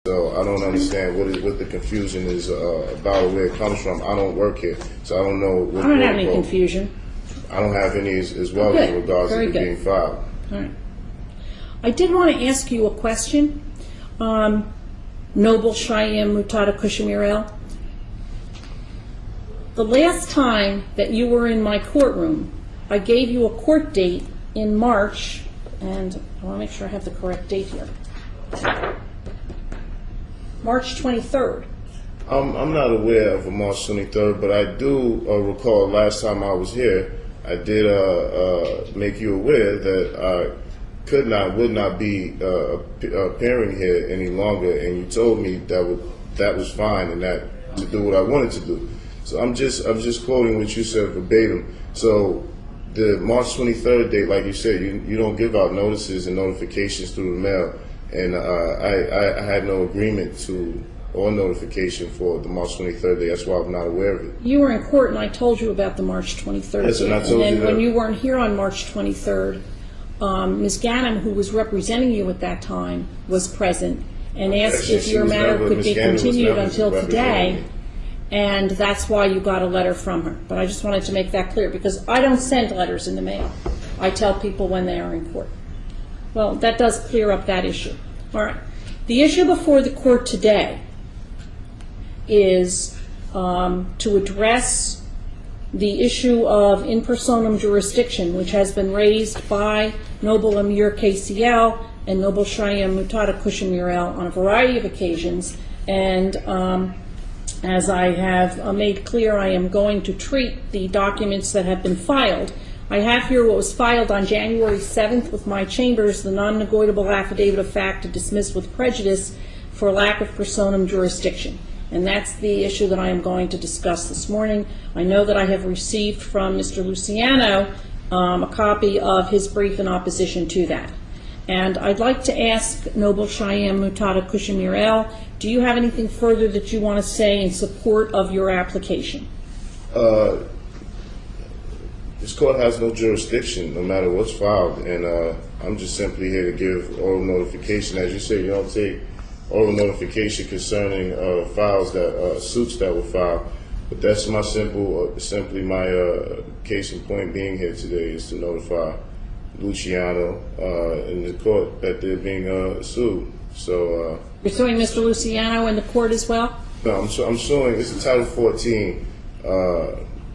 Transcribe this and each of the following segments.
So I don't understand what the confusion is about or where it comes from. I don't work here, so I don't know what I don't have any confusion. I don't have any as well Good. in regards Very to it good. being filed. All right. I did want to ask you a question. Noble Cheyenne Mutada Kushamirel. The last time that you were in my courtroom, I gave you a court date in March, and I want to make sure I have the correct date here. March 23rd. I'm not aware of a March 23rd, but I do recall last time I was here, I did make you aware that I would not be appearing here any longer, and you told me that was fine and that to do what I wanted to do. So I'm just quoting what you said verbatim. So the March 23rd date, like you said, you don't give out notices and notifications through the mail, and I had no agreement to or notification for the March 23rd day. That's why I'm not aware of it. You were in court, and I told you about the March 23rd Yes, date. and I told you that. When you weren't here on March 23rd, Ms. Gannam, who was representing you at that time, was present and asked if your matter could be continued until today, and that's why you got a letter from her. But I just wanted to make that clear, because I don't send letters in the mail. I tell people when they are in court. Well, that does clear up that issue. All right. The issue before the court today is to address the issue of in personam jurisdiction, which has been raised by Noble Amir KCL and Noble Cheyenne Mutada Kushamirel on a variety of occasions. And as I have made clear, I am going to treat the documents that have been filed. I have here what was filed on January 7th with my chambers, the non-negotiable affidavit of fact to dismiss with prejudice for lack of personam jurisdiction. And that's the issue that I am going to discuss this morning. I know that I have received from Mr. Luciano a copy of his brief in opposition to that. And I'd like to ask Noble Cheyenne Mutada Kushamirel, do you have anything further that you want to say in support of your application? This court has no jurisdiction, no matter what's filed, and I'm just simply here to give oral notification. As you say, you don't take oral notification concerning files that suits that were filed, but that's my simply my case in point being here today is to notify Luciano in the court that they're being sued. So you're suing Mr. Luciano in the court as well? No, I'm suing. It's a Title 14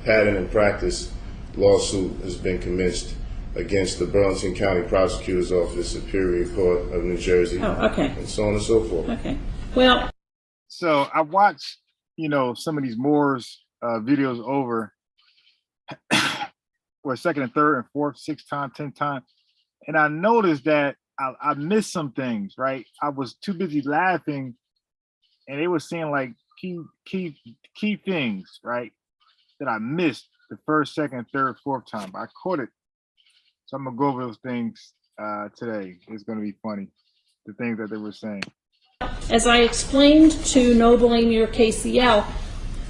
pattern and practice lawsuit has been commenced against the Burlington County Prosecutor's Office, Superior Court of New Jersey. Oh, okay. And so on and so forth. Okay. Well, so I watched, some of these Moors videos over, or second and third and fourth, 6 times, 10 times, and I noticed that I missed some things. Right, I was too busy laughing, and they were saying like key things, right, that I missed the first, second, third, fourth time. I caught it. So I'm gonna go over those things today. It's gonna be funny, the things that they were saying. as I explained to Noble Amir KCL,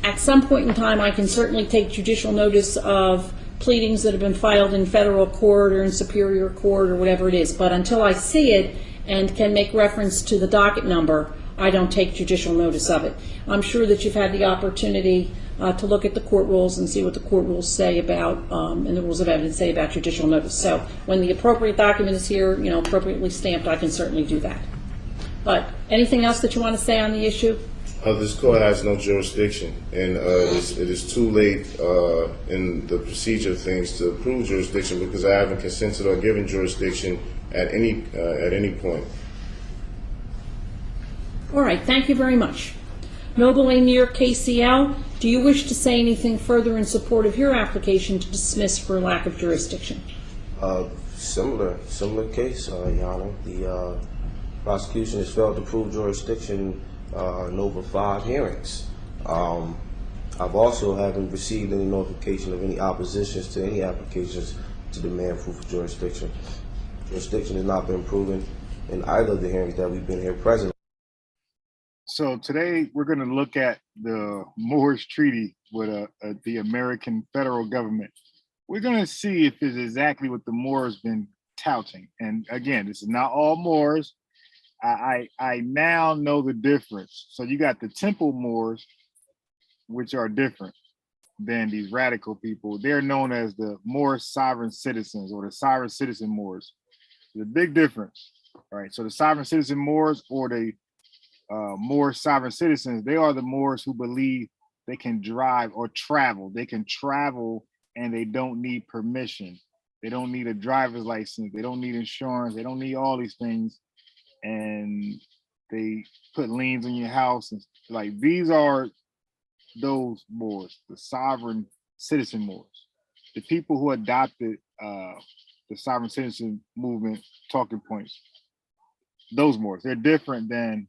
at some point in time I can certainly take judicial notice of pleadings that have been filed in federal court or in superior court or whatever it is. But until I see it and can make reference to the docket number, I don't take judicial notice of it. I'm sure that you've had the opportunity to look at the court rules and see what the court rules say about, and the rules of evidence say about judicial notice. So when the appropriate document is here, appropriately stamped, I can certainly do that. But anything else that you want to say on the issue? This court has no jurisdiction, and it is too late in the procedure of things to prove jurisdiction because I haven't consented or given jurisdiction at any point. All right, thank you very much. Noble Amir KCL, do you wish to say anything further in support of your application to dismiss for lack of jurisdiction? Similar case, Your Honor. The prosecution has failed to prove jurisdiction in over 5 hearings. I've also haven't received any notification of any oppositions to any applications to demand proof of jurisdiction. Jurisdiction has not been proven in either of the hearings that we've been here present. So today we're going to look at the Moors Treaty with the American federal government. We're going to see if it's exactly what the Moors been touting. And again, this is not all Moors. I now know the difference. So you got the temple Moors, which are different than these radical people. They're known as the Moor sovereign citizens or the sovereign citizen Moors. There's a big difference, right? So the sovereign citizen Moors or the Moor sovereign citizens, they are the Moors who believe they can drive or travel. They can travel and they don't need permission. They don't need a driver's license. They don't need insurance. They don't need all these things. And they put liens on your house. And like, these are those Moors, the sovereign citizen Moors, the people who adopted the sovereign citizen movement talking points. Those Moors, they're different than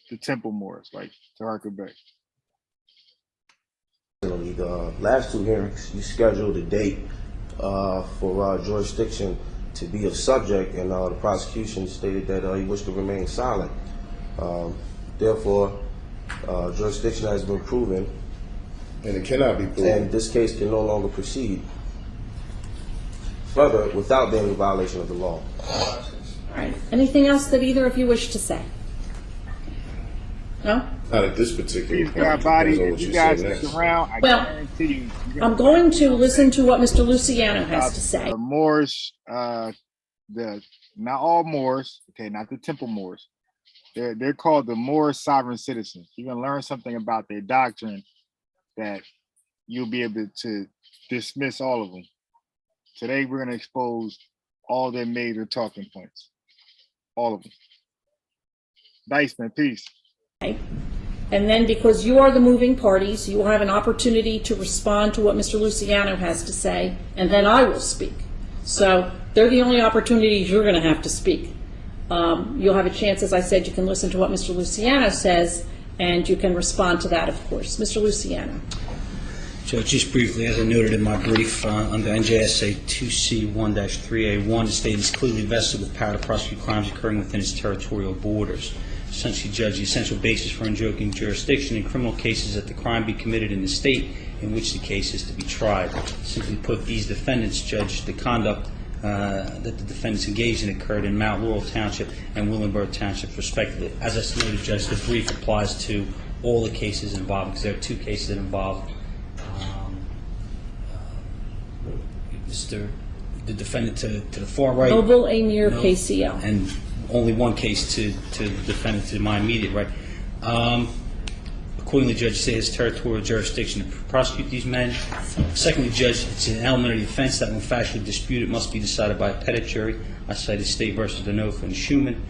the temple Moors, like Taharka Bay. The last two hearings, you scheduled a date for jurisdiction to be of subject, and the prosecution stated that he wished to remain silent. Therefore, jurisdiction has been proven, And it cannot be proven. and this case can no longer proceed further without being in violation of the law. All right. Anything else that either of you wish to say? No? Not at this particular Please, point. God, body, Depends on if what you you guys say stick next. around, I Well, guarantee you. I'm going to listen to what Mr. Luciano has to say. The Moors, not all Moors, okay, not the temple Moors. They're called the Moor sovereign citizens. You're gonna learn something about their doctrine that you'll be able to dismiss all of them. Today we're gonna expose all their major talking points. All of them. Diceman, peace. Okay. And then because you are the moving parties, you will have an opportunity to respond to what Mr. Luciano has to say, and then I will speak. So they're the only opportunities you're going to have to speak. You'll have a chance, as I said, you can listen to what Mr. Luciano says, and you can respond to that, of course. Mr. Luciano. Judge, just briefly, as I noted in my brief, under NJSA 2C1-3A1, the state is clearly vested with power to prosecute crimes occurring within its territorial borders. Essentially, Judge, the essential basis for invoking jurisdiction in criminal cases is that the crime be committed in the state in which the case is to be tried. Simply put, these defendants, Judge, the conduct that the defendants engaged in occurred in Mount Laurel Township and Williamsburg Township, respectively. As I noted, Judge, the brief applies to all the cases involved, because there are two cases that involve the defendant to the far right. Noble Amir No. KCL. And only one case to the defendant to my immediate right. Accordingly, Judge, say his territorial jurisdiction to prosecute these men. Secondly, Judge, it's an elementary offense that when factually disputed must be decided by a petit jury. I cited State versus Denofa and Schumann.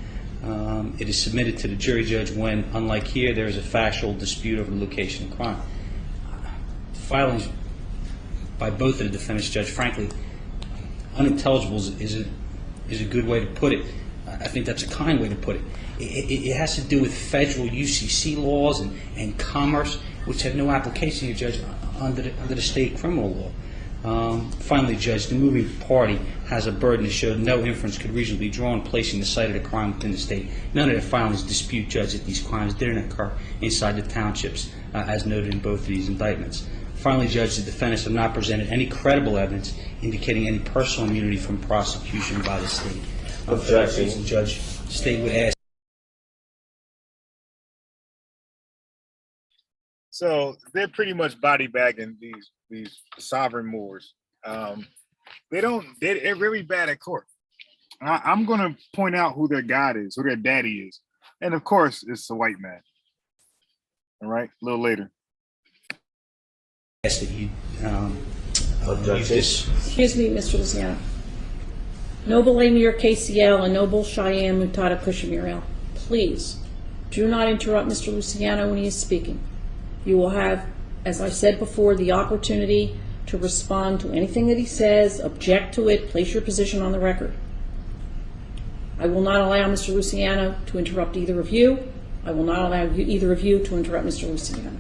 It is submitted to the jury, Judge, when, unlike here, there is a factual dispute over the location of crime. Filings by both of the defendants, Judge, frankly, unintelligible is a good way to put it. I think that's a kind way to put it. It has to do with federal UCC laws and commerce, which have no application here, Judge, under the state criminal law. Finally, Judge, the moving party has a burden to show no inference could reasonably be drawn placing the site of the crime within the state. None of the filings dispute, Judge, that these crimes didn't occur inside the townships, as noted in both of these indictments. Finally, Judge, the defendants have not presented any credible evidence indicating any personal immunity from prosecution by the state. For that reason, Judge, the state would ask. So they're pretty much body bagging these sovereign Moors. They're very bad at court. I'm going to point out who their God is, who their daddy is. And of course, it's a white man. All right, a little later. That you Objection. Excuse me, Mr. Luciano. Noble Amir KCL and Noble Cheyenne Mutada Kushamirel, please do not interrupt Mr. Luciano when he is speaking. You will have, as I said before, the opportunity to respond to anything that he says, object to it, place your position on the record. I will not allow Mr. Luciano to interrupt either of you. I will not allow either of you to interrupt Mr. Luciano.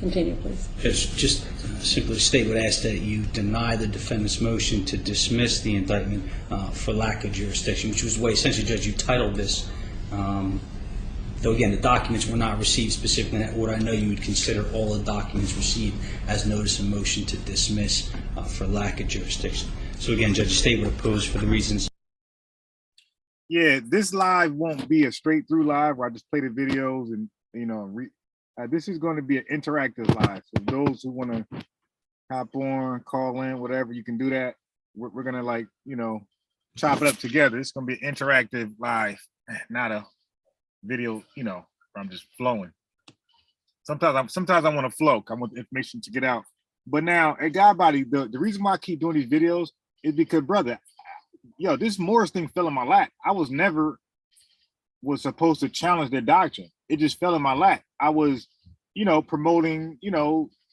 Continue, please. just simply, the state would ask that you deny the defendant's motion to dismiss the indictment for lack of jurisdiction, which was the way, essentially, Judge, you titled this. Though, again, the documents were not received specifically in that order, I know you would consider all the documents received as notice of motion to dismiss for lack of jurisdiction. So, again, Judge, the state would oppose for the reasons. Yeah, this live won't be a straight through live where I just play the videos and this is going to be an interactive live. So those who want to hop on, call in, whatever, you can do that. We're gonna chop it up together. It's gonna be an interactive live, not a video. Where I'm just flowing. Sometimes I want to flow. I want the information to get out. But now, at God Body, the reason why I keep doing these videos is because, brother, this Morris thing fell in my lap. I was supposed to challenge their doctrine. It just fell in my lap. I was, promoting,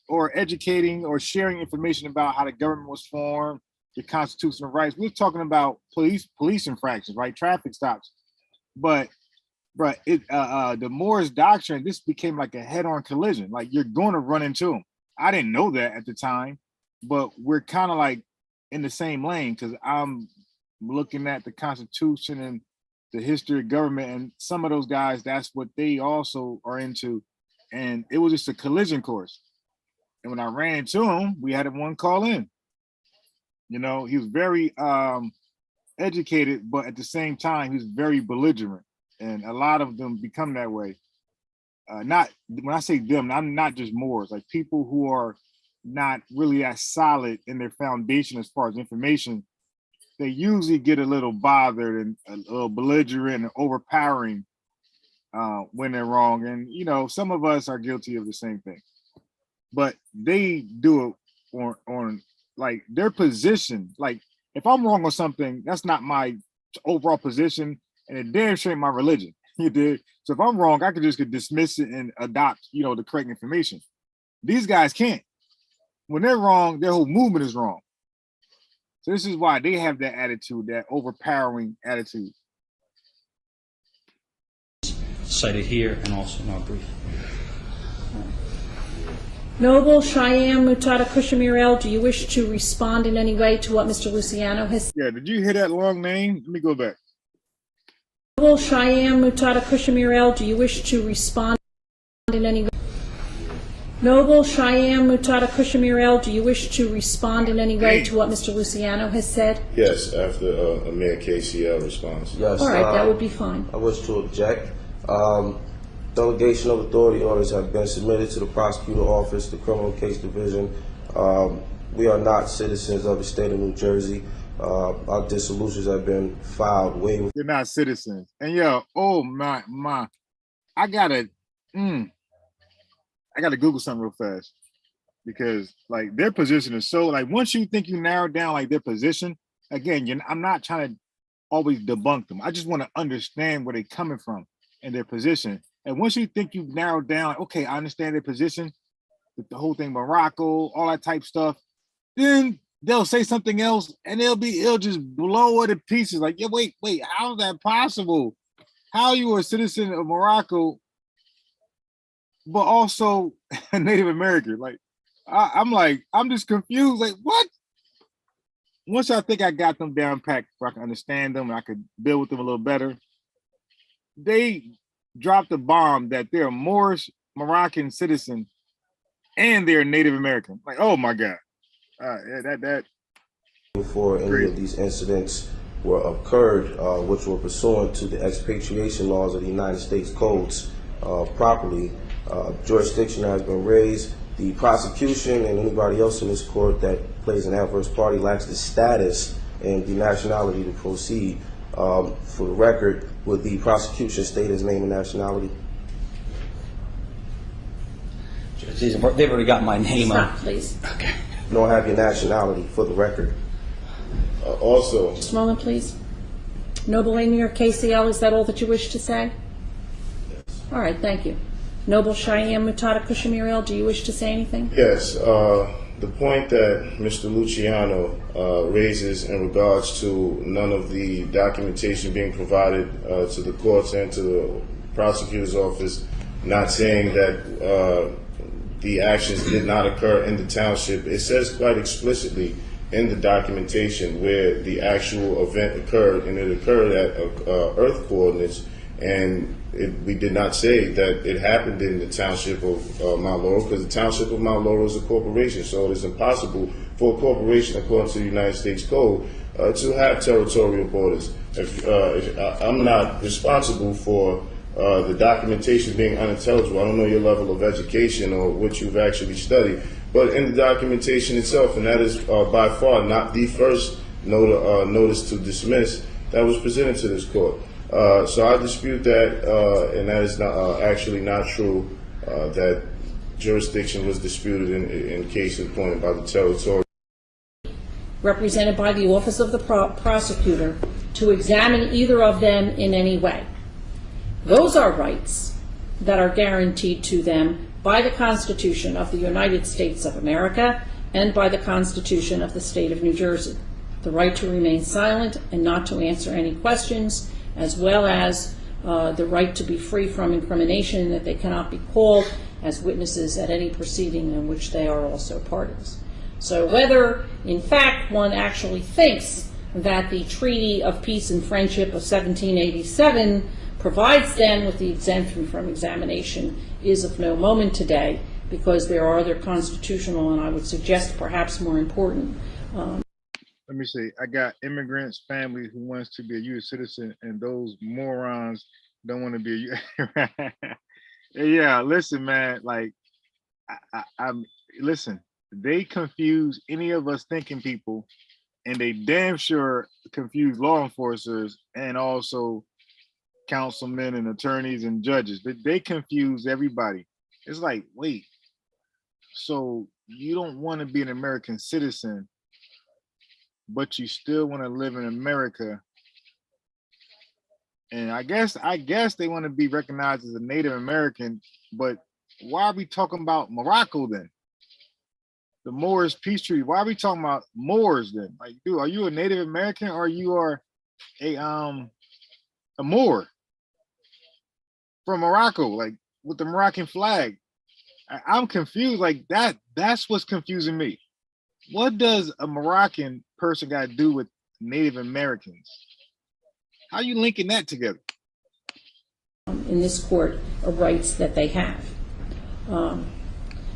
or educating or sharing information about how the government was formed, the constitutional rights. We're talking about police infractions, right? Traffic stops. But the Morris doctrine, this became like a head-on collision. Like, you're going to run into them. I didn't know that at the time, but we're kind of like in the same lane because I'm looking at the Constitution and the history of government, and some of those guys, that's what they also are into. And it was just a collision course. And when I ran into him, we had one call in. He was very educated, but at the same time, he was very belligerent. And a lot of them become that way. Not when I say them, I'm not just Moors, like people who are not really as solid in their foundation as far as information. They usually get a little bothered and a little belligerent and overpowering when they're wrong. And some of us are guilty of the same thing. But they do it on like their position. Like, if I'm wrong on something, that's not my overall position, and it damn sure ain't my religion. You did. So if I'm wrong, I could just dismiss it and adopt, the correct information. These guys can't. When they're wrong, their whole movement is wrong. So this is why they have that attitude, that overpowering attitude. Cited here and also in our brief. Noble Cheyenne Mutada Kushamirel, do you wish to respond in any way to what Mr. Luciano has said? Yeah, did you hear that long name? Let me go back. Noble Cheyenne Mutada Kushamirel, do you wish to respond in any way? Noble Cheyenne Mutada Kushamirel, do you wish to respond in any way to what Mr. Luciano has said? Yes, after Amir KCL responds. Yes. All right, that would be fine. I wish to object. Delegation of authority orders have been submitted to the prosecutor office, the criminal case division. We are not citizens of the state of New Jersey. Our dissolutions have been filed way with. They're not citizens. And oh my, I gotta Google something real fast, because like their position is so, like, once you think you narrow down like their position, again, I'm not trying to always debunk them. I just want to understand where they're coming from and their position. And once you think you've narrowed down, like, okay, I understand their position, the whole thing, Morocco, all that type stuff, then they'll say something else and it'll just blow it to pieces. Like, yeah, wait, how is that possible? How are you a citizen of Morocco, but also a Native American? Like, I'm just confused. Like, what? Once I think I got them down packed where I can understand them and I could build with them a little better, they dropped a bomb that they're a Moorish Moroccan citizen and they're Native American. Like, oh my God. That before any of these incidents were occurred, which were pursuant to the expatriation laws of the United States codes properly, jurisdiction has been raised. The prosecution and anybody else in this court that plays an adverse party lacks the status and the nationality to proceed. For the record, would the prosecution state his name and nationality? They've already got my name Stop, on. please. Okay. You don't have your nationality, for the record. Also, Just a moment, please. Noble Amir KCL, is that all that you wish to say? yes. All right, thank you. Noble Cheyenne Mutada Kushamirel, do you wish to say anything? Yes, the point that Mr. Luciano raises in regards to none of the documentation being provided to the courts and to the prosecutor's office, not saying that the actions did not occur in the township. It says quite explicitly in the documentation where the actual event occurred, and it occurred at Earth coordinates, and we did not say that it happened in the township of Mount Laurel, because the township of Mount Laurel is a corporation, so it is impossible for a corporation, according to the United States Code, to have territorial borders. I'm not responsible for the documentation being unintelligible. I don't know your level of education or what you've actually studied, but in the documentation itself, and that is by far not the first notice to dismiss that was presented to this court. So I dispute that, and that is not, actually not true, that jurisdiction was disputed in cases appointed by the territorial. Represented by the Office of the Prosecutor to examine either of them in any way. Those are rights that are guaranteed to them by the Constitution of the United States of America and by the Constitution of the State of New Jersey. The right to remain silent and not to answer any questions, as well as the right to be free from incrimination, and that they cannot be called as witnesses at any proceeding in which they are also parties. So whether, in fact, one actually thinks that the Treaty of Peace and Friendship of 1787 provides them with the exemption from examination is of no moment today, because there are other constitutional, and I would suggest perhaps more important. Let me see. I got immigrants, family who wants to be a U.S. citizen, and those morons don't want to be a Yeah, listen, man. Like, I'm listen. They confuse any of us thinking people, and they damn sure confuse law enforcers and also councilmen and attorneys and judges. They confuse everybody. It's like, wait, so you don't want to be an American citizen, but you still want to live in America. And I guess they want to be recognized as a Native American, but why are we talking about Morocco then? The Moors Peace Treaty. Why are we talking about Moors then? Like, dude, are you a Native American or you are a Moor from Morocco, like with the Moroccan flag? I'm confused. Like that's what's confusing me. What does a Moroccan person got to do with Native Americans? How are you linking that together? In this court, of rights that they have.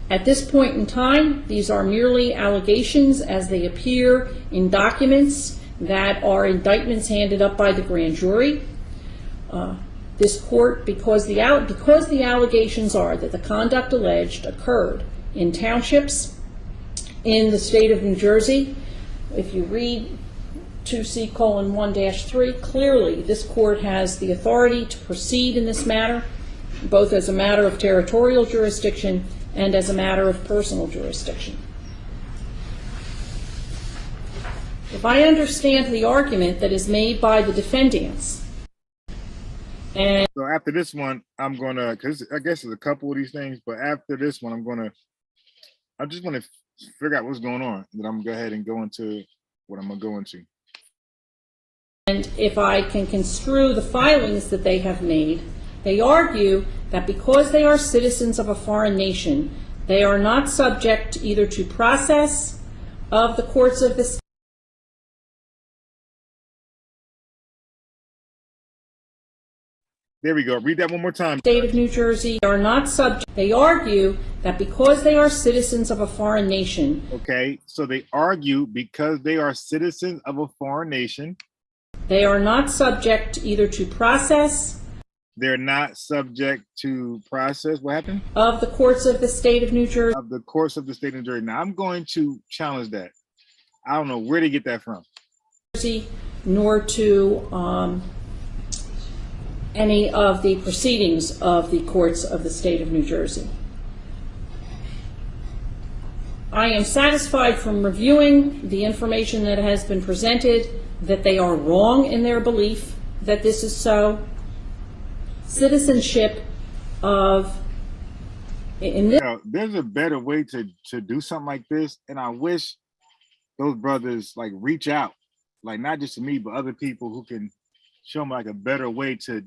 At this point in time, these are merely allegations as they appear in documents that are indictments handed up by the grand jury. This court, because the allegations are that the conduct alleged occurred in townships in the state of New Jersey, if you read 2C:1-3, clearly this court has the authority to proceed in this matter, both as a matter of territorial jurisdiction and as a matter of personal jurisdiction. If I understand the argument that is made by the defendants, and so after this one, I'm gonna, because I guess there's a couple of these things, but after this one, I just want to figure out what's going on, and then I'm gonna go ahead and go into what I'm gonna go into. And if I can construe the filings that they have made, they argue that because they are citizens of a foreign nation, they are not subject either to process of the courts of the There we go. Read that one more time. State of New Jersey, are not subject. They argue that because they are citizens of a foreign nation. Okay, so they argue because they are citizens of a foreign nation. They are not subject either to process. They're not subject to process. What happened? Of the courts of the state of New Jersey. Of the courts of the state of New Jersey. Now I'm going to challenge that. I don't know where to get that from. Nor to any of the proceedings of the courts of the state of New Jersey. I am satisfied from reviewing the information that has been presented that they are wrong in their belief that this is so. Citizenship of there's a better way to do something like this, and I wish those brothers like reach out, like not just to me but other people who can show them like a better way to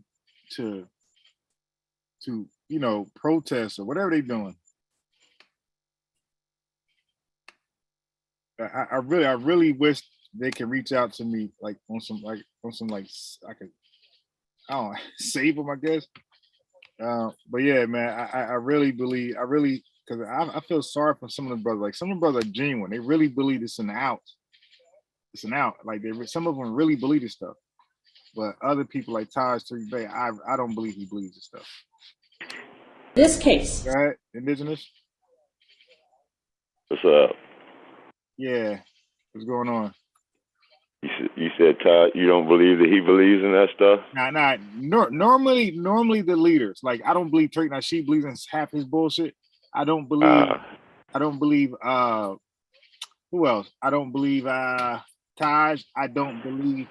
you know, protest or whatever they're doing. I really wish they can reach out to me like on some I could, I don't know, save them, I guess. But yeah, man, I really believe, I really because I feel sorry for some of the brothers. Like some of the brothers are genuine. They really believe it's an out. It's an out. Like some of them really believe this stuff. But other people like Taj Bay, I don't believe he believes this stuff. This case. Go ahead, Indigenous. What's up? Yeah, what's going on? You said Todd, you don't believe that he believes in that stuff? Nah. Normally the leaders, like I don't believe Turk Nasheed believes in half his bullshit. I don't believe. Who else? I don't believe Taj. I don't believe.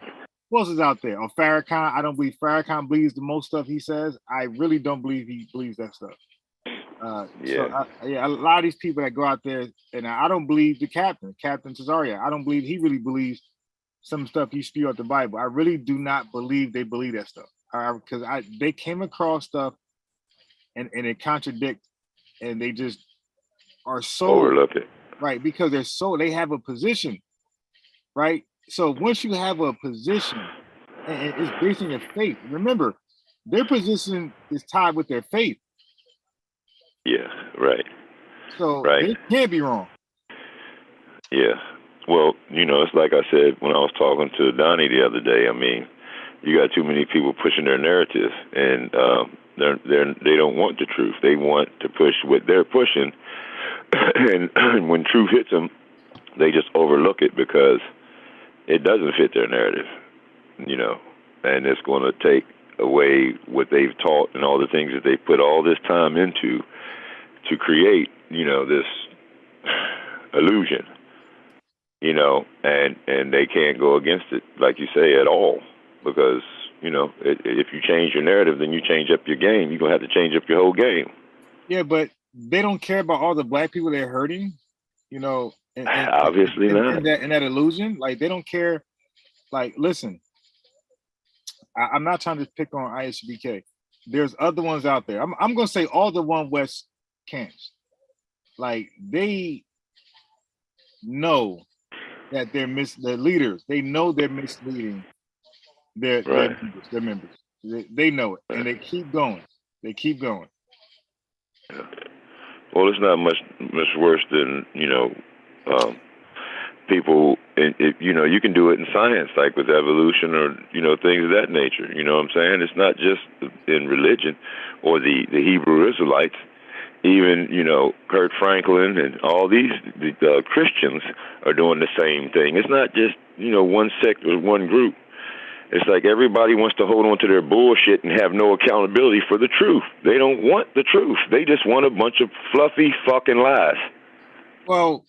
Who else is out there? Or Farrakhan. I don't believe Farrakhan believes the most stuff he says. I really don't believe he believes that stuff. So a lot of these people that go out there, and I don't believe the Captain Cesaria. I don't believe he really believes some stuff he spew out the Bible. I really do not believe they believe that stuff. Because they came across stuff and it contradicts, and they just are so overlook it. Right, because they have a position, right? So once you have a position and it's based on your faith, remember, their position is tied with their faith. Yeah, right. So right. They can't be wrong. Yeah. Well, it's like I said when I was talking to Donnie the other day. I mean, you got too many people pushing their narrative, and they don't want the truth. They want to push what they're pushing, and when truth hits them, they just overlook it because it doesn't fit their narrative, and it's going to take away what they've taught and all the things that they put all this time into to create, this illusion, and they can't go against it, like you say, at all, because, if you change your narrative, then you change up your game. You're going to have to change up your whole game. Yeah, but they don't care about all the black people they're hurting, obviously not. In that illusion, like they don't care. Like, listen, I'm not trying to pick on ISBK. There's other ones out there. I'm gonna say all the One West camps. Like they know that they're the leaders. They know they're misleading their members. They know it, and they keep going. Well, it's not much worse than people. You can do it in science, like with evolution or things of that nature. You know what I'm saying? It's not just in religion or the Hebrew Israelites. Even Kurt Franklin and all these Christians are doing the same thing. It's not just one sect or one group. It's like everybody wants to hold on to their bullshit and have no accountability for the truth. They don't want the truth. They just want a bunch of fluffy fucking lies. Well,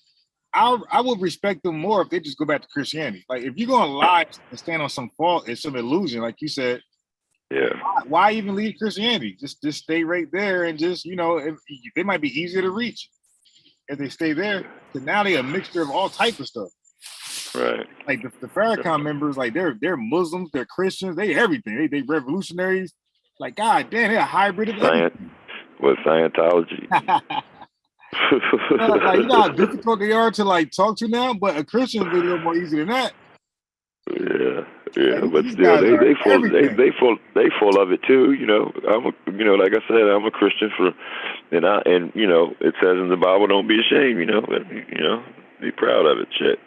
I would respect them more if they just go back to Christianity. Like, if you're going to lie and stand on some fault and some illusion, like you said, why even leave Christianity? Just stay right there and just, they might be easier to reach if they stay there. Because now they're a mixture of all types of stuff. Right. Like the Farrakhan members, like they're Muslims, they're Christians, they everything. They revolutionaries. Like, God damn, they're a hybrid of everything. With Scientology. Like, you know how difficult they are to like talk to now, but a Christian is a little more easy than that. Yeah, but still, they full of it too. Like I said, I'm a Christian and it says in the Bible, don't be ashamed. Be proud of it, shit.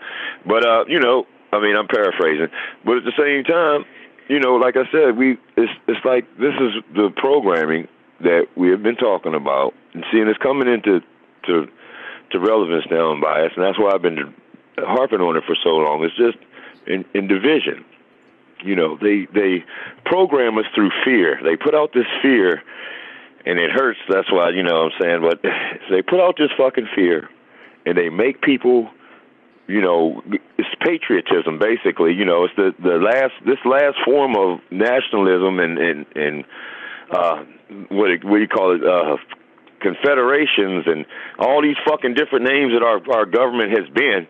But I'm paraphrasing, but at the same time, like I said, it's like this is the programming that we have been talking about and seeing it's coming into relevance now and bias, and that's why I've been harping on it for so long. It's just in division. They program us through fear. They put out this fear, and it hurts. That's why, what I'm saying. But they put out this fucking fear, and they make people, it's patriotism basically. It's this last form of nationalism and what do you call it? Confederations and all these fucking different names that our government has been,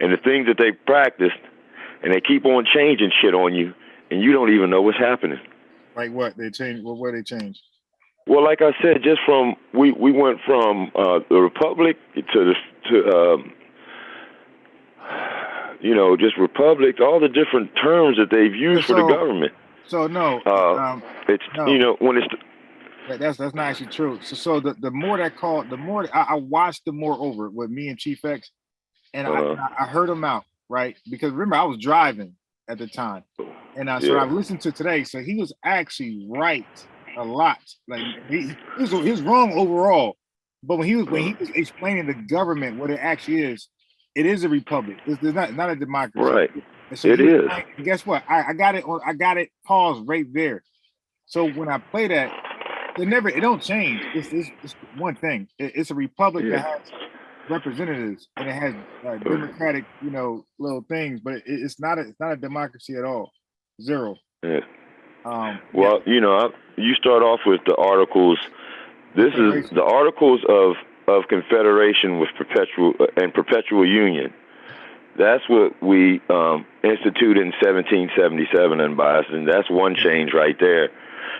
and the things that they practiced, and they keep on changing shit on you, and you don't even know what's happening. Like what? They changed? What they changed? Well, like I said, just from we went from the republic to just republic, all the different terms that they've used for the government. So no, it's no. when it's That's not actually true. So the more that called, the more I watched the more over with me and Chief X, and Uh-huh. I heard him out, right? Because remember I was driving at the time, and so I Yeah. listened to today. So he was actually right a lot. Like he was wrong overall, but when he was explaining the government what it actually is, it is a republic. It's not a democracy. Right. And so It he was is. right. And guess what? I got it on. I got it paused right there. So when I play that, it don't change. It's one thing. It's a republic that Yeah. has representatives and it has democratic, little things, but it's not a democracy at all. Zero. Yeah. Now Well, you start off with the articles. This is Confederation. the articles of confederation with perpetual union. That's what we instituted in 1777 in Boston. That's one change right there.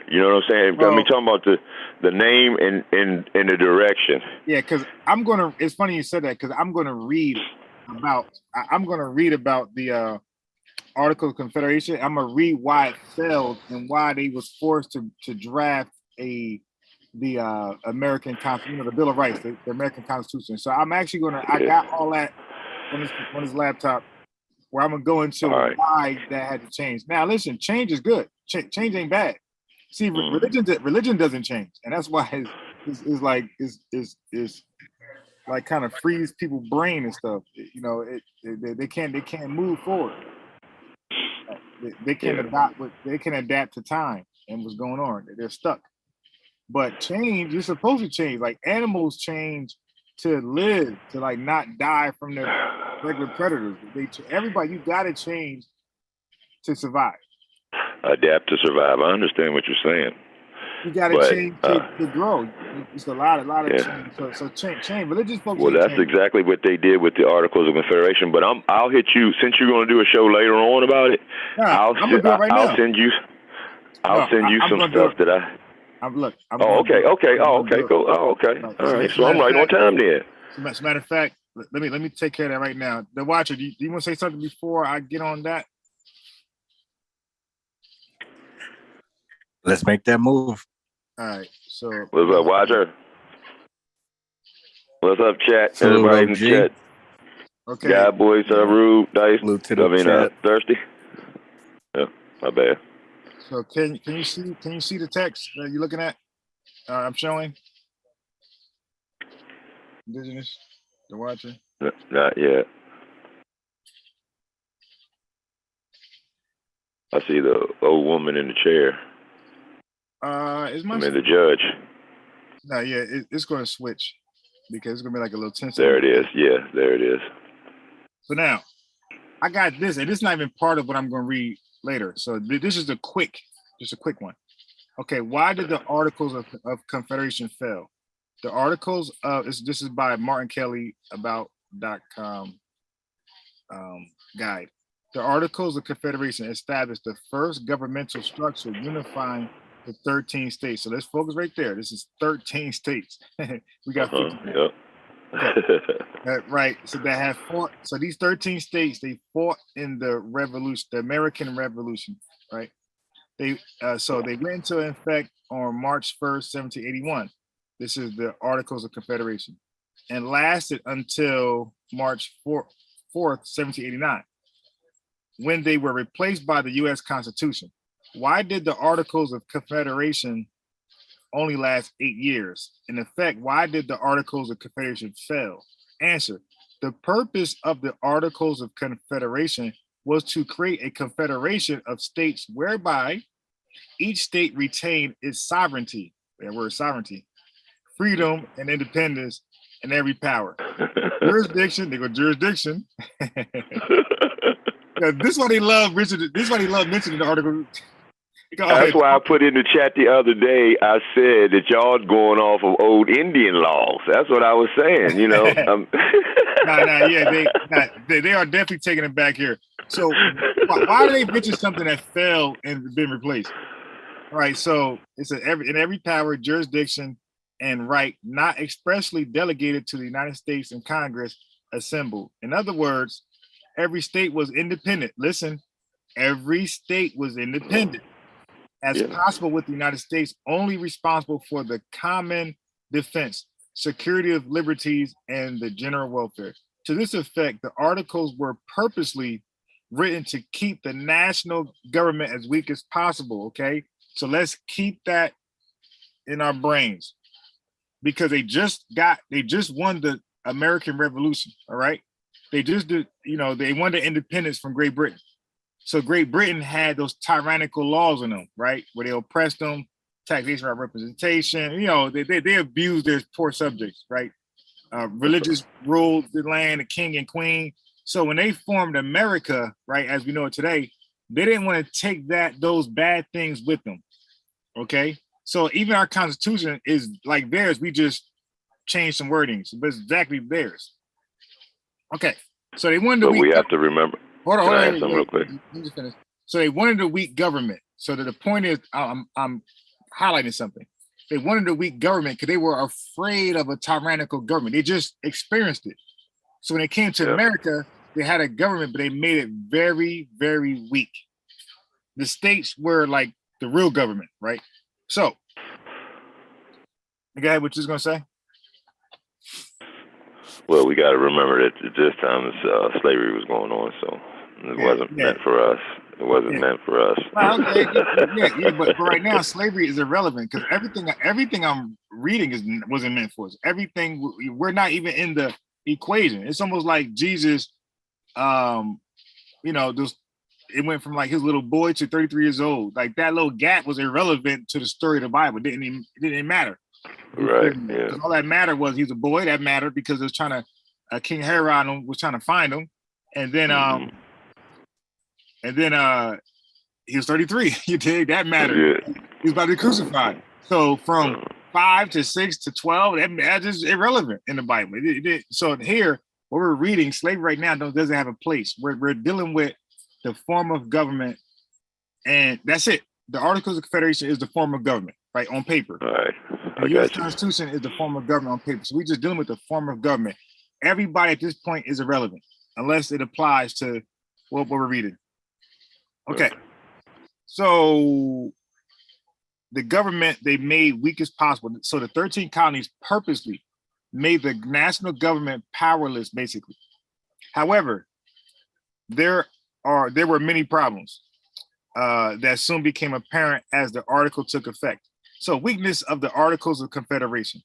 You know what I'm saying? I mean, talking about the name and the direction. Yeah, because it's funny you said that because I'm gonna read about the Article of Confederation. I'm gonna read why it failed and why they was forced to draft the American Constitution, the Bill of Rights, the American Constitution. So I'm actually I got all that on this laptop where I'm gonna go into why that had to change. Now, listen, change is good. Change ain't bad. See, religion doesn't change, and that's why it's like kind of freeze people's brain and stuff. They can't move forward. They can adapt to time and what's going on. They're stuck. But change, you're supposed to change. Like animals change to live, to like not die from their regular predators. Everybody, you gotta change to survive. Adapt to survive. I understand what you're saying. You gotta change to grow. It's a lot of change. So change. Religious folks. Well, that's exactly what they did with the Articles of Confederation. But I'll hit you since you're going to do a show later on about it. I'm gonna do it right now. I'll send you some stuff that I. Okay. Oh, okay. Cool. Oh, okay. All right. So I'm right on time then. As a matter of fact, let me take care of that right now. The Watcher, do you want to say something before I get on that? Let's make that move. All right. So what's up, Watcher? What's up, chat? Everybody in the chat. Okay. Guy, boys, Rube, Dice. Thirsty. Yeah, my bad. So can you see the text that you're looking at? I'm showing. Indigenous, the Watcher. Not yet. I see the old woman in the chair. The judge. No, yeah, it's going to switch because it's going to be like a little tense. There it is. Yeah, there it is. So now, I got this, and this is not even part of what I'm going to read later. So this is just a quick one. Okay, why did the Articles of Confederation fail? The Articles of this is by Martin Kelly about.com guide. The Articles of Confederation established the first governmental structure unifying the 13 states. So let's focus right there. This is 13 states. We got 50. Yep. Okay. Right. So they have fought. So these 13 states, they fought in the revolution, the American Revolution, right? They went into effect on March 1st, 1781. This is the Articles of Confederation, and lasted until March 4th, 1789, when they were replaced by the U.S. Constitution. Why did the Articles of Confederation only last 8 years? In effect, why did the Articles of Confederation fail? Answer: the purpose of the Articles of Confederation was to create a confederation of states whereby each state retained its sovereignty, that word sovereignty, freedom and independence, and every power. Jurisdiction, they go jurisdiction. This is why they love Richard. This is why they love mentioning the article. That's why I put in the chat the other day. I said that y'all going off of old Indian laws. That's what I was saying. You know. They are definitely taking it back here. So why do they mention something that failed and been replaced? All right. So it's in every power, jurisdiction, and right not expressly delegated to the United States and Congress assembled. In other words, every state was independent. Listen, every state was independent as Yeah. possible with the United States, only responsible for the common defense, security of liberties, and the general welfare. To this effect, the articles were purposely written to keep the national government as weak as possible. Okay, so let's keep that in our brains, because they just won the American Revolution. All right, they just did, they won the independence from Great Britain. So Great Britain had those tyrannical laws on them, right, where they oppressed them, taxation without representation. They abused their poor subjects, right? Religious ruled the land, the king and queen. So when they formed America, right, as we know it today, they didn't want to take those bad things with them. Okay, so even our Constitution is like theirs. We just changed some wordings, but it's exactly theirs. Okay, so they wanted to. But we have to remember. Hold on, Can I add something real quick? Let me just finish. So they wanted a weak government. So the point is, I'm highlighting something. They wanted a weak government because they were afraid of a tyrannical government. They just experienced it. So when it came to America, they had a government, but they made it very, very weak. The states were like the real government, right? So, go ahead, what you was gonna say? Well, we got to remember that at this time slavery was going on, so it wasn't meant for us. It wasn't meant for us. Well, but right now slavery is irrelevant because everything I'm reading wasn't meant for us. Everything, we're not even in the equation. It's almost like Jesus, it went from like his little boy to 33 years old. Like that little gap was irrelevant to the story of the Bible. It didn't matter. Right. Yeah. All that mattered was he's a boy. That mattered because it was trying to King Herod was trying to find him, and then he was 33. You dig? That mattered. Yeah. He was about to be crucified. So from 5 to 6 to 12, that's just irrelevant in the Bible. So here, what we're reading, slavery right now doesn't have a place. We're dealing with the form of government, and that's it. The Articles of Confederation is the form of government, right, on paper. All right. The U.S. Constitution is the form of government on paper. So we're just dealing with the form of government. Everybody at this point is irrelevant unless it applies to what we're reading. Okay. So the government they made weak as possible. So the 13 colonies purposely made the national government powerless, basically. However, there were many problems that soon became apparent as the article took effect. So weakness of the Articles of Confederation.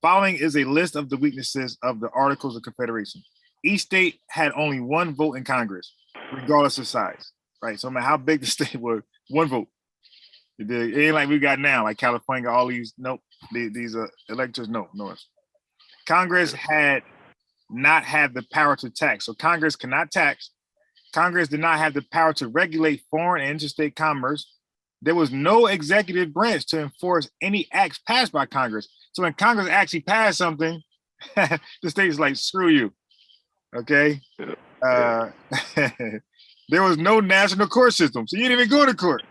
Following is a list of the weaknesses of the Articles of Confederation. Each state had only one vote in Congress, regardless of size, right? So no matter how big the state was, one vote. It ain't like we got now, like California, all these, nope, these electors, no. Congress had not had the power to tax. So Congress cannot tax. Congress did not have the power to regulate foreign and interstate commerce. There was no executive branch to enforce any acts passed by Congress. So when Congress actually passed something, the state's like, screw you. Okay. There was no national court system, so you didn't even go to court.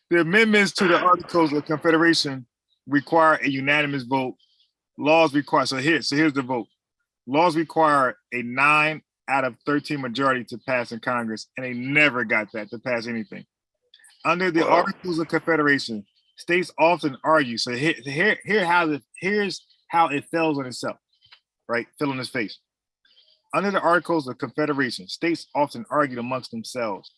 The amendments to the Articles of Confederation require a unanimous vote. Laws require, so here's the vote. Laws require a 9 out of 13 majority to pass in Congress, and they never got that to pass anything. Under the Articles of Confederation, states often argue. So here's how it fails on itself, right? Fill in his face. Under the Articles of Confederation, states often argued amongst themselves.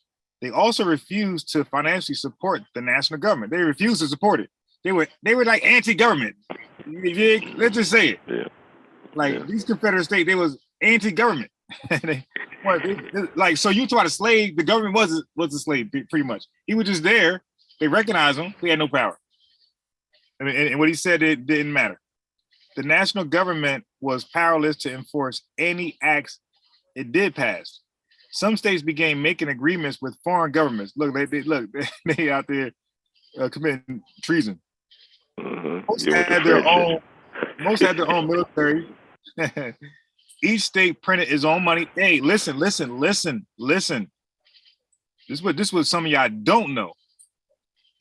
They also refused to financially support the national government. They refused to support it. They were like anti-government. Let's just say it. Yeah. These Confederate states, they was anti-government. So you taught a slave, the government was a slave, pretty much. He was just there. They recognized him. He had no power. And what he said, it didn't matter. The national government was powerless to enforce any acts it did pass. Some states began making agreements with foreign governments. Look, they out there committing treason. Most had their own military. Each state printed its own money. Hey, listen. This is what some of y'all don't know.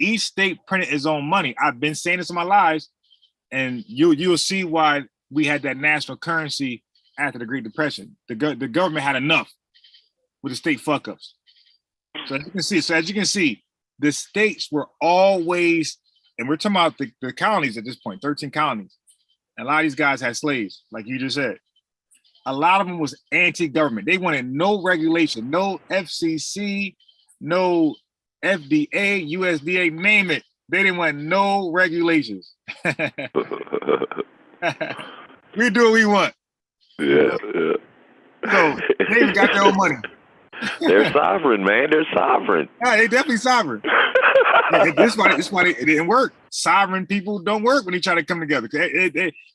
Each state printed its own money. I've been saying this in my lives, and you'll see why we had that national currency after the Great Depression. The government had enough with the state fuck ups. So as you can see, the states were always, and we're talking about the colonies at this point, 13 colonies. And a lot of these guys had slaves, like you just said. A lot of them was anti-government. They wanted no regulation, no FCC, no FDA, USDA, name it. They didn't want no regulations. We do what we want. Yeah. So they even got their own money. They're sovereign, man. They're sovereign. Yeah, they definitely sovereign. This why it didn't work. Sovereign people don't work when they try to come together.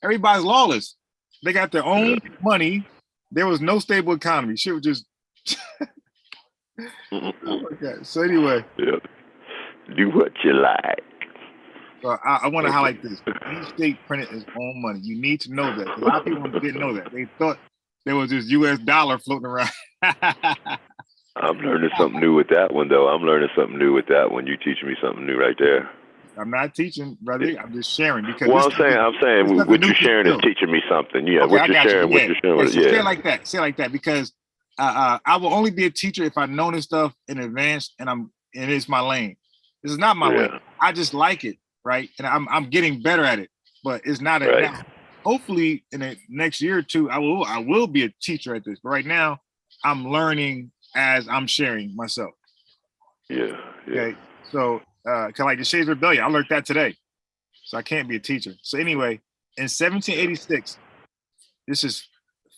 Everybody's lawless. They got their own money. There was no stable economy. Shit was just. Okay. So anyway. Yeah. Do what you like. So I want to highlight this. Each state printed its own money. You need to know that. A lot of people didn't know that. They thought there was this U.S. dollar floating around. I'm learning something new with that one, though. I'm learning something new with that one. You teaching me something new right there. I'm not teaching, brother. I'm just sharing because. Well, I'm saying what you're sharing is teaching me something. Yeah, okay, what you're sharing, what you're sharing. So say it like that. Say it like that because I will only be a teacher if I know this stuff in advance and it's my lane. This is not my lane. I just like it, right? And I'm getting better at it, but it's not a. Now, hopefully, in the next year or two, I will be a teacher at this. But right now, I'm learning as I'm sharing myself. Yeah. Okay. So, like the Shades Rebellion, I learned that today. So I can't be a teacher. So anyway, in 1786, this is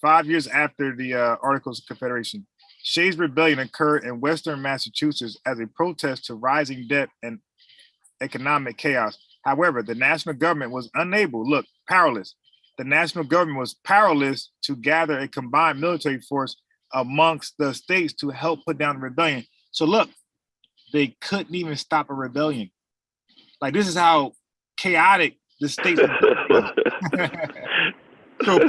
5 years after the Articles of Confederation, Shays' Rebellion occurred in Western Massachusetts as a protest to rising debt and economic chaos. However, the national government was powerless. The national government was powerless to gather a combined military force amongst the states to help put down the rebellion. So look, they couldn't even stop a rebellion. Like, this is how chaotic the states are. So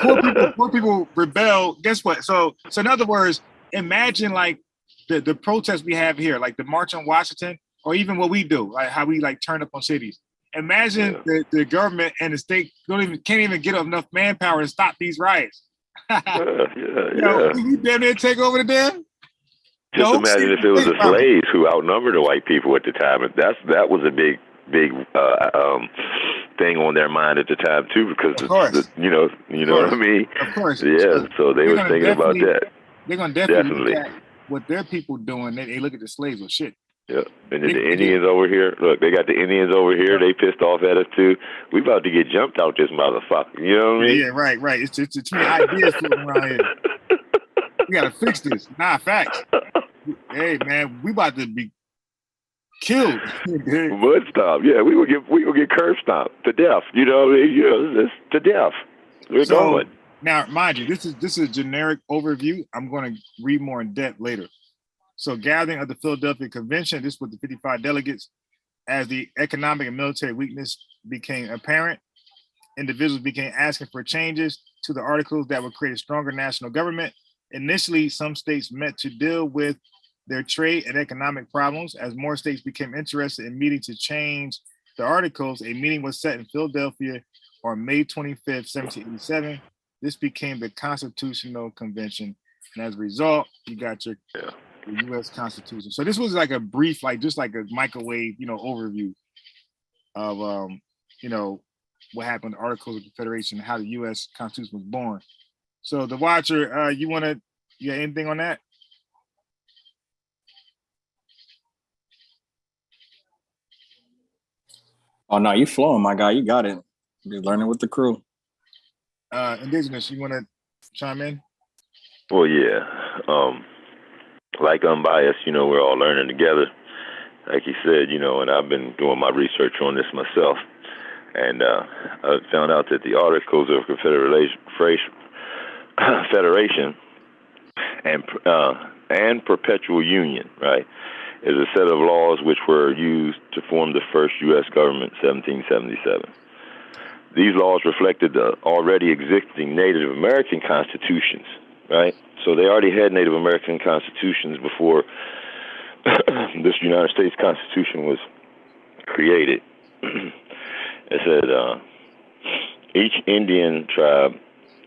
poor people rebel. Guess what? So in other words, imagine like the protests we have here, like the March on Washington, or even what we do, like how we like turn up on cities. Imagine the government and the state can't even get enough manpower to stop these riots. We damn near take over the damn. Just imagine if it was the slaves who outnumbered the white people at the time. That was a big thing on their mind at the time too, because you know what I mean. Of course. Yeah. So they were thinking about that. They're gonna definitely look at what their people doing. They look at the slaves. Well, shit. Yeah, and then the Indians over here. Look, they got the Indians over here. They pissed off at us too. We about to get jumped out this motherfucker. You know what I mean? Yeah, right. It's too many ideas floating around here. We gotta fix this. Nah, facts. Hey man, we about to be killed. Mud stomp. Yeah, we will get curb stomped to death. You know, it's to death. We're going. Now, mind you, this is a generic overview. I'm going to read more in depth later. So, gathering of the Philadelphia Convention, this was the 55 delegates. As the economic and military weakness became apparent, individuals began asking for changes to the articles that would create a stronger national government. Initially, some states met to deal with their trade and economic problems. As more states became interested in meeting to change the articles, a meeting was set in Philadelphia on May 25th, 1787. This became the Constitutional Convention. And as a result, you got the U.S. Constitution. So this was like a brief, just like a microwave, overview of, what happened to the Articles of Confederation, how the U.S. Constitution was born. So the Watcher, you got anything on that? Oh no, you flowing, my guy. You got it. You're learning with the crew. Indigenous, you want to chime in? Well, yeah. Like Unbiased, we're all learning together. Like he said, and I've been doing my research on this myself. And I found out that the Articles of Federation and Perpetual Union, right, is a set of laws which were used to form the first U.S. government in 1777. These laws reflected the already existing Native American constitutions, right? So they already had Native American constitutions before this United States Constitution was created. It said each Indian tribe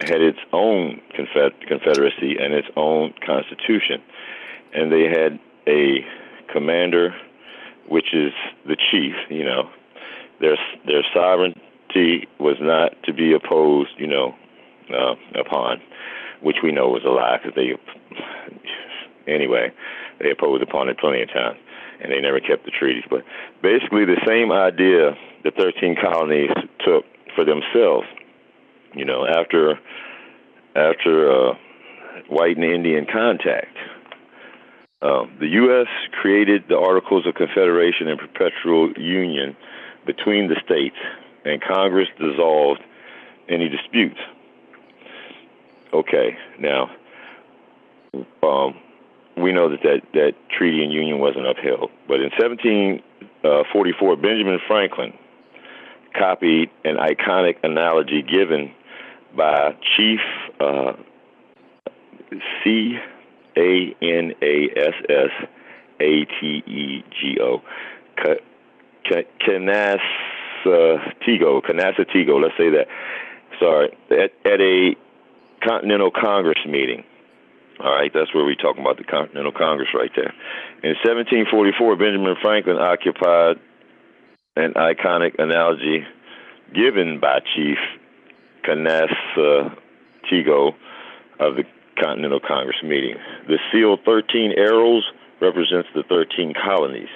had its own confederacy and its own constitution, and they had a commander, which is the chief. Their sovereignty was not to be opposed, upon, which we know was a lie because they opposed upon it plenty of times, and they never kept the treaties. But basically, the same idea the 13 colonies took for themselves, after white and Indian contact. The U.S. created the Articles of Confederation and Perpetual Union between the states, and Congress dissolved any disputes. Okay, now we know that treaty and union wasn't upheld, but in 1744, Benjamin Franklin copied an iconic analogy given by Chief Canassatego, Canassatego, let's say that, at a Continental Congress meeting. All right, that's where we're talking about the Continental Congress right there. In 1744, Benjamin Franklin occupied an iconic analogy given by Chief Canassatego of the Continental Congress meeting. The seal 13 arrows represents the 13 colonies.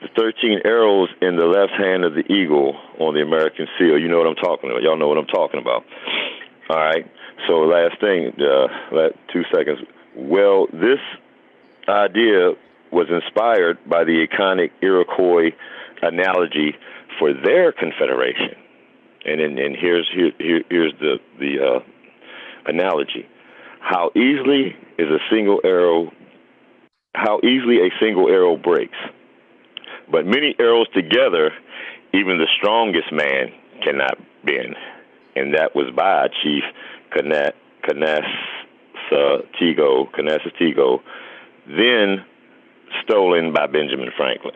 The 13 arrows in the left hand of the eagle on the American seal. You know what I'm talking about. Y'all know what I'm talking about. All right. So last thing, 2 seconds. Well, this idea was inspired by the iconic Iroquois analogy for their confederation. And here's the analogy. How easily a single arrow breaks. But many arrows together, even the strongest man cannot bend. And that was by Chief Canassatego, then stolen by Benjamin Franklin.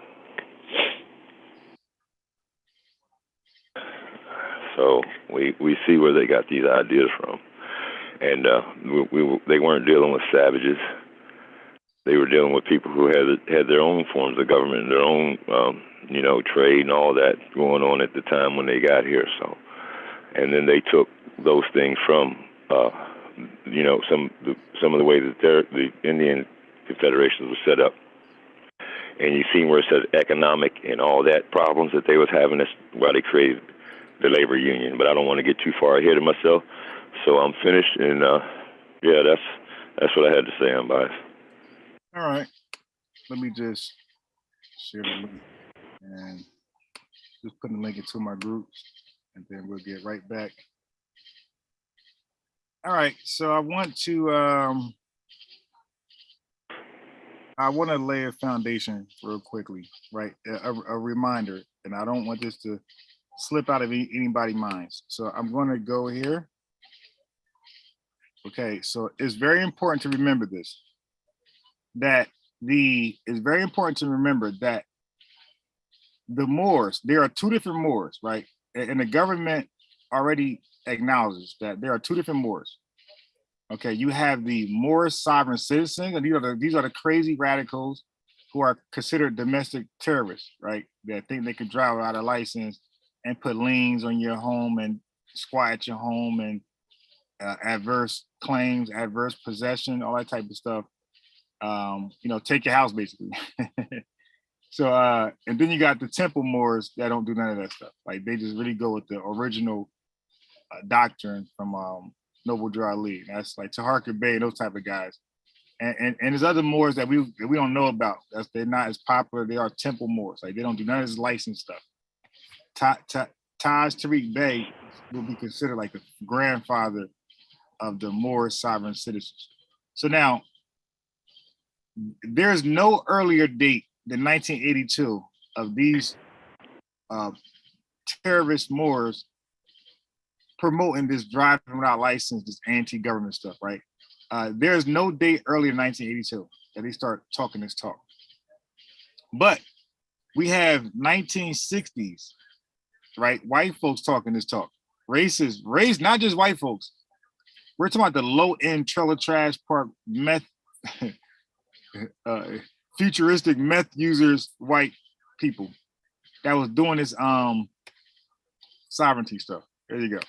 So we see where they got these ideas from. And they weren't dealing with savages. They were dealing with people who had their own forms of government, their own, trade and all that going on at the time when they got here. So, and then they took those things from, some of the ways that the Indian confederations were set up. And you see where it says economic and all that problems that they was having. That's why they created the labor union. But I don't want to get too far ahead of myself. So I'm finished, and that's what I had to say. I'm biased. All right. Let me just share the link and just put the link into my groups, and then we'll get right back. All right. So I want to lay a foundation real quickly, right? A reminder, and I don't want this to slip out of anybody's minds. So I'm going to go here. Okay, so it's very important to remember this. It's very important to remember that the Moors, there are two different Moors, right? And the government already acknowledges that there are two different Moors. Okay, you have the Moor sovereign citizens, and these are the crazy radicals who are considered domestic terrorists, right? That think they could drive without a license and put liens on your home and squat at your home and adverse claims, adverse possession, all that type of stuff. Take your house basically. So, and then you got the Temple Moors that don't do none of that stuff. Like they just really go with the original doctrine from Noble Drew Ali. That's like Taharka Bey, those type of guys. And there's other Moors that we don't know about. They're not as popular. They are Temple Moors. Like they don't do none of this license stuff. Taj Tariq Bey will be considered like the grandfather of the Moor sovereign citizens. So now, there's no earlier date than 1982 of these terrorist Moors promoting this driving without license, this anti-government stuff, right? There's no date earlier than 1982 that they start talking this talk. But we have 1960s, right? White folks talking this talk. Race, not just white folks. We're talking about the low-end trailer trash park meth futuristic meth users, white people that was doing this sovereignty stuff. There you go.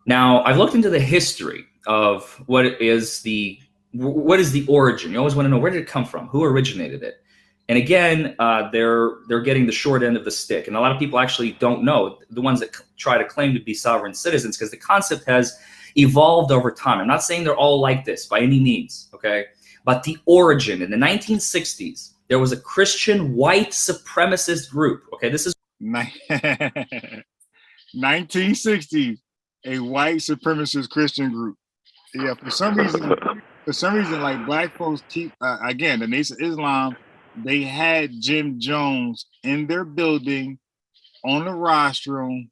Now, I've looked into the history of what is the origin. You always want to know, where did it come from? Who originated it? And again, they're getting the short end of the stick. And a lot of people actually don't know, the ones that try to claim to be sovereign citizens, because the concept has evolved over time. I'm not saying they're all like this by any means, okay? But the origin, in the 1960s, there was a Christian white supremacist group, okay? This is 1960s, a white supremacist Christian group. Yeah, for some reason, like black folks keep, again, the Nation of Islam, they had Jim Jones in their building on the rostrum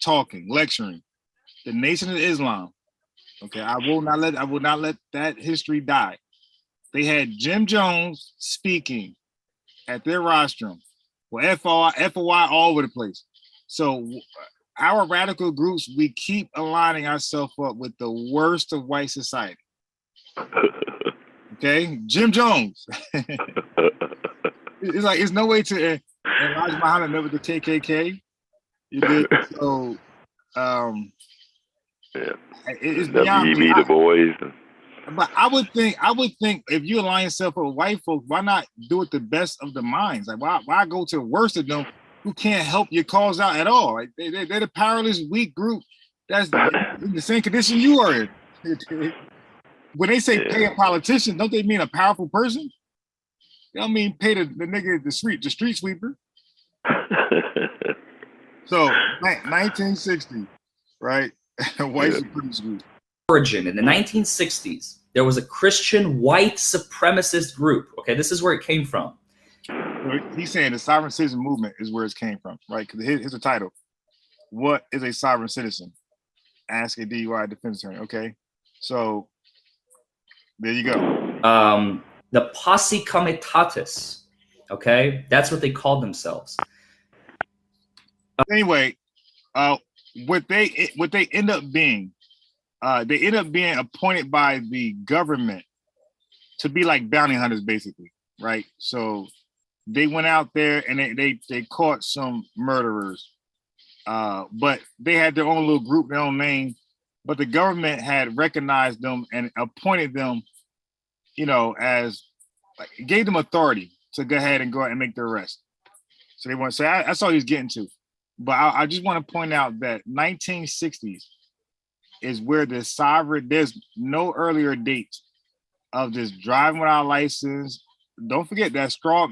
talking, lecturing. The Nation of Islam. Okay, I will not let that history die. They had Jim Jones speaking at their rostrum. Well, FOI all over the place. So our radical groups, we keep aligning ourselves up with the worst of white society. Okay, Jim Jones. It's like, it's no way to Elijah Muhammad met with the KKK. You did so. Yeah, it's beyond me. The boys. But I would think if you align yourself with white folks, why not do it the best of the minds? Like, why go to the worst of them who can't help your cause out at all? Like, they're the powerless, weak group that's in the same condition you are in. When they say pay a politician, don't they mean a powerful person? They don't mean pay the nigga the street sweeper. So 1960, right? White supremacist group. Origin, in the 1960s, there was a Christian white supremacist group, okay? This is where it came from. He's saying the sovereign citizen movement is where it came from, right? Because here's the title. What is a sovereign citizen? Ask a DUI defense attorney, okay? So there you go. The Posse Comitatus, okay? That's what they called themselves. Anyway, what they end up being, they end up being appointed by the government to be like bounty hunters, basically, right? So they went out there and they caught some murderers, but they had their own little group, their own name, but the government had recognized them and appointed them, you know, as like gave them authority to go ahead and make their arrest. So they want to say, that's all he's getting to. But I just want to point out that 1960s is where the sovereign, there's no earlier date of just driving without a license. Don't forget that straw.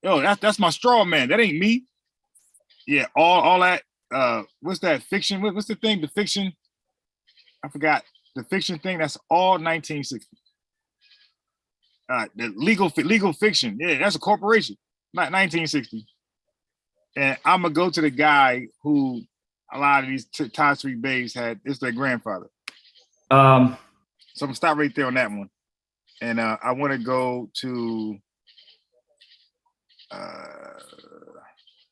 Yo, that's my straw man. That ain't me. Yeah, all that. What's that fiction? What's the thing? The fiction. I forgot the fiction thing. That's all 1960. The legal fiction. Yeah, that's a corporation. Not 1960. And I'm gonna go to the guy who a lot of these Todd Street babes had. It's their grandfather. So I'm gonna stop right there on that one. And I want to go to. I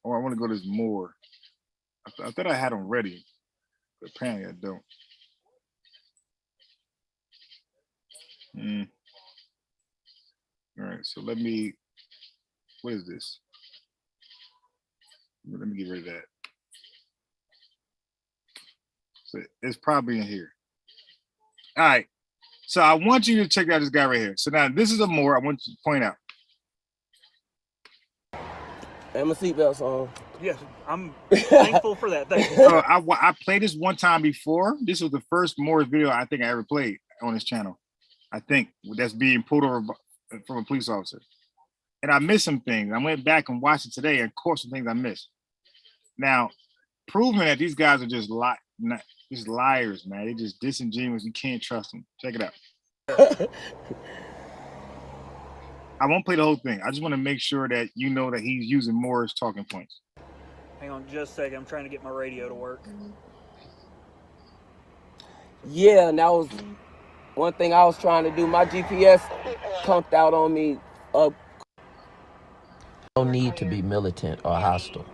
want to go to this Moore. I thought I had them ready, but apparently I don't. All right, so let me. What is this? Let me get rid of that. So it's probably in here. All right. So I want you to check out this guy right here. So now this is a Moore I want you to point out. And my seatbelt's on. Yes, I'm thankful for that. Thank you. So I played this one time before. This was the first Moore's video I think I ever played on this channel. I think that's being pulled over from a police officer. And I missed some things. I went back and watched it today and caught some things I missed. Now, proving that these guys are just liars, man. They're just disingenuous. You can't trust them. Check it out. I won't play the whole thing. I just want to make sure that you know that he's using Moore's talking points. Hang on just a second. I'm trying to get my radio to work. Yeah, and that was one thing I was trying to do. My GPS conked out on me. No need to be militant or hostile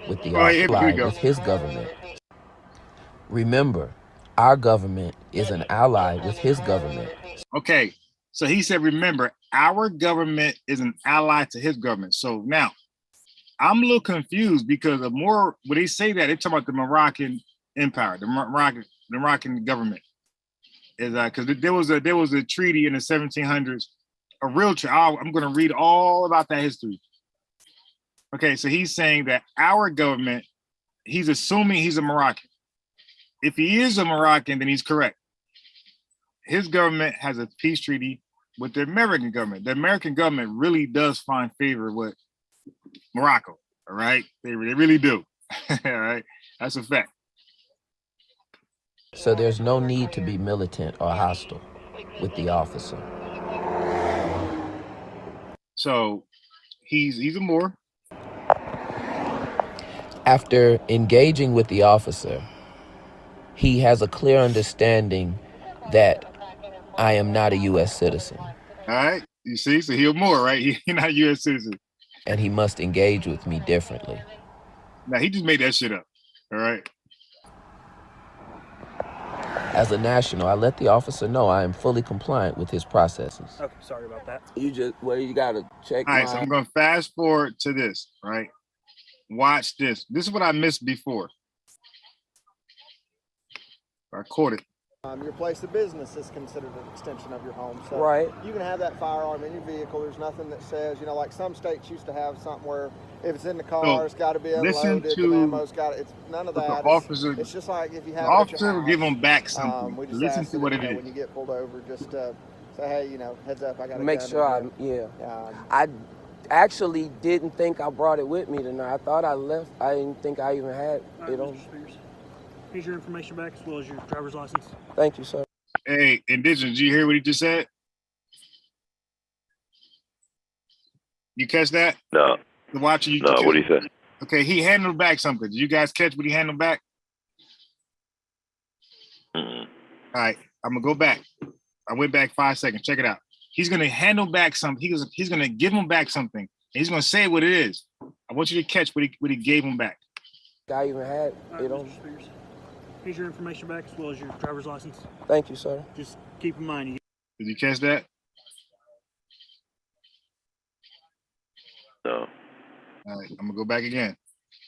with the Here we go. with his government. Remember, our government is an ally with his government. Okay, so he said, remember, our government is an ally to his government. So now I'm a little confused because of more when they say that, they talk about the Moroccan Empire, the Moroccan government. Is because there was a treaty in the 1700s, a real treaty. I'm going to read all about that history. Okay, so he's saying that our government, he's assuming he's a Moroccan. If he is a Moroccan, then he's correct. His government has a peace treaty with the American government. The American government really does find favor with Morocco. All right, they really do. All right, that's a fact. So there's no need to be militant or hostile with the officer. So he's a Moor. After engaging with the officer, he has a clear understanding that I am not a U.S. citizen. All right, you see, so he's a Moor, right? He's not a U.S. citizen. And he must engage with me differently. Now, he just made that shit up, all right? As a national, I let the officer know I am fully compliant with his processes. Okay, sorry about that. You gotta check. All right, so I'm gonna fast forward to this, right? Watch this. This is what I missed before. I caught it. Your place of business is considered an extension of your home. So Right. you can have that firearm in your vehicle. There's nothing that says, like some states used to have something where if it's in the car, it's got to be unloaded. The ammo's got it's none of that. Officer, it's just like if you have the officer will give them back something. We just Listen to what it is. When you get pulled over, just say, hey, heads up, I got to Make sure I actually didn't think I brought it with me tonight. I thought I left. I didn't think I even had it on. Here's your information back as well as your driver's license. Thank you, sir. Hey, Indigenous, did you hear what he just said? You catch that? No. The watcher, you No, what did he say? Okay, he handled back something. Did you guys catch what he handled back? Mm-hmm. All right, I'm gonna go back. I went back 5 seconds. Check it out. He's gonna handle back something. He's gonna give him back something. He's gonna say what it is. I want you to catch what he gave him back. I even had it on. Here's your information back as well as your driver's license. Thank you, sir. Just keep in mind. Did you catch that? No. All right, I'm gonna go back again.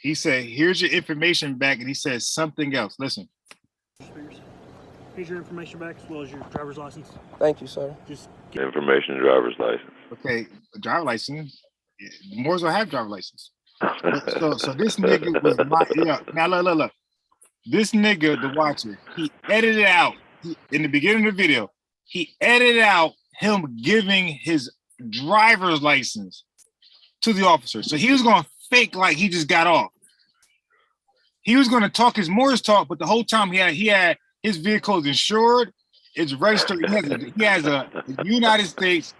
He said, "Here's your information back," and he says something else. Listen. Here's your information back as well as your driver's license. Thank you, sir. Just Information, driver's license. Okay, a driver license. Moors will have driver license. So this nigga was now look. This nigga, the watcher, he edited out in the beginning of the video. He edited out him giving his driver's license to the officer. So he was gonna fake like he just got off. He was gonna talk his Morse talk, but the whole time he had his vehicle is insured, it's registered. He has a United States,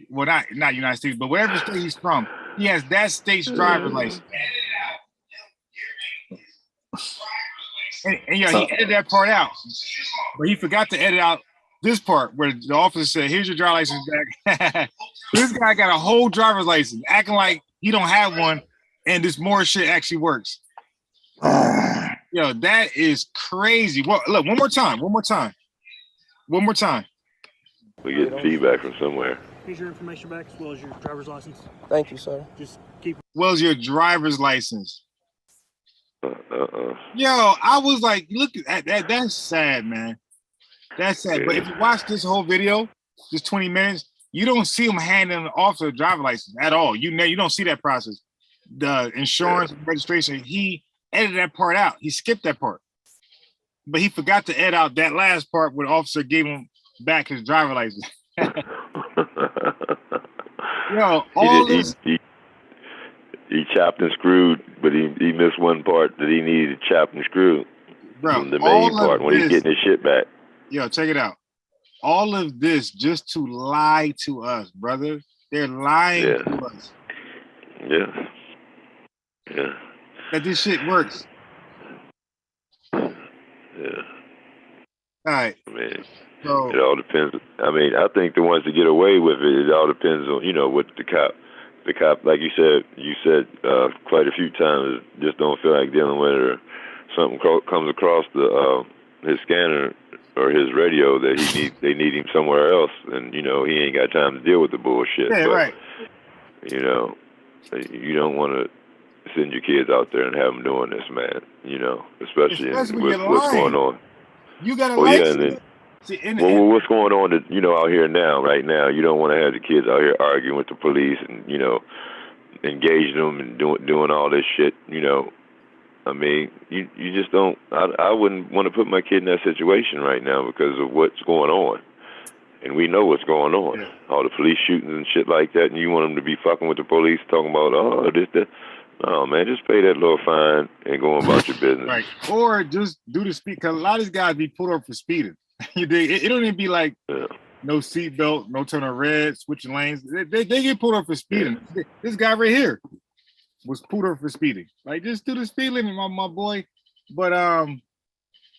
well not United States, but wherever state he's from, he has that state's driver's license. And he edited that part out, but he forgot to edit out this part where the officer said, "Here's your driver's license back." This guy got a whole driver's license, acting like he don't have one, and this more shit actually works. Yo, that is crazy. Well, look, one more time. We get feedback from somewhere. here's your information back as well as your driver's license. Thank you, sir. Just keep. Well as your driver's license. Yo, I was like, look at that. That's sad, man. That's sad. But if you watch this whole video, just 20 minutes, you don't see him handing an officer a driver's license at all. You don't see that process. The insurance registration, he edited that part out. He skipped that part. But he forgot to edit out that last part where the officer gave him back his driver's license. Yo, all this. He chopped and screwed, but he missed one part that he needed to chop and screw. Bro, the main part when he's getting his shit back. Yo, check it out. All of this just to lie to us, brother. They're lying to us. Yeah. Yeah. That this shit works. Yeah. All right. I mean, so, it all depends. I mean, I think the ones that get away with it all depends on, what the cop, like you said quite a few times, just don't feel like dealing with it, or something comes across his scanner or his radio that they need him somewhere else, and he ain't got time to deal with the bullshit. Yeah, but, right. You don't want to send your kids out there and have them doing this, man. Especially with what's going on. You got a license. What's going on? Out here now, right now, you don't want to have the kids out here arguing with the police and engaging them and doing all this shit. I mean, you just don't. I wouldn't want to put my kid in that situation right now because of what's going on. And we know what's going on. Yeah. All the police shootings and shit like that, and you want them to be fucking with the police, talking about, this. No, man, just pay that little fine and go about your business. Right. Or just do the speed, because a lot of these guys be pulled over for speeding. It don't even be like no seatbelt, no turning red, switching lanes. They get pulled over for speeding. Yeah. This guy right here was pulled over for speeding. Like, just do the speed limit, my boy. But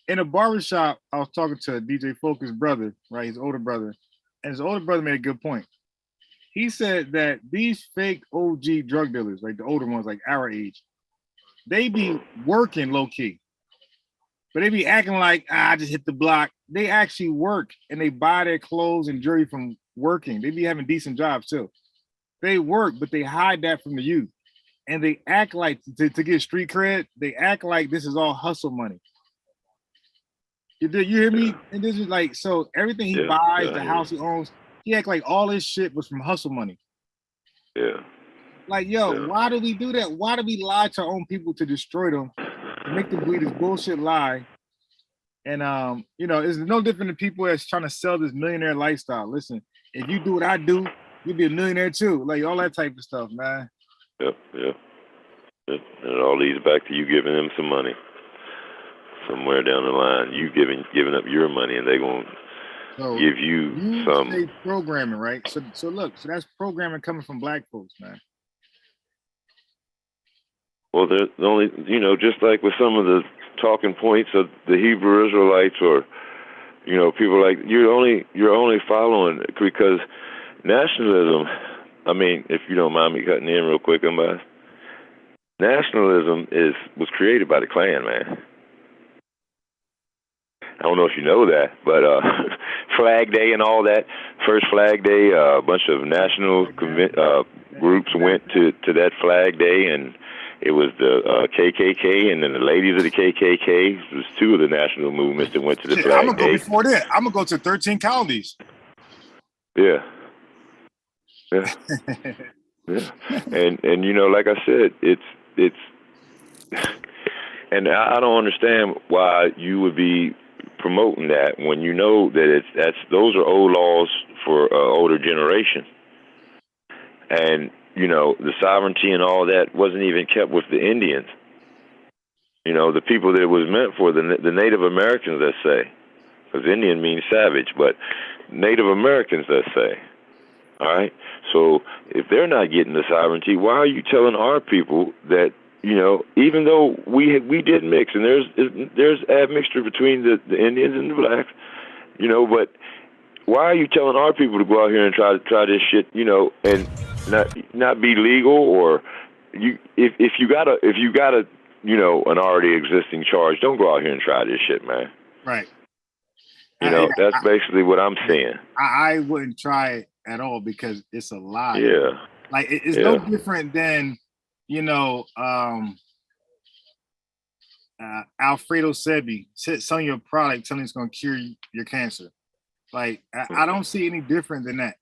in a barbershop, I was talking to DJ Focus' brother, right? His older brother. And his older brother made a good point. He said that these fake OG drug dealers, like the older ones, like our age, they be working low-key. But they be acting like, I just hit the block. They actually work, and they buy their clothes and jewelry from working. They be having decent jobs, too. They work, but they hide that from the youth. And they act like, to get street cred, they act like this is all hustle money. You hear me? And this is like, so everything he buys, the house he owns, he act like all his shit was from hustle money. Yeah. Like, why do we do that? Why do we lie to our own people to destroy them, to make them believe this bullshit lie? And it's no different than people that's trying to sell this millionaire lifestyle. Listen, if you do what I do, you'll be a millionaire too. Like all that type of stuff, man. Yeah. And it all leads back to you giving them some money. Somewhere down the line, you giving up your money, and they're going to give you some. Say programming, right? So look, that's programming coming from black folks, man. Well, they're the only, just like with some of the talking points of the Hebrew Israelites, or people like you're only following because nationalism. I mean, if you don't mind me cutting in real quick, nationalism was created by the Klan, man. I don't know if you know that, but Flag Day and all that, first Flag Day, a bunch of national groups went to that Flag Day, and it was the KKK, and then the ladies of the KKK. It was two of the national movements that went to the Flag Day. I'm going to go before that. I'm going to go to 13 colonies. Yeah. And like I said, it's and I don't understand why you would be promoting that when you know that those are old laws for older generation, and the sovereignty and all that wasn't even kept with the Indians. The people that it was meant for, the Native Americans, let's say, because Indian means savage, but Native Americans, let's say. All right. So if they're not getting the sovereignty, why are you telling our people that? Even though we did mix, and there's admixture between the Indians and the blacks, but why are you telling our people to go out here and try this shit, and not be legal, or if you got an already existing charge, don't go out here and try this shit, man. Right. That's basically what I'm saying. I wouldn't try it at all because it's a lie. Yeah. Like it's no different than. Alfredo Sebi selling your product, telling it's going to cure your cancer. Like, I don't see any different than that.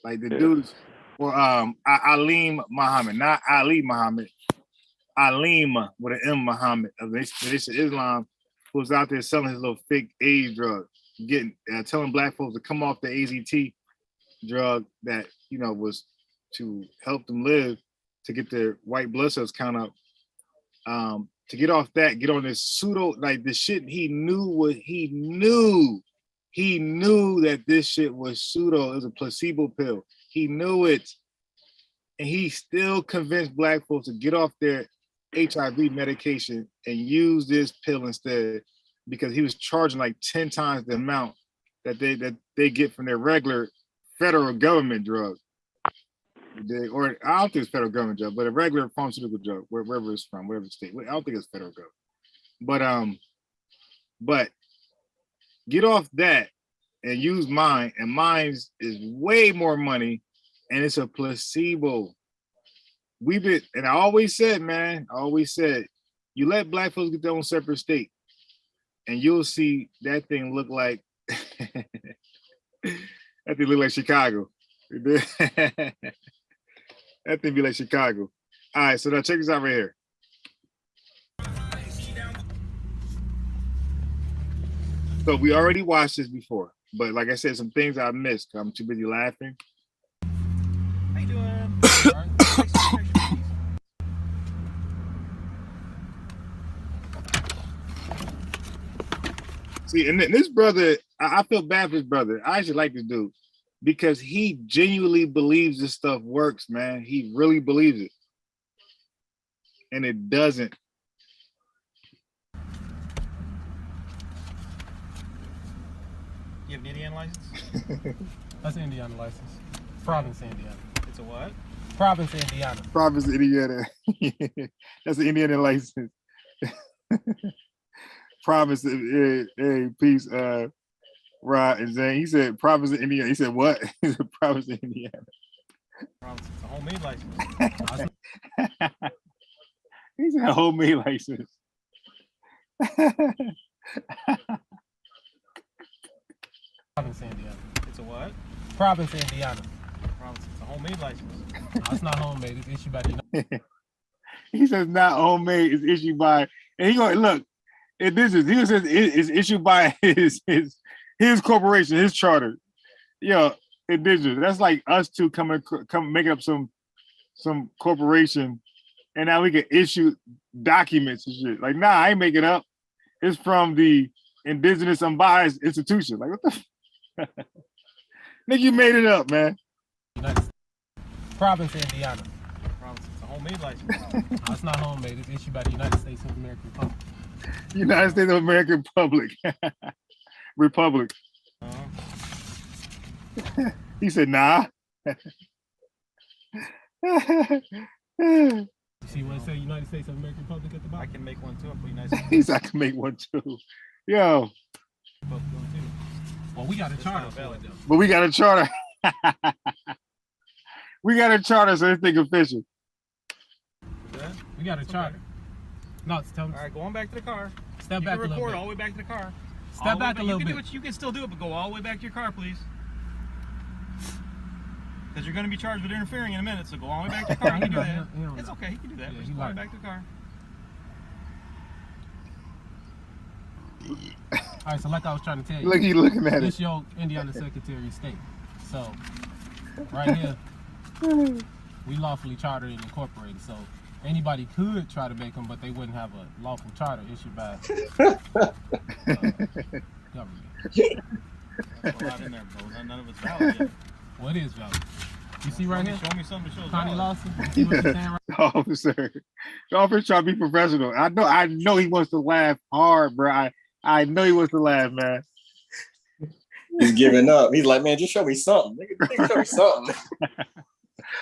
Like the dudes, or Aleem Muhammad, not Ali Muhammad, Aleem with an M Muhammad of the Nation of Islam, who's out there selling his little fake AIDS drug, telling black folks to come off the AZT drug that was to help them live, to get their white blood cells count up, to get off that, get on this pseudo, like the shit he knew that this shit was pseudo, it was a placebo pill. He knew it. And he still convinced black folks to get off their HIV medication and use this pill instead, because he was charging like 10 times the amount that they get from their regular federal government drug. Or I don't think it's federal government drug, but a regular pharmaceutical drug, wherever it's from, whatever state. I don't think it's federal government. But Get off that and use mine, and mine is way more money, and it's a placebo. And I always said, you let black folks get their own separate state, and you'll see that thing look like that thing look like Chicago. That thing be like Chicago. All right, so now check this out right here. So we already watched this before, but like I said, some things I missed. I'm too busy laughing. How you doing? See, and this brother, I feel bad for his brother. I actually like this dude because he genuinely believes this stuff works, man. He really believes it. And it doesn't. You have an Indiana license? That's an Indiana license. Province, Indiana. It's a what? Province, Indiana. Province, Indiana. That's the Indiana license. Province, hey, peace, Rod and Zane. He said province of Indiana. He said what? He said province of Indiana. Province, it's a homemade license. He said homemade license. Province, Indiana. It's a what? Province, Indiana. Province, it's a homemade license. No, it's not homemade. It's issued by the United. He says not homemade. It's issued by, and he going look. He says it's issued by his corporation, his charter. Yo, indigenous. That's like us two come making up some corporation, and now we can issue documents and shit. Like, nah, I ain't making it up. It's from the indigenous unbiased institution. Like, what the? Nigga, you made it up, man. Province, Indiana. Province, it's a homemade license. No, it's not homemade. It's issued by the United States of America Republic. United States of American Republic. He said, nah. You see what it says, United States of American Republic at the bottom? I can make one too. I'll put United States. He said, I can make one too. Yo. Well, we got a charter for it, though. But we got a charter. We got a charter, so this thing official. We got a charter. No, tell me. All right, go on back to the car. Step back a little bit. Record all the way back to the car. Step back a little bit. You can still do it, but go all the way back to your car, please. Because you're going to be charged with interfering in a minute, so go all the way back to your car. He can do that. It's okay, he can do that. Yeah, Just go all the way back to the car. All right, so like I was trying to tell you. Look, he looking at this it. your Indiana Secretary of State. So, right here, we lawfully chartered and incorporated. So, anybody could try to make them, but they wouldn't have a lawful charter issued by government. That's a lot in there, bro. None of it's valid yet. Well, it is valid. You see right here? Show me something that shows Connie valid. Lawson, you see what you're saying right Officer. The officer trying to be professional. I know he wants to laugh hard, bro. I know he wants to laugh, man. He's giving up. He's like, man, just show me something. Nigga, show me something.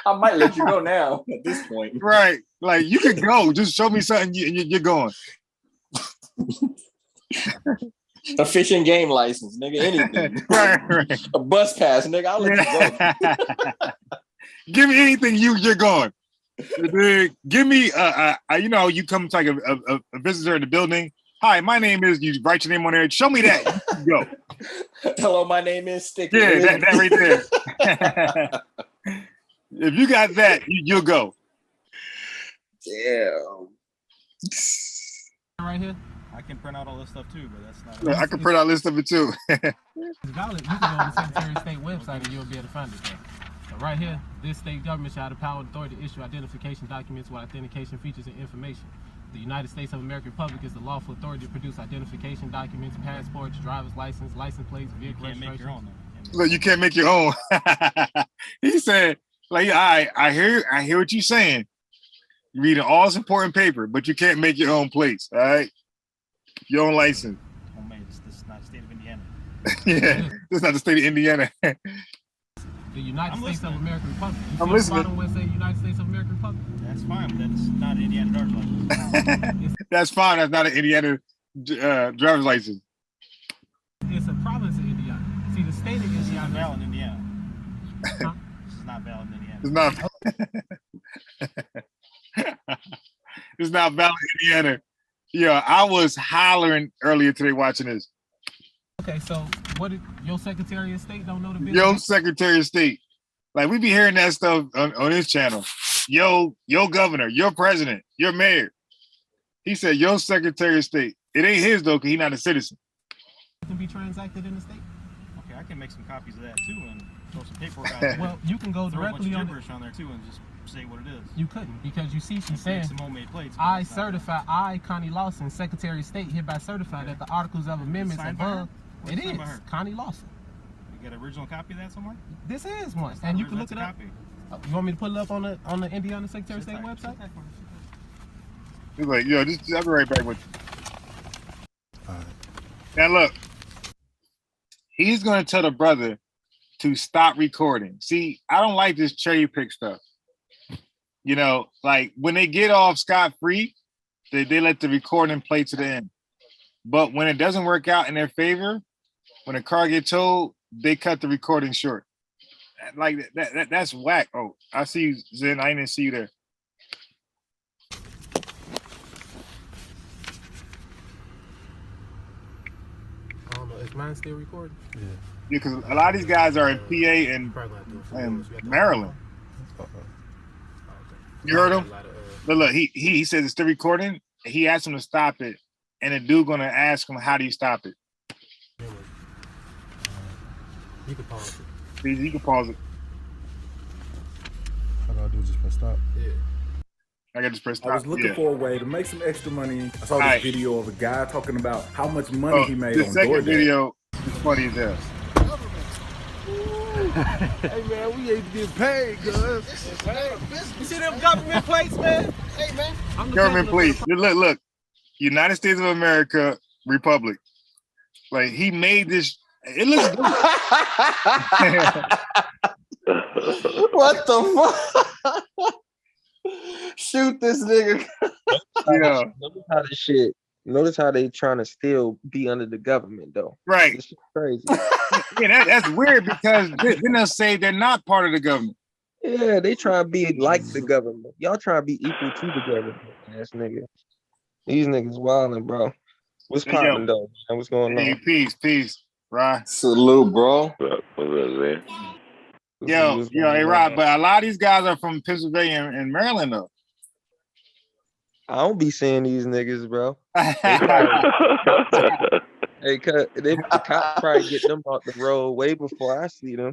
I might let you go now at this point. Right. Like, you can go. Just show me something you're going. A fish and game license, nigga, anything. Right. A bus pass, nigga, I'll let you go. Give me anything you're going. Give me, you come to like a visitor in the building. Hi, my name is, you write your name on there. Show me that. Go. Hello, my name is Sticky. Yeah, that right there. If you got that, you'll go. Damn. right here. I can print out all this stuff too, but that's not. I can print out a list of it too. It's valid. You can go on the Secretary of State website and you'll be able to find it there. So right here, this state government shall have the power and authority to issue identification documents with authentication features and information. The United States of American Republic is the lawful authority to produce identification documents, passports, driver's license, license plates, vehicle registration. Look, you can't make your own. He said, like, I hear what you're saying. You're reading all this important paper, but you can't make your own plates, all right? Your own license. Oh man, this is not the state of Indiana. Yeah, this is not the state of Indiana. The United States of American Republic. You I'm see listening. the bottom where it say United States of American Republic? That's fine, but that's not an Indiana driver's license. That's fine. That's not an Indiana driver's license. It's a province of Indiana. See, the state of This is not Indiana. valid in Indiana. Huh? This is not valid in Indiana. It's not valid in Indiana. Yeah, I was hollering earlier today watching this. Okay, so what did your Secretary of State don't know the bill? Yo, Secretary of State. Like, we be hearing that stuff on this channel. Yo, governor, your president, your mayor. He said, yo, Secretary of State. It ain't his, though, because he's not a citizen. Can be transacted in the state? Okay, I can make some copies of that too and throw some paperwork out. Well, you can go throw a bunch directly of on gibberish on there too and just say what it is. You couldn't, because you see she's Make saying, some homemade plates. I certify, I, Connie Lawson, Secretary of State, hereby certify that the Articles of Amendments Signed by her? above, What's it signed by is, her? Connie Lawson. You got an original copy of that somewhere? This is one, That's not and you original, can look it that's a up. copy. You want me to pull it up on the Indiana Secretary of State website? He's like, yo, I'll be right back with you. Now, look. He's going to tell the brother to stop recording. See, I don't like this cherry pick stuff. You know, like when they get off scot-free, they let the recording play to the end. But when it doesn't work out in their favor, when a car gets towed, they cut the recording short. Like that's whack. Oh, I see you, Zen. I didn't see you there. I don't know, is mine still recording? Yeah, because a lot of these guys are in PA and Maryland. You heard him? But look, he says it's still recording. He asked him to stop it, and the dude gonna ask him, how do you stop it? You can pause it. Please, you can pause it. How do I do? Just press stop? Yeah. I got to press stop. I was looking for a way to make some extra money. I saw this video of a guy talking about how much money he made on The second DoorDash. video is funny as hell. Hey man, we ain't getting paid, cuz. You see them government plates, man? Hey man. Government, please. Look. United States of America, Republic. Like, he made this. It looks good. What the fuck? Shoot this nigga. Yeah. Notice how this shit. Notice how they trying to still be under the government though. Right. This shit crazy. Yeah, that's weird because then they'll say they're not part of the government. Yeah, they try to be like the government. Y'all try to be equal to the government. Ass nigga. These niggas wilding, bro. What's poppin' though? Man? What's going on? Peace, Rod. Salute, bro. What's up, man? Yo, hey, Rod, but a lot of these guys are from Pennsylvania and Maryland, though. I don't be seeing these niggas, bro. Hey, the cops probably get them off the road way before I see them.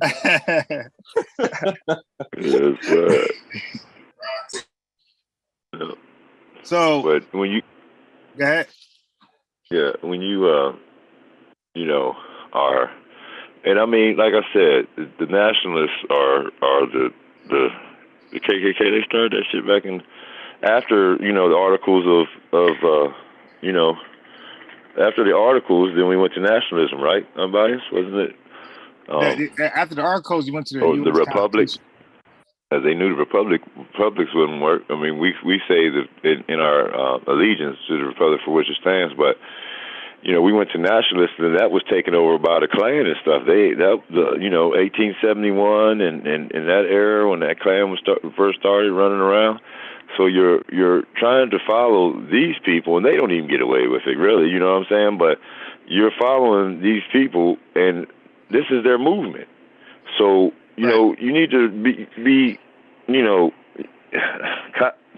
Yes, sir. So, but when you go ahead. Yeah, when you are, and I mean, like I said, the nationalists are the KKK. They started that shit back in after the articles of after the articles, then we went to nationalism, right? Unbiased, wasn't it? After the articles, you went to the Republic. They knew the republics wouldn't work. I mean, we say that in our allegiance to the republic for which it stands, but we went to nationalists, and that was taken over by the Klan and stuff. 1871 and that era when that Klan was first started running around. So you're trying to follow these people, and they don't even get away with it, really. You know what I'm saying? But you're following these people, and this is their movement. So you need to be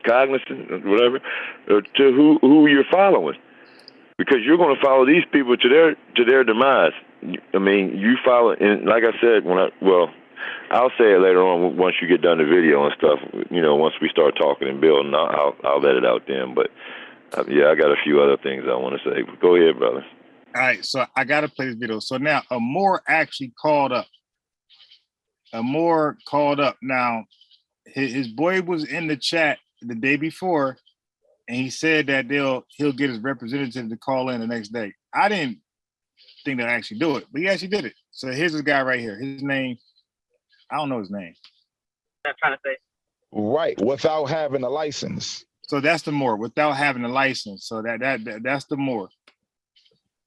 cognizant, whatever, to who you're following, because you're going to follow these people to their demise. I mean, you follow, and like I said, I'll say it later on once you get done the video and stuff. Once we start talking and building, I'll let it out then. But yeah, I got a few other things I want to say. Go ahead, brother. All right, so I got to play this video. So now Moore actually called up. Moore called up. Now, his boy was in the chat the day before, and he said that he'll get his representative to call in the next day. I didn't think they'll actually do it, but he actually did it. So here's this guy right here. His name, I don't know his name. I'm trying to say. Right, without having a license. So that's the Moore, without having a license. So that's the Moore.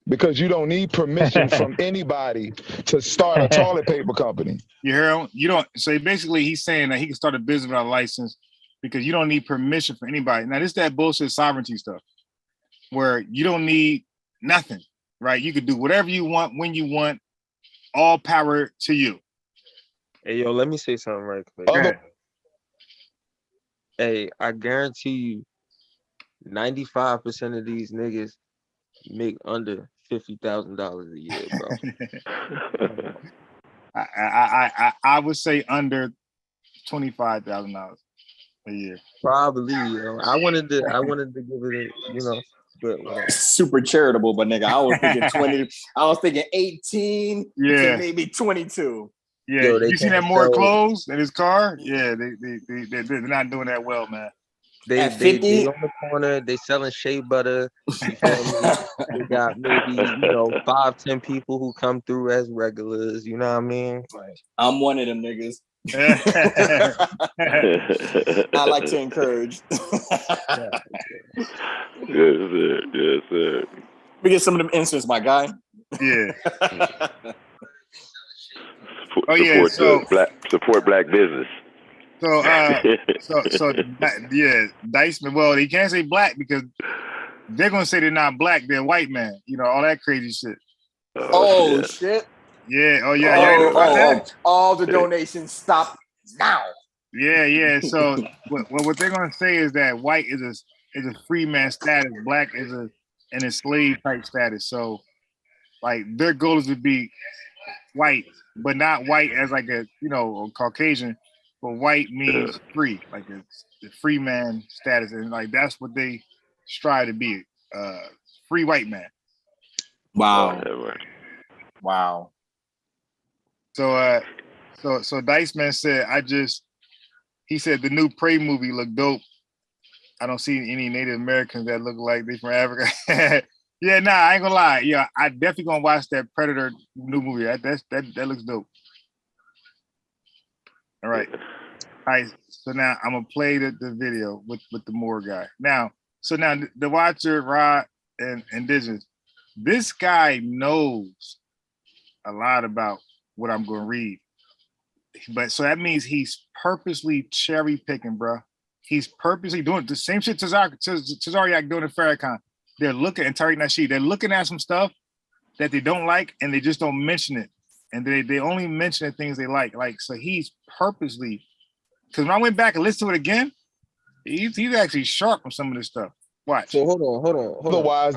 because you don't need permission from anybody to start a toilet paper company. You hear him? You don't. So basically, he's saying that he can start a business without a license because you don't need permission from anybody. Now, this is that bullshit sovereignty stuff where you don't need nothing, right? You can do whatever you want when you want. All power to you. Hey, yo, let me say something right quick. Hey, I guarantee you, 95% of these niggas make under $50,000 a year, bro. I would say under $25,000 a year. Probably, yo. I wanted to give it a, but whatever. Super charitable, but nigga, I was thinking 20. I was thinking 18 to maybe 22. Yeah, Yo, you seen that more clothes in his car? Yeah, they're not doing that well, man. They on the corner, they selling shea butter. You feel me? They got maybe 5-10 people who come through as regulars. You know what I mean? I'm one of them niggas. I like to encourage. Yes, sir. We get some of them inserts, my guy. Yeah. Support black business. So Diceman. Well, he can't say black because they're gonna say they're not black. They're white man. All that crazy shit. Oh shit. Yeah. Oh yeah. All the donations stop now. Yeah. So what they're gonna say is that white is a free man status, black is an enslaved type status. So like their goal is to be white, but not white as like a Caucasian, but white means free, like a free man status, and like that's what they strive to be, free white man. Wow. Wow. So Dice Man said, he said the new Prey movie looked dope. I don't see any Native Americans that look like they from Africa. Yeah, nah, I ain't gonna lie. Yeah, I definitely gonna watch that Predator new movie. That looks dope. All right. So now I'm gonna play the video with the Moore guy. Now the watcher, Rod and Indigenous, this guy knows a lot about what I'm gonna read. But so that means he's purposely cherry picking, bro. He's purposely doing the same shit Tazariak doing in Farrakhan. They're looking at Tariq Nasheed. They're looking at some stuff that they don't like, and they just don't mention it. And they only mention the things they like. Like, so he's purposely, because when I went back and listened to it again, he's actually sharp on some of this stuff. Watch. So hold on. Otherwise,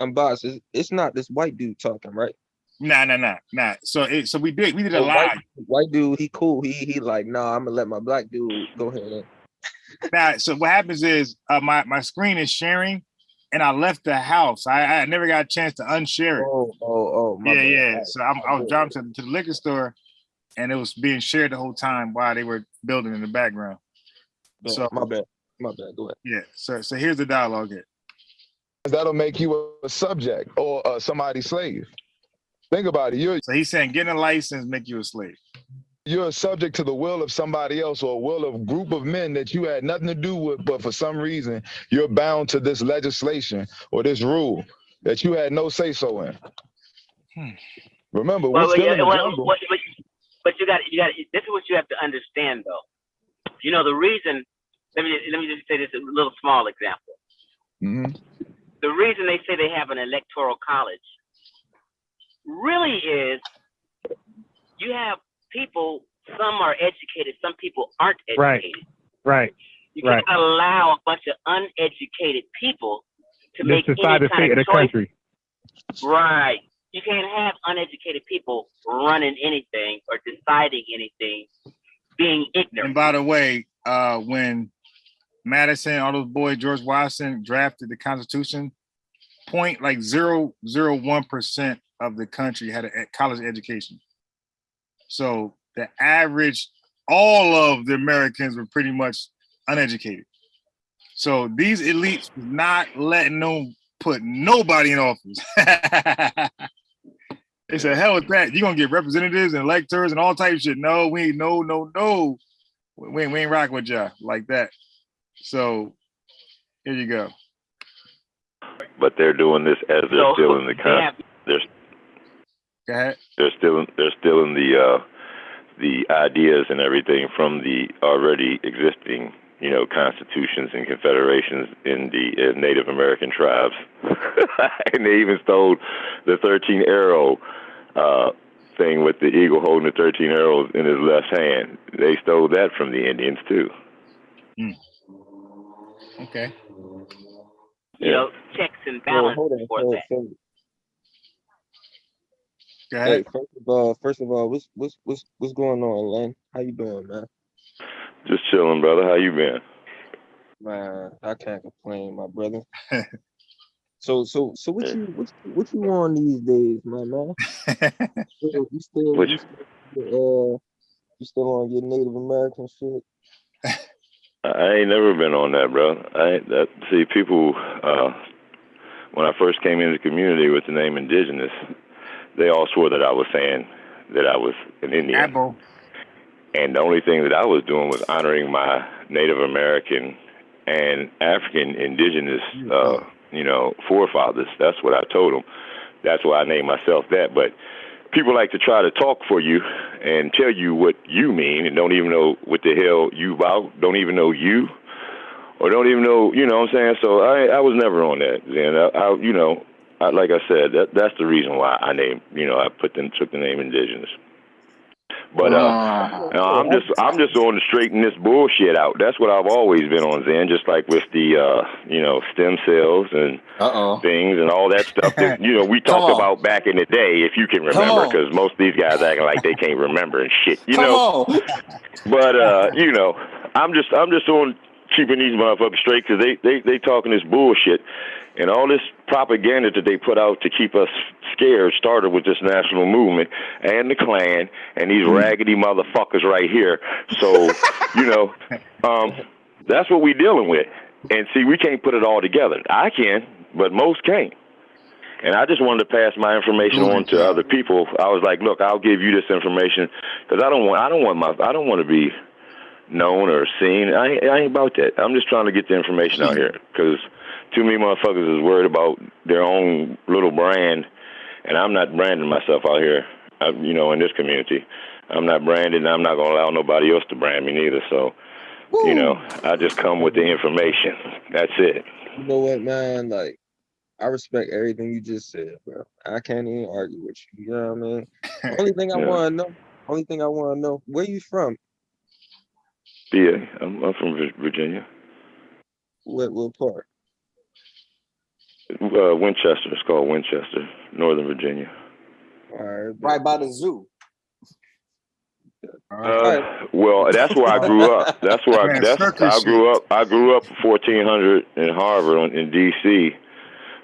I'm boss. It's not this white dude talking, right? Nah. So we did a live. White dude, he cool. He like, nah, I'm gonna let my black dude go ahead. Now, so what happens is my screen is sharing, and I left the house. I never got a chance to unshare it. Oh. Yeah. So I was driving to the liquor store, and it was being shared the whole time while they were building in the background. So my bad. Go ahead. Yeah. So here's the dialogue here. That'll make you a subject or somebody's slave. Think about it. So he's saying getting a license make you a slave. You're a subject to the will of somebody else or a will of a group of men that you had nothing to do with, but for some reason you're bound to this legislation or this rule that you had no say-so in. Remember, we're still in the jungle. But you got. This is what you have to understand, though. The reason. Let me just say this a little small example. Mm-hmm. The reason they say they have an electoral college really is you have people. Some are educated. Some people aren't educated. Right. You can't allow a bunch of uneducated people to make decide any the kind fate of of the choice. country. Right. You can't have uneducated people running anything or deciding anything, being ignorant. And by the way, when Madison, all those boys, George Washington drafted the Constitution, 0.001% of the country had a college education. So the average, all of the Americans were pretty much uneducated. So these elites was not letting them put nobody in office. They said, hell with that. You're going to get representatives and electors and all types of shit. No, we ain't, no. We ain't rocking with y'all like that. So here you go. but they're doing this as they're still in the they're still in the ideas and everything from the already existing, constitutions and confederations in the Native American tribes. And they even stole the 13 arrow thing with the eagle holding the 13 arrows in his left hand. They stole that from the Indians too. Okay. Checks and balances for that. Hey, first of all, what's going on, Len? How you doing, man? Just chilling, brother. How you been? Man, I can't complain, my brother. So what you on these days, my man? You still on your Native American shit? I ain't never been on that, bro. See, people, when I first came into the community with the name Indigenous, they all swore that I was saying that I was an Indian. And the only thing that I was doing was honoring my Native American and African Indigenous, forefathers. That's what I told them. That's why I named myself that. But people like to try to talk for you and tell you what you mean and don't even know what the hell you about, don't even know you, or don't even know, you know what I'm saying? So I was never on that. And like I said, that's the reason why I named, I took the name Indigenous. But I'm just on to straighten this bullshit out. That's what I've always been on, Zen. Just like with the stem cells and things and all that stuff that we talked about back in the day, if you can remember, because most of these guys acting like they can't remember and shit, But I'm just on keeping these motherfuckers straight because they talking this bullshit. And all this propaganda that they put out to keep us scared started with this national movement and the Klan and these raggedy motherfuckers right here. So, that's what we dealing with. And see, we can't put it all together. I can, but most can't. And I just wanted to pass my information on to other people. I was like, look, I'll give you this information because I don't want to be known or seen. I ain't about that. I'm just trying to get the information out here because too many motherfuckers is worried about their own little brand, and I'm not branding myself out here, in this community. I'm not branded, and I'm not going to allow nobody else to brand me neither. So, I just come with the information. That's it. You know what, man? Like, I respect everything you just said, bro. I can't even argue with you. You know what I mean? Only thing I want to know, where you from? Yeah, I'm from Virginia. What part? Winchester. It's called Winchester, Northern Virginia. All right, right by the zoo. Well, that's where I grew up. That's where I grew up 1400 in Harvard in D.C.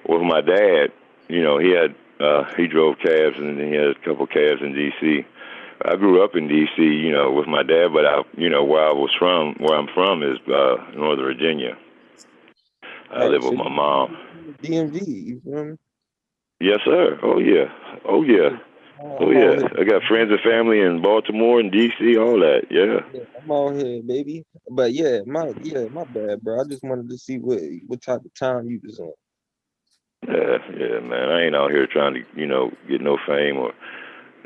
with my dad. He drove cabs and he had a couple cabs in D.C. I grew up in D.C. With my dad, but where I'm from is Northern Virginia. I live with my mom. DMV, you feel me? Yes, sir. Oh yeah. I got friends and family in Baltimore and D.C. All that. Yeah. I'm out here, baby. But my bad, bro. I just wanted to see what type of time you was on. Yeah, man. I ain't out here trying to get no fame or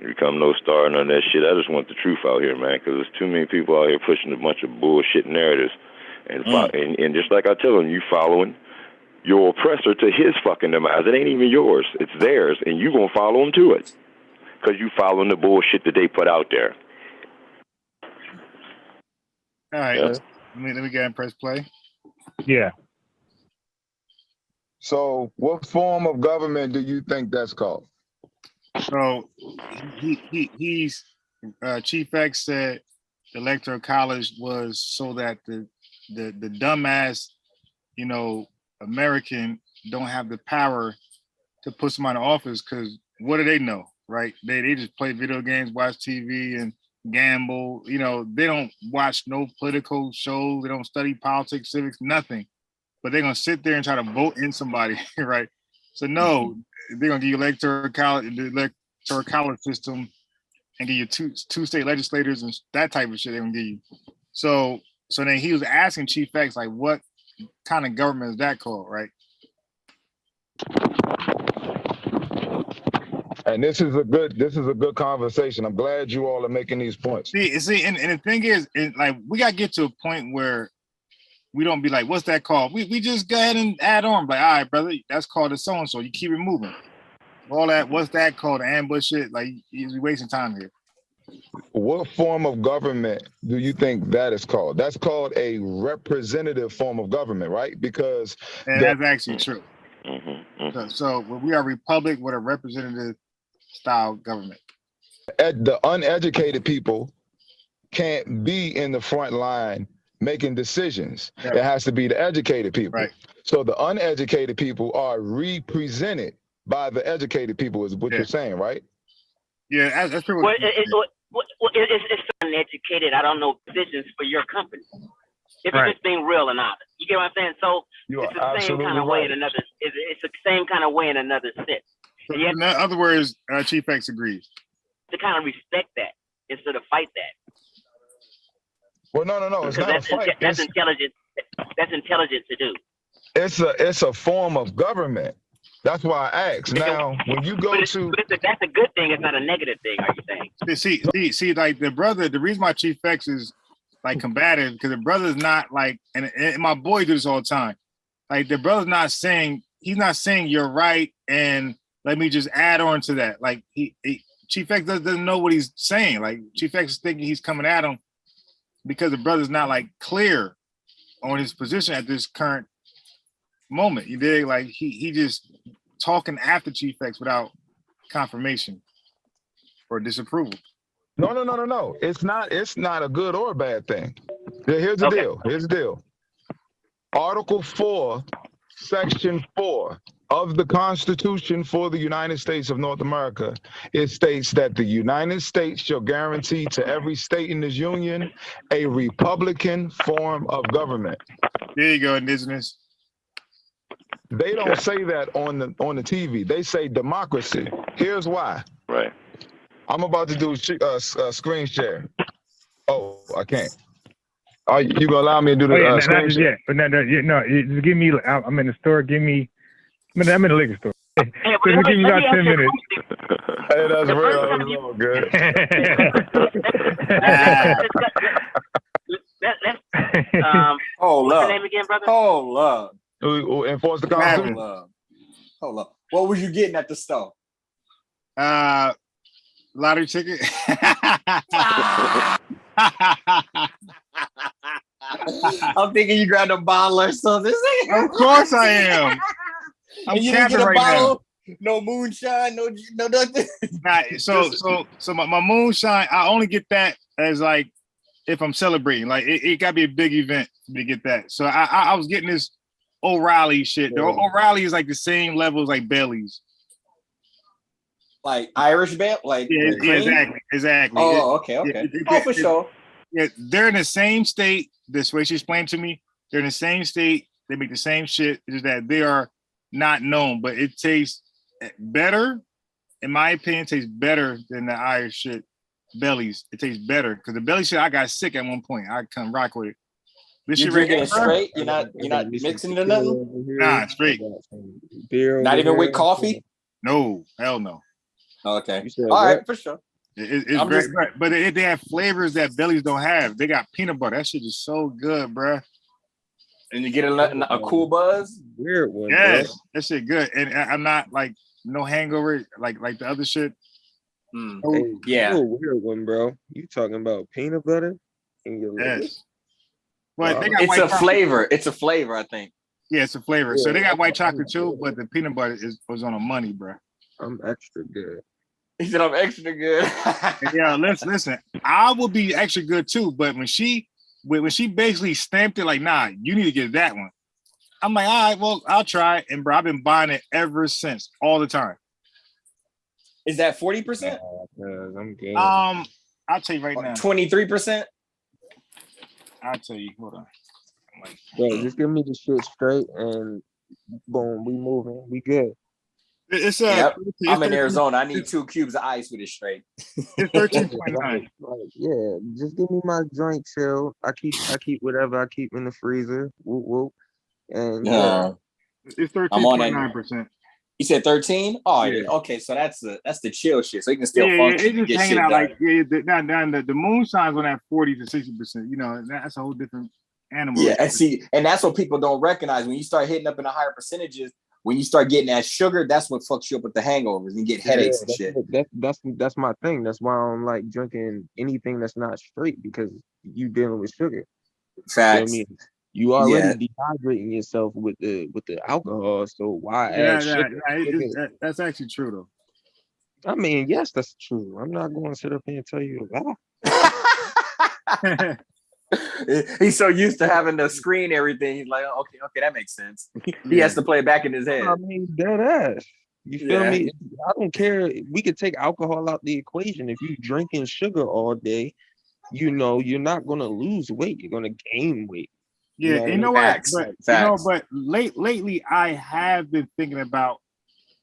become no star, none of that shit. I just want the truth out here, man, because there's too many people out here pushing a bunch of bullshit narratives, and just like I tell them, you following your oppressor to his fucking demise. It ain't even yours; it's theirs, and you gonna follow them to it because you following the bullshit that they put out there. All right, let me go ahead and press play. Yeah. So, what form of government do you think that's called? So, he's Chief X said the Electoral College was so that the dumbass, American don't have the power to put somebody in office because what do they know, right? They just play video games, watch TV, and gamble. They don't watch no political shows. They don't study politics, civics, nothing. But they're gonna sit there and try to vote in somebody, right? So no, they're gonna give you the electoral college system and give you two state legislators and that type of shit. They're gonna give you. So then he was asking Chief X like, what kind of government is that called, right? And this is a good conversation. I'm glad you all are making these points. See, and the thing is, like, we gotta get to a point where we don't be like, what's that called? We just go ahead and add on, like, all right, brother, that's called a so and so. You keep it moving. All that, what's that called? Ambush shit. Like, you're wasting time here. What form of government do you think that is called? That's called a representative form of government, right? Because that's actually true. So we are a republic with a representative style government. The uneducated people can't be in the front line making decisions. It has to be the educated people. Right. So the uneducated people are represented by the educated people, is what you're saying, right? Yeah, that's true. Well, it's uneducated. I don't know positions for your company. If you're just being real and honest, you get what I'm saying. So it's the same kind of way in another. It's the same kind of way in another sense. So in other words, Chief X agrees. To kind of respect that instead of fight that. Well, no, it's not a fight. That's intelligent. That's intelligent to do. It's a form of government. That's why I asked. Now, when you go that's a good thing. It's not a negative thing. Are you saying? See, like the reason why Chief X is like combative, because the brother's not like, and my boy do this all the time. Like the brother's not saying, he's not saying you're right, and let me just add on to that. Like Chief X doesn't know what he's saying. Like Chief X is thinking he's coming at him because the brother's not like clear on his position at this current moment. You dig? Like he just talking after Chief X without confirmation or disapproval. No. It's not a good or a bad thing. Here's the deal. Article 4, Section 4 of the Constitution for the United States of North America, it states that the United States shall guarantee to every state in this union a Republican form of government. There you go, Indigenous. They don't say that on the TV. They say democracy. Here's why. Right. I'm about to do screen share. Oh, I can't. Are you gonna allow me to do the screen share? Yeah, but no. Just give me. I'm in the store. Give me. I'm in the liquor store. Just give me about 10 minutes. Hey, that's real. That's all good. Hold what's up. your name again, brother? Hold up. Enforce the Constitution. Hold up. What was you getting at the store? Lottery ticket. I'm thinking you grabbed a bottle or something. Of course I am. I'm you didn't camping get a right bottle? now. No moonshine, no nothing. Nah, so my moonshine, I only get that as like if I'm celebrating. Like it gotta be a big event to get that. So I was getting this O'Reilly shit. The O'Reilly is like the same level as like Bailey's. Like Irish belt, like yeah, exactly. Oh, okay. For sure. Yeah, they're in the same state. This way she explained to me. They're in the same state. They make the same shit. It's just that they are not known, but it tastes better. In my opinion, it tastes better than the Irish shit. Bailey's. It tastes better because the Bailey shit I got sick at one point. I couldn't rock with it. This You're drinking it straight. You're not mixing it or nothing. Nah, straight. Not even with coffee. No, hell no. Okay. All right, for sure. It's great, but they have flavors that Bailey's don't have. They got peanut butter. That shit is so good, bro. And you get a cool buzz. Weird one. Yes, bro. that shit good. And I'm not like no hangover like the other shit. Hey, yeah, you a weird one, bro. You talking about peanut butter in your liquor? But they got it's white a chocolate. flavor. It's a flavor, I think. Yeah, it's a flavor. So they got white chocolate too, but the peanut butter was on the money, bro. I'm extra good. He said I'm extra good. Yeah, listen. I will be extra good too, but when she basically stamped it like, nah, you need to get that one. I'm like, all right, well, I'll try it. And bro, I've been buying it ever since, all the time. Is that 40%? I'm good. I'll tell you right now. 23%? I'll tell you. Hold on. Bro, just give me the shit straight and boom, we moving. We good. It's I'm in Arizona. I need 2 cubes of ice with it straight. It's 13.9. Yeah, just give me my joint chill. I keep whatever I keep in the freezer. Whoop whoop. And it's 13.9%. You said 13? Oh, Yeah. okay. So that's the chill shit. So you can still function it's and just get hanging shit out done. like down the moonshine's on that 40 to 60%. You know, that's a whole different animal. Yeah, and that's what people don't recognize. When you start hitting up in the higher percentages, when you start getting that sugar, that's what fucks you up with the hangovers and you get headaches and shit. That's my thing. That's why I don't like drinking anything that's not straight, because you dealing with sugar. Facts. You know what I mean? You already dehydrating yourself with the alcohol, so why add sugar? That's actually true though. I mean, yes, that's true. I'm not going to sit up here and tell you that. He's so used to having to screen everything. He's like, okay, that makes sense. He has to play it back in his head. I mean, dead ass. You feel me? I don't care. We could take alcohol out the equation. If you drinking sugar all day, you know you're not gonna lose weight. You're gonna gain weight. Yeah, you know what? But lately I have been thinking about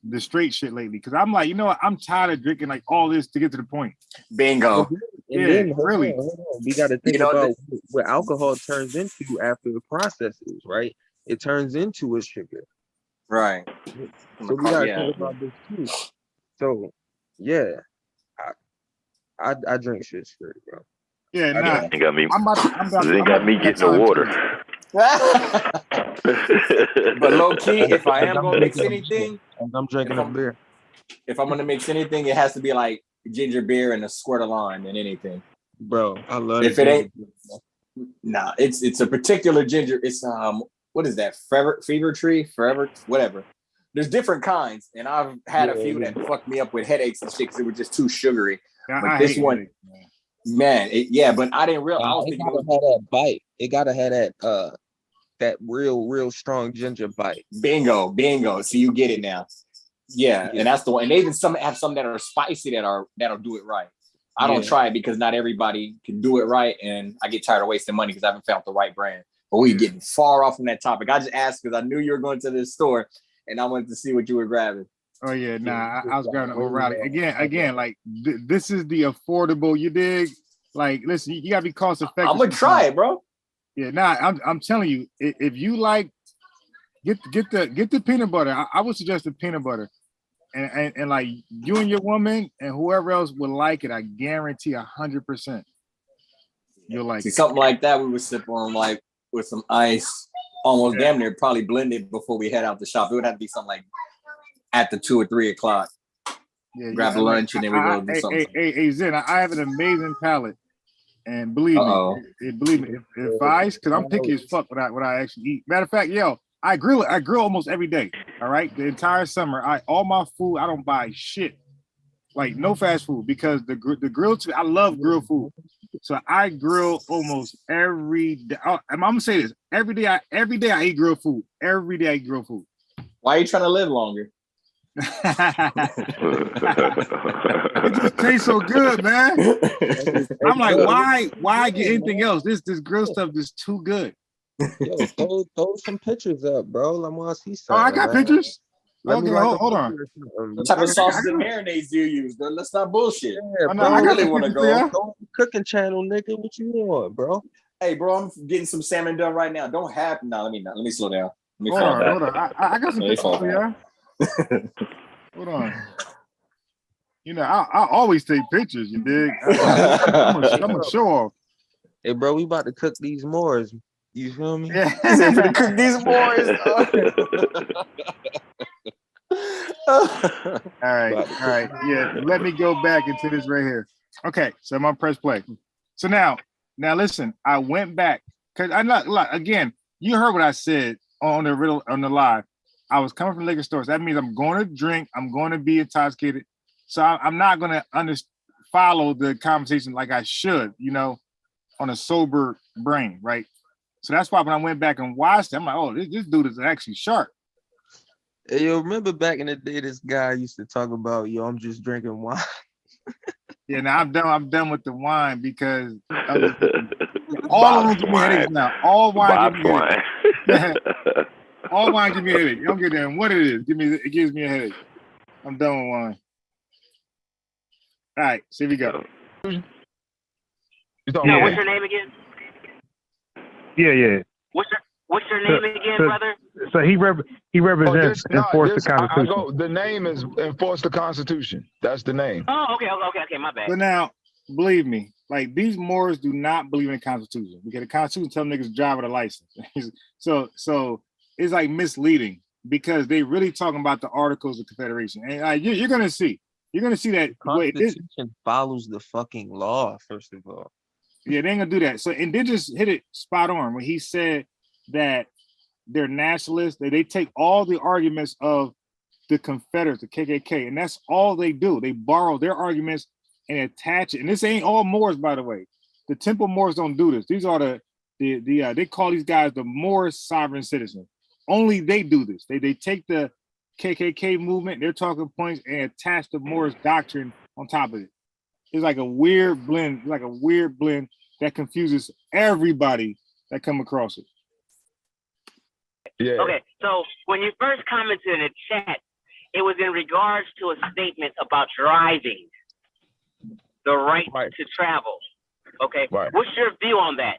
the straight shit lately, because I'm like, you know what? I'm tired of drinking like all this to get to the point. Bingo. And then, hold on. We got to think about what alcohol turns into after the processes, right? It turns into a sugar. Right. So we got to think about this too. So, yeah, I drink shit straight, bro. Yeah, nah. They got me. They got me getting the water. But low key, if I am gonna mix anything, I'm drinking a beer. If I'm gonna mix anything, it has to be like ginger beer and a squirt of lime and anything. Bro, I love it. If it ain't, nah, it's a particular ginger. It's what is that? Fever tree, forever, whatever. There's different kinds, and I've had a few that fucked me up with headaches and shit because they were just too sugary. But this one, man, but I didn't realize. I was thinking it gotta have that bite. It gotta have that real strong ginger bite. Bingo. So you get it now. Yeah, and that's the one. And they even have some that are spicy that'll do it right. I don't try it because not everybody can do it right, and I get tired of wasting money because I haven't found the right brand. But we're getting far off from that topic. I just asked because I knew you were going to this store, and I wanted to see what you were grabbing. Oh yeah, nah, I was grabbing O'Reilly again. Like this is the affordable. You dig? Like, listen, you gotta be cost effective. I'm gonna try it, bro. Yeah, nah, I'm telling you, if you like, get the peanut butter. I would suggest the peanut butter, and like you and your woman and whoever else would like it. I guarantee 100%. You'll like it. Something like that. We would sip on like with some ice, almost damn near probably blended before we head out the shop. It would have to be something like at the 2 or 3 o'clock. Yeah, grab lunch and then we go do something. Hey, Zen, I have an amazing palate. And believe me, if because I'm picky as fuck what I actually eat. Matter of fact, I grill almost every day. All right, the entire summer, all my food, I don't buy shit, like no fast food, because the grill. I love grilled food, so I grill almost every day. I'm gonna say this every day. Every day I eat grilled food. Every day I eat grilled food. Why are you trying to live longer? It just tastes so good, man. I'm like, why get anything else? This grill stuff is too good. Yo, throw some pictures up, bro. I want to see something. Oh, I got pictures. Okay, hold on. What type of sauces and marinades do you use, bro? Let's not bullshit. Yeah, bro, I really want to go. Go cooking channel, nigga. What you want, bro? Hey, bro, I'm getting some salmon done right now. Don't happen now. Let me slow down. Hold on. I got some pictures for you. Hold on. You know, I always take pictures, you dig? I'm a show off. Hey, bro, we about to cook these Moors. You feel me? Yeah. He's to cook these Moors. All right. Yeah, let me go back into this right here. Okay, so I'm gonna press play. So now listen, I went back because again, you heard what I said on the live. I was coming from liquor stores. That means I'm going to drink. I'm going to be intoxicated. So I'm not going to follow the conversation like I should, on a sober brain, right? So that's why when I went back and watched it, I'm like, oh, this dude is actually sharp. Hey, yo, remember back in the day, this guy used to talk about, I'm just drinking wine. Yeah, now I'm done with the wine because all of them give me headaches now. All wine give me headaches. All wine give me a headache. You don't get there what it is. It gives me a headache. I'm done with wine. All right, so here we go. Now, what's your name again? Yeah. What's your name again, brother? So he represents enforce the Constitution. The name is enforce the Constitution. That's the name. Oh, okay, my bad. But now, believe me, like these Moors do not believe in the Constitution because the Constitution tells niggas to drive with a license. so it's like misleading because they really talking about the Articles of Confederation, and you're gonna see that. Constitution follows the fucking law. First of all, yeah, they ain't gonna do that. So and they just hit it spot on when he said that they're nationalists. They take all the arguments of the Confederates, the KKK, and that's all they do. They borrow their arguments and attach it. And this ain't all Moors, by the way. The Temple Moors don't do this. These are they call these guys the Moor sovereign citizens. Only they do this. They take the KKK movement, their talking points, and attach the Moors doctrine on top of it. It's like a weird blend, that confuses everybody that come across it. Yeah. Okay, so when you first commented in the chat, it was in regards to a statement about driving, the right to travel. Okay, what's your view on that?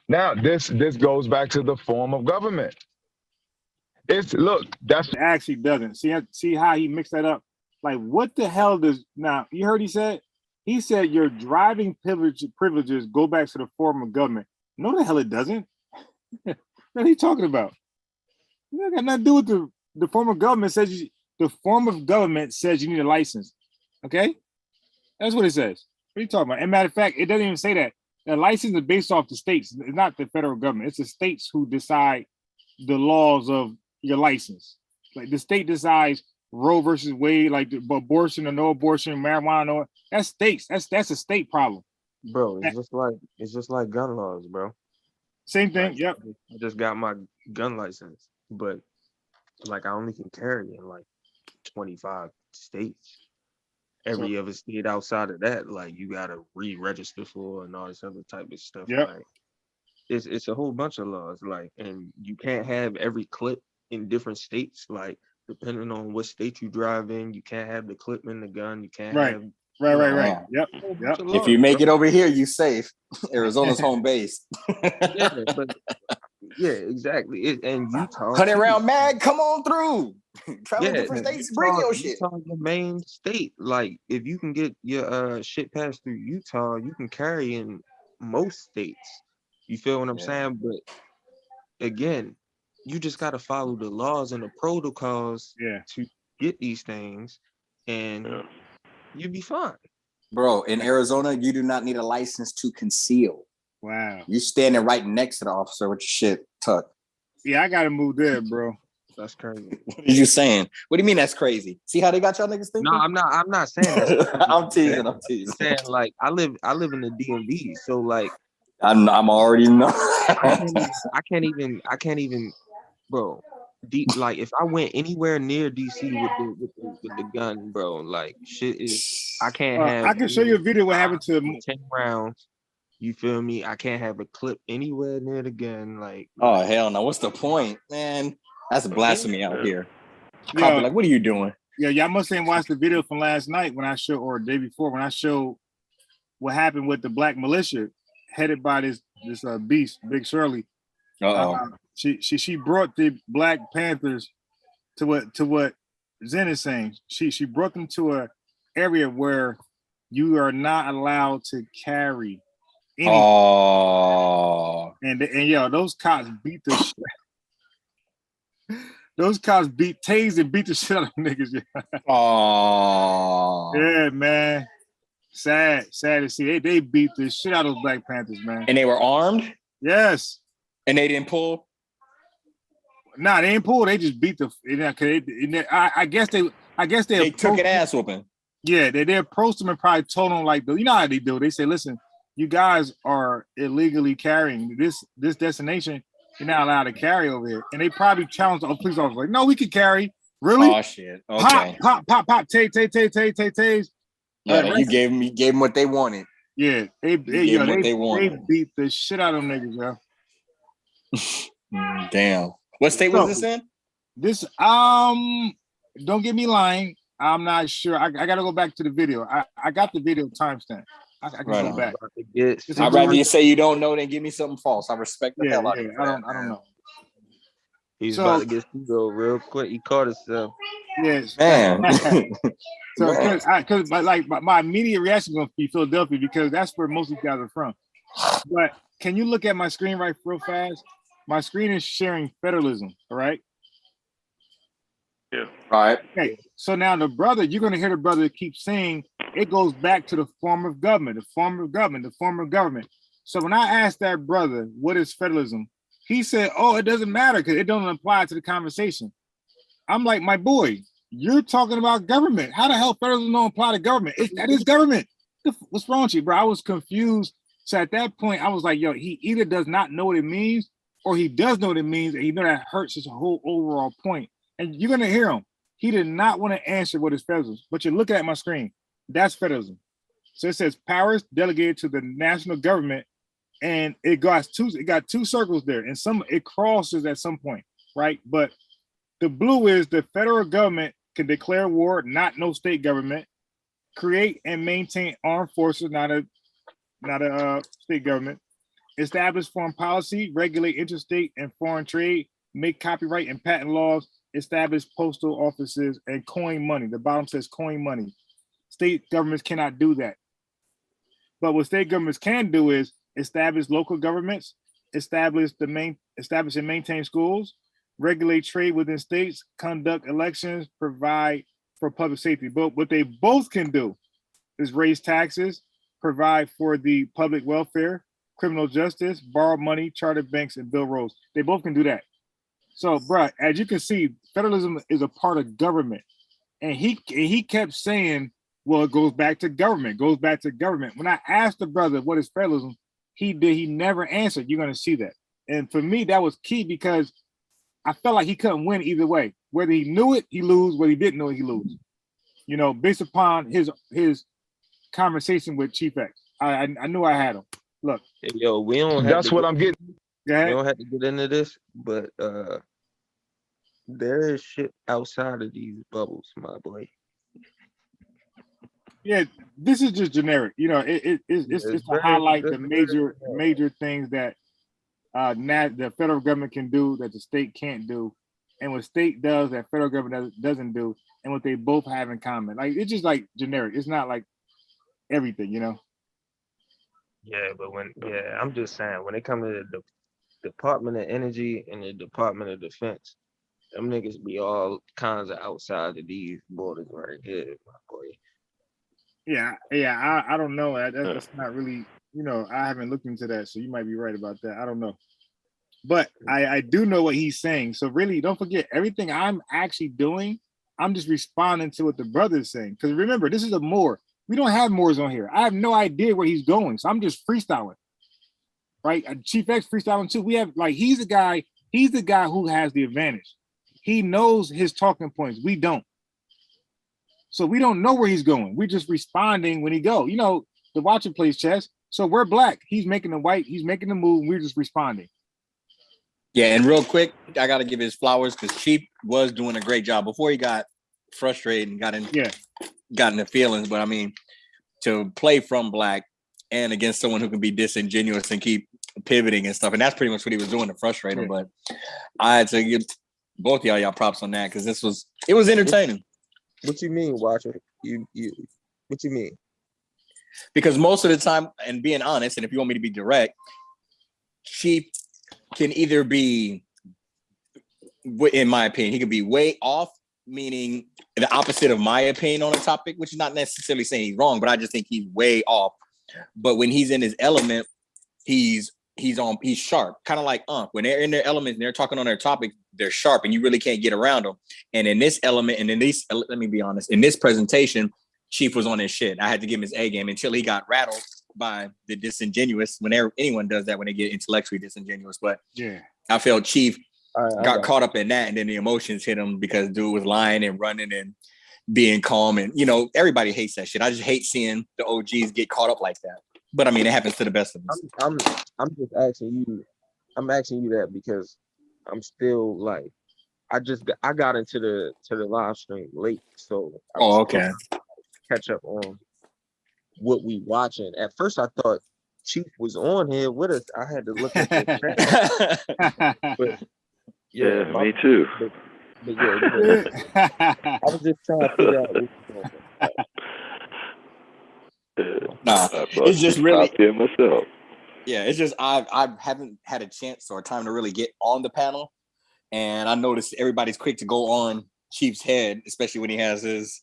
Now, this goes back to the form of government. It actually doesn't. See how he mixed that up? Like, what the hell does, now, you heard he said your driving privileges go back to the form of government. No, the hell it doesn't. What are you talking about? It got nothing to do with the form of government says the form of government says you need a license. Okay? That's what it says. What are you talking about? And matter of fact, it doesn't even say that. The license is based off the states. It's not the federal government. It's the states who decide the laws of your license. Like the state decides Roe versus Wade, like abortion or no abortion, marijuana, no. That's states. That's a state problem. Bro, it's just like gun laws, bro. Same thing. Yep. I just got my gun license, but like I only can carry in like 25 states. Every other state outside of that, like you gotta re-register for and all this other type of stuff. Yep. Like it's a whole bunch of laws, like, and you can't have every clip in different states. Like depending on what state you drive in, you can't have the clip in the gun. You can't have right. Yep. If you make it over here, you safe. Arizona's home base. Yeah, exactly. And Utah, 100 round mag, come on through. Travel different states, bring your shit. Utah's the main state. Like, if you can get your shit passed through Utah, you can carry in most states. You feel what I'm saying? But again, you just got to follow the laws and the protocols to get these things, and you'll be fine. Bro, in Arizona, you do not need a license to conceal. Wow. You standing right next to the officer with your shit tucked. Yeah, I gotta move there, bro. That's crazy. What are you saying? What do you mean that's crazy? See how they got y'all niggas thinking? No, I'm not saying that. I'm teasing. I'm saying, like, I live in the DMV, so like I'm already know. I can't even, bro. Like if I went anywhere near DC with the gun, bro, like shit is I can't have. I can show you a video what happened to 10 rounds. You feel me? I can't have a clip anywhere near the gun. Like, oh hell no! What's the point, man? That's blasphemy out here. Yeah. Like, what are you doing? Yeah, y'all must have watched the video from last night when I showed, or the day before when I showed what happened with the black militia headed by this beast, Big Shirley. She brought the Black Panthers to what Zen is saying. She brought them to a area where you are not allowed to carry anything. And yo, those cops beat the shit. Those cops tased and beat the shit out of niggas. Yeah, man. Sad to see. They beat the shit out of those Black Panthers, man. And they were armed? Yes. And they didn't pull? Nah, they didn't pull. They just beat I guess they took an ass whooping. Yeah, they approached them and probably told them, like, you know how they do. They say, listen, you guys are illegally carrying this destination. You're not allowed to carry over here. And they probably challenged the police officer, like, no, we can carry. Really? Oh shit. Okay. Pop, tase. Yeah, you gave them what they wanted. Yeah, they beat the shit out of them niggas, yo. Damn. What state was this in? This don't get me lying. I'm not sure. I gotta go back to the video. I got the video timestamp. I can go back. I'd rather you say you don't know than give me something false. I respect the hell out of you. I don't know. He's about to get Hugo real quick. He caught himself. Yes, man. So because my immediate reaction is going to be Philadelphia because that's where most of these guys are from. But can you look at my screen right real fast? My screen is sharing federalism. All right. Yeah. Right. Okay. So now the brother, you're going to hear the brother keep saying it goes back to the form of government, the form of government, the form of government. So when I asked that brother, what is federalism? He said, oh, it doesn't matter because it doesn't apply to the conversation. I'm like, my boy, you're talking about government. How the hell federalism don't apply to government? That is government. What's wrong with you, bro? I was confused. So at that point, I was like, yo, he either does not know what it means or he does know what it means and he know that hurts his whole overall point. And you're going to hear him. He did not want to answer what is federalism, but you're looking at my screen. That's federalism. So it says powers delegated to the national government, and it got two circles there, and it crosses at some point, right? But the blue is the federal government can declare war, not no state government, create and maintain armed forces, not a state government, establish foreign policy, regulate interstate and foreign trade, make copyright and patent laws, establish postal offices, and coin money. The bottom says coin money. State governments cannot do that. But what state governments can do is establish local governments, establish and maintain schools, regulate trade within states, conduct elections, provide for public safety. But what they both can do is raise taxes, provide for the public welfare, criminal justice, borrow money, charter banks, and build roads. They both can do that. So, bruh, as you can see, federalism is a part of government. And he kept saying, well, it goes back to government, When I asked the brother what is federalism, he never answered. You're going to see that. And for me, that was key because I felt like he couldn't win either way. Whether he knew it, he lose. Whether he didn't know it, he lose. You know, based upon his conversation with Chief X. I knew I had him. Look. Hey, yo, we don't have That's what I'm getting. We don't have to get into this, but there is shit outside of these bubbles, my boy. Yeah, this is just generic. You know, it's to highlight the major things that the federal government can do that the state can't do, and what state does that federal government doesn't do, and what they both have in common. Like it's just like generic. It's not like everything, you know. Yeah, but I'm just saying when it comes to the Department of Energy and the Department of Defense, them niggas be all kinds of outside of these borders right here, my boy. Yeah, I don't know. That's not really, you know, I haven't looked into that, so you might be right about that. I don't know. But I do know what he's saying. So really, don't forget, everything I'm actually doing, I'm just responding to what the brother's saying. Because remember, this is a Moor. We don't have Moors on here. I have no idea where he's going, so I'm just freestyling. Right? Chief X freestyling too. We have, like, he's the guy who has the advantage. He knows his talking points. We don't. So we don't know where he's going. We're just responding when he go. You know, the Watcher plays chess. So we're black. He's making the white. He's making the move. And we're just responding. Yeah, and real quick, I got to give his flowers because Chief was doing a great job before he got frustrated and got in the feelings. But I mean, to play from black and against someone who can be disingenuous and keep pivoting and stuff, and that's pretty much what he was doing to frustrate him. But I had to give both of y'all props on that because it was entertaining. What you mean, Watcher? You what you mean? Because most of the time, and being honest, and if you want me to be direct, Chief can either be, in my opinion, he could be way off, meaning the opposite of my opinion on a topic, which is not necessarily saying he's wrong, but I just think he's way off. But when he's in his element, he's sharp, kind of like when they're in their element and they're talking on their topic, they're sharp and you really can't get around them. And in this element, and in this, let me be honest, in this presentation, Chief was on his shit. I had to give him his A game until he got rattled by the disingenuous. Whenever anyone does that, when they get intellectually disingenuous, but yeah, I felt Chief got caught up in that, and then the emotions hit him because dude was lying and running and being calm, and you know everybody hates that shit. I just hate seeing the OGs get caught up like that. But I mean, it happens to the best of us. I'm just asking you. I'm asking you that because I'm still like, I got into the live stream late, so okay. Catch up on what we watching. At first, I thought Chief was on here with us. I had to look at the chat. Yeah, me too. But I was just trying to figure out what was going on. Nah, I brought it's just some really, coffee in myself. yeah, it's just I haven't had a chance or time to really get on the panel, and I noticed everybody's quick to go on Chief's head, especially when he has his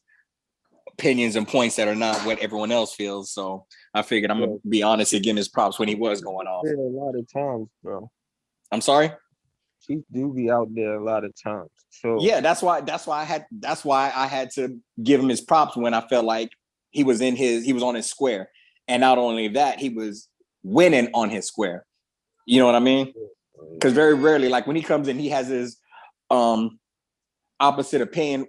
opinions and points that are not what everyone else feels. So I figured I'm gonna be honest and give him his props when he was going off. Yeah, a lot of times, bro. I'm sorry. Chief do be out there a lot of times. So Yeah, that's why I had to give him his props when I felt like he was on his square. And not only that, he was winning on his square. You know what I mean? Because very rarely, like when he comes in, he has his opposite opinion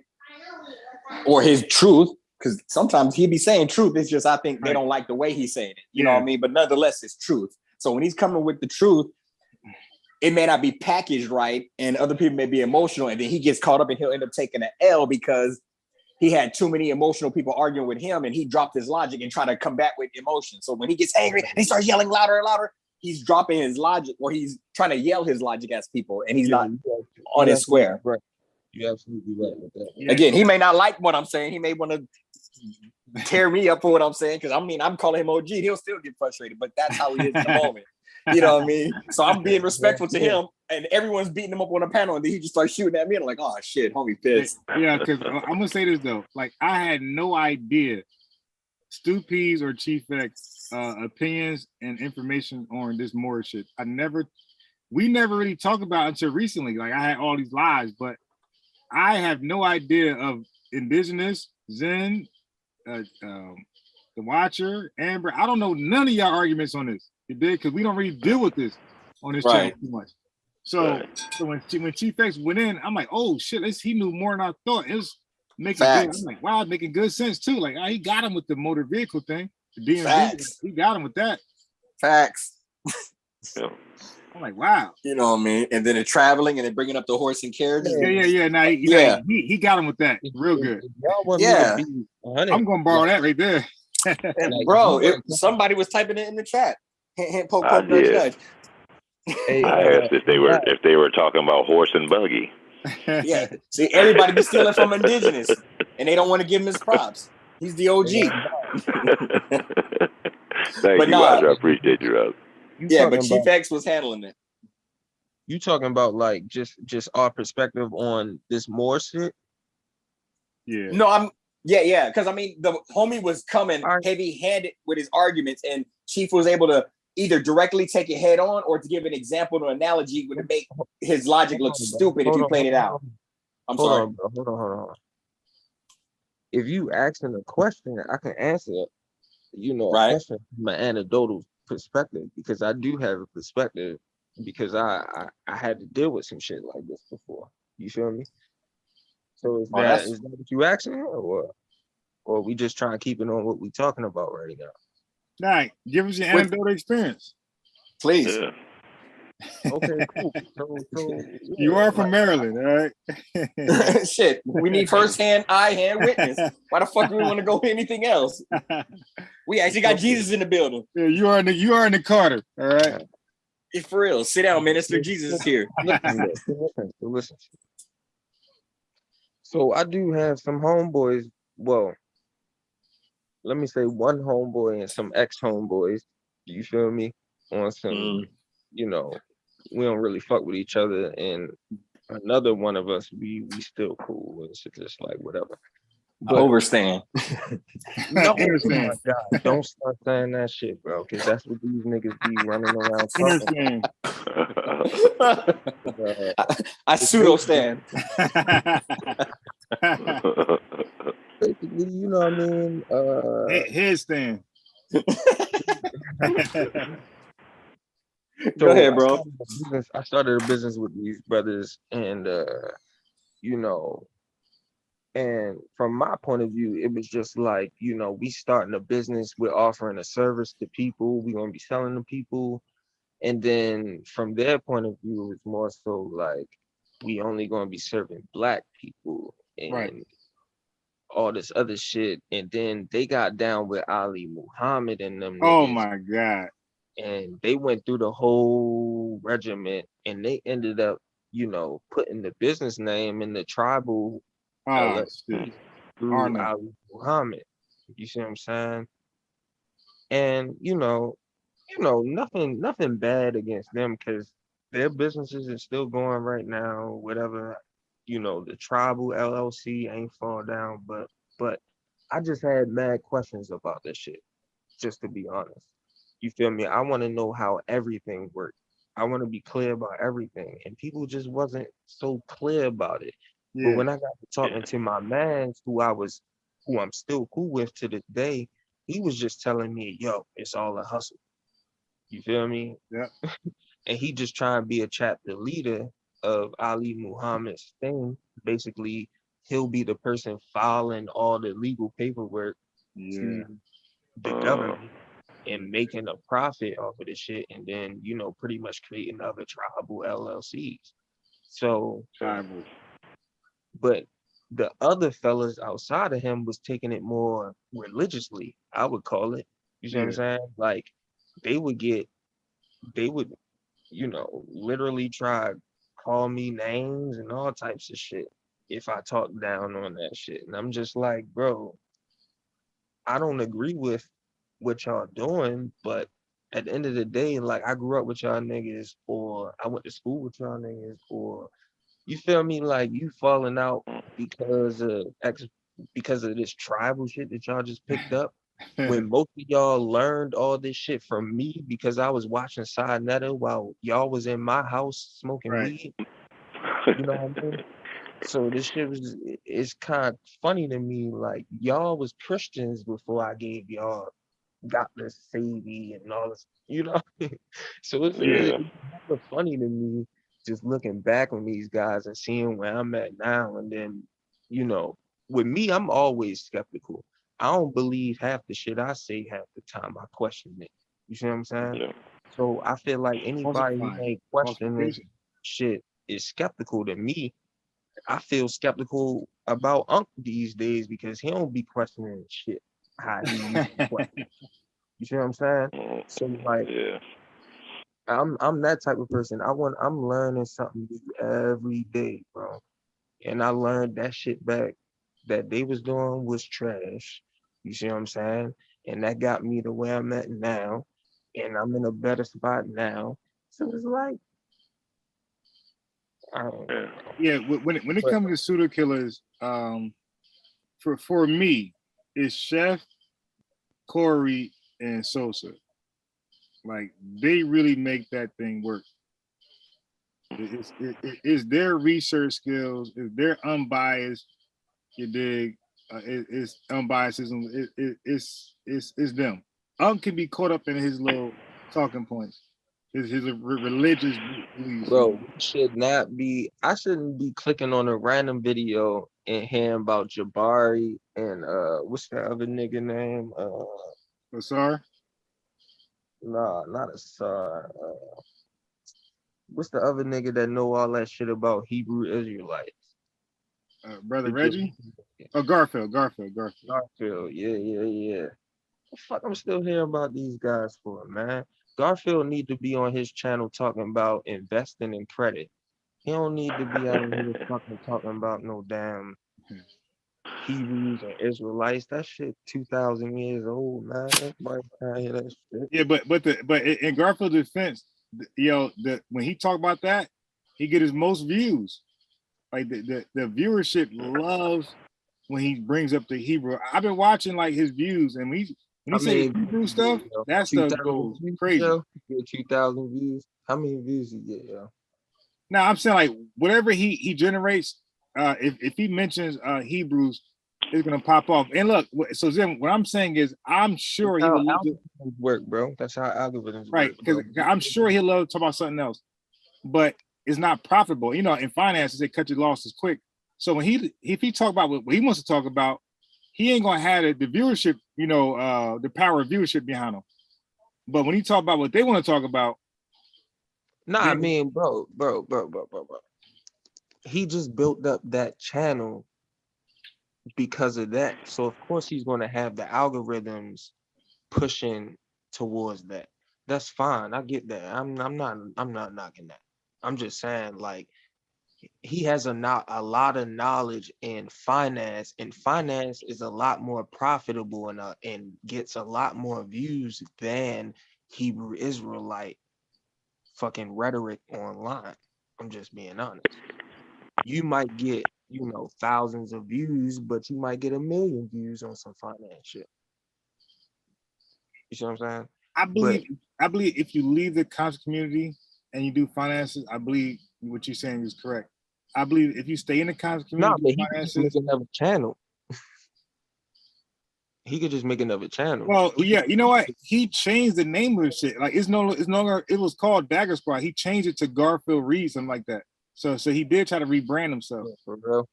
or his truth. Because sometimes he'd be saying truth. It's just I think they don't like the way he's saying it. You know what I mean? But nonetheless, it's truth. So when he's coming with the truth, it may not be packaged right, and other people may be emotional, and then he gets caught up and he'll end up taking an L because he had too many emotional people arguing with him, and he dropped his logic and tried to combat with emotion. So when he gets angry and he starts yelling louder and louder, he's dropping his logic, or he's trying to yell his logic at people, and he's not on his square. Right. You're absolutely right with that. Again, he may not like what I'm saying. He may want to tear me up for what I'm saying, because I'm calling him OG. He'll still get frustrated, but that's how he is in the moment. You know what I mean? So I'm being respectful to him, and everyone's beating him up on a panel, and then he just starts shooting at me, and I'm like, oh shit, homie pissed. Yeah, because I'm gonna say this though, like I had no idea Stu P's or Chief X opinions and information on this Moore shit. We never really talked about it until recently. Like I had all these lies, but I have no idea of Indigenous, Zen, the Watcher, Amber. I don't know none of y'all arguments on this. You did, because we don't really deal with this on this channel too much. So when Chief X went in, I'm like, oh shit, he knew more than I thought. It was making good. I'm like, wow, making good sense too. Like he got him with the motor vehicle thing, the DMV. He got him with that. Facts. I'm like, wow. You know what I mean? And then the traveling and then bringing up the horse and carriages. Yeah. Now he got him with that real good. Yeah. I'm gonna borrow that right there. And bro, somebody was typing it in the chat. Poke, nudge. I asked if they were talking about horse and buggy. Yeah. See, everybody be stealing from Indigenous, and they don't want to give him his props. He's the OG. Thank you, Roger. I appreciate you, Roger. Yeah, but Chief X was handling it. You talking about like just our perspective on this Moore shit? Yeah. No, yeah. Because I mean, the homie was coming heavy-handed with his arguments, and Chief was able to either directly take it head on or to give an example or analogy would make his logic look stupid if you played it out. I'm sorry. Hold on. If you asking a question, I can answer it. A question from an anecdotal perspective, because I do have a perspective, because I had to deal with some shit like this before. You feel me? So is that what you asking, or we just trying to keep it on what we talking about right now? Nah, give us your anecdotal experience, please. Yeah. Okay, cool. So you are from Maryland, all right? Shit, we need first-hand, eye-hand witness. Why the fuck do we want to go anything else? We actually got Jesus in the building. Yeah, you are in the Carter, all right? It's for real. Sit down, minister. Jesus is here. Listen. So I do have some homeboys. Well, let me say one homeboy and some ex-homeboys. You feel me? On some, we don't really fuck with each other, and another one of us, we still cool. It's just like whatever. But, overstand. No, oh my God, don't start saying that shit, bro, because that's what these niggas be running around talking. I pseudo stand. Basically, you know what I mean? Headstand. Go ahead, bro. I started a business with these brothers, and and from my point of view, it was just like, we starting a business, we're offering a service to people, we're gonna be selling to people. And then from their point of view, it's more so like we only gonna be serving Black people and all this other shit. And then they got down with Ali Muhammad and them. Oh my God. And they went through the whole regiment, and they ended up putting the business name in the tribal LLC through Ali Muhammad. You see what I'm saying? And nothing bad against them because their businesses are still going right now. Whatever, the tribal LLC ain't fall down, but I just had mad questions about this shit. Just to be honest, you feel me? I want to know how everything worked. I want to be clear about everything, and people just wasn't so clear about it. But when I got to talking to my man, who I'm still cool with to this day, he was just telling me, "Yo, it's all a hustle." You feel me? Yeah. And he just trying to be a chapter leader of Ali Muhammad's thing. Basically, he'll be the person filing all the legal paperwork to the government and making a profit off of the shit, and then pretty much creating other tribal LLCs. So, but the other fellas outside of him was taking it more religiously, I would call it. You see what I'm saying? Like they would, literally try to call me names and all types of shit if I talk down on that shit. And I'm just like, bro, I don't agree with what y'all doing, but at the end of the day, like I grew up with y'all niggas, or I went to school with y'all niggas, or you feel me? Like you falling out because of this tribal shit that y'all just picked up. When most of y'all learned all this shit from me because I was watching Side Netta while y'all was in my house smoking weed. You know what I mean? So this shit it's kind of funny to me. Like y'all was Christians before I gave y'all got this Sadie and all this, So it's kind of funny to me just looking back on these guys and seeing where I'm at now. And then, with me, I'm always skeptical. I don't believe half the shit I say half the time. I question it. You see what I'm saying? Yeah. So I feel like anybody who ain't questioning shit is skeptical to me. I feel skeptical about Unc these days because he don't be questioning shit how he used to question. You see what I'm saying? So like, I'm that type of person. I'm learning something new every day, bro. And I learned that shit back that they was doing was trash. You see what I'm saying? And that got me to where I'm at now. And I'm in a better spot now. So it's like, I don't know. Yeah, when it comes to pseudo killers, for me, it's Chef, Corey, and Sosa. Like they really make that thing work. It's their research skills, it's their unbiased. You dig? It's unbiasedism. It's them. Can be caught up in his little talking points. His religious beliefs. Bro, I shouldn't be clicking on a random video and hearing about Jabari and what's that other nigga name? Asar? Nah, not Asar. What's the other nigga that know all that shit about Hebrew Israelites? Brother Reggie? Oh, Garfield. Garfield, yeah. The fuck I'm still hearing about these guys for, man? Garfield need to be on his channel talking about investing in credit. He don't need to be out here fucking talking about no damn Hebrews or Israelites. That shit 2,000 years old, man. Everybody can't hear that shit. Yeah, but in Garfield's defense, when he talk about that, he get his most views. Like the viewership loves when he brings up the Hebrew. I've been watching like his views, and when he say Hebrew stuff, that stuff goes crazy. 2,000 views. How many views he get, yo? Now I'm saying like whatever he generates, if he mentions Hebrews, it's gonna pop off. And look, so then what I'm saying is, I'm sure he would love to work, bro. That's how algorithms work. Right, because I'm sure he'll love to talk about something else, but it's not profitable. In finances, they cut your losses quick. So when if he talk about what he wants to talk about, he ain't gonna have the viewership, the power of viewership behind him. But when he talk about what they want to talk about, I mean, bro. He just built up that channel because of that. So of course he's gonna have the algorithms pushing towards that. That's fine. I get that. I'm not knocking that. I'm just saying, like, he has a lot of knowledge in finance, and finance is a lot more profitable and gets a lot more views than Hebrew Israelite fucking rhetoric online. I'm just being honest. You might get, thousands of views, but you might get 1 million views on some finance shit. You see what I'm saying? I believe if you leave the conscious community and you do finances, I believe what you're saying is correct. I believe if you stay in the conscious community, but he could just make another channel. He could just make another channel. Well, yeah, you know what? He changed the name of the shit. Like it's no longer. It was called Dagger Squad. He changed it to Garfield Reed, something like that. So he did try to rebrand himself. Yeah, for real.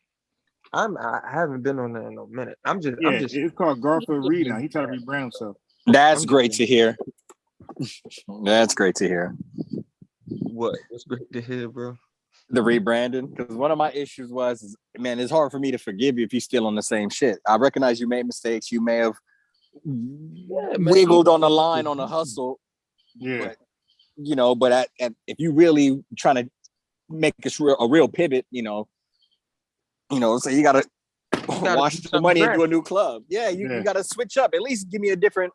I haven't been on there in a minute. It's called Garfield Reed now. He tried to rebrand himself. That's great to hear. That's great to hear. What's great to hear, bro? The rebranding, because one of my issues was, man, it's hard for me to forgive you if you're still on the same shit. I recognize you made mistakes. You may have wiggled on the line on a hustle. Yeah. But if you really trying to make a real pivot, so you gotta wash the money and do a new club. Yeah, you gotta switch up. At least give me a different,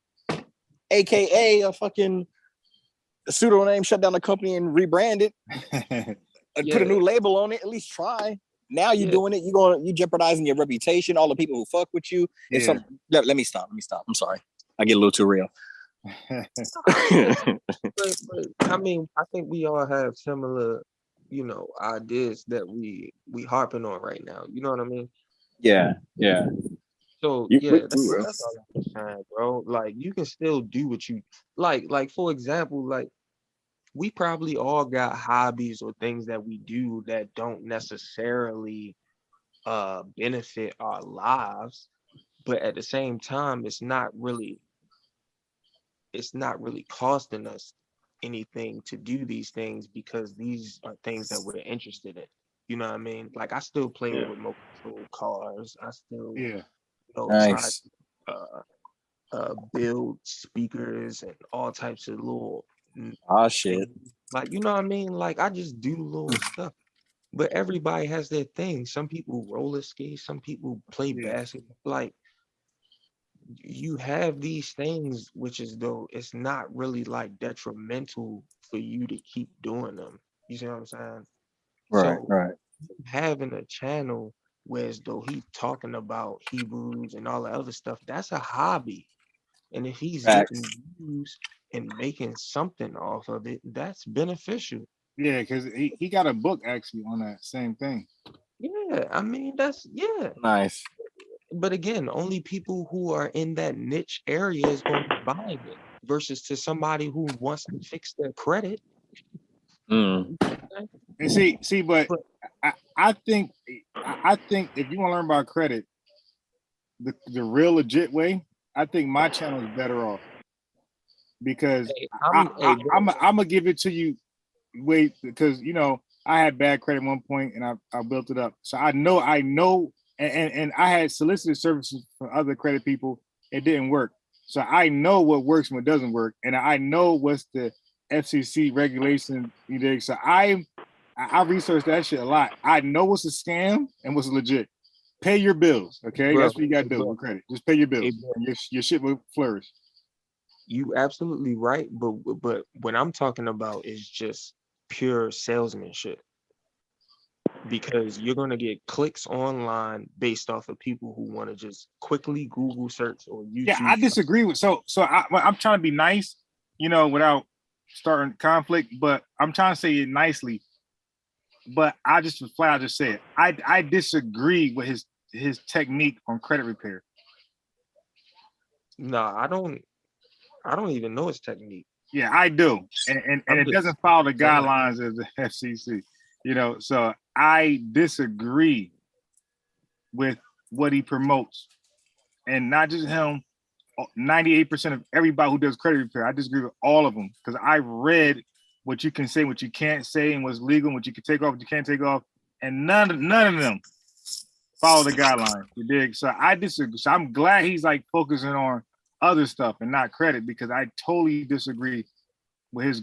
AKA a fucking pseudonym, shut down the company and rebrand it. Put a new label on it. At least try. Now you're doing it. You jeopardizing your reputation. All the people who fuck with you. Let me stop. I'm sorry. I get a little too real. but I mean, I think we all have similar, ideas that we harping on right now. You know what I mean? Yeah. So that's all I'm saying, bro. Like you can still do what you like. Like for example, like we probably all got hobbies or things that we do that don't necessarily benefit our lives, but at the same time, it's not really costing us anything to do these things because these are things that we're interested in. You know what I mean? Like I still play with remote control cars. I still try to build speakers and all types of little shit. Like, you know what I mean? Like I just do little stuff. But everybody has their thing. Some people roller skate, some people play basketball. Like you have these things, which is though it's not really like detrimental for you to keep doing them. You see what I'm saying? Right. Having a channel where as though he's talking about Hebrews and all the other stuff, that's a hobby. And if he's getting views and making something off of it, that's beneficial. Yeah, because he got a book actually on that same thing. Yeah, I mean that's nice. But again, only people who are in that niche area is going to be buying it versus to somebody who wants to fix their credit. And see, but I think if you want to learn about credit, the real legit way, I think my channel is better off because I'm gonna give it to you. Wait, because I had bad credit at one point and I built it up, so I know, and I had solicited services from other credit people. It didn't work, so I know what works and what doesn't work, and I know what's the FCC regulation. So I researched that shit a lot. I know what's a scam and what's legit. Pay your bills, okay? That's what you gotta do with credit. Just pay your bills, and your shit will flourish. You absolutely right, but what I'm talking about is just pure salesmanship, because you're gonna get clicks online based off of people who want to just quickly Google search or YouTube. Yeah, I disagree with I'm trying to be nice, without starting conflict, but I'm trying to say it nicely. But I just say it. I disagree with his technique on credit repair. No, I don't even know his technique. Yeah, I do, and it doesn't follow the guidelines of the FCC. So I disagree with what he promotes, and not just him. 98% of everybody who does credit repair, I disagree with all of them because I read what you can say, what you can't say, and what's legal, and what you can take off, what you can't take off, and none of them follow the guidelines. You dig? So I disagree. So I'm glad he's like focusing on other stuff and not credit, because I totally disagree with his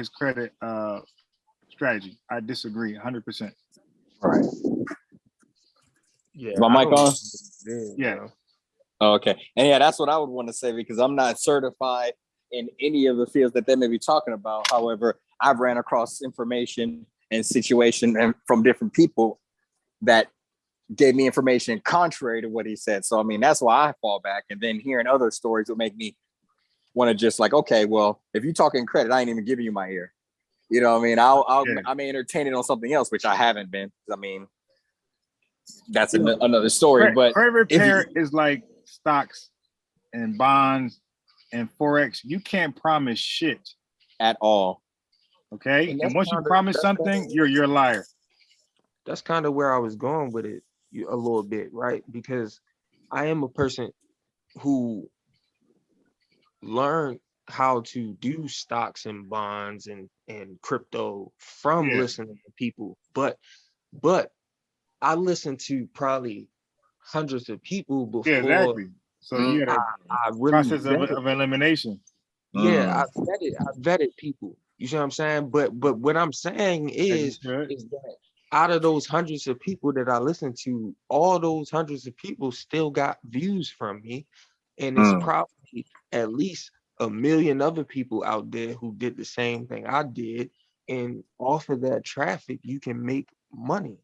credit strategy. I disagree 100%. Right. Yeah. Is my mic on? Yeah. Oh, okay. And yeah, that's what I would want to say because I'm not certified in any of the fields that they may be talking about. However, I've ran across information and situation and from different people that gave me information contrary to what he said. So I mean, that's why I fall back. And then hearing other stories would make me want to just like, okay, well, if you're talking credit, I ain't even giving you my ear. You know what I mean? I may entertain it on something else, which I haven't been. I mean, that's another story. But credit repair is like stocks and bonds and forex. You can't promise shit at all. Okay, and once you promise something, you're a liar. That's kind of where I was going with it a little bit, right? Because I am a person who learned how to do stocks and bonds and crypto from listening to people, but I listened to probably hundreds of people before. Yeah, exactly. So you had a really process of elimination. Yeah, I vetted people. You see what I'm saying? But what I'm saying is that out of those hundreds of people that I listened to, all those hundreds of people still got views from me. And it's probably at least 1 million other people out there who did the same thing I did. And off of that traffic, you can make money.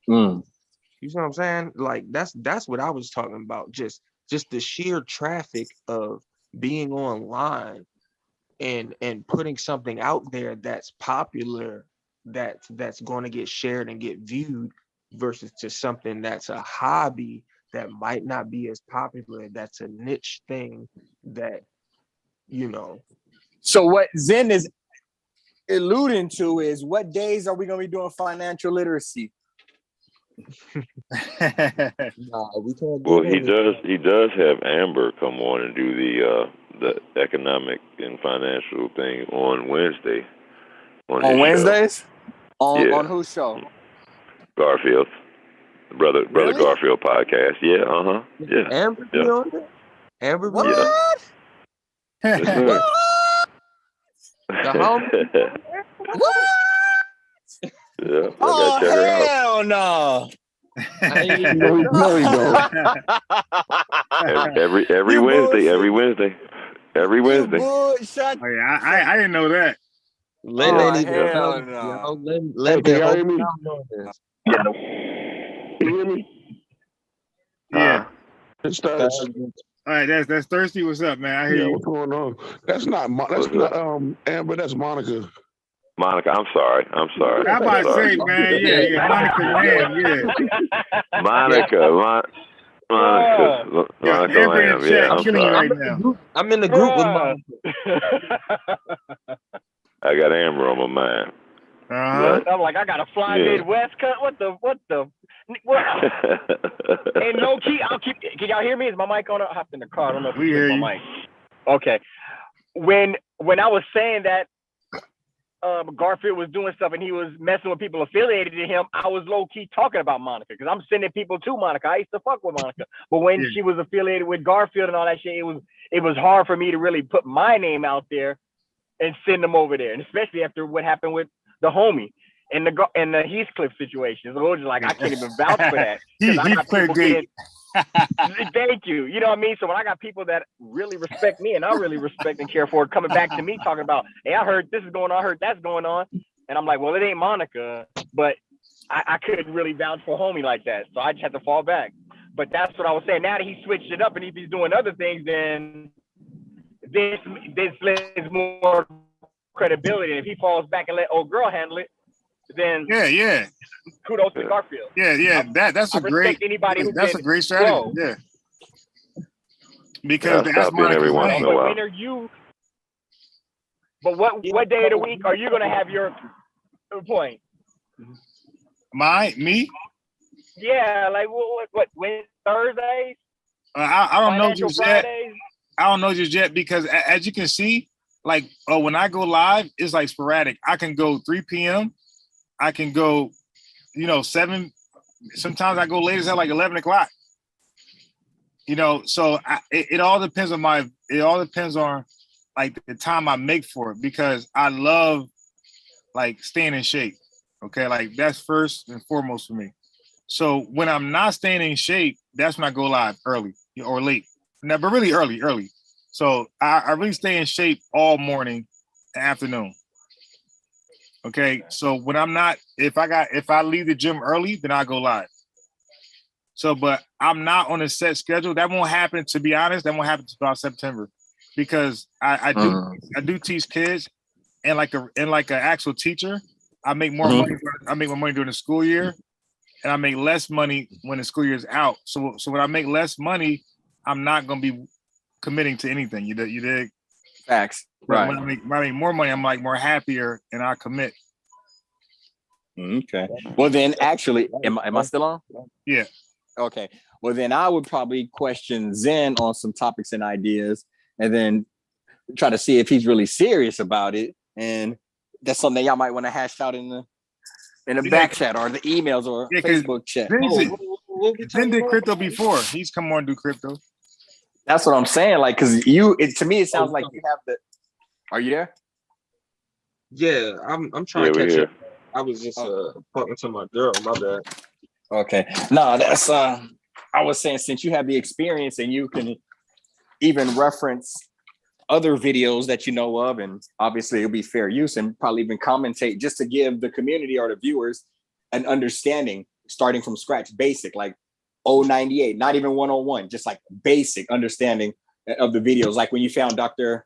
You see what I'm saying? Like that's what I was talking about. Just the sheer traffic of being online and putting something out there that's popular, that's going to get shared and get viewed, versus to something that's a hobby that might not be as popular, that's a niche thing that, you know. So what Zen is alluding to is, what days are we going to be doing financial literacy? We can't. Well, he does have Amber come on and do the economic and financial thing on Wednesday. On Wednesdays? On whose show? Garfield. Brother Garfield podcast. Yeah, Yeah. Amber be on there? Amber be on there? Yes, sir. The homie? What? Yeah, I gotta check her out. Hell no. No, he don't. Every Wednesday. Oh yeah, I didn't know that. Hell no. Let can y'all hear me? Yeah. It's Thursday. All right, that's Thirsty. What's up, man? I hear you. What's going on? That's not Amber. That's Monica. Monica, I'm sorry. I'm about to say, man, yeah, Monica Lamb, yeah. Monica Lamb, yeah. I'm sorry. Right now. I'm in the group with Monica. I got Amber on my mind. I'm like, I got a fly Midwest cut. What the? And low key, can y'all hear me? Is my mic on? I hopped in the car. I don't know if we hear my mic. Okay. When I was saying that Garfield was doing stuff and he was messing with people affiliated to him, I was low key talking about Monica because I'm sending people to Monica. I used to fuck with Monica, but when she was affiliated with Garfield and all that shit, it was hard for me to really put my name out there and send them over there, and especially after what happened with the homie and the Heathcliff situation. So it was just like, I can't even vouch for that. Thank you. You know what I mean? So when I got people that really respect me and I really respect and care for, coming back to me talking about, hey, I heard this is going on, I heard that's going on. And I'm like, well, it ain't Monica, but I couldn't really vouch for homie like that. So I just had to fall back. But that's what I was saying. Now that he switched it up and if he's doing other things, then this lends more credibility. And if he falls back and let old girl handle it, then kudos to Garfield. That's a great strategy. Grow. Yeah, because that's my every once in a while. When are you? But what day of the week are you going to have your point? Me? Yeah, like what? When Thursdays? I don't know just Fridays? yet. I don't know just yet because as you can see, like when I go live, it's like sporadic. I can go 3 p.m. I can go, 7. Sometimes I go late as hell, like 11 o'clock. So it all depends on like the time I make for it because I love like staying in shape. Okay, like that's first and foremost for me. So when I'm not staying in shape, that's when I go live early or late. No, but really early. So I really stay in shape all morning and afternoon. Okay. So when I'm not, if I leave the gym early, then I go live. So, but I'm not on a set schedule. That won't happen, to be honest. That won't happen until about September, because I do teach kids, and like an actual teacher, I make more money. I make more money during the school year, and I make less money when the school year is out. So when I make less money, I'm not gonna be committing to anything. You dig? Facts. But Right. when I make more money, I'm like more happier, and I commit. Okay. Well, then actually, am I still on? Yeah. Okay. Well, then I would probably question Zen on some topics and ideas, and then try to see if he's really serious about it. And that's something y'all might want to hash out in the back chat or the emails or Facebook chat. Zen did crypto before. He's come on and do crypto. That's what I'm saying. Like, because to me, it sounds like you have the. Are you there? Yeah, I'm trying to catch up. I was just talking to my girl. My bad. Okay. No, that's I was saying, since you have the experience and you can even reference other videos that you know of, and obviously it'll be fair use, and probably even commentate just to give the community or the viewers an understanding, starting from scratch, basic, like 098, not even 101, just like basic understanding of the videos. Like when you found the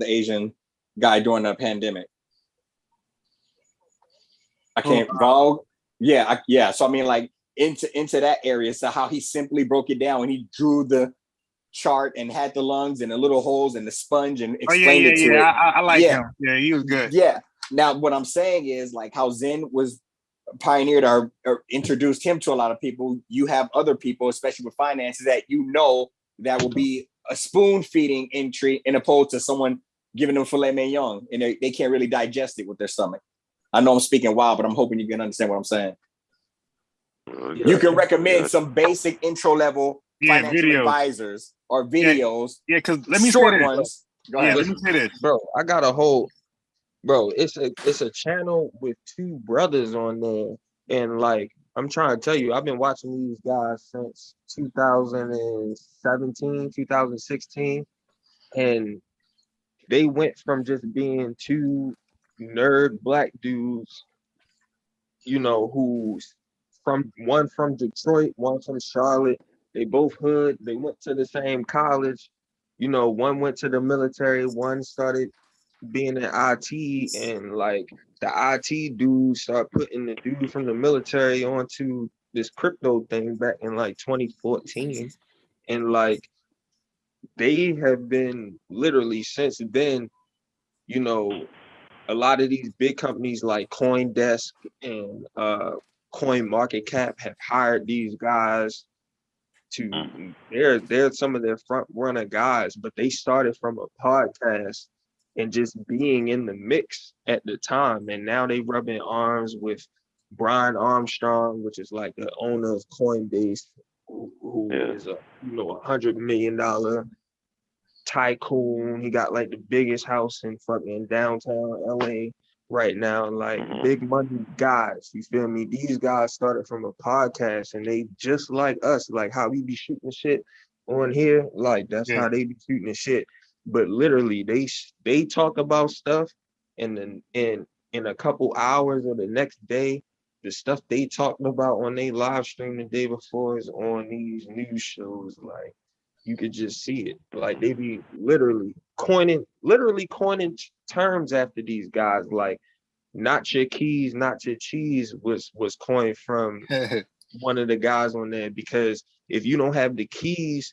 Asian guy during the pandemic. I can't Vogue. Yeah. So I mean, like into that area. So how he simply broke it down when he drew the chart and had the lungs and the little holes and the sponge and explained it to it. I like him. Yeah, he was good. Yeah. Now what I'm saying is, like, how Zen was pioneered or introduced him to a lot of people. You have other people, especially with finances, that that will be a spoon feeding entry, in opposed to someone giving them filet mignon and they can't really digest it with their stomach. I know I'm speaking wild, but I'm hoping you can understand what I'm saying. You can recommend some basic intro level financial advisors or videos. Yeah, because let me short say this. ones. Go ahead. Let me say this, bro. I got a whole, bro. It's a channel with two brothers on there, and like I'm trying to tell you, I've been watching these guys since 2017, 2016, and they went from just being two nerd black dudes, who's one from Detroit, one from Charlotte. They both hood. They went to the same college. One went to the military, one started being in IT, and like the IT dude started putting the dude from the military onto this crypto thing back in like 2014. And like they have been literally since then, a lot of these big companies like CoinDesk and Coin Market Cap have hired these guys to they're some of their front runner guys, but they started from a podcast and just being in the mix at the time, and now they rubbing arms with Brian Armstrong, which is like the owner of Coinbase, who is a $100 million tycoon. He got like the biggest house in fucking downtown LA right now, like big money guys. You feel me? These guys started from a podcast, and they just like us, like how we be shooting shit on here, like that's how they be shooting the shit. But literally, they talk about stuff, and then in a couple hours or the next day, the stuff they talked about on their live stream the day before is on these news shows. Like you could just see it. Like they be literally coining terms after these guys. Like not your keys, not your cheese was coined from one of the guys on there, because if you don't have the keys,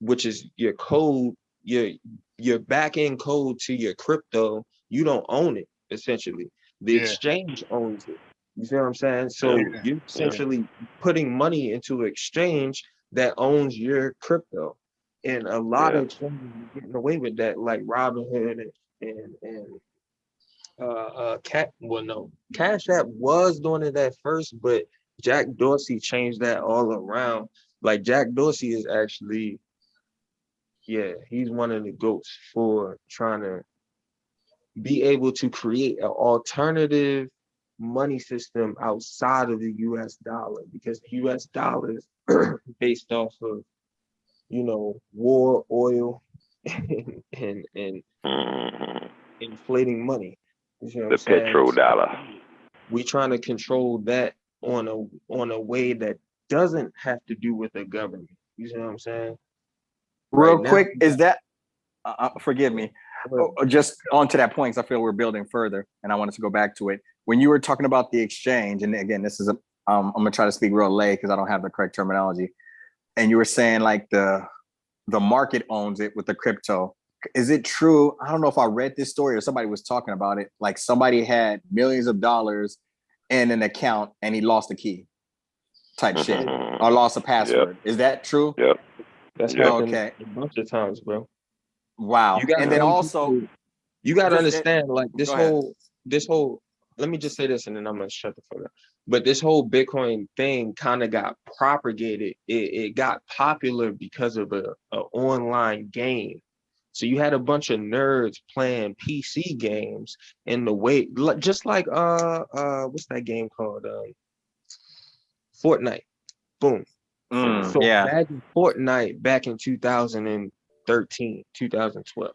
which is your code, your back end code to your crypto, you don't own it. Essentially, the exchange owns it. You see what I'm saying? So you're essentially putting money into an exchange that owns your crypto. And a lot of exchanges are getting away with that, like Robinhood and Cash App was doing it at first, but Jack Dorsey changed that all around. Like Jack Dorsey is actually, he's one of the GOATs for trying to be able to create an alternative money system outside of the U.S. dollar, because the U.S. dollar is based off of, war, oil, and inflating money. You know what I'm saying? petrodollar. We're trying to control that on a way that doesn't have to do with the government. You see what I'm saying? Real Right quick, now, is that forgive me, just onto that point, because I feel we're building further, and I wanted to go back to it. When you were talking about the exchange, and again, this is I'm gonna try to speak real lay because I don't have the correct terminology, and you were saying like the market owns it with the crypto. Is it true? I don't know if I read this story or somebody was talking about it. Like somebody had millions of dollars in an account and he lost the key, type shit, or lost a password. Yep. Is that true? Yep. That's happened a bunch of times, bro. Wow. And then also, you got to understand, like this whole. Let me just say this, and then I'm gonna shut the fuck up. But this whole Bitcoin thing kind of got propagated. It got popular because of a online game. So you had a bunch of nerds playing PC games in the way, just like what's that game called? Fortnite. Boom. So imagine Fortnite back in 2013, 2012.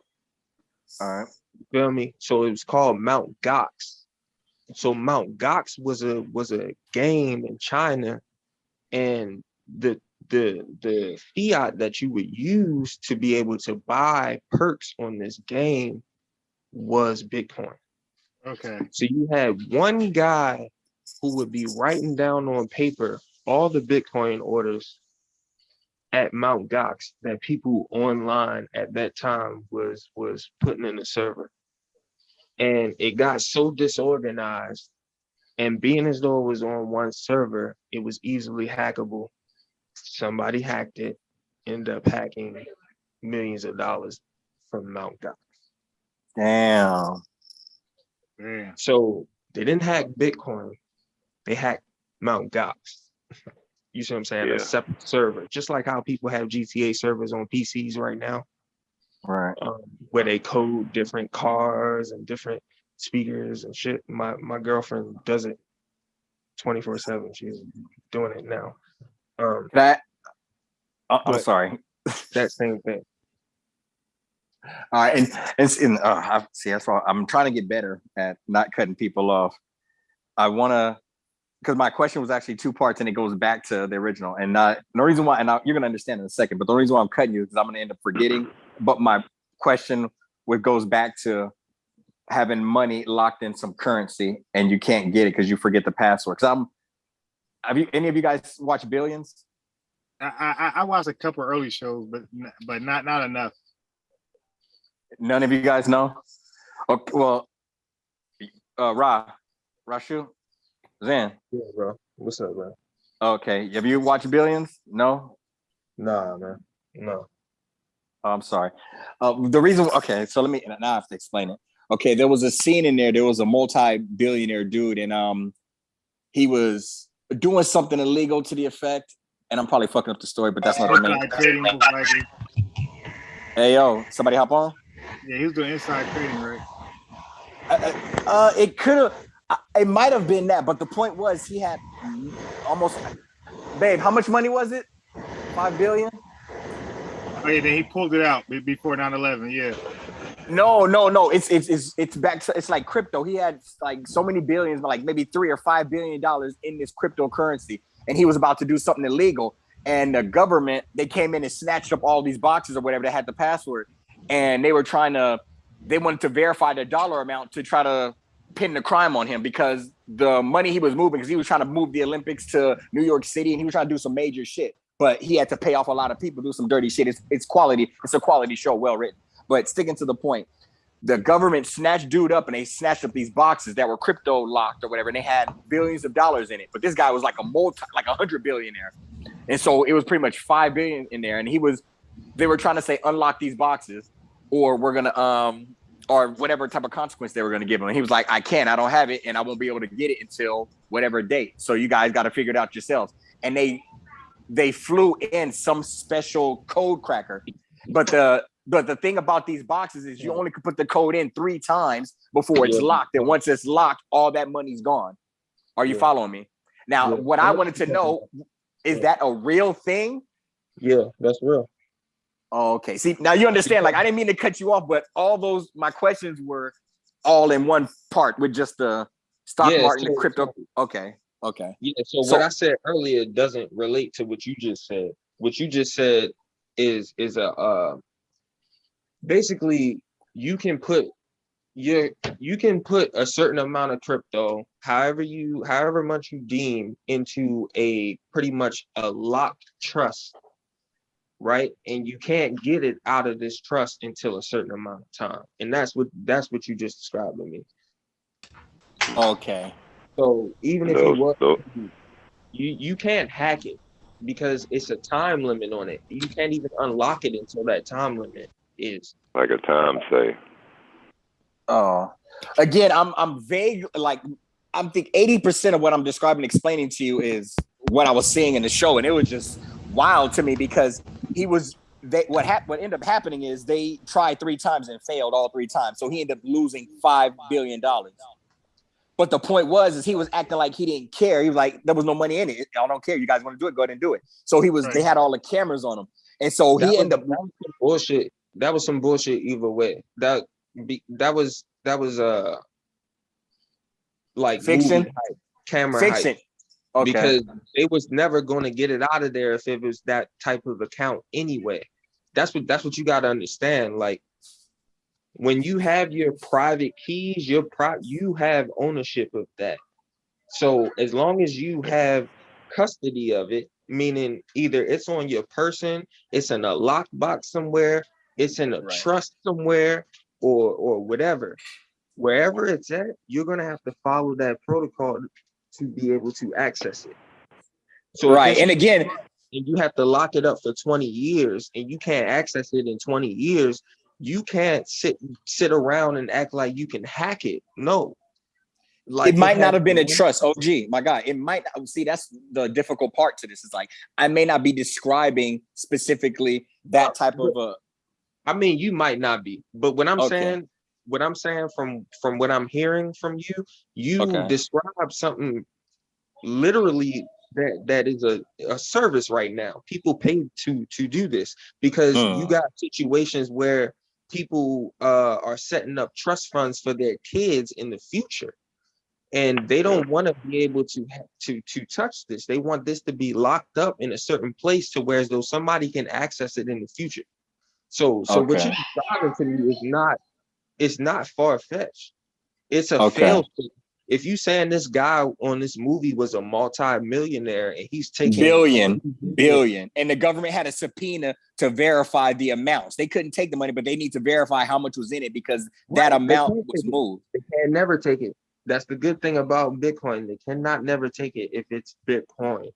All right. You feel me? So it was called Mount Gox. So Mount Gox was a game in China, and the fiat that you would use to be able to buy perks on this game was Bitcoin. Okay. So you had one guy who would be writing down on paper all the Bitcoin orders at Mount Gox that people online at that time was putting in the server. And it got so disorganized, and being as though it was on one server, it was easily hackable. Somebody hacked it, ended up hacking millions of dollars from Mount Gox. Damn. So they didn't hack Bitcoin, they hacked Mount Gox. You see what I'm saying? Yeah. A separate server, just like how people have GTA servers on PCs right now, right? Where they code different cars and different speakers and shit. My girlfriend does it 24/7. She's doing it now. I'm sorry. That same thing. All right, and it's in. See, that's why I'm trying to get better at not cutting people off. I want to, because my question was actually two parts, and it goes back to the original. And the reason why, and you're gonna understand in a second, but the reason why I'm cutting you is because I'm gonna end up forgetting. But my question goes back to having money locked in some currency, and you can't get it because you forget the password. Because have any of you guys watched Billions? I watched a couple early shows, but not enough. None of you guys know? Okay, well, Rashu, Zan. Yeah, bro. What's up, bro? Okay, have you watched Billions? No? Nah, man. No. Oh, I'm sorry. The reason, okay, so now I have to explain it. Okay, there was a scene in there. There was a multi-billionaire dude, and he was doing something illegal to the effect, and I'm probably fucking up the story, but that's not the main. Hey, yo, somebody hop on? Yeah, he was doing inside trading, right? It could have, it might have been that, but the point was he had almost, babe, how much money was it? 5 billion? Oh yeah, then he pulled it out before 9/11. Yeah. No. It's back to, it's like crypto. He had like so many billions, like maybe $3 or $5 billion in this cryptocurrency, and he was about to do something illegal. And the government, they came in and snatched up all these boxes or whatever that had the password, and they wanted to verify the dollar amount to try to pin the crime on him, because the money he was moving, because he was trying to move the Olympics to New York City, and he was trying to do some major shit. But he had to pay off a lot of people, do some dirty shit. It's quality. It's a quality show, well written. But sticking to the point, the government snatched dude up, and they snatched up these boxes that were crypto locked or whatever, and they had billions of dollars in it. But this guy was like a 100 billionaire, and so it was pretty much 5 billion in there. And they were trying to say unlock these boxes, or we're gonna or whatever type of consequence they were gonna give him. And he was like, I can't, I don't have it, and I won't be able to get it until whatever date. So you guys got to figure it out yourselves. And they flew in some special code cracker, but the thing about these boxes is you only can put the code in 3 times before it's locked. And once it's locked, all that money's gone. Are you following me? Now, what I wanted to know, is that a real thing? Yeah, that's real. Oh, okay. See, now you understand, like, I didn't mean to cut you off, but my questions were all in one part with just the stock market and the crypto. Okay. Yeah, so what I said earlier doesn't relate to what you just said. What you just said is basically you can put a certain amount of crypto, however much you deem, into a pretty much a locked trust, right? And you can't get it out of this trust until a certain amount of time. And that's what you just described to me. Okay. So even if you can't hack it because it's a time limit on it. You can't even unlock it until that time limit is like a time say. Oh, again, I'm vague. Like, I'm think 80% of what I'm describing, explaining to you is what I was seeing in the show, and it was just wild to me because what ended up happening is they tried 3 times and failed all 3 times, so he ended up losing $5 billion. But the point is he was acting like he didn't care. He was like, there was no money in it. I don't care. You guys want to do it? Go ahead and do it. So they had all the cameras on him, and so he ended up bullshit. That was some bullshit either way. That was like fiction, camera fiction. hype. Okay. Because they was never going to get it out of there if it was that type of account anyway. That's what you got to understand. Like, when you have your private keys, you have ownership of that. So as long as you have custody of it, meaning either it's on your person, it's in a lockbox somewhere, it's in a trust somewhere, or whatever, wherever it's at, you're gonna have to follow that protocol to be able to access it. So and again, and you have to lock it up for 20 years, and you can't access it in 20 years. You can't sit around and act like you can hack it. No. Like, it might not have been a trust. OG, my God, it might. See, that's the difficult part to this. Is like, I may not be describing specifically that type of a. I mean, you might not be, but what I'm saying from what I'm hearing from you, describe something literally that is a service right now. People pay to do this because you got situations where people are setting up trust funds for their kids in the future, and they don't want to be able to touch this. They want this to be locked up in a certain place to where as though somebody can access it in the future. So what you're describing to me it's not far-fetched. It's a fail state. If you saying this guy on this movie was a multi-millionaire and he's taking billion, and the government had a subpoena to verify the amounts. They couldn't take the money, but they need to verify how much was in it because that amount was moved. They can never take it. That's the good thing about Bitcoin. They cannot never take it if it's Bitcoin.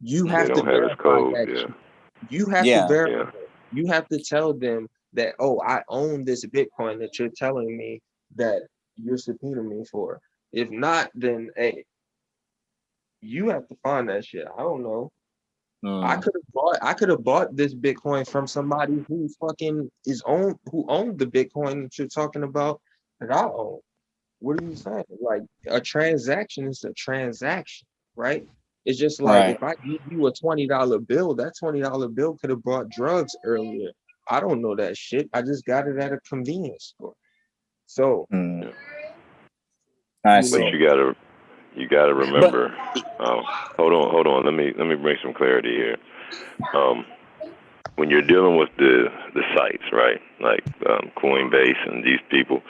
You have to verify that. You have to verify. You have to tell them that, oh, I own this Bitcoin that you're telling me that you're subpoenaing me for. If not, then hey, you have to find that shit. I don't know. I could have bought this Bitcoin from somebody who who owned the Bitcoin that you're talking about that I own. What are you saying? Like, a transaction is a transaction, right? It's just like if I give you a $20 bill, that $20 bill could have bought drugs earlier. I don't know that shit. I just got it at a convenience store. So But you gotta remember. Hold on. Let me bring some clarity here. When you're dealing with the sites, right, like Coinbase and these people,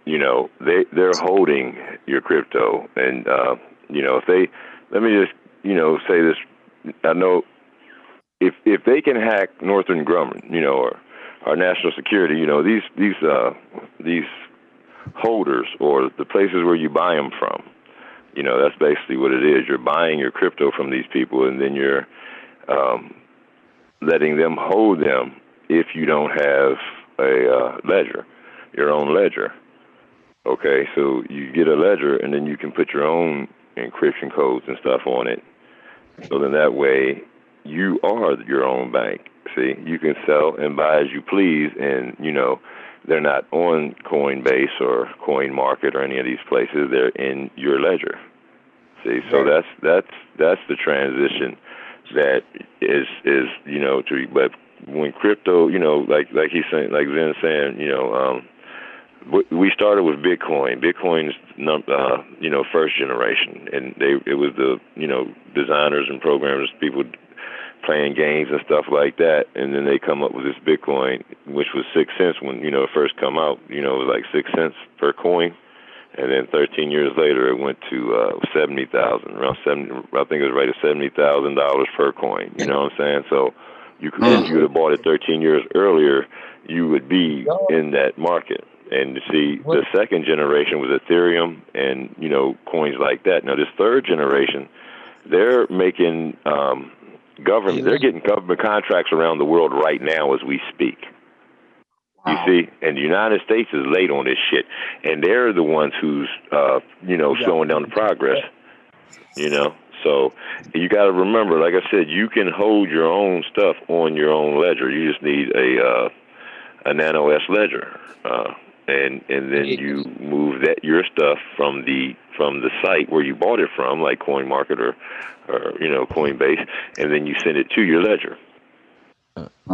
they're holding your crypto, and if they, let me just say this. I know if they can hack Northrop Grumman, or our national security, these holders or the places where you buy them from, that's basically what it is. You're buying your crypto from these people, and then you're letting them hold them if you don't have a ledger, your own ledger. Okay, so you get a ledger, and then you can put your own encryption codes and stuff on it. So then that way, you are your own bank. See, you can sell and buy as you please, and they're not on Coinbase or Coin Market or any of these places. They're in your ledger. See, so that's the transition that is but when crypto, like he's saying, like Zen's saying, we started with Bitcoin. Bitcoin's first generation, and it was the designers and programmers, people playing games and stuff like that, and then they come up with this Bitcoin, which was 6 cents when it first come out. It was like 6 cents per coin, and then 13 years later it went to 70,000, around 70. I think it was right at $70,000 per coin. You know what I'm saying? So if you would have bought it 13 years earlier, you would be in that market. And see, the second generation was Ethereum and coins like that. Now this third generation, they're making they're getting government contracts around the world right now as we speak. You see, and the United States is late on this shit, and they're the ones who's slowing down the progress. So you got to remember, like I said, you can hold your own stuff on your own ledger. You just need a Nano S ledger, and then you move your stuff from the site where you bought it from, like Coin Market or Coinbase, and then you send it to your ledger.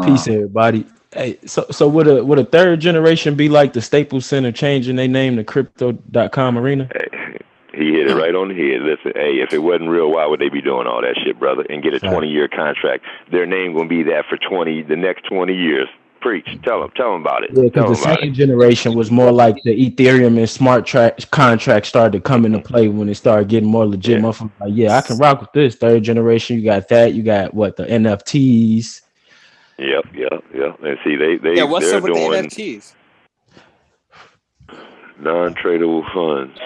Peace, everybody. Hey, so would a third generation be like the Staples Center changing their name to Crypto.com Arena? Hey, he hit it right on the head. Listen, hey, if it wasn't real, why would they be doing all that shit, brother? And get a 20-year contract. Their name gonna be that for the next 20 years. Preach. Tell them about it. Yeah, because the second generation was more like the Ethereum and smart contracts started to come into play when it started getting more legit. Motherfuckers like, I can rock with this. Third generation, you got that. You got the NFTs. Yep. And see, what's they're up with doing the NFTs? Non-tradable funds.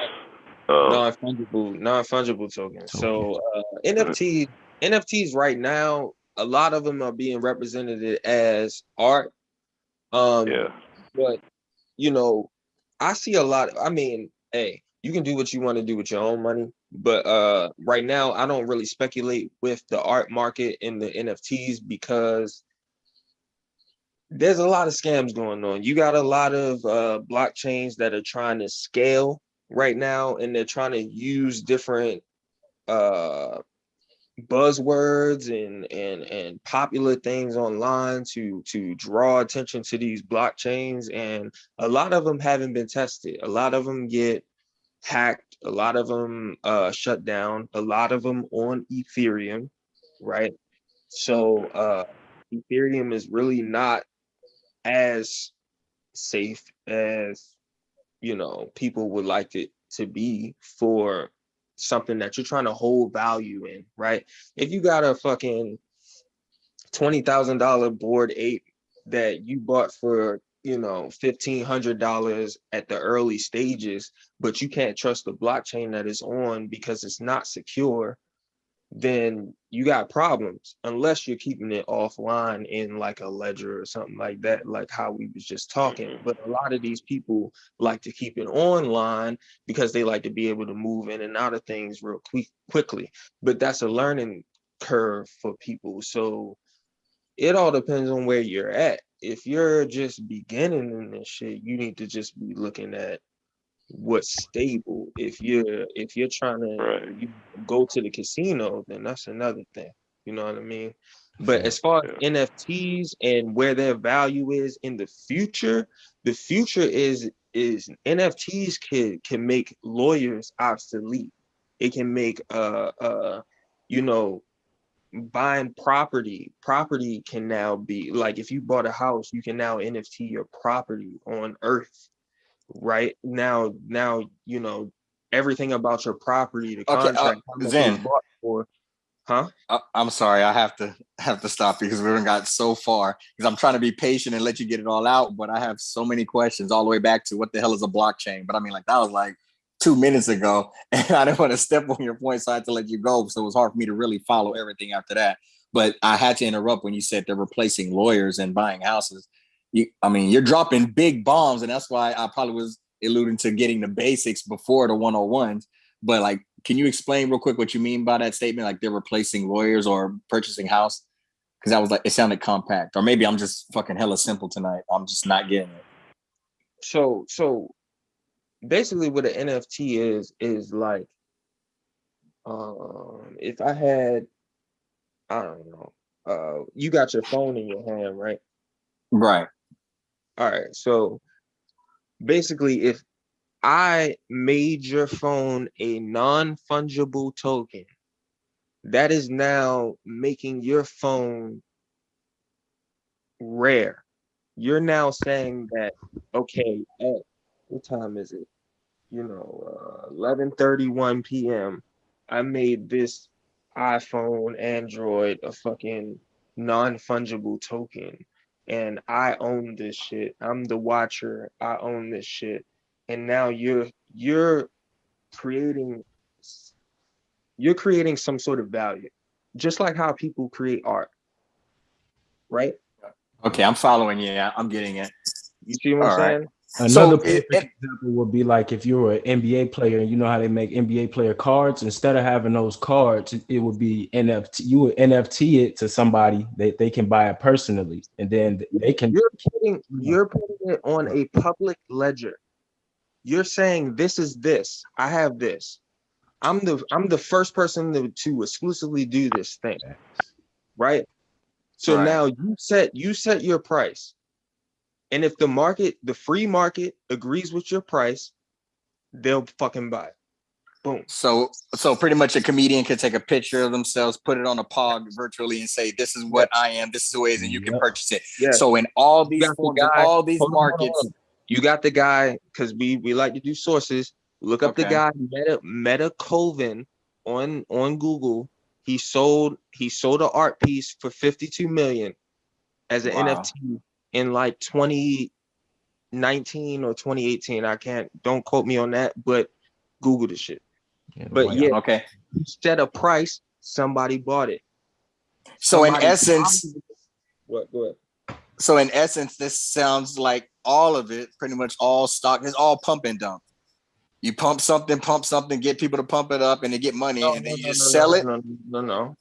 Non-fungible tokens. So NFTs right now, a lot of them are being represented as art. But I see a lot. I mean, hey, you can do what you want to do with your own money, but right now I don't really speculate with the art market and the NFTs because there's a lot of scams going on. You got a lot of blockchains that are trying to scale right now, and they're trying to use different buzzwords and popular things online to draw attention to these blockchains, and a lot of them haven't been tested. A lot of them get hacked, a lot of them shut down, a lot of them on Ethereum, right? So Ethereum is really not as safe as people would like it to be for something that you're trying to hold value in, right? If you got a fucking $20,000 Bored Ape that you bought for $1,500 at the early stages, but you can't trust the blockchain that is on because it's not secure, then you got problems unless you're keeping it offline in like a ledger or something like that, like how we was just talking. But a lot of these people like to keep it online because they like to be able to move in and out of things real quickly. But that's a learning curve for people. So it all depends on where you're at. If you're just beginning in this shit, you need to just be looking at what's stable. If you're trying to go to the casino, then that's another thing. You know what I mean? But as far as NFTs and where their value is in the future is NFTs can make lawyers obsolete. It can make buying property can now be like, if you bought a house, you can now NFT your property on Earth. Right now, everything about your property, the contract, how much it was bought for, huh? I'm sorry, I have to stop because we haven't got so far because I'm trying to be patient and let you get it all out, but I have so many questions all the way back to what the hell is a blockchain. But I mean, like that was like 2 minutes ago, and I didn't want to step on your point, so I had to let you go. So it was hard for me to really follow everything after that. But I had to interrupt when you said they're replacing lawyers and buying houses. You're dropping big bombs, and that's why I probably was alluding to getting the basics before the 101s. But like, can you explain real quick what you mean by that statement? Like they're replacing lawyers or purchasing house? Because that was like, it sounded compact. Or maybe I'm just fucking hella simple tonight. I'm just not getting it. So basically what an NFT is like, if I had, I don't know, you got your phone in your hand, right? Right. All right. So basically, if I made your phone a non-fungible token, that is now making your phone rare. You're now saying that, okay, at what time is it? 11:31 p.m. I made this iPhone, Android, a fucking non-fungible token, and I own this shit. I'm the watcher. I own this shit, and now you're creating you're creating some sort of value, just like how people create art, right? Okay, I'm following you. I'm getting it. You see what I'm saying? Another perfect example would be like if you were an NBA player and you know how they make NBA player cards, instead of having those cards, it would be NFT. You would NFT it to somebody that they can buy it personally, and then they can. You're putting it on a public ledger. You're saying this is this. I have this. I'm the first person to exclusively do this thing, right? So now you set your price. And if the free market agrees with your price, they'll fucking buy it. Boom. So pretty much a comedian could take a picture of themselves, put it on a pog virtually, and say, "This is what I am. This is the ways," and you can purchase it. Yeah. So in all these forms, in all these markets, hold on. You got the guy, because we like to do sources. Look up the guy Meta Colvin on Google. He sold an art piece for 52 million as an NFT in like 2019 or 2018. Don't quote me on that, but Google the shit. But he set a price, somebody bought it. So in essence, what? Go ahead. So in essence, this sounds like all of it, pretty much all stock, is all pump and dump. You pump something, get people to pump it up, and they get money, and then you just sell it. No.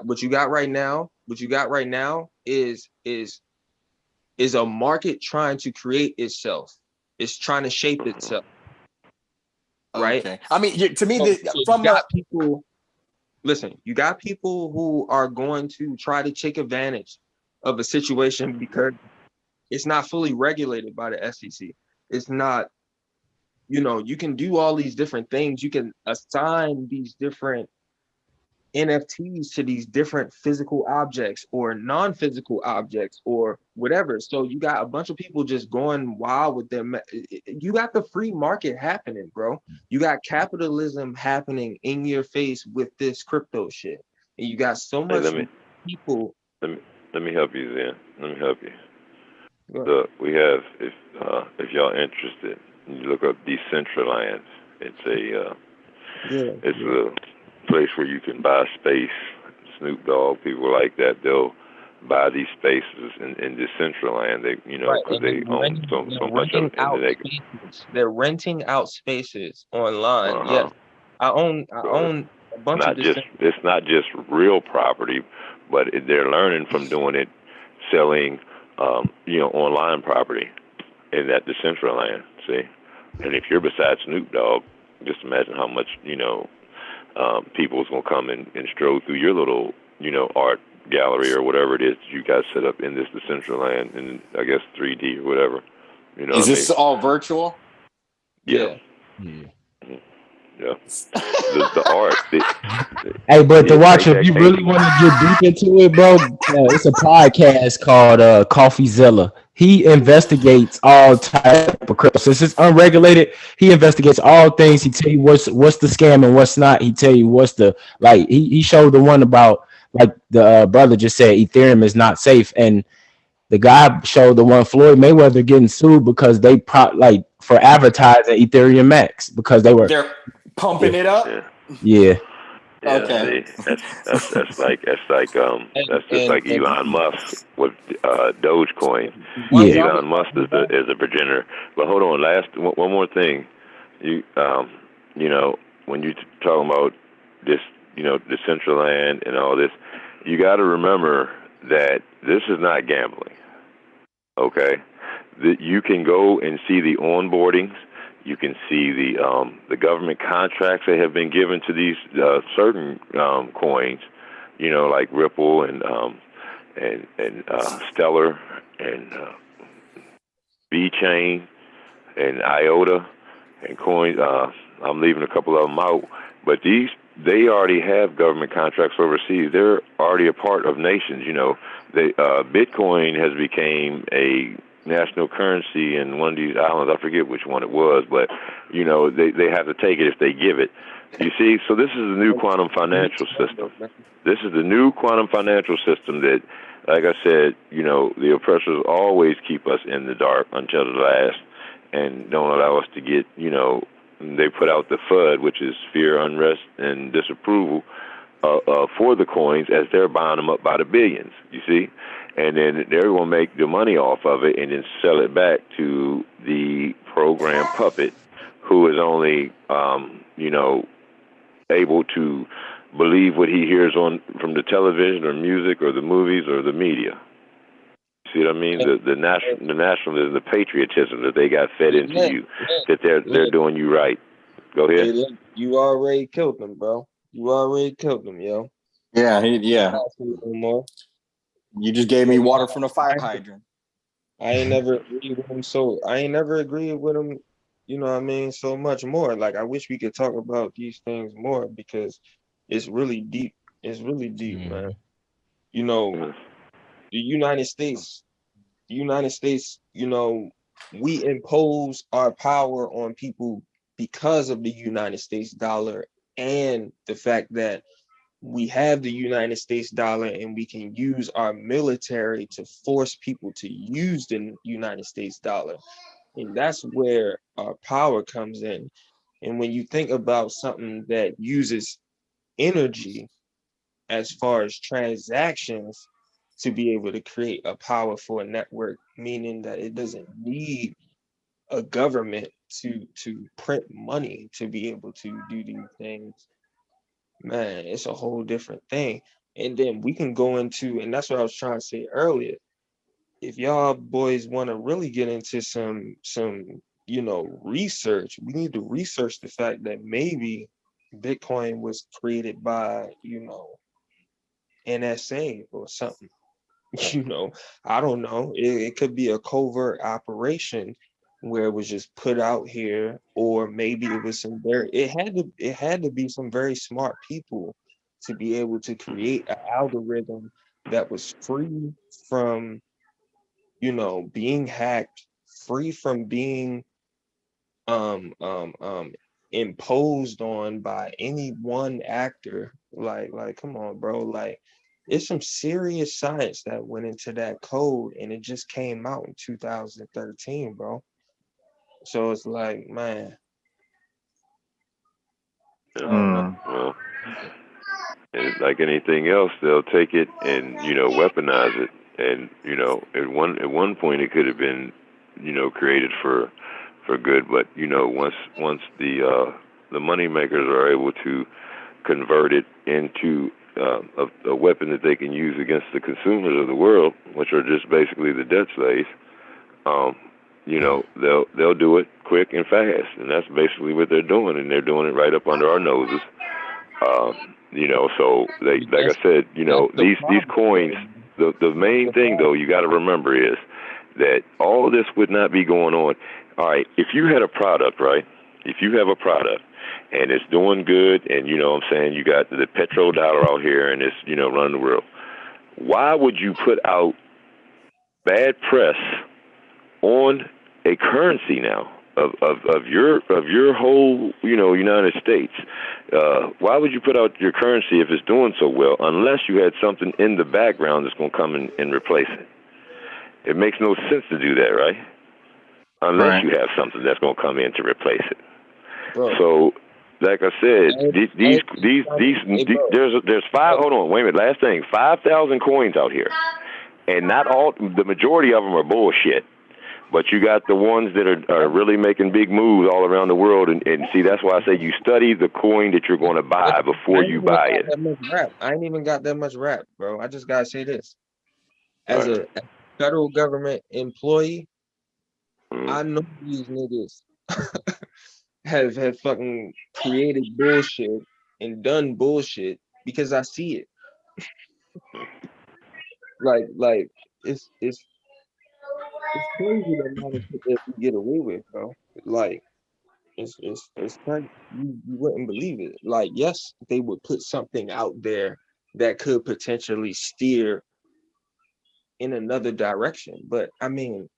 What you got right now is a market trying to create itself. It's trying to shape itself. Right? Okay. I mean, to me, you got people who are going to try to take advantage of a situation because it's not fully regulated by the SEC. It's not, you can do all these different things. You can assign these different NFTs to these different physical objects or non-physical objects or whatever. So you got a bunch of people just going wild with them. You got the free market happening, bro. You got capitalism happening in your face with this crypto shit. And you got so much people. Let me help you, Zen. Let me help you. Look, we have, if y'all interested, you look up Decentraland. It's a place where you can buy space. Snoop Dogg, people like that, they'll buy these spaces in Decentraland. They, because they own so much of it. They're renting out spaces online. Yes, I own a bunch of this. It's not just real property, but they're learning from doing it, selling, online property in that Decentraland. See, and if you're beside Snoop Dogg, just imagine how much people's gonna come and stroll through your little, art gallery or whatever it is that you guys set up in this Decentraland, and I guess 3D or whatever. Is this all virtual? Yeah. Yeah. The art. Hey, but to watch, if you really want to get deep into it, bro, it's a podcast called CoffeeZilla. He investigates all type of crypto. Since it's unregulated, he investigates all things. He tell you what's the scam and what's not. He tell you what's the He showed the one about the brother just said Ethereum is not safe, and the guy showed the one Floyd Mayweather getting sued because they for advertising Ethereum Max because they're pumping it up. Yeah. Okay. See, that's just like Elon Musk with Dogecoin. Elon Musk is a progenitor. But hold on, one more thing. You when you talking about this, Decentraland and all this, you got to remember that this is not gambling. Okay, you can go and see the onboardings. You can see the government contracts that have been given to these certain coins, you know, like Ripple and Stellar and VeChain and IOTA and coins. I'm leaving a couple of them out, but they already have government contracts overseas. They're already a part of nations. You know, Bitcoin has became a national currency in one of these islands. I forget which one it was, but you know, they have to take it if they give it. You see, so this is the new quantum financial system. This is the new quantum financial system that, like I said, you know, the oppressors always keep us in the dark until the last and don't allow us to get, you know, they put out the FUD, which is fear, unrest, and disapproval for the coins as they're buying them up by the billions, you see? And then they're going to make the money off of it and then sell it back to the program puppet who is only, you know, able to believe what he hears from the television or music or the movies or the media. See what I mean? The nationalism, the patriotism that they got fed into you, that they're doing you right. Go ahead. Hey, look, you already killed them, bro. You already killed them, yo. Yeah, yeah. No more. You just gave me water from the fire hydrant. I ain't never agreed with him, so I ain't never agreed with him, you know what I mean, so much more. Like, I wish we could talk about these things more because it's really deep. It's really deep, man. You know, the United States, you know, we impose our power on people because of the United States dollar and the fact that we have the United States dollar and we can use our military to force people to use the United States dollar. And that's where our power comes in. And when you think about something that uses energy as far as transactions to be able to create a powerful network, meaning that it doesn't need a government to print money to be able to do these things, man, it's a whole different thing. And then we can go into, and that's what I was trying to say earlier. If y'all boys want to really get into some, you know, research, we need to research the fact that maybe Bitcoin was created by, you know, NSA or something. You know, I don't know. It could be a covert operation where it was just put out here, or maybe it was it had to be some very smart people to be able to create an algorithm that was free from, you know, being hacked, free from being imposed on by any one actor. Like come on, bro. Like, it's some serious science that went into that code, and it just came out in 2013, bro. So it's like, man, I don't know. Well, and like anything else, they'll take it and, you know, weaponize it. And, you know, at one point it could have been, you know, created for good, but, you know, once the money makers are able to convert it into a weapon that they can use against the consumers of the world, which are just basically the debt slaves, you know, they'll do it quick and fast, and that's basically what they're doing, and they're doing it right up under our noses. You know, so they, like I said, you know, these coins. The main thing though you got to remember is that all this would not be going on. All right, if you had a product, right? If you have a product and it's doing good, and you know what I'm saying, you got the petrodollar out here and it's, you know, running the world. Why would you put out bad press on a currency now of your whole, you know, United States? Why would you put out your currency if it's doing so well, unless you had something in the background that's going to come in and replace it? It makes no sense to do that, right? Unless you have something that's going to come in to replace it. Bro. So, like I said, there's five. Hold on, wait a minute. Last thing, 5,000 coins out here, and not all. The majority of them are bullshit. But you got the ones that are really making big moves all around the world, and see, that's why I say you study the coin that you're going to buy before you buy it. I ain't even got that much rap, bro. I just gotta say this: as a federal government employee, I know these niggas have fucking created bullshit and done bullshit because I see it. Like it's crazy the amount of shit that we get away with, bro. Like it's crazy. You wouldn't believe it. Like, yes, they would put something out there that could potentially steer in another direction, but I mean,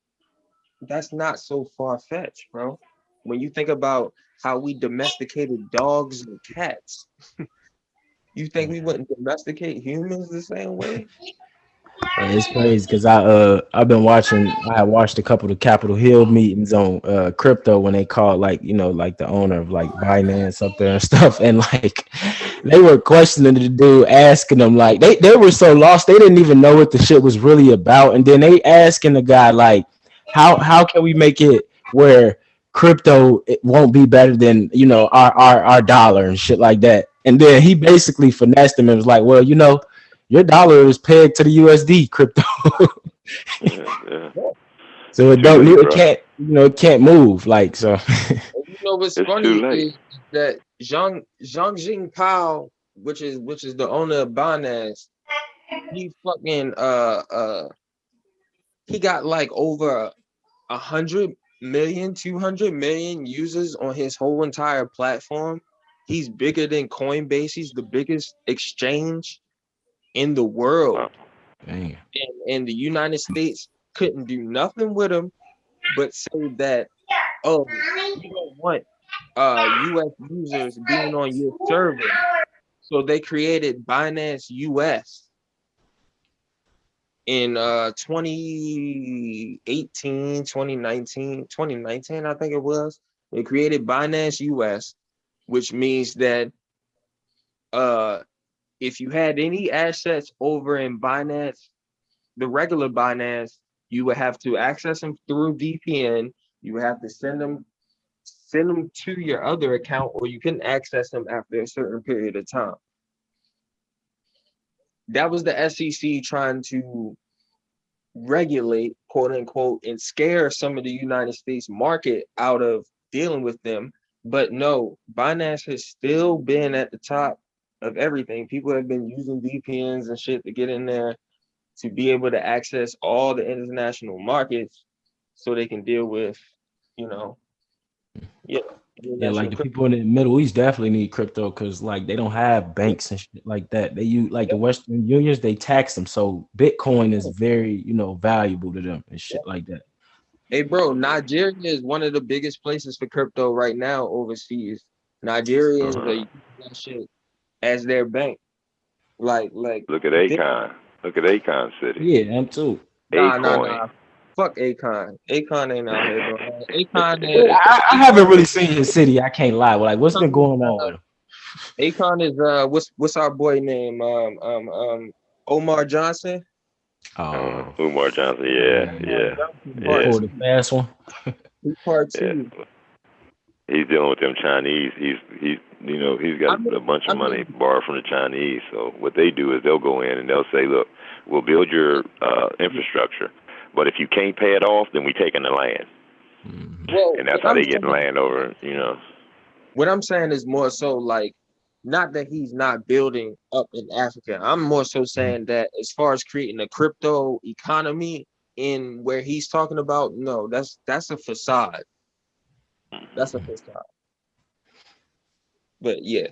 that's not so far-fetched, bro. When you think about how we domesticated dogs and cats, you think we wouldn't domesticate humans the same way? And it's crazy because I've been watching. I watched a couple of Capitol Hill meetings on crypto when they called, like, you know, like the owner of like Binance up there and stuff, and like they were questioning the dude, asking them, like, they were so lost they didn't even know what the shit was really about, and then they asking the guy, like, how can we make it where crypto, it won't be better than, you know, our dollar and shit like that, and then he basically finessed him and was like, well, you know, your dollar is pegged to the USD crypto. Yeah. So it Too don't, late, it bro. can't, you know, it can't move, like, so. You know what's It's funny too late. is that Zhang Pao, which is the owner of Binance, he fucking he got like over 100 million, 200 million users on his whole entire platform. He's bigger than Coinbase. He's the biggest exchange in the world. Dang. And the United States couldn't do nothing with him but say that, oh, you don't want US users being on your server. So they created Binance US in 2018, 2019, I think it was. They created Binance US, which means that if you had any assets over in Binance, the regular Binance, you would have to access them through VPN. You would have to send them to your other account, or you can access them after a certain period of time. That was the SEC trying to regulate, quote unquote, and scare some of the United States market out of dealing with them. But no, Binance has still been at the top of everything. People have been using VPNs and shit to get in there to be able to access all the international markets so they can deal with, you know, Yeah, like international the crypto. people in the Middle East definitely need crypto because, like, they don't have banks and shit like that. They use, like, the Western unions, they tax them, so Bitcoin is very, you know, valuable to them and shit like that. Hey, bro, Nigeria is one of the biggest places for crypto right now overseas. Nigerians are using that shit as their bank. Like, Look at Akon. Look at Akon City. Yeah, them too. Acoin. Fuck Akon. Akon ain't out here, bro. Akon I haven't really seen his city. I can't lie. Like, what's been going on with him? Akon is what's our boy name? Omar Johnson. Oh, Umar Johnson. Yeah. Pulled the fast one. Part Yeah. two. He's dealing with them Chinese. He's you know, he's got a bunch of money borrowed from the Chinese. So what they do is they'll go in and they'll say, look, we'll build your infrastructure, but if you can't pay it off, then we taking the land. Well, And that's how they get land over, you know. What I'm saying is more so like, not that he's not building up in Africa. I'm more so saying that as far as creating a crypto economy in where he's talking about, no, that's a facade. That's a facade. But yeah.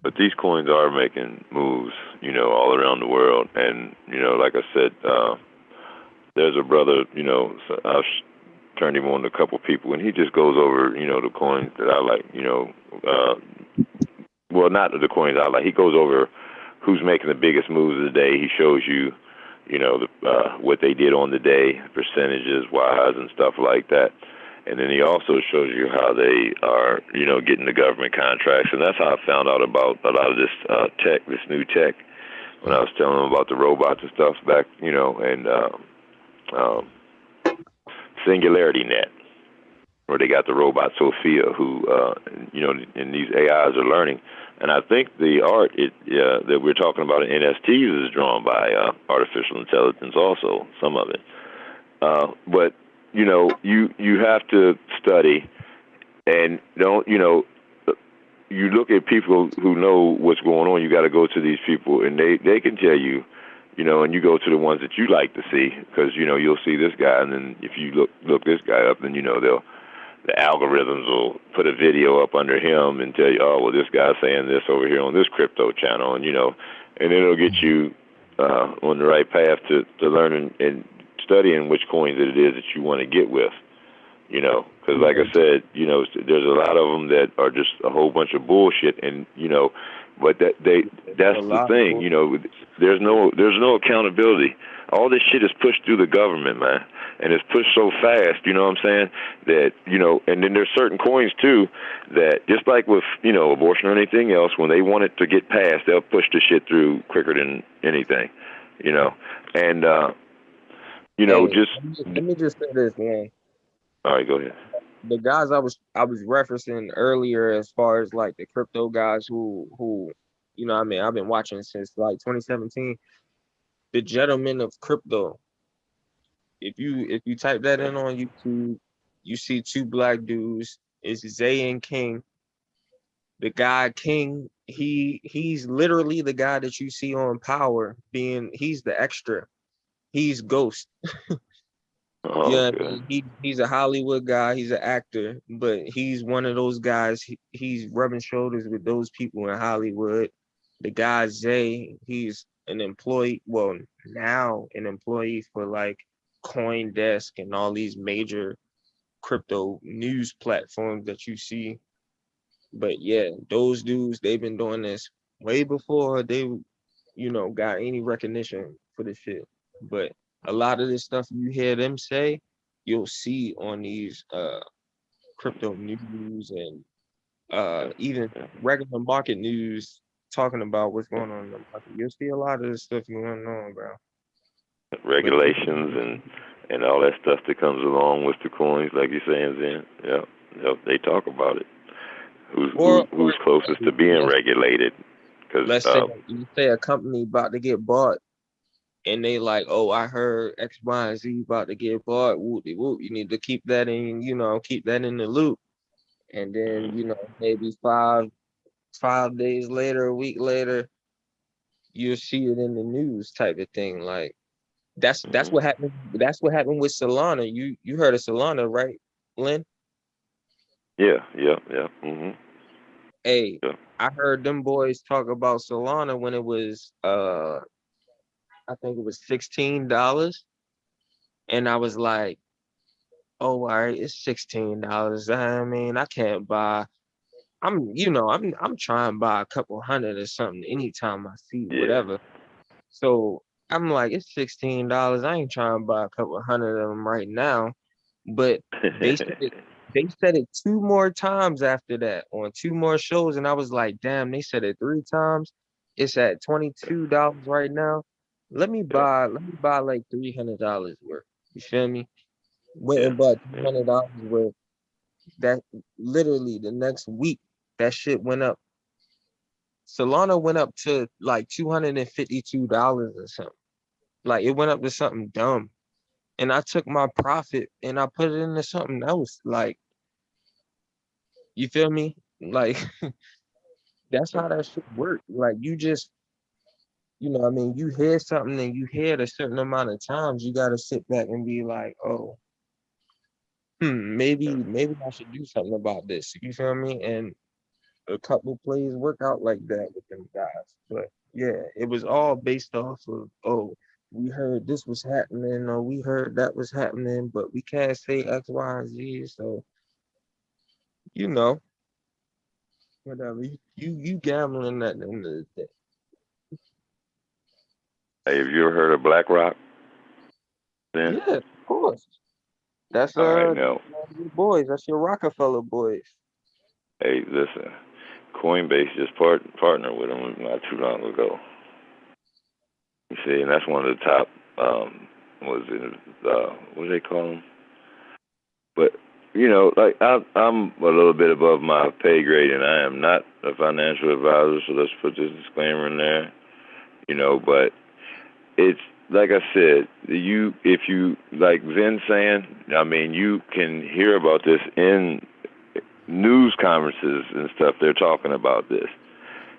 But these coins are making moves, you know, all around the world. And, you know, like I said, there's a brother, you know, so I've turned him on to a couple people, and he just goes over, you know, the coins that I like, you know, well, not the coins I like. He goes over who's making the biggest moves of the day. He shows you, you know, what they did on the day, percentages, whys, and stuff like that. And then he also shows you how they are, you know, getting the government contracts. And that's how I found out about a lot of this tech, this new tech, when I was telling him about the robots and stuff back, you know, and Singularity Net, where they got the robot Sophia, who, you know, and these AIs are learning. And I think the art that we're talking about in NFTs is drawn by artificial intelligence also, some of it. But you know, you have to study and don't, you know, you look at people who know what's going on. You got to go to these people, and they can tell you, you know, and you go to the ones that you like to see, because you know you'll see this guy, and then if you look this guy up, then you know the algorithms will put a video up under him and tell you, oh well, this guy's saying this over here on this crypto channel, and you know, and it'll get you on the right path to learning and studying which coins it is that you want to get with. You know, because like I said, you know, there's a lot of them that are just a whole bunch of bullshit, and you know, but that's the thing. You know, there's no accountability. All this shit is pushed through the government, man, and it's pushed so fast. You know what I'm saying? That you know, and then there's certain coins too that just like with you know abortion or anything else, when they want it to get passed, they'll push the shit through quicker than anything. You know, and you know, just let me just say this, man. All right, go ahead. The guys I was referencing earlier, as far as like the crypto guys who you know, I mean, I've been watching since like 2017. The gentlemen of crypto. If you type that in on YouTube, you see two black dudes. It's Zay and King. The guy King, he's literally the guy that you see on Power. He's the extra. He's Ghost. Oh, Yeah, okay. he's a Hollywood guy. He's an actor, but he's one of those guys. He's rubbing shoulders with those people in Hollywood. The guy Zay, he's an employee. Well, now an employee for like CoinDesk and all these major crypto news platforms that you see. But yeah, those dudes, they've been doing this way before they, you know, got any recognition for this shit. But a lot of this stuff you hear them say, you'll see on these crypto news and even regular market news talking about what's going on in the market. You'll see a lot of this stuff going on, bro. Regulations and all that stuff that comes along with the coins, like you're saying, Zen. Yeah, they talk about it. Who's closest to being regulated? Because let's say a company about to get bought, and they like, oh, I heard X, Y, and Z about to get bought. Whoop-de-whoop. You need to keep that in, you know, keep that in the loop. And then, you know, maybe 5 days later, a week later, you'll see it in the news type of thing. Like that's what happened. That's what happened with Solana. You heard of Solana, right, Lynn? Yeah. Mm-hmm. Hey, yeah. I heard them boys talk about Solana when it was I think it was $16. And I was like, oh, all right, it's $16. I mean, I can't buy. I'm trying to buy a couple hundred or something anytime I see whatever. So I'm like, it's $16. I ain't trying to buy a couple hundred of them right now. But they said it 2 more times after that on 2 more shows, and I was like, damn, they said it 3 times. It's at $22 right now. Let me buy like $300 worth. You feel me? Went and bought $300 worth. That literally the next week, that shit went up. Solana went up to like $252 or something. Like it went up to something dumb. And I took my profit and I put it into something else. Like, you feel me? Like that's how that shit works. Like you just, you know, I mean, you hear something and you hear it a certain amount of times, you gotta sit back and be like, oh, maybe I should do something about this. You feel me? And a couple plays work out like that with them guys. But yeah, it was all based off of, oh, we heard this was happening or we heard that was happening, but we can't say X, Y, and Z. So, you know, whatever. You gambling at the end of the day. Hey, have you ever heard of BlackRock? Yeah, of course. That's all right, now. Your boys. That's your Rockefeller boys. Hey, listen, Coinbase just partnered with them not too long ago. You see, and that's one of the top. What do they call them? But you know, like I'm a little bit above my pay grade, and I am not a financial advisor. So let's put this disclaimer in there. You know, but it's like I said, if you like Zen saying, I mean, you can hear about this in news conferences and stuff. They're talking about this,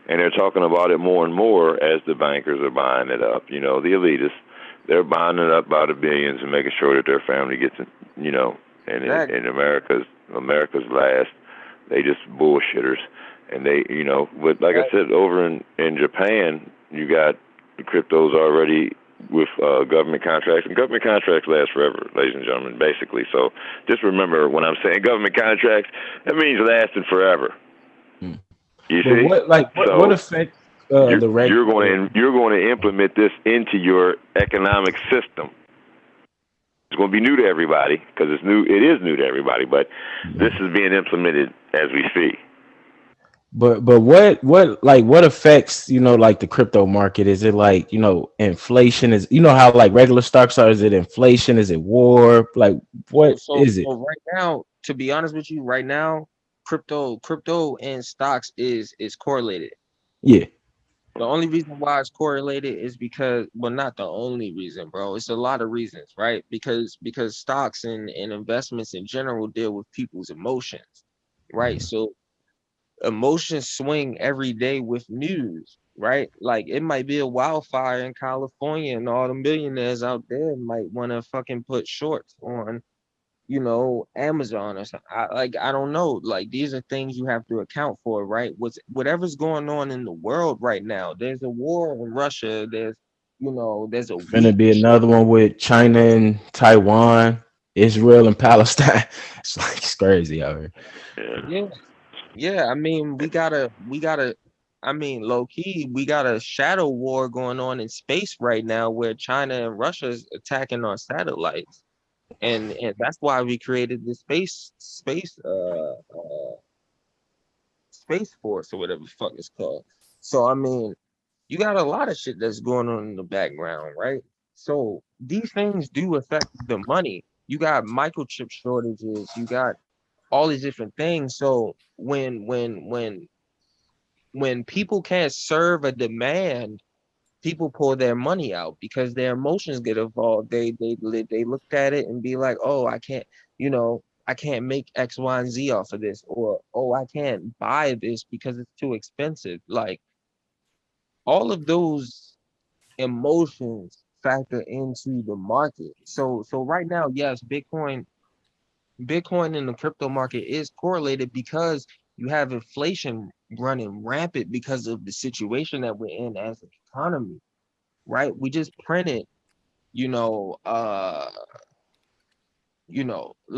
and they're talking about it more and more as the bankers are buying it up. You know, the elitists, they're buying it up by the billions and making sure that their family gets it. You know, and in America's last, they just bullshitters, and they, you know. But like I said, over in Japan, you got the cryptos already with government contracts, and government contracts last forever, ladies and gentlemen, basically. So just remember, when I'm saying government contracts, that means lasting forever. You But see? what affects the regular? You're going to implement this into your economic system. It's going to be new to everybody because it's new. It is new to everybody, but this is being implemented as we speak. But what affects, you know, like the crypto market? Is it like, you know, inflation? Is, you know how like regular stocks are? Is it inflation? Is it war? Like what is it? So right now, to be honest with you, right now, crypto and stocks is correlated. Yeah. The only reason why it's correlated is because, well, not the only reason, bro. It's a lot of reasons, right? Because stocks and investments in general deal with people's emotions, right? So emotions swing every day with news, right? Like it might be a wildfire in California and all the millionaires out there might want to fucking put shorts on, you know, Amazon or something. I don't know. Like these are things you have to account for, right? Whatever's going on in the world right now. There's a war in Russia. There's a Finna be another one with China and Taiwan, Israel and Palestine. It's crazy out here. Yeah. I mean, we gotta. I mean, low key, we got a shadow war going on in space right now, where China and Russia is attacking our satellites, and that's why we created the space force or whatever the fuck it's called. So I mean, you got a lot of shit that's going on in the background, right? So these things do affect the money. You got microchip shortages, you got all these different things. So when people can't serve a demand, people pull their money out because their emotions get involved. They looked at it and be like, oh, I can't, I can't make X, Y, and Z off of this, or oh, I can't buy this because it's too expensive. Like all of those emotions factor into the market. So right now, yes, Bitcoin in the crypto market is correlated because you have inflation running rampant because of the situation that we're in as an economy, right? We just printed, let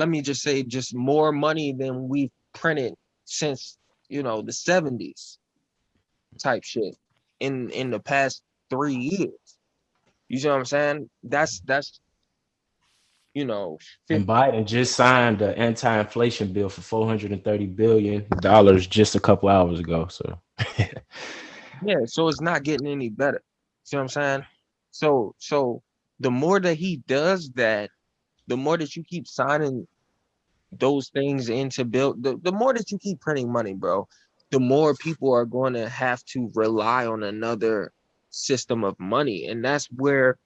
me just say just more money than we've printed since, the 70s type shit in the past 3 years. You see what I'm saying? That's And Biden just signed an anti-inflation bill for $430 billion just a couple hours ago. So yeah, so it's not getting any better. See what I'm saying? So the more that he does that, the more that you keep signing those things into build, the more that you keep printing money, bro, the more people are going to have to rely on another system of money. And that's where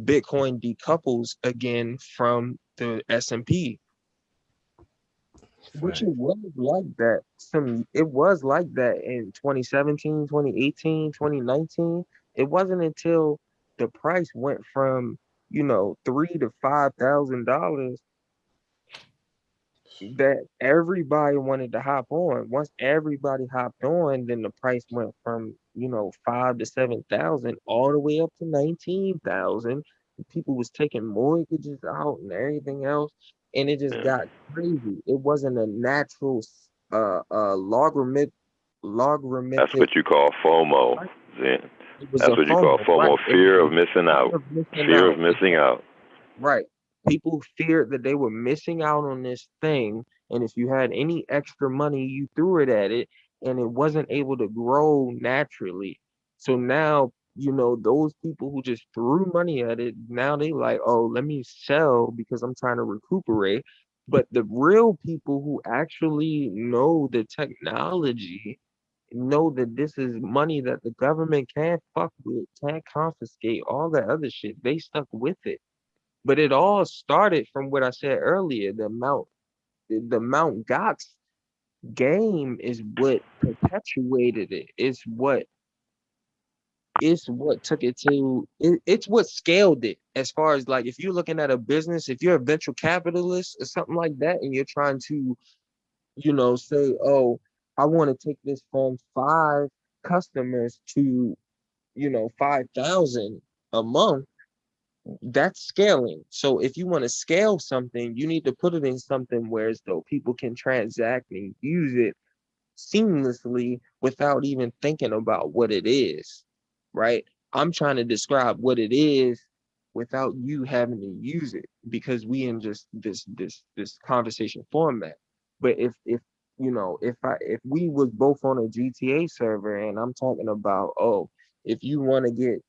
Bitcoin decouples again from the S&P. Which it was like that. It was like that in 2017, 2018, 2019. It wasn't until the price went from, $3,000 to $5,000 that everybody wanted to hop on. Once everybody hopped on, then the price went from, 5 to 7,000 all the way up to 19,000. People was taking mortgages out and everything else, and it just got crazy. It wasn't a natural logarithmic. That's what you call FOMO, Zen. That's what you call FOMO, right? fear of missing out. Fear of missing out. Right. People feared that they were missing out on this thing, and if you had any extra money, you threw it at it, and it wasn't able to grow naturally. So now, those people who just threw money at it, now they like, oh, let me sell because I'm trying to recuperate. But the real people who actually know the technology know that this is money that the government can't fuck with, can't confiscate, all that other shit. They stuck with it. But it all started from what I said earlier. The Mount Gox game is what perpetuated it. It's what took it to it's what scaled it. As far as like, if you're looking at a business, if you're a venture capitalist or something like that, and you're trying to, say, oh, I want to take this from 5 customers to, 5,000 a month, that's scaling. So if you want to scale something, you need to put it in something where as though people can transact and use it seamlessly without even thinking about what it is, right? I'm trying to describe what it is without you having to use it, because we in just this conversation format. But if we was both on a GTA server and I'm talking about, oh, if you want to get,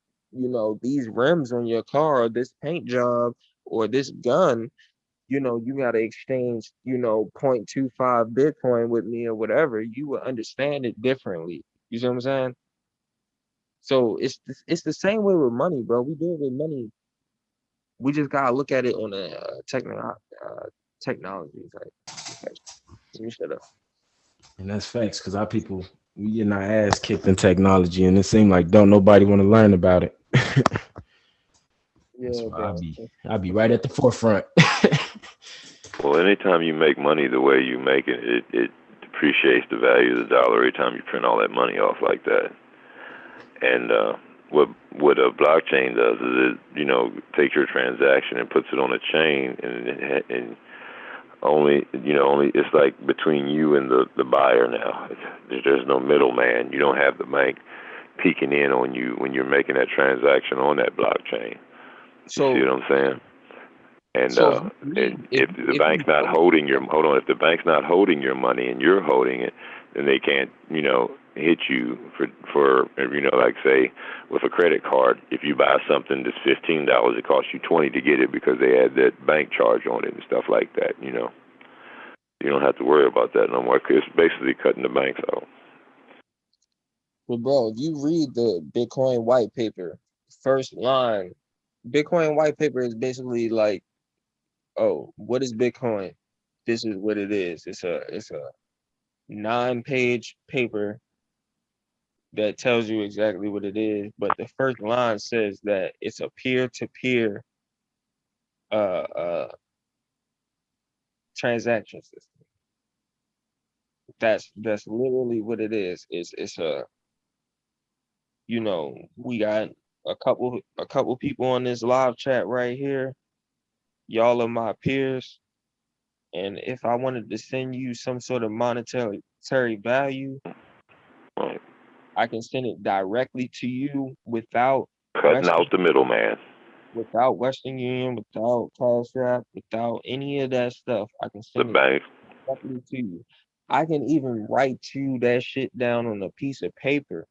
these rims on your car, or this paint job, or this gun, you got to exchange, 0.25 Bitcoin with me or whatever, you will understand it differently. You see what I'm saying? So it's the same way with money, bro. We do it with money. We just got to look at it on a technology. Like, let me shut up. And that's facts, because our people, we getting our ass kicked in technology, and it seems like don't nobody want to learn about it. That's Yeah, why bro. I'll be right at the forefront. Well, anytime you make money the way you make it, it depreciates the value of the dollar every time you print all that money off like that. And what a blockchain does is it, takes your transaction and puts it on a chain, and only it's like between you and the buyer now. There's no middleman. You don't have the bank peeking in on you when you're making that transaction on that blockchain. So, you see what I'm saying? And so if the bank's not holding your if the bank's not holding your money and you're holding it, then they can't hit you for like, say, with a credit card. If you buy something that's $15, it costs you $20 to get it because they add that bank charge on it and stuff like that. You don't have to worry about that no more. It's basically cutting the banks out. Well, bro, if you read the Bitcoin white paper, first line, Bitcoin white paper is basically like, oh, what is Bitcoin? This is what it is. It's a 9-page paper that tells you exactly what it is. But the first line says that it's a peer-to-peer transaction system. That's literally what it is. It's a we got a couple people on this live chat right here. Y'all are my peers. And if I wanted to send you some sort of monetary value, I can send it directly to you without cutting out the middleman. Without Western Union, without Cash App, without any of that stuff. I can send it directly to you. I can even write you that shit down on a piece of paper.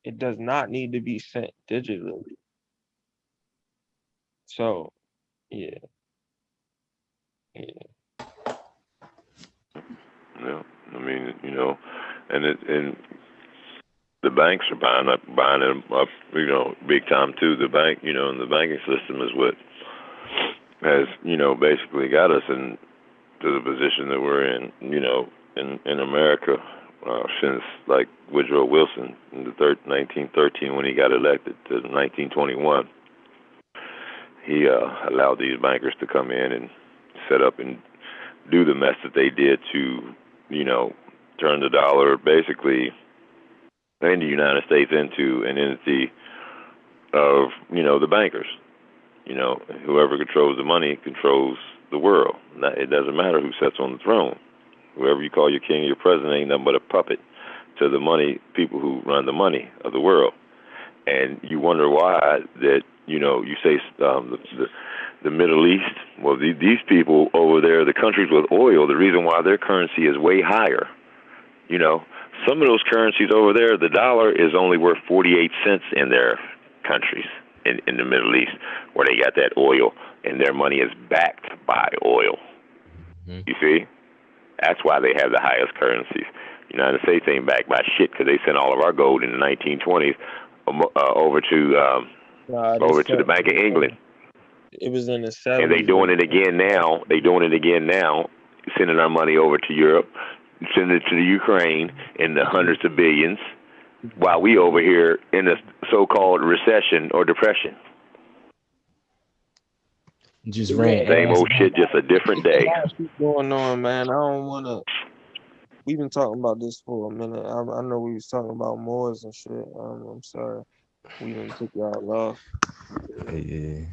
It does not need to be sent digitally. So, yeah. Yeah, I mean, and the banks are buying them up, big time too. The bank, and the banking system is what has, basically got us to the position that we're in, in America, since like Woodrow Wilson in the 1913 when he got elected to 1921. He allowed these bankers to come in and set up and do the mess that they did to, turn the dollar basically in the United States into an entity of, the bankers. Whoever controls the money controls the world. It doesn't matter who sits on the throne. Whoever you call your king or your president ain't nothing but a puppet to the money, people who run the money of the world. And you wonder why that, you say the Middle East, well, these people over there, the countries with oil, the reason why their currency is way higher, some of those currencies over there, the dollar is only worth 48 cents in their countries in the Middle East, where they got that oil, and their money is backed by oil. You see? That's why they have the highest currencies. The United States ain't backed by shit because they sent all of our gold in the 1920s over to the Bank of England. It was in the 70s. And they doing it again now. Sending our money over to Europe, sending it to the Ukraine in the hundreds of billions, while we over here in a so-called recession or depression. Just ran. Same old shit, just a different day. What's going on, man? I don't want to. We've been talking about this for a minute. I know we was talking about Moors and shit. I'm sorry. We didn't take y'all off. Yeah.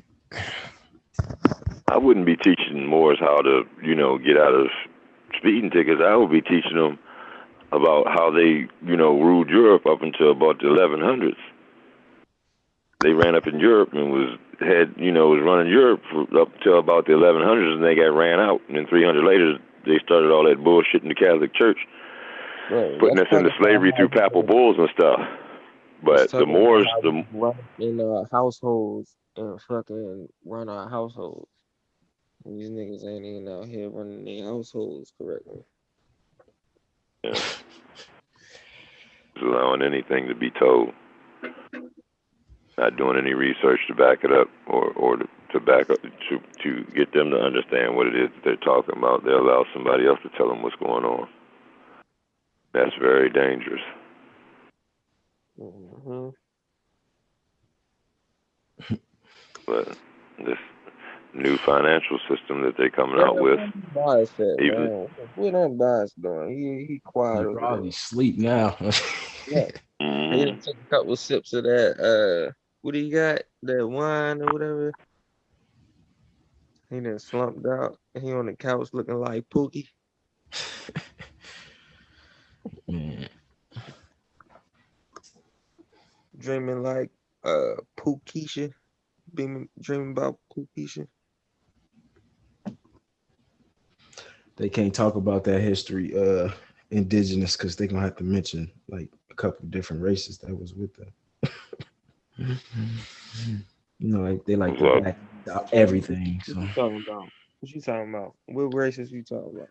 I wouldn't be teaching Moors how to, get out of speeding tickets. I would be teaching them about how they, ruled Europe up until about the 1100s. They ran up in Europe and was running Europe up till about the 1100s, and they got ran out. And then 300 later, they started all that bullshit in the Catholic Church, putting us into slavery through papal bulls and stuff. But the Moors, in households and fucking run our households. These niggas ain't even out here running their households correctly. Yeah. Allowing anything to be told. Not doing any research to back it up or to back up to get them to understand what it is that they're talking about. They allow somebody else to tell them what's going on. That's very dangerous. Mm-hmm. But this new financial system that they're coming out with. What that bias doing? He quiet. He probably sleep now. Yeah. Mm-hmm. He done took a couple sips of that. What do you got? That wine or whatever. He done slumped out. He on the couch looking like Pookie. Man. Dreaming like Pookisha. Dreaming about Pookisha. They can't talk about that history, indigenous, because they're gonna have to mention like a couple of different races that was with them. Like they like to back everything. So. What you talking about? What races you talking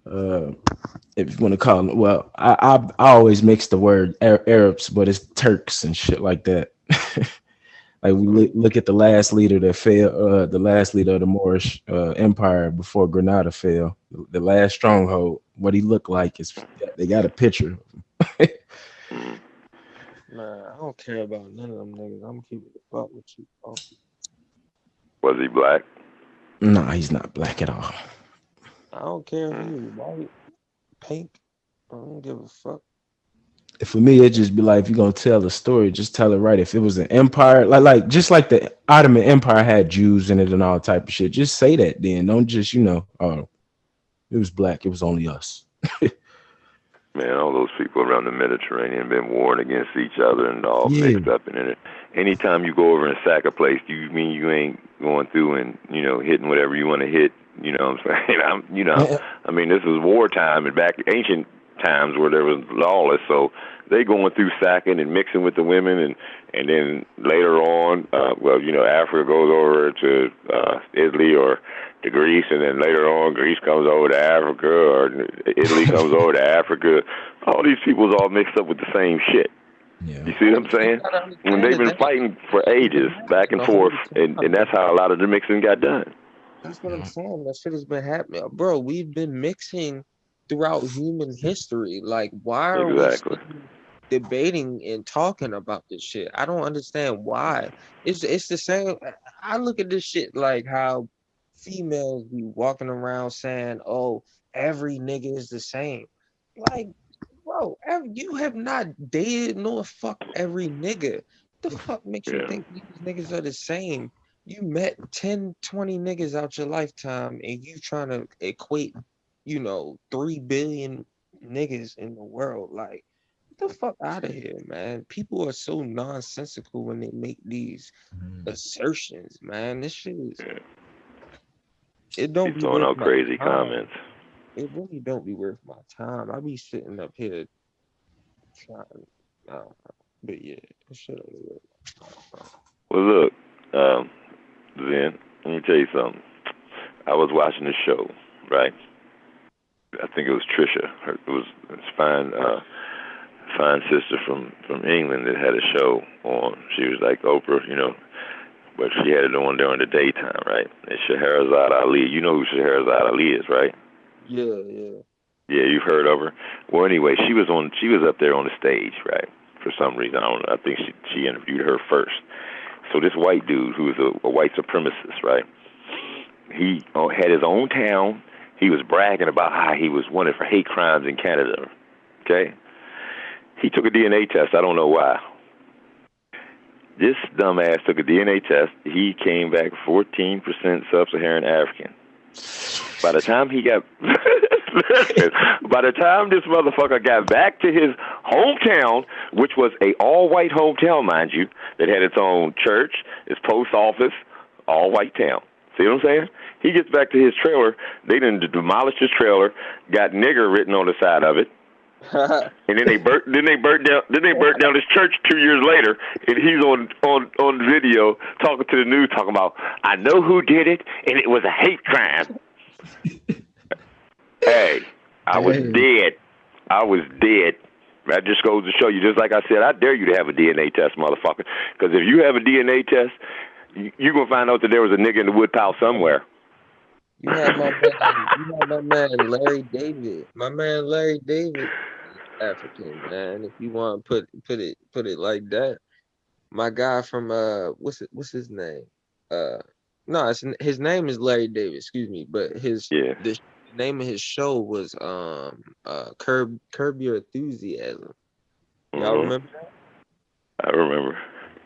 about? If you want to call them, well, I always mix the word Arabs, but it's Turks and shit like that. Like we look at the last leader that fell, the last leader of the Moorish Empire before Granada fell, the last stronghold. What he looked like is they got a picture of him. Man, I don't care about none of them niggas. I'm keeping it up with you. Oh. Was he black? No, he's not black at all. I don't care if he was white, pink. I don't give a fuck. For me, it'd just be like, if you're gonna tell a story, just tell it right. If it was an empire, like just like the Ottoman Empire had Jews in it and all type of shit, just say that then. Don't just, oh, it was black, it was only us. Man, all those people around the Mediterranean been warring against each other and all mixed up in it. Anytime you go over and sack a place, do you mean you ain't going through and, hitting whatever you want to hit? You know what I'm saying? I mean, this was wartime and back ancient times where there was lawless, so they going through sacking and mixing with the women, and then later on, Africa goes over to Italy or to Greece, and then later on Greece comes over to Africa, or Italy comes over to Africa. All these people's all mixed up with the same shit. Yeah. You see what I'm saying? When they've been fighting for ages, back and forth, and that's how a lot of the mixing got done. That's what I'm saying. That shit has been happening, bro. We've been mixing throughout human history. Like, why are we still debating and talking about this shit? I don't understand why. It's the same. I look at this shit like how females be walking around saying, "Oh, every nigga is the same." Like, bro, you have not dated nor fucked every nigga. The fuck makes you think these niggas are the same? You met 10, 20 niggas out your lifetime, and you trying to equate 3 billion niggas in the world. Like, get the fuck out of here, man. People are so nonsensical when they make these assertions, man. This shit is it don't be throwing out crazy comments. It really don't be worth my time. I be sitting up here trying, but yeah, it should only worth my time. Well, look, Zen, let me tell you something. I was watching the show, right? I think it was Trisha. It was this fine sister from England that had a show on. She was like Oprah, you know, but she had it on during the daytime, right? And Scheherazade Ali. You know who Scheherazade Ali is, right? Yeah. Yeah, you've heard of her. Well, anyway, she was up there on the stage, right? For some reason, I don't know. I think she interviewed her first. So this white dude, who was a white supremacist, right? He had his own town. He was bragging about how he was wanted for hate crimes in Canada. Okay? He took a DNA test. I don't know why. This dumbass took a DNA test. He came back 14% sub-Saharan African. By the time this motherfucker got back to his hometown, which was a all-white hometown, mind you, that had its own church, its post office, all-white town. See what I'm saying? He gets back to his trailer. They done demolished his trailer, got nigger written on the side of it, and then they burnt down his church 2 years later, and he's on video talking to the news, talking about, I know who did it, and it was a hate crime. Hey, I was dead. That just goes to show you, just like I said, I dare you to have a DNA test, motherfucker. Because if you have a DNA test, you're going to find out that there was a nigga in the woodpile somewhere. You have my man Larry David. My man Larry David, African, man. If you want to put it like that. My guy from what's his name? No, his name is Larry David. Excuse me, but the name of his show was Curb Your Enthusiasm. Y'all remember that? I remember.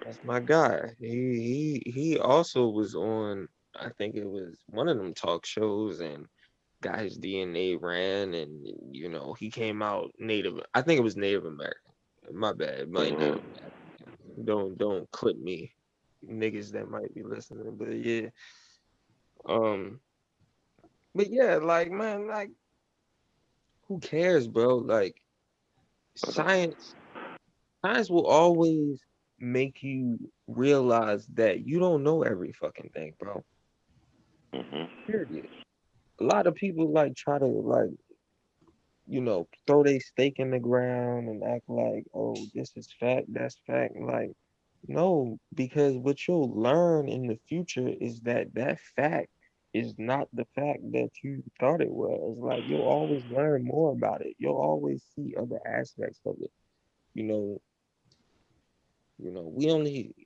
That's my guy. He also was on, I think it was one of them talk shows, and got his DNA ran, and you know he came out Native. I think it was Native American. My bad. It might not. Don't clip me, niggas that might be listening. But yeah, but yeah, like man, like who cares, bro? Like science will always make you realize that you don't know every fucking thing, bro. Period. A lot of people like try to like, you know, throw their stake in the ground and act like, oh, this is fact, that's fact. Like, no, because what you'll learn in the future is that fact is not the fact that you thought it was. Like, you'll always learn more about it. You'll always see other aspects of it. You know,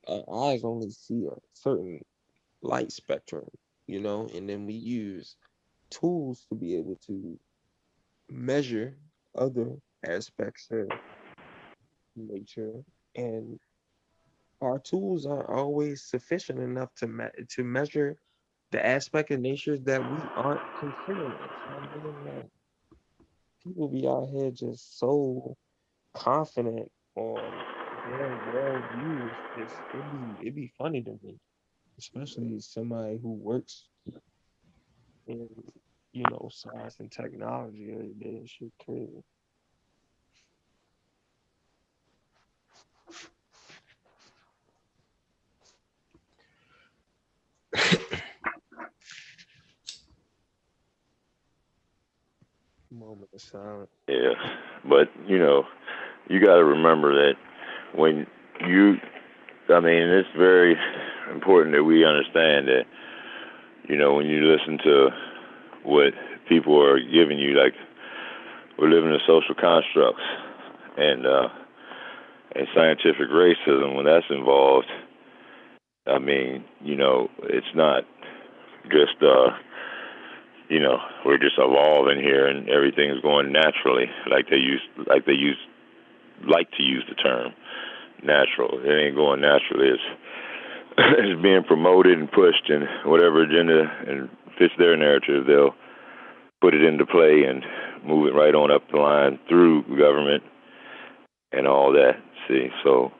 our eyes only see a certain light spectrum, you know, and then we use tools to be able to measure other aspects of nature, and our tools aren't always sufficient enough to measure the aspect of nature that we aren't considering. I mean, like, people be out here just so confident on their worldviews. It'd be funny to me, especially somebody who works in, you know, science and technology every day. Shit crazy. Moment of silence. Yeah, but you know, you got to remember that when it's very important that we understand that, you know, when you listen to what people are giving you, like we're living in social constructs and scientific racism, when that's involved, I mean, you know, it's not just you know, we're just evolving here and everything's going naturally, like to use the term natural. It ain't going naturally. It's being promoted and pushed, and whatever agenda and fits their narrative, they'll put it into play and move it right on up the line through government and all that. See, so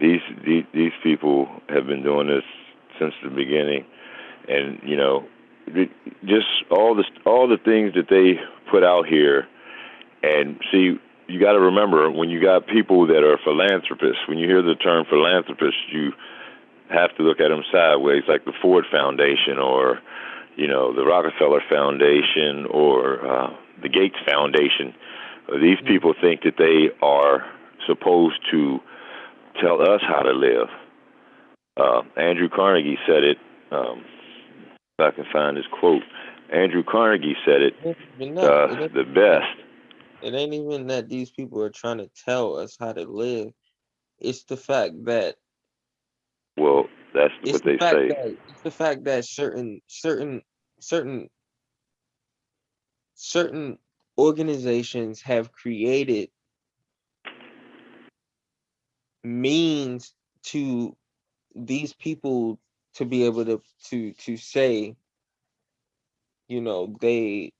these people have been doing this since the beginning, and you know, just all the things that they put out here. And see, you got to remember, when you got people that are philanthropists, when you hear the term philanthropist, you have to look at them sideways, like the Ford Foundation or, the Rockefeller Foundation or the Gates Foundation. These people think that they are supposed to tell us how to live. Andrew Carnegie said it. If I can find his quote, Andrew Carnegie said it the best. It ain't even that these people are trying to tell us how to live. It's the fact that. Well, that's what they say. It's the fact that certain organizations have created means to these people to be able to say, they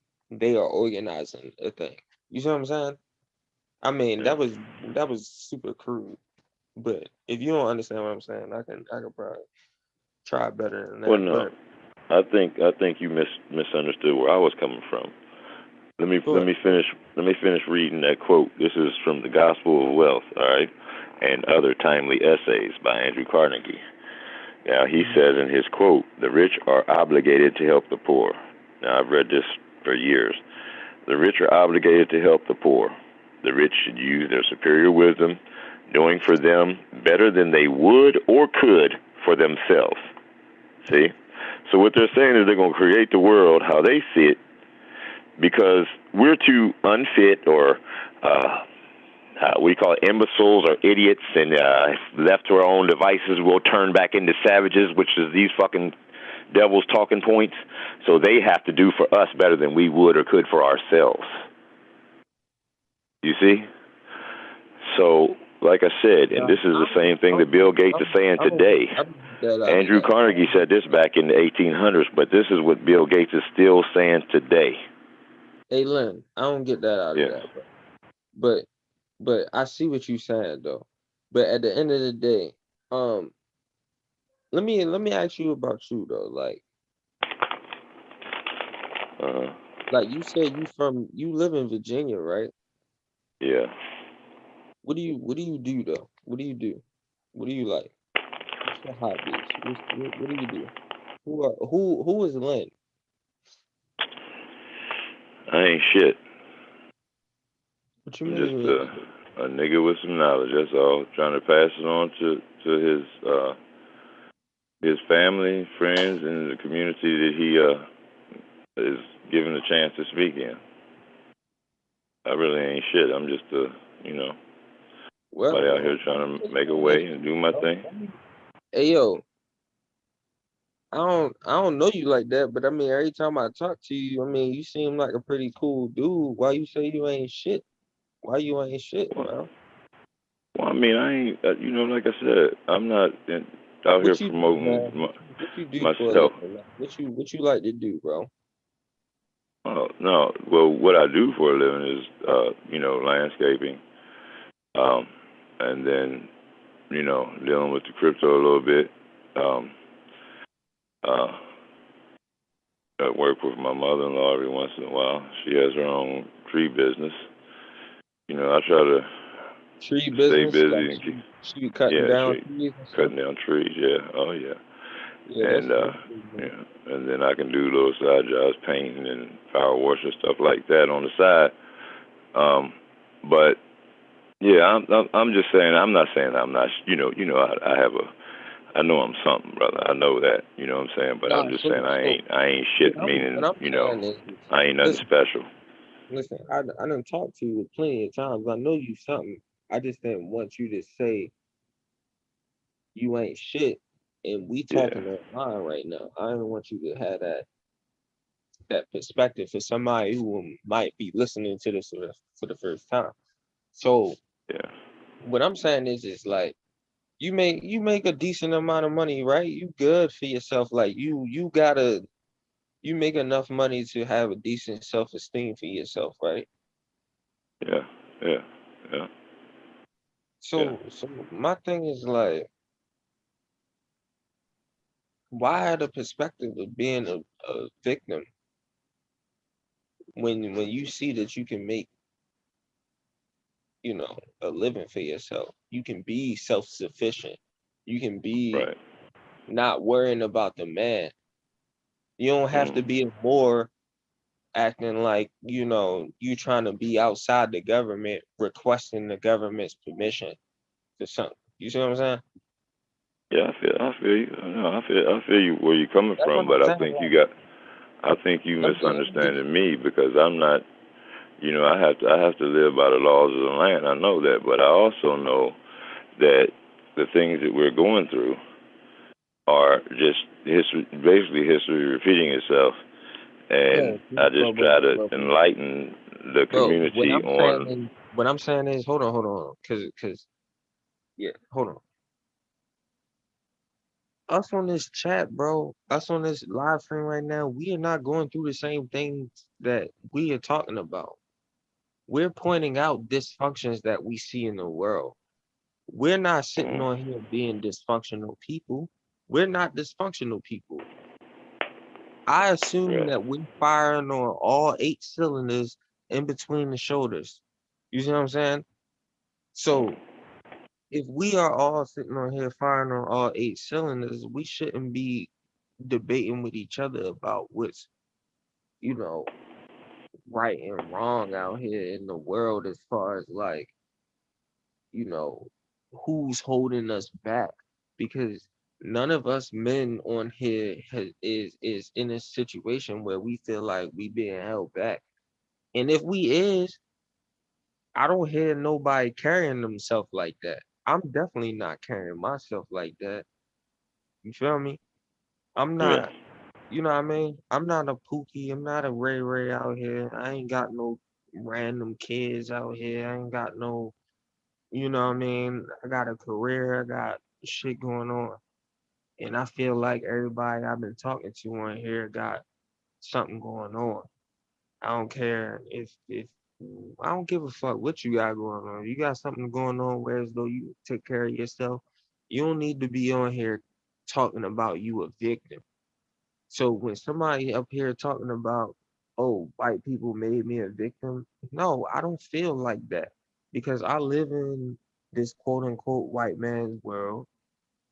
are organizing a thing. You see what I'm saying? I mean, that was super crude. But if you don't understand what I'm saying, I can probably try better than that. Well, no, I think you misunderstood where I was coming from. Let me finish reading that quote. This is from The Gospel of Wealth, all right, and Other Timely Essays by Andrew Carnegie. Now, he says in his quote, "The rich are obligated to help the poor." Now, I've read this for years. The rich are obligated to help the poor. The rich should use their superior wisdom, doing for them better than they would or could for themselves. See? So what they're saying is they're going to create the world how they see it because we're too unfit or we call it imbeciles or idiots, and left to our own devices, we'll turn back into savages, which is these fucking devil's talking points. So they have to do for us better than we would or could for ourselves. You see? So, like I said, and this is the same thing that Bill Gates is saying today. Andrew Carnegie said this back in the 1800s, but this is what Bill Gates is still saying today. Hey, Lynn, I don't get that out of that, bro. But I see what you're saying though. But at the end of the day, let me ask you about you though. Like you said, you live in Virginia, right? Yeah. What do you do though? What do you do? What do you like? What's your hobbies? What do you do? Who is Lynn? I ain't shit. What you I'm mean? just a nigga with some knowledge. That's all. Trying to pass it on to his family, friends, and the community that he is given a chance to speak in. I really ain't shit. I'm just somebody out here trying to make a way and do my thing. Hey yo, I don't know you like that, but I mean, every time I talk to you, I mean, you seem like a pretty cool dude. Why you say you ain't shit? Why you ain't shit, bro? Well, I mean, I ain't. Like I said, I'm not out here promoting myself. What you like to do, bro? Oh no. Well, what I do for a living is, landscaping, and then, dealing with the crypto a little bit. I work with my mother-in-law every once in a while. She has her own tree business. I try to stay busy and keep. She cutting down trees. Cutting down trees. Yeah. Oh yeah. And and then I can do little side jobs, painting and power wash and stuff like that on the side. But yeah, I'm just saying. I'm not saying I'm not. I know I'm something, brother. I know that. You know what I'm saying? But I'm just saying I ain't shit. Meaning, I ain't nothing special. Listen, I done talked to you plenty of times. I know you something. I just didn't want you to say you ain't shit. And we talking online right now. I don't want you to have that perspective for somebody who might be listening to this for the first time. So what I'm saying is like you make a decent amount of money, right? You good for yourself. Like you make enough money to have a decent self-esteem for yourself, right? Yeah. So my thing is like, why the perspective of being a victim when you see that you can make, a living for yourself? You can be self-sufficient. You can be not worrying about the man. You don't have to be a Moor acting like, you know, you trying to be outside the government, requesting the government's permission for something. You see what I'm saying? Yeah, I feel you. No, I feel you where you're coming That's what from, I'm but I saying. think Like, you let me give misunderstanding me because I'm not. You know, I have to live by the laws of the land. I know that, but I also know that the things that we're going through are just history, basically history repeating itself. And I just try to enlighten the bro, community on. what I'm saying is, hold on, cause yeah, hold on. Us on this chat, bro, us on this live stream right now, we are not going through the same things that we are talking about. We're pointing out dysfunctions that we see in the world. We're not sitting on here being dysfunctional people. We're not dysfunctional people. I assume that we're firing on all 8 cylinders in between the shoulders. You see what I'm saying? So if we are all sitting on here firing on all 8 cylinders, we shouldn't be debating with each other about what's, you know, right and wrong out here in the world as far as like, you know, who's holding us back. Because none of us men on here is in a situation where we feel like we being held back. And if we is, I don't hear nobody carrying themselves like that. I'm definitely not carrying myself like that. You feel me? I'm Yeah. not, you know what I mean? I'm not a Pookie. I'm not a Ray Ray out here. I ain't got no random kids out here. I ain't got no, you know what I mean? I got a career. I got shit going on. And I feel like everybody I've been talking to on here got something going on. I don't care if I don't give a fuck what you got going on. You got something going on where as though you take care of yourself. You don't need to be on here talking about you a victim. So when somebody up here talking about, oh, white people made me a victim, no, I don't feel like that because I live in this quote unquote white man's world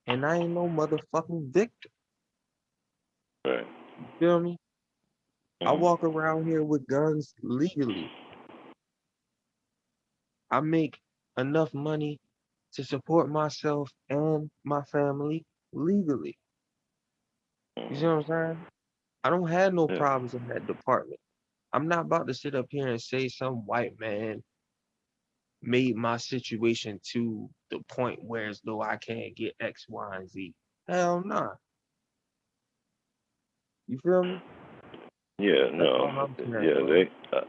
and I ain't no motherfucking victim. Right. You feel me? I walk around here with guns legally. I make enough money to support myself and my family legally. You see what I'm saying? I don't have no problems in that department. I'm not about to sit up here and say some white man made my situation to the point where as though I can't get X, Y, and Z. Hell nah. You feel me? Yeah, That's no, all I'm saying, yeah,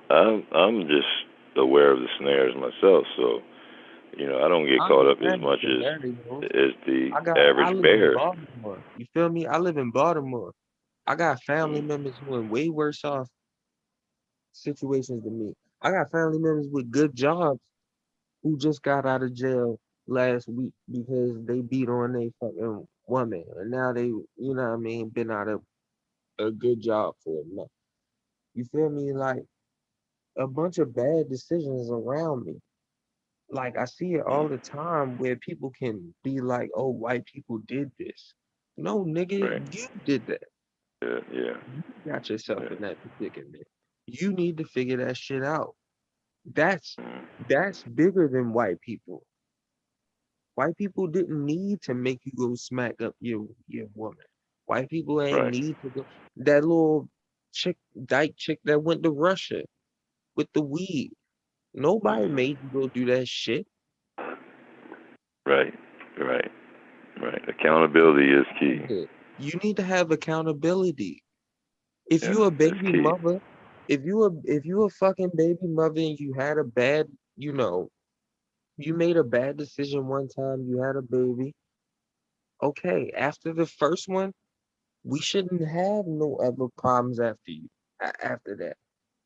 bro. I'm just aware of the snares myself, so you know I don't get I caught up as understand the much scenarios. as the I average live in bear. Baltimore. You feel me? I live in Baltimore. I got family members who are in way worse off situations than me. I got family members with good jobs who just got out of jail last week because they beat on a fucking woman. And now they, you know what I mean, been out of a good job for a month. You feel me? Like a bunch of bad decisions around me. Like I see it all the time where people can be like, oh, white people did this. No, nigga, Right. you did that. Yeah. You got yourself in that predicament. You need to figure that shit out. That's bigger than white people. White people didn't need to make you go smack up your woman. White people ain't Right. need to go. That little chick, dyke chick that went to Russia with the weed. Nobody made you go do that shit. Right. Right. Right. Accountability is key. You need to have accountability. If Yeah, you a that's baby key. mother, if you a fucking baby mother and you had a bad, you know, you made a bad decision one time, you had a baby. Okay, after the first one, we shouldn't have no other problems after you. After that,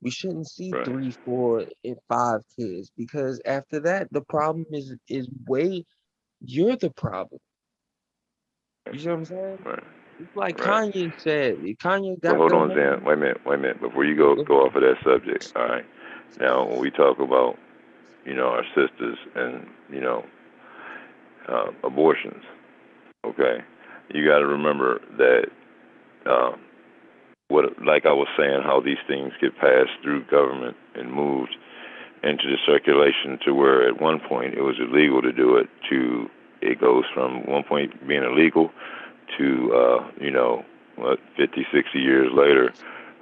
we shouldn't see Right. 3, 4, and 5 kids because after that, the problem is way. You're the problem. You see what I'm saying? Right. It's like Right. Kanye said. Kanye But got hold the on, whole. Zan. Wait a minute. Before you Oh, go off of that subject, all right. Now, when we talk about, you know, our sisters and, you know, abortions, okay, you got to remember that like I was saying, how these things get passed through government and moved into the circulation to where at one point it was illegal to do it, to it goes from one point being illegal to 50, 60 years later,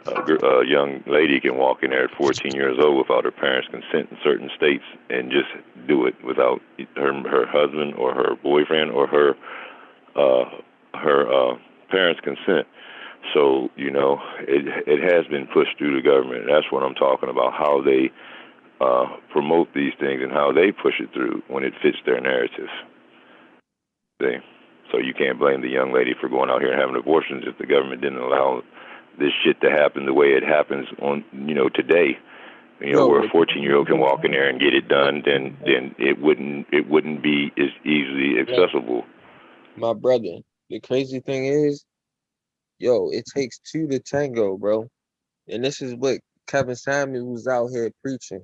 a young lady can walk in there at 14 years old without her parents' consent in certain states and just do it without her husband or her boyfriend or her parents' consent. So, it has been pushed through the government. That's what I'm talking about, how they promote these things and how they push it through when it fits their narrative. See? So you can't blame the young lady for going out here and having abortions if the government didn't allow this shit to happen the way it happens on, today. Where a 14-year-old can walk in there and get it done, then it wouldn't be as easily accessible. My brother, the crazy thing is, it takes two to tango, bro. And this is what Kevin Samuels was out here preaching.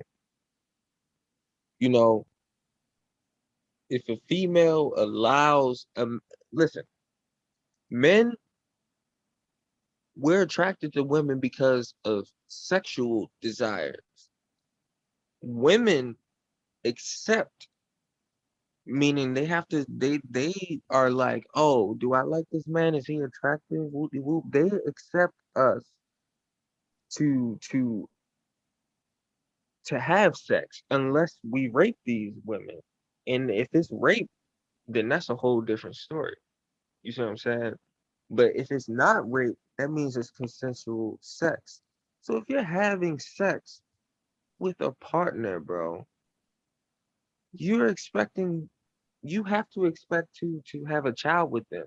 If a female allows, listen, men, we're attracted to women because of sexual desires. Women accept, meaning they are like, oh, do I like this man? Is he attractive? Whoop-de-whoop. They accept us to have sex unless we rape these women. And if it's rape, then that's a whole different story. You see what I'm saying? But if it's not rape, that means it's consensual sex. So if you're having sex with a partner, bro, you have to expect to have a child with them.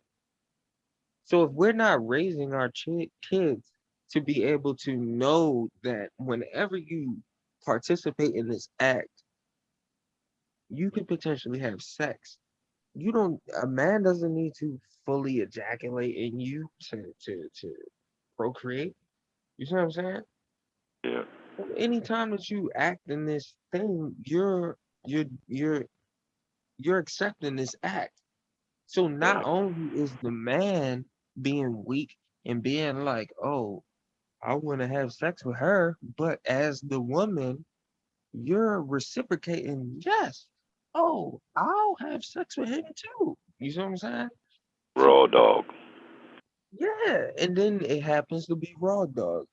So if we're not raising our kids to be able to know that whenever you participate in this act, you could potentially have sex. A man doesn't need to fully ejaculate in you to procreate. You see what I'm saying? Yeah. Anytime that you act in this thing, you're accepting this act. So not only is the man being weak and being like, oh, I want to have sex with her, but as the woman, you're reciprocating, yes. Oh, I'll have sex with him too. You see what I'm saying? Raw dog. Yeah, and then it happens to be raw dog.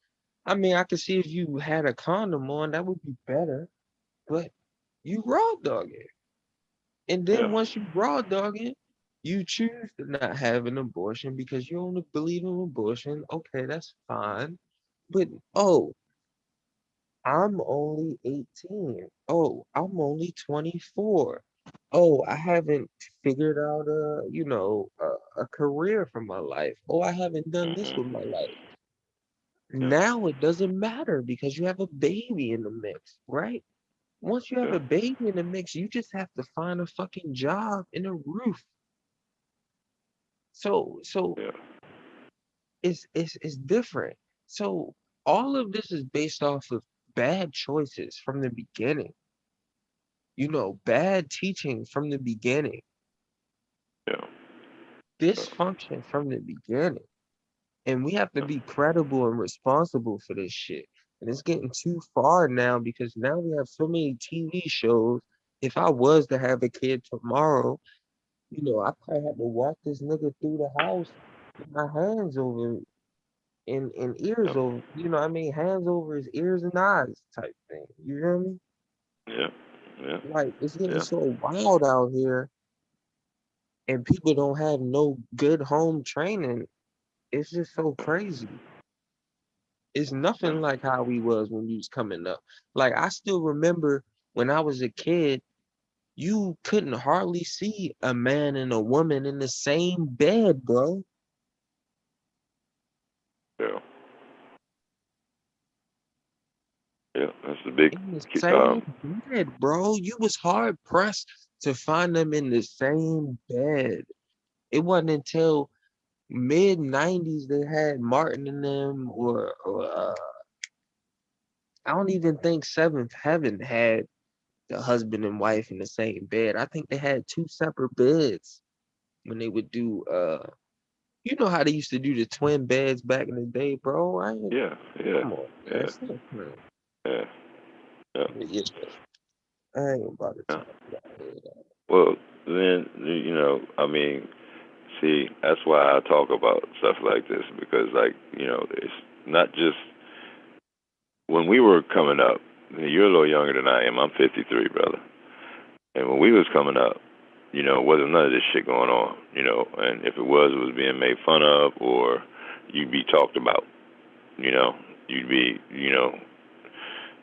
I mean, I could see if you had a condom on, that would be better, but you raw dog it. And then once you raw dog it, you choose to not have an abortion because you only believe in abortion. Okay, that's fine. But I'm only 18. Oh, I'm only 24. Oh, I haven't figured out a career for my life. Oh, I haven't done this with my life. Now it doesn't matter because you have a baby in the mix, right? Once you have a baby in the mix, you just have to find a fucking job and a roof. So it's different. So all of this is based off of bad choices from the beginning. Bad teaching from the beginning. Dysfunction from the beginning. And we have to be credible and responsible for this shit. And it's getting too far now because now we have so many TV shows. If I was to have a kid tomorrow, I probably have to walk this nigga through the house with my hands over and ears over, what I mean? Hands over his ears and eyes type thing. You hear me? Yeah. Like, it's getting so wild out here and people don't have no good home training. It's just so crazy. It's nothing like how we was when we was coming up. Like, I still remember when I was a kid, you couldn't hardly see a man and a woman in the same bed, bro. Yeah, that's the big. In the same bed, bro. You was hard pressed to find them in the same bed. It wasn't until mid 90s they had Martin and them, or I don't even think Seventh Heaven had the husband and wife in the same bed. I think they had two separate beds when they would do You know how they used to do the twin beds back in the day, bro. Yeah. Come on, man. Stop playing. Yeah. Yeah, I ain't about to Yeah. talk about it. Well, then, I mean, see, that's why I talk about stuff like this because, like, it's not just when we were coming up. You're a little younger than I am. I'm 53, brother. And when we was coming up, wasn't none of this shit going on, and if it was being made fun of or you'd be talked about, you'd be,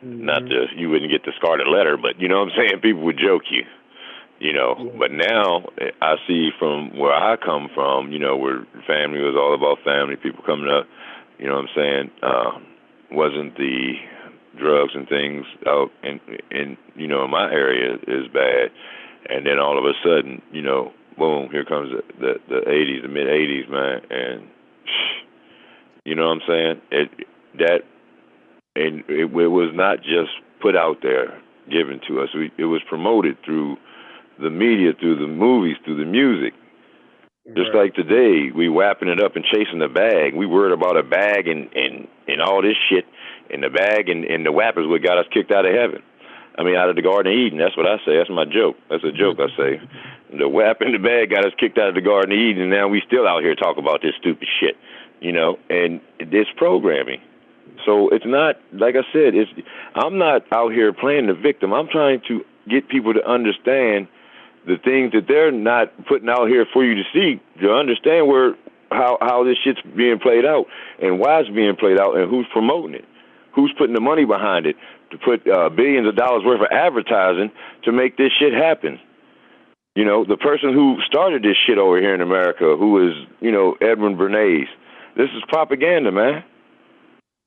not just, you wouldn't get the scarlet letter, but you know what I'm saying? People would joke you, but now I see from where I come from, where family was all about family, people coming up, you know what I'm saying? Wasn't the drugs and things out in my area is bad. And then all of a sudden, boom, here comes the 80s, the mid 80s, man, and you know what I'm saying? It was not just put out there, given to us. It was promoted through the media, through the movies, through the music. Just like today, we wrapping it up and chasing the bag. We worried about a bag and all this shit, and the bag and the wrap is what got us kicked out of heaven. I mean, out of the Garden of Eden. That's what I say. That's my joke. That's a joke I say. The wrap in the bag got us kicked out of the Garden of Eden, and now we still out here talking about this stupid shit, and it's programming. So it's not, like I said, I'm not out here playing the victim. I'm trying to get people to understand the things that they're not putting out here for you to see, to understand how this shit's being played out and why it's being played out and who's promoting it, who's putting the money behind it to put billions of dollars worth of advertising to make this shit happen. The person who started this shit over here in America, who is, Edwin Bernays, this is propaganda, man.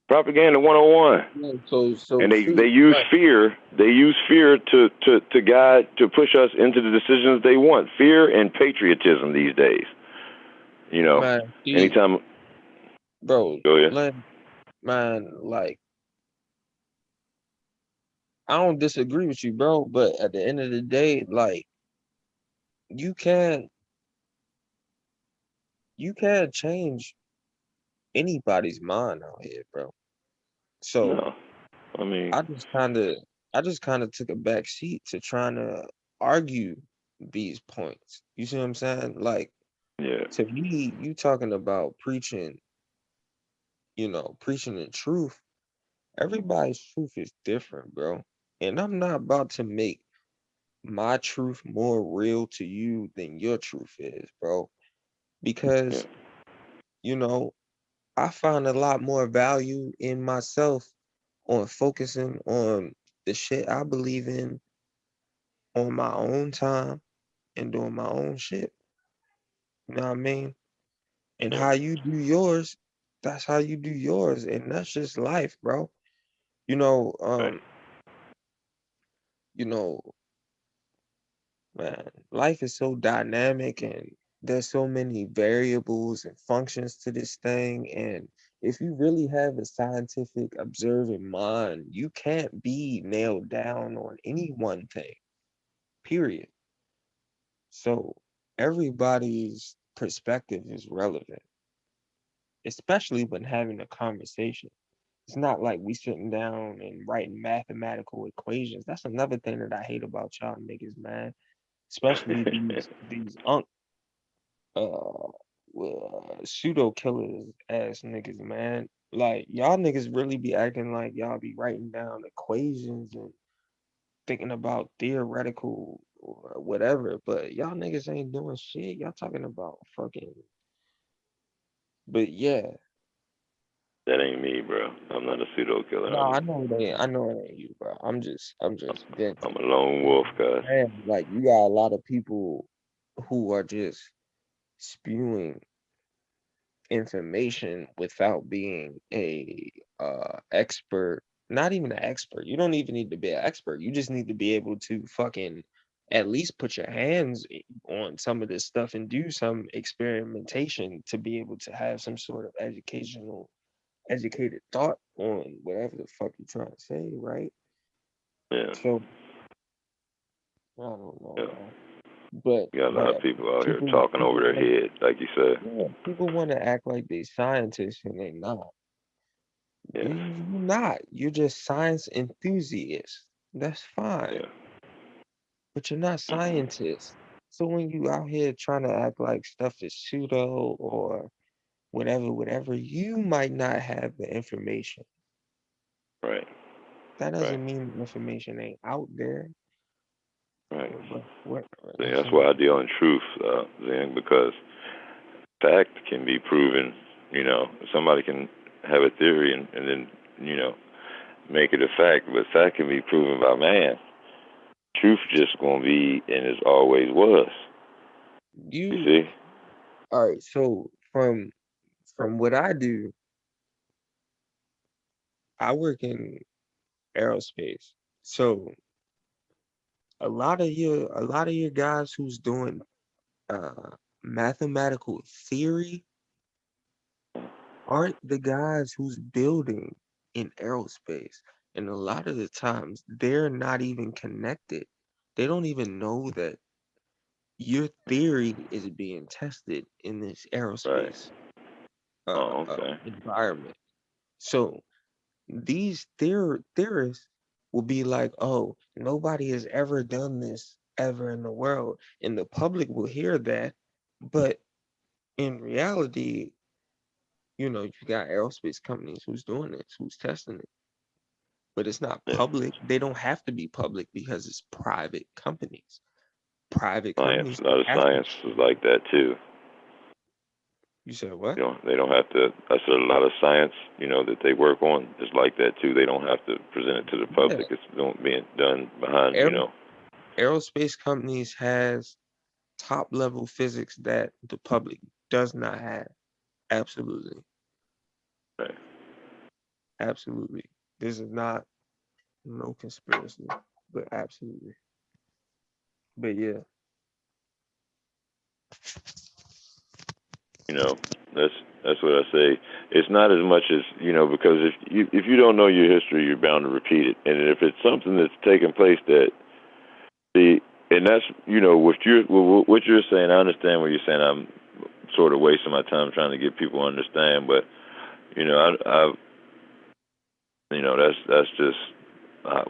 Propaganda 101. And they use fear. They use fear to guide, to push us into the decisions they want. Fear and patriotism these days. Man, anytime. Bro, Go ahead. Man, like, I don't disagree with you, bro. But at the end of the day, like, you can't change anybody's mind out here, bro. So no. I mean, I just kind of took a back seat to trying to argue these points. You see what I'm saying? Like, yeah. To me, you talking about preaching, preaching the truth. Everybody's truth is different, bro. And I'm not about to make my truth more real to you than your truth is, bro. Because, I find a lot more value in myself on focusing on the shit I believe in on my own time and doing my own shit. You know what I mean? And how you do yours, that's how you do yours. And that's just life, bro. You know, you know, man, life is so dynamic and there's so many variables and functions to this thing. And if you really have a scientific observing mind, you can't be nailed down on any one thing, period. So everybody's perspective is relevant, especially when having a conversation. It's not like we sitting down and writing mathematical equations. That's another thing that I hate about y'all niggas, man. Especially these pseudo killers ass niggas, man. Like y'all niggas really be acting like y'all be writing down equations and thinking about theoretical or whatever, but y'all niggas ain't doing shit. Y'all talking about fucking. But yeah. That ain't me, bro. I'm not a pseudo killer. No, I know it ain't. I know it ain't you, bro. I'm just venting. I'm a lone wolf, guys. Man, like you got a lot of people who are just spewing information without being a expert. Not even an expert. You don't even need to be an expert. You just need to be able to fucking at least put your hands on some of this stuff and do some experimentation to be able to have some sort of educated thought on whatever the fuck you're trying to say, right? Yeah. So I don't know, man. But You got a lot of people out here talking over their head, like you said. Yeah, people want to act like they scientists and they not. Yeah. You're not. You're just science enthusiasts. That's fine. Yeah. But you're not scientists. So when you out here trying to act like stuff is pseudo or whatever, you might not have the information. Right. That doesn't mean the information ain't out there. Right. What? See, that's why I deal in truth, Zing, because fact can be proven. You know, somebody can have a theory and then, you know, make it a fact, but fact can be proven by man. Truth just gonna be and it always was. You see? All right. So from what I do, I work in aerospace. So a lot of your guys who's doing mathematical theory aren't the guys who's building in aerospace. And a lot of the times they're not even connected. They don't even know that your theory is being tested in this aerospace environment. So these theorists will be like, oh, nobody has ever done this ever in the world. And the public will hear that. But in reality, you got aerospace companies who's doing this, who's testing it. But it's not public. They don't have to be public because it's private companies. Private companies. A lot of science is like that too. You said what? You know, they don't have to. I said a lot of science, you know, that they work on is like that too. They don't have to present it to the public. It's being done behind, you know. Aerospace companies has top level physics that the public does not have. Absolutely. Right. Absolutely. This is not no conspiracy, but absolutely. But yeah. You know, that's what I say. It's not as much as, you know, because if you don't know your history, you're bound to repeat it. And if it's something that's taken place and that's, you know, what you're saying, I understand what you're saying. I'm sort of wasting my time trying to get people to understand, but you know, I you know, that's just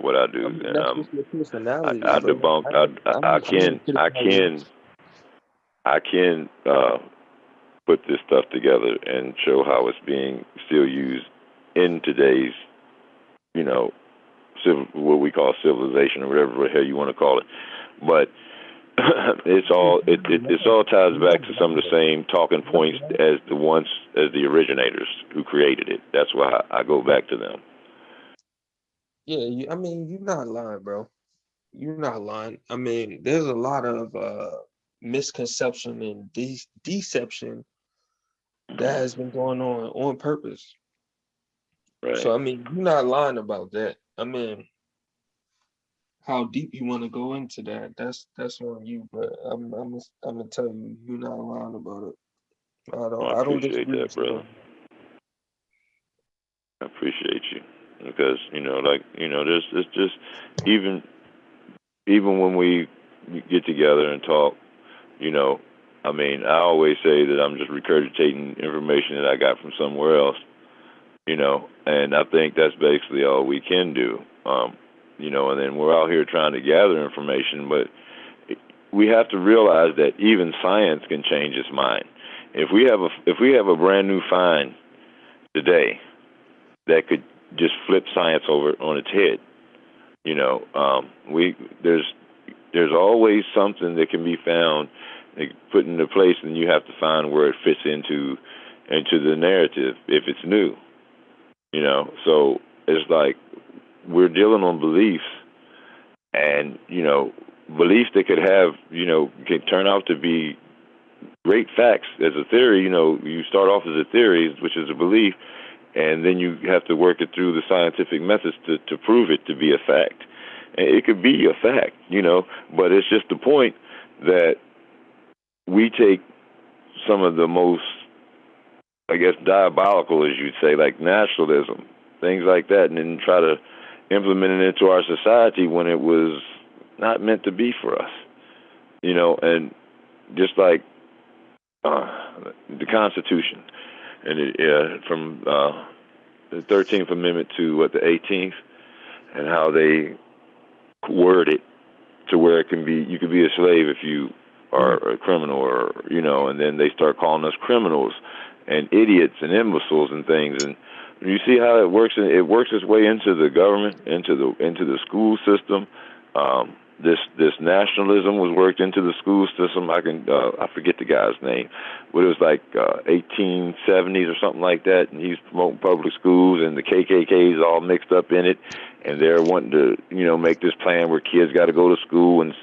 what I do. That's just your personality. I debunk. I can put this stuff together and show how it's being still used in today's, you know, what we call civilization or whatever the hell you want to call it. But it all ties back to some of the same talking points as the originators who created it. That's why I go back to them. Yeah, I mean, you're not lying, bro. You're not lying. I mean, there's a lot of misconception and deception that has been going on purpose. Right. So I mean, you're not lying about that. I mean, how deep you want to go into that, that's on you. But I'm gonna tell you, you're not lying about it. I don't appreciate disagree that, brother. I appreciate you because, you know, like, you know, it's just even when we get together and talk, you know, I mean, I always say that I'm just regurgitating information that I got from somewhere else, you know, and I think that's basically all we can do, you know, and then we're out here trying to gather information, but we have to realize that even science can change its mind. If we have a brand new find today that could just flip science over on its head, you know, there's always something that can be found, put into place, and you have to find where it fits into the narrative if it's new, you know. So it's like we're dealing on beliefs, and, you know, beliefs that could have, you know, can turn out to be great facts as a theory. You know, you start off as a theory, which is a belief, and then you have to work it through the scientific methods to prove it to be a fact. And it could be a fact, you know, but it's just the point that we take some of the most, I guess, diabolical, as you'd say, like nationalism, things like that, and then try to implement it into our society when it was not meant to be for us. you know, and just like the Constitution, and from the 13th Amendment to the 18th, and how they word it to where it can be, you could be a slave if you are a criminal, or you know, and then they start calling us criminals and idiots and imbeciles and things, and you see how it works. It works its way into the government, into the school system. This nationalism was worked into the school system. I forget the guy's name, but it was like 1870s or something like that, and he's promoting public schools, and the KKK is all mixed up in it, and they're wanting to, you know, make this plan where kids got to go to school and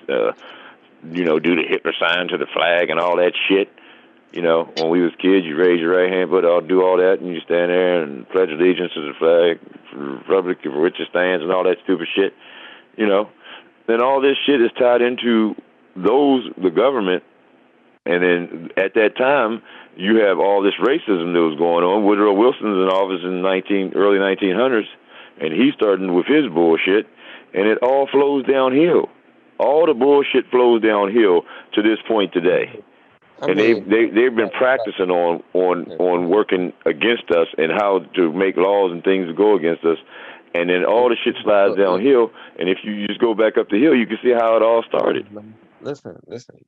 you know, do the Hitler sign to the flag and all that shit. You know, when we was kids, you raise your right hand, but I'll do all that, and you stand there and pledge allegiance to the flag, for the republic for which it stands, and all that stupid shit. You know, then all this shit is tied into the government, and then at that time, you have all this racism that was going on. Woodrow Wilson's in office in early 1900s, and he's starting with his bullshit, and it all flows downhill. All the bullshit flows downhill to this point today. And they've been practicing on working against us and how to make laws and things to go against us, and then all the shit slides downhill. And if you just go back up the hill, you can see how it all started. Listen.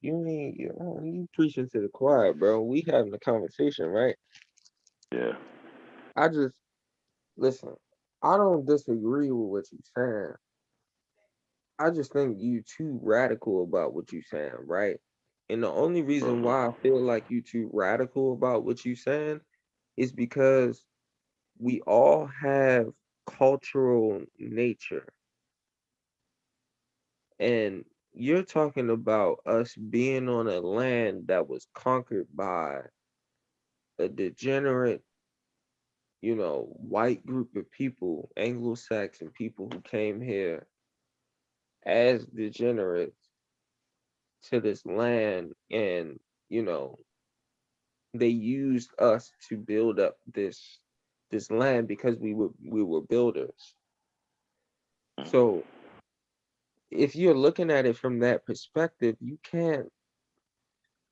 You preaching to the choir, bro. We having a conversation, right? Yeah. Listen. I don't disagree with what you're saying. I just think you too radical about what you're saying, right? And the only reason why I feel like you too radical about what you're saying is because we all have cultural nature. And you're talking about us being on a land that was conquered by a degenerate, you know, white group of people, Anglo-Saxon people who came here as degenerates to this land, and you know, they used us to build up this land because we were builders. So if you're looking at it from that perspective, you can't,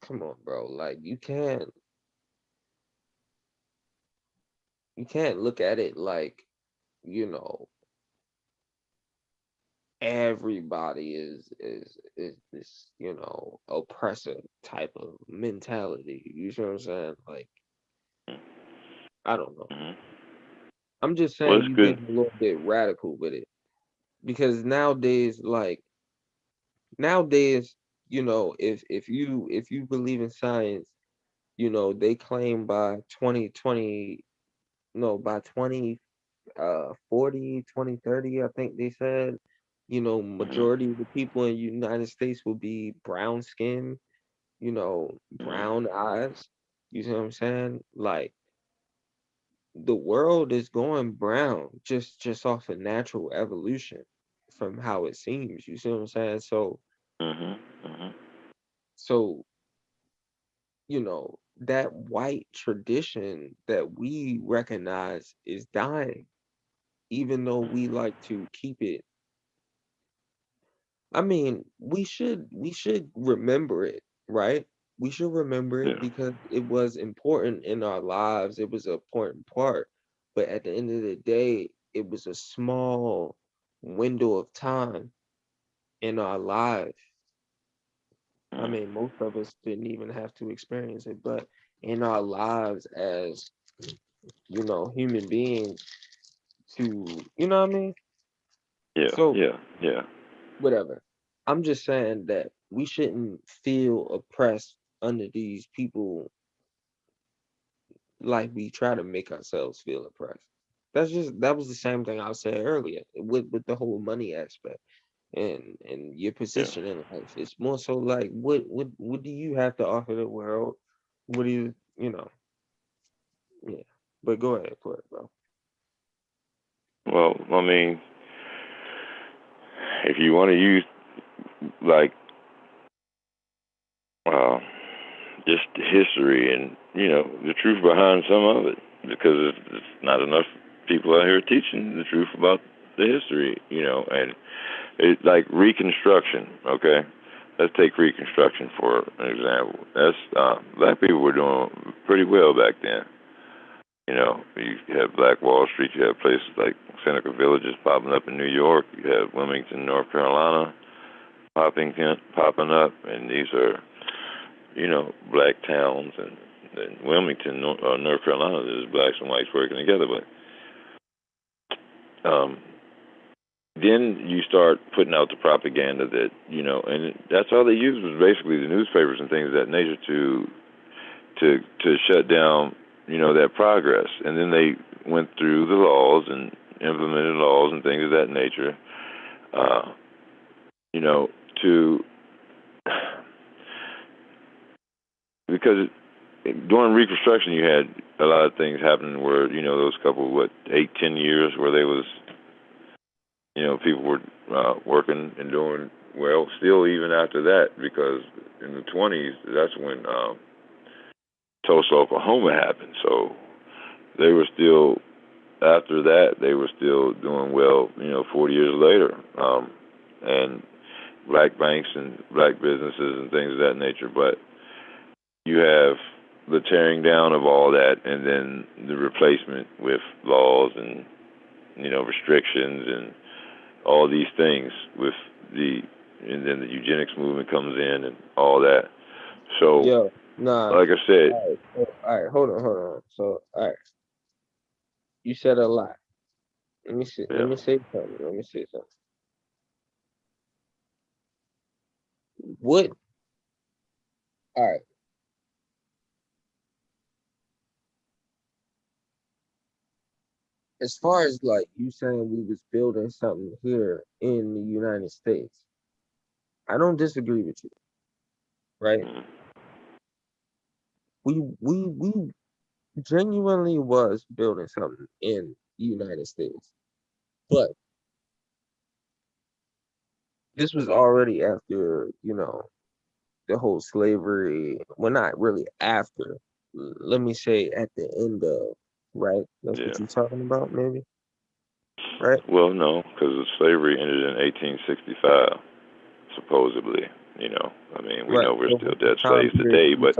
come on, bro, like you can't look at it like, you know, everybody is this, you know, oppressive type of mentality. You see what I'm saying? Like, I don't know. I'm just saying you get a little bit radical with it. Because nowadays, you know, if you believe in science, you know, they claim by 2020, no, by 2040, 2030, I think they said, you know, majority of the people in the United States will be brown skin, you know, brown eyes. You see what I'm saying? Like, the world is going brown just off of natural evolution from how it seems. You see what I'm saying? So so, you know, that white tradition that we recognize is dying, even though we like to keep it. I mean, we should remember it, right? We should remember it because it was important in our lives. It was an important part. But at the end of the day, it was a small window of time in our life. I mean, most of us didn't even have to experience it, but in our lives as, you know, human beings, to, you know what I mean? Yeah. Whatever. I'm just saying that we shouldn't feel oppressed under these people like we try to make ourselves feel oppressed. That was the same thing I was saying earlier with the whole money aspect and your position in life. It's more so like what do you have to offer the world? What do you know? Yeah. But go ahead, bro. Well, I mean, if you want to use like just history and, you know, the truth behind some of it, because it's not enough people out here teaching the truth about the history, you know, and it's like Reconstruction, okay? let's take Reconstruction for an example. That's black people were doing pretty well back then. You know, you had Black Wall Street, you had places like Seneca Villages popping up in New York, you had Wilmington, North Carolina popping up, and these are, you know, black towns, and Wilmington, North Carolina, there's blacks and whites working together, but then you start putting out the propaganda that, you know, and that's all they used was basically the newspapers and things of that nature to shut down, you know, that progress. And then they went through the laws and implemented laws and things of that nature, you know, because during Reconstruction you had a lot of things happening where, you know, those couple, 8-10 years where they was, you know, people were working and doing well still even after that, because in the 20s, that's when Tulsa, Oklahoma happened. So they were still, after that, they were still doing well, you know, 40 years later. And black banks and black businesses and things of that nature. But you have the tearing down of all that, and then the replacement with laws and, you know, restrictions and all these things and then the eugenics movement comes in and all that. So, like I said, all right, hold on. So, all right, you said a lot. Let me see. Yeah. Let me say something. What? All right. As far as like you saying we was building something here in the United States, I don't disagree with you, right? We genuinely was building something in the United States, but this was already after, you know, the whole slavery. Well, not really after. Let me say at the end of, right? That's what you're talking about, maybe, right? Well, no, because slavery ended in 1865, supposedly. You know, I mean, we know we're still dead slaves today, but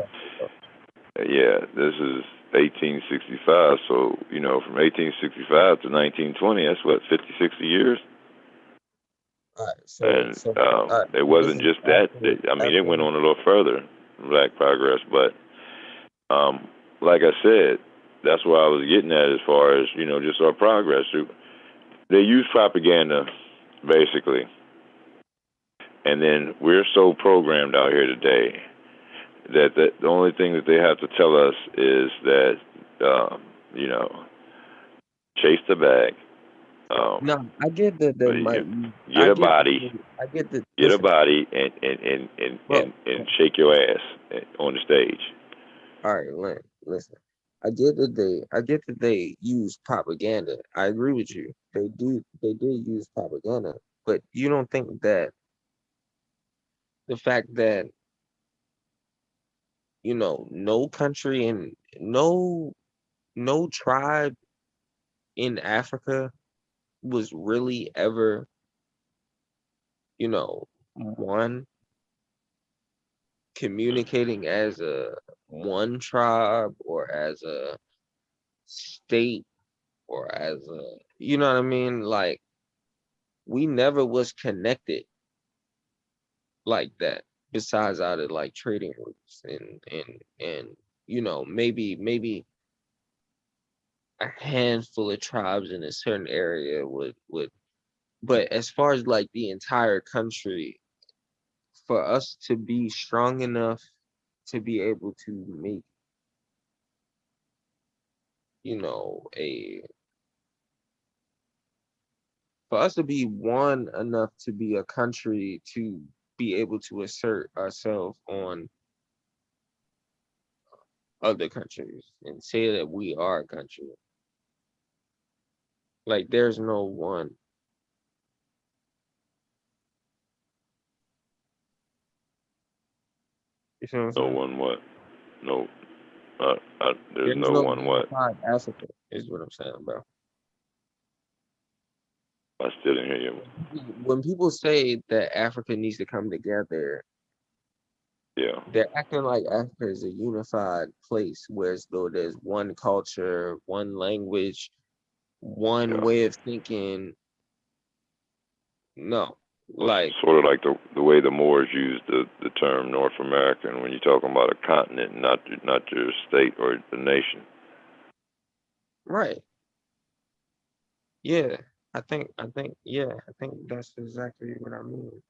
yeah, this is 1865. So, you know, from 1865 to 1920, that's what, 50, 60 years? All And right, it wasn't just that. I mean, it went on a little further, black progress. But like I said, that's what I was getting at as far as, you know, just our progress. They use propaganda, basically. And then we're so programmed out here today that the only thing that they have to tell us is that, you know, chase the bag. No, I get that they might get a body. I get that. Get a body and shake your ass on the stage. All right, listen. I get that they use propaganda. I agree with you. They did use propaganda, but you don't think that the fact that, you know, no country and no tribe in Africa was really ever, you know, one communicating as a one tribe or as a state or as a, you know what I mean? Like, we never was connected like that, besides out of like trading routes and you know, maybe a handful of tribes in a certain area would, but as far as like the entire country, for us to be strong enough to be able to make, you know, for us to be one enough to be a country to be able to assert ourselves on other countries and say that we are a country. Like, there's no one. You feel what I'm saying? No one what? No. There's There's no no one what? unified Africa, is what I'm saying, bro. I still didn't hear you. When people say that Africa needs to come together Yeah. They're acting like Africa is a unified place, whereas though there's one culture, one language, one way of thinking. No, like Sort of like the way the Moors used the term North American when you're talking about a continent, not your state or the nation. right. Yeah, I think that's exactly what I mean.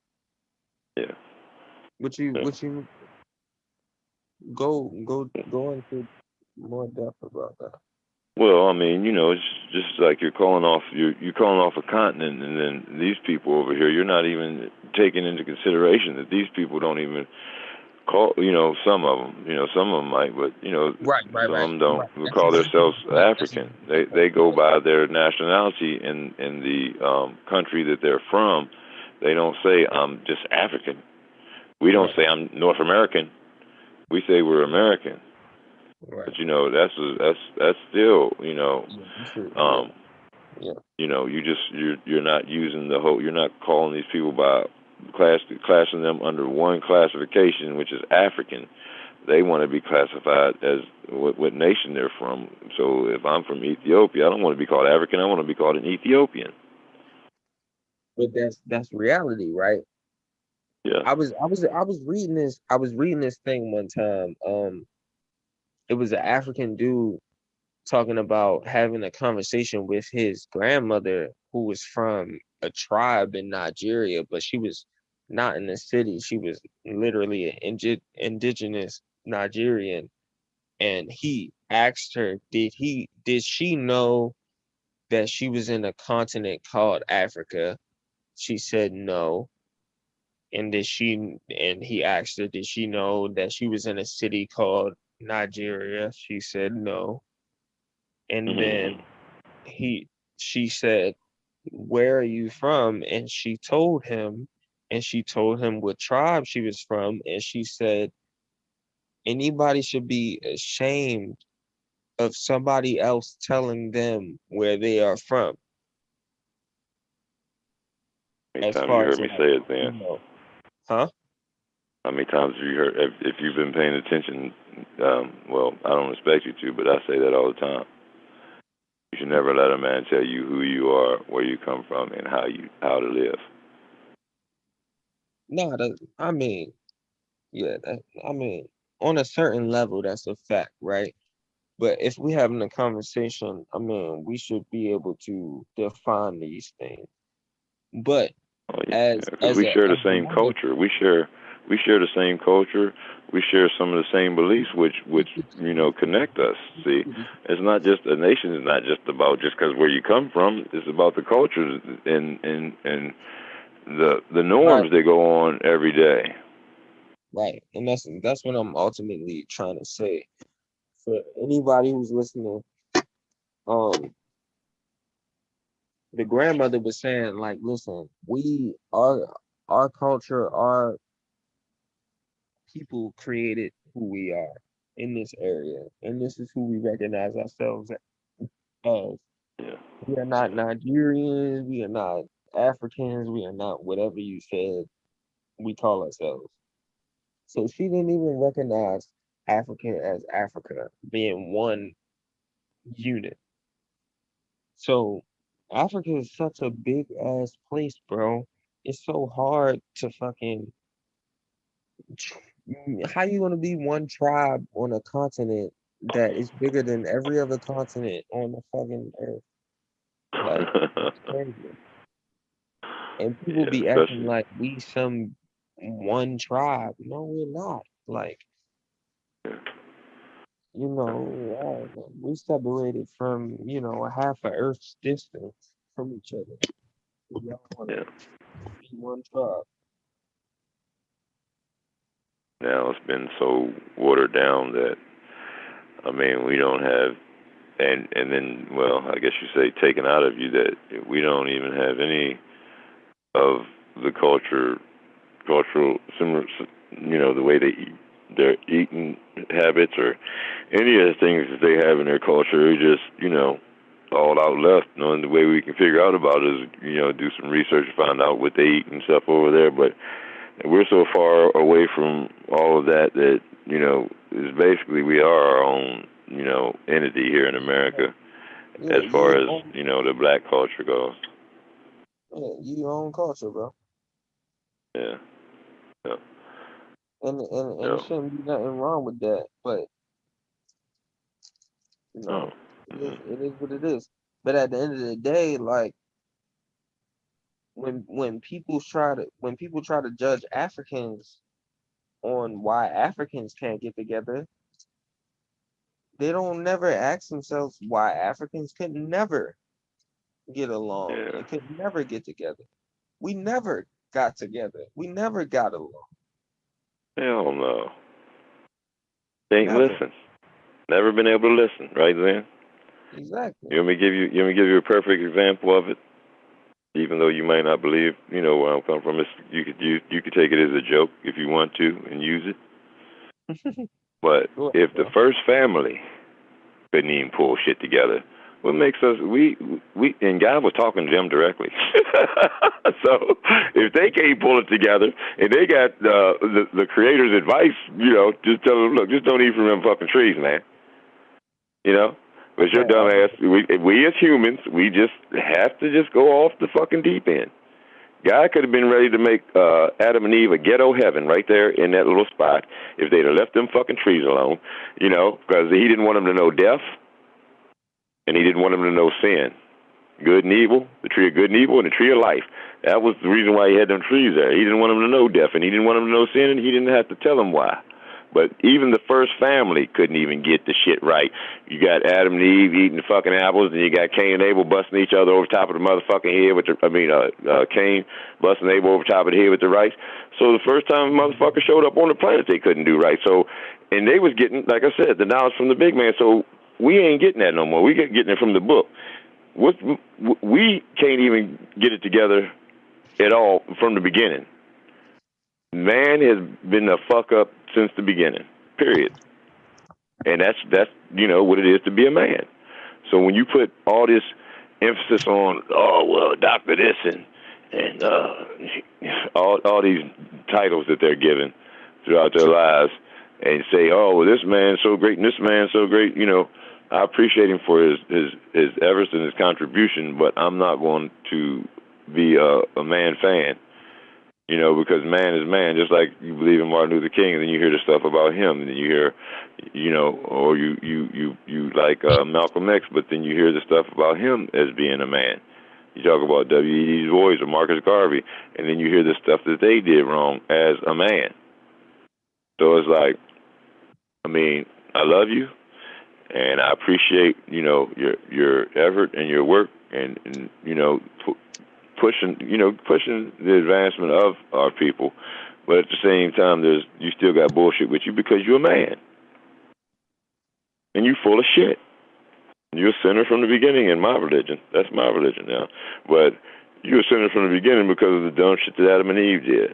Yeah. Would you go into more depth about that? Well, I mean, it's just like you're calling off a continent, and then these people over here, you're not even taking into consideration that these people don't even call. Some of them might, but Right, some of them don't That's call exactly themselves the point. African. They go by their nationality in the country that they're from. They don't say I'm just African. We don't say I'm North American. We say we're American. Right. But that's still you're not using the whole. You're not calling these people by classing them under one classification, which is African. They want to be classified as what nation they're from. So if I'm from Ethiopia, I don't want to be called African. I want to be called an Ethiopian. But that's reality, right? Yeah. I was reading this thing one time. It was an African dude talking about having a conversation with his grandmother who was from a tribe in Nigeria, but she was not in the city. She was literally an indigenous Nigerian. And he asked her, did she know that she was in a continent called Africa? She said no. And he asked her, did she know that she was in a city called Nigeria? She said no. And then she said, where are you from? And she told him what tribe she was from. And she said, anybody should be ashamed of somebody else telling them where they are from. How many As times you far as heard me say it, then? Huh? How many times have you heard? If you've been paying attention, well, I don't expect you to, but I say that all the time. You should never let a man tell you who you are, where you come from, and how to live. No, I mean, yeah, on a certain level, that's a fact, right? But if we're having a conversation, I mean, we should be able to define these things. But Because we share the same culture. We share the same culture. We share some of the same beliefs, which connect us. See, it's not just a nation. It's not just about just because where you come from. It's about the cultures and the norms that go on every day. Right, and that's what I'm ultimately trying to say. For anybody who's listening, the grandmother was saying, like, listen, our culture, our people created who we are in this area, and this is who we recognize ourselves as. We are not Nigerians, we are not Africans, we are not whatever you said we call ourselves. So she didn't even recognize African as Africa being one unit. So Africa is such a big ass place, bro. It's so hard to fucking. How you gonna be one tribe on a continent that is bigger than every other continent on the fucking earth? Like, it's crazy. And people be acting like we some one tribe. No, we're not. Like, we separated from, a half a Earth's distance from each other. We all want to be one tribe. Now it's been so watered down that we don't have, and then, well, I guess you say taken out of you, that we don't even have any of the cultural similar, the way they eat, their eating habits, or any of the things that they have in their culture. We just all out left. And the way we can figure out about it is do some research and find out what they eat and stuff over there. But And we're so far away from all of that that, you know, is basically we are our own, you know, entity here in America as far as, you know, the black culture goes. Yeah, you your own culture, bro. Yeah. Yeah. And there shouldn't be nothing wrong with that. But you know, it is what it is. But at the end of the day, like when people try to judge Africans on why Africans can't get together, they don't never ask themselves why Africans could never get along and could never get together. We never got together. We never got along. Hell no. Can't Never. listen. Never been able to listen, right then? Exactly. You want me to give you a perfect example of it? Even though you might not believe, you know, where I'm coming from, you could take it as a joke if you want to and use it. But if the first family couldn't even pull shit together, what makes us we and God was talking to them directly. So if they can't pull it together and they got the creator's advice, you know, just tell them, look, just don't eat from them fucking trees, man. You know? But your dumb ass, we as humans, we just have to just go off the fucking deep end. God could have been ready to make Adam and Eve a ghetto heaven right there in that little spot if they'd have left them fucking trees alone, you know, because he didn't want them to know death and he didn't want them to know sin. Good and evil, the tree of good and evil, and the tree of life. That was the reason why he had them trees there. He didn't want them to know death and he didn't want them to know sin, and he didn't have to tell them why. But even the first family couldn't even get the shit right. You got Adam and Eve eating the fucking apples, and you got Cain and Abel busting each other over top of the motherfucking head with Cain busting Abel over top of the head with the rice. So the first time motherfuckers showed up on the planet, they couldn't do right. So, and they was getting, like I said, the knowledge from the big man. So we ain't getting that no more. We getting it from the book. We can't even get it together at all from the beginning. Man has been a fuck up since the beginning, period. And that's you know what it is to be a man. So when you put all this emphasis on, oh well, Dr. this and all these titles that they're given throughout their lives, and say, oh well, this man's so great and this man's so great, you know, I appreciate him for his efforts and his contribution, but I'm not going to be a man fan. You know, because man is man, just like you believe in Martin Luther King, and then you hear the stuff about him, and then you hear, you know, or you like Malcolm X, but then you hear the stuff about him as being a man. You talk about W.E.B. Du Bois or Marcus Garvey, and then you hear the stuff that they did wrong as a man. So it's like, I mean, I love you, and I appreciate, you know, your effort and your work, and you know, pushing the advancement of our people, but at the same time, you still got bullshit with you because you're a man, and you're full of shit. You're a sinner from the beginning in my religion. That's my religion now, but you're a sinner from the beginning because of the dumb shit that Adam and Eve did.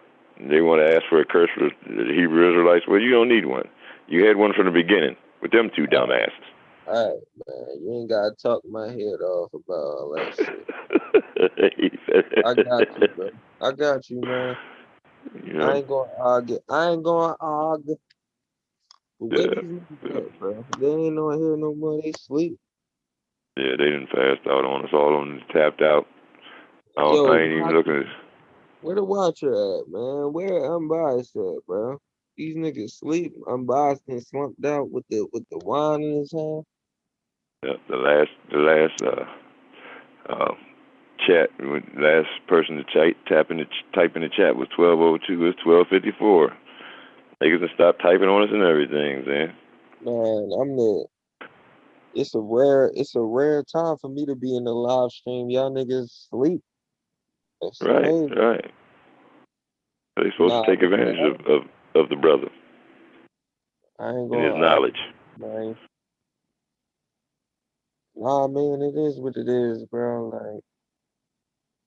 They want to ask for a curse for the Hebrew Israelites. Well, you don't need one. You had one from the beginning with them two dumbasses. All right, man. You ain't gotta talk my head off about all that shit. I got you, bro. I got you, man. You know? I ain't gonna argue. But where these niggas at, bro? They ain't no here no more. They sleep. Yeah, they didn't fast out on us. All of them tapped out. I ain't even looking at. Where the watcher at, man? Where unbiased at, bro? These niggas sleep. Unbiased and slumped out with the wine in his hand. Yeah, the last chat, last person to type in the chat was 12:02. It's 12:54. Niggas can stop typing on us and everything, man. Man, it's a rare time for me to be in the live stream. Y'all niggas sleep. That's crazy. Right. They supposed to take advantage of the brother I ain't and gonna his knowledge. Man. Nah, man, it is what it is, bro. Like,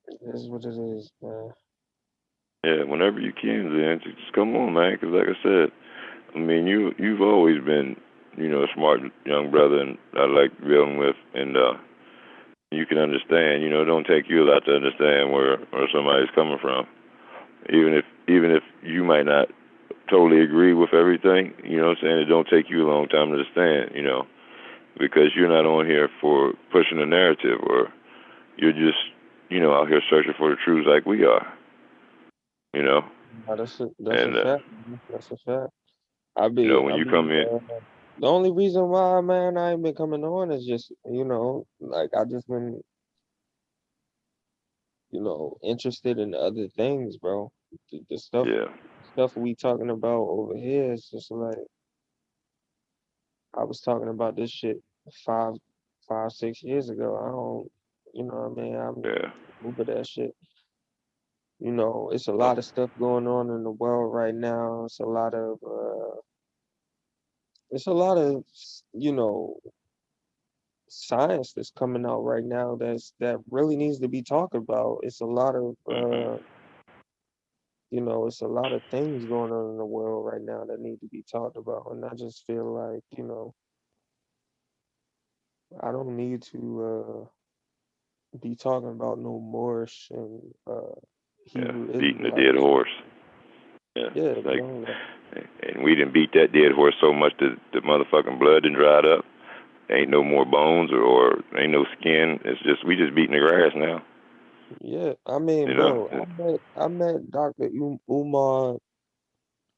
it is what it is, man. Yeah, whenever you can, man, just come on, man. Because like I said, I mean, you've always been, you know, a smart young brother, and I like dealing with, and you can understand. You know, it don't take you a lot to understand where somebody's coming from. Even if even if you might not totally agree with everything, you know what I'm saying? It don't take you a long time to understand, you know, because you're not on here for pushing a narrative, or you're just, you know, out here searching for the truth like we are, you know. That's a And fact. That's a fact. you know, when you come in, The only reason why, man, I ain't been coming on is just, like I just been, interested in other things, bro. The stuff we talking about over here is just like I was talking about this shit five, 6 years ago. I don't, what I mean, I'm over that shit. It's a lot of stuff going on in the world right now. It's a lot of, science that's coming out right now that really needs to be talked about. It's a lot of it's a lot of things going on in the world right now that need to be talked about. And I just feel like, I don't need to be talking about no Moorish and Hebrew beating the Israelites. dead horse. Yeah, Yeah, like, bro. and we didn't beat that dead horse so much that the motherfucking blood didn't dried up. Ain't no more bones or ain't no skin. It's just we just beating the grass now. Yeah, I mean, You bro, know? I met Dr. Umar.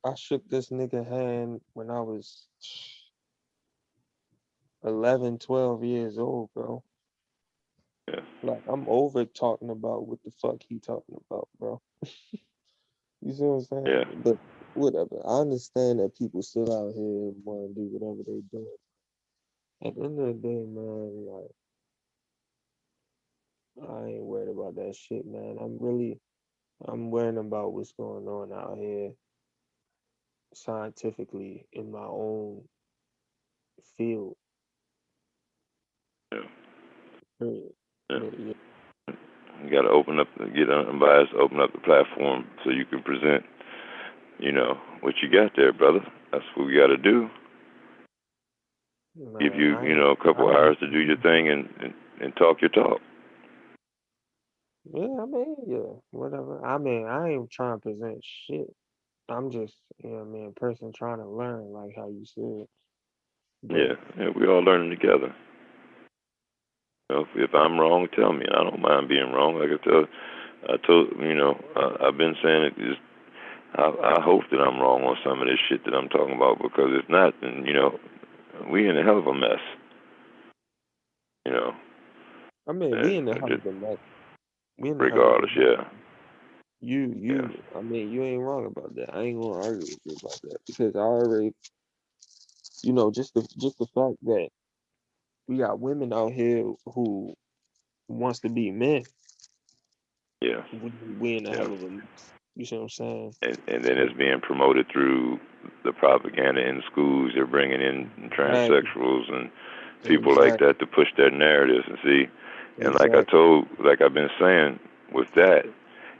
I shook this nigga hand when I was 11, 12 years old, bro. Yeah. Like, I'm over talking about what the fuck he talking about, bro. You see what I'm saying? Yeah. But whatever. I understand that people still out here and want to do whatever they doing. At the end of the day, man, like, I ain't worried about that shit, man. I'm worrying about what's going on out here scientifically in my own field. Yeah. Period. Yeah. But yeah. You got to open up, get unbiased, open up the platform so you can present, you know, what you got there, brother. That's what we got to do. Give you, you know, a couple hours to do your thing and talk your talk. Yeah, I mean, yeah, whatever. I mean, I ain't trying to present shit. I'm just, a person trying to learn, like how you said. Yeah, we all learning together. You know, if I'm wrong, tell me. I don't mind being wrong. Like I've been saying it. I hope that I'm wrong on some of this shit that I'm talking about, because if not, then we in a hell of a mess. You know. I mean, we in the hell of a mess. We in the hell of a Regardless, mess. I mean, you ain't wrong about that. I ain't gonna argue with you about that because I already, just the fact that we got women out here who wants to be men. Yeah. We in a hell of a mess. You see what I'm saying? And then it's being promoted through the propaganda in schools. They're bringing in transsexuals and people like that to push their narratives. And see, and like I've been saying with that,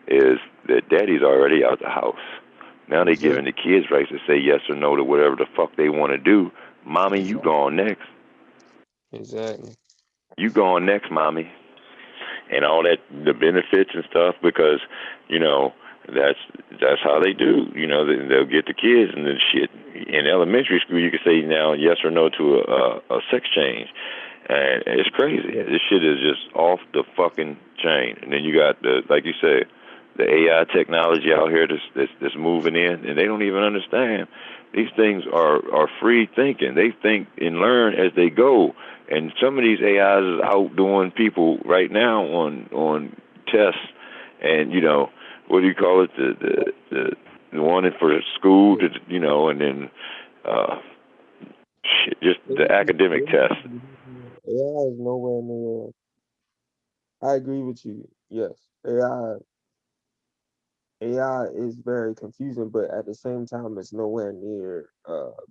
is that daddy's already out the house. Now they're giving the kids rights to say yes or no to whatever the fuck they want to do. Mommy, you going next. Exactly. You going next, mommy. And all that, the benefits and stuff, because, that's how they do. They'll get the kids, and then shit. In elementary school, you can say now yes or no to a sex change. And it's crazy. This shit is just off the fucking chain. And then you got, like you said, the AI technology out here that's moving in, and they don't even understand. These things are free thinking. They think and learn as they go. And some of these AIs is outdoing people right now on tests, and what do you call it? The one for school, and then just the academic test. AI is nowhere near. I agree with you. Yes, AI is very confusing, but at the same time, it's nowhere near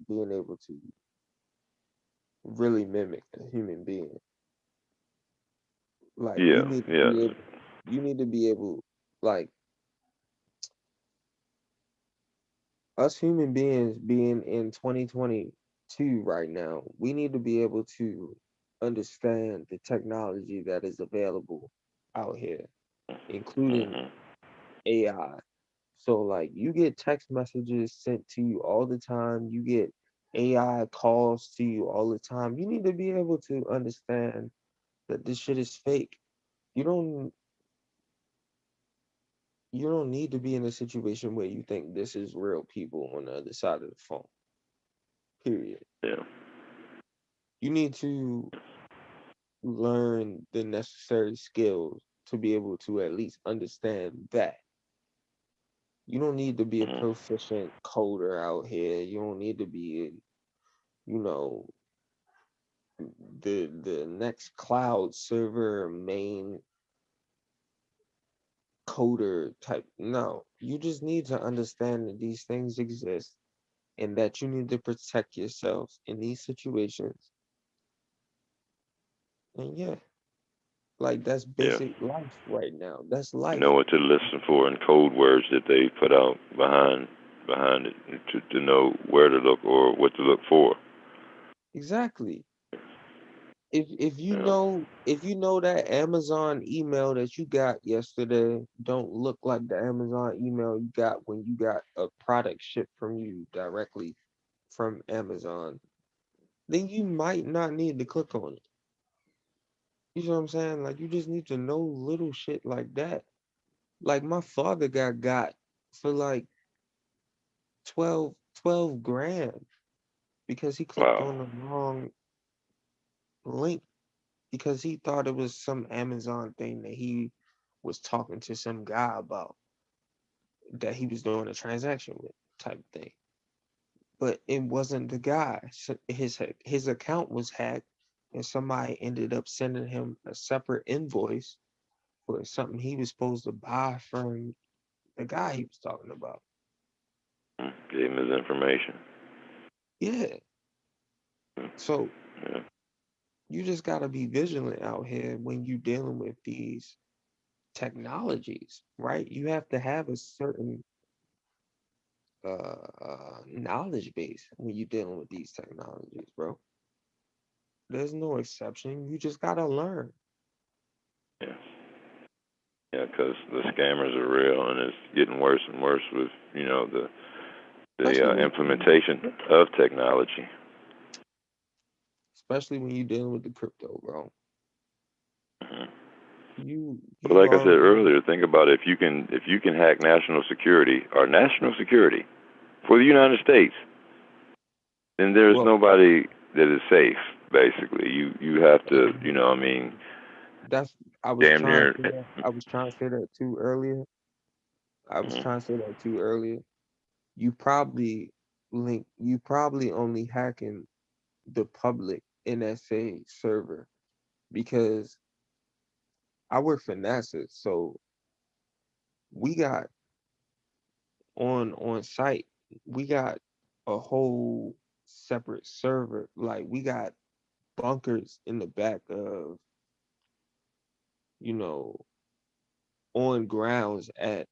being able to really mimic a human being. Like you need to be able, like us human beings being in 2022 right now, we need to be able to understand the technology that is available out here, including AI. So like you get text messages sent to you all the time. You get AI calls to you all the time. You need to be able to understand that this shit is fake. You don't you don't need to be in a situation where you think this is real people on the other side of the phone. Period. Yeah. You need to learn the necessary skills to be able to at least understand that. You don't need to be a proficient coder out here. You don't need to be, you know, the next cloud server main coder type. No, you just need to understand that these things exist and that you need to protect yourself in these situations. And yeah, like that's Yeah. basic life right now. That's You life. know what to listen for and code words that they put out behind it to know where to look or what to look for. Exactly. If you You know. know that Amazon email that you got yesterday don't look like the Amazon email you got when you got a product shipped from you directly from Amazon, then you might not need to click on it. You know what I'm saying? Like you just need to know little shit like that. Like my father got for like 12 grand because he clicked Wow. on the wrong link because he thought it was some Amazon thing that he was talking to some guy about that he was doing a transaction with type thing. But it wasn't the guy. So his account was hacked and somebody ended up sending him a separate invoice for something he was supposed to buy from the guy he was talking about. Gave him his information. Yeah. So Yeah. you just gotta be vigilant out here when you dealing with these technologies, right? You have to have a certain knowledge base when you're dealing with these technologies, bro. There's no exception. You just gotta learn. Yeah. Yeah, because the scammers are real, and it's getting worse and worse with the implementation of technology. Especially when you're dealing with the crypto, bro. You But you like I said already earlier, think about it. If you can hack national security for the United States, then there's well nobody that is safe. Basically, you have to, that's I was damn trying to near. say that I was trying to say that too earlier. I was trying to say that too earlier. You probably you probably only hacking the public NSA server because I work for NASA, so we got on site, we got a whole separate server. Like we got bunkers in the back of, you know, on grounds at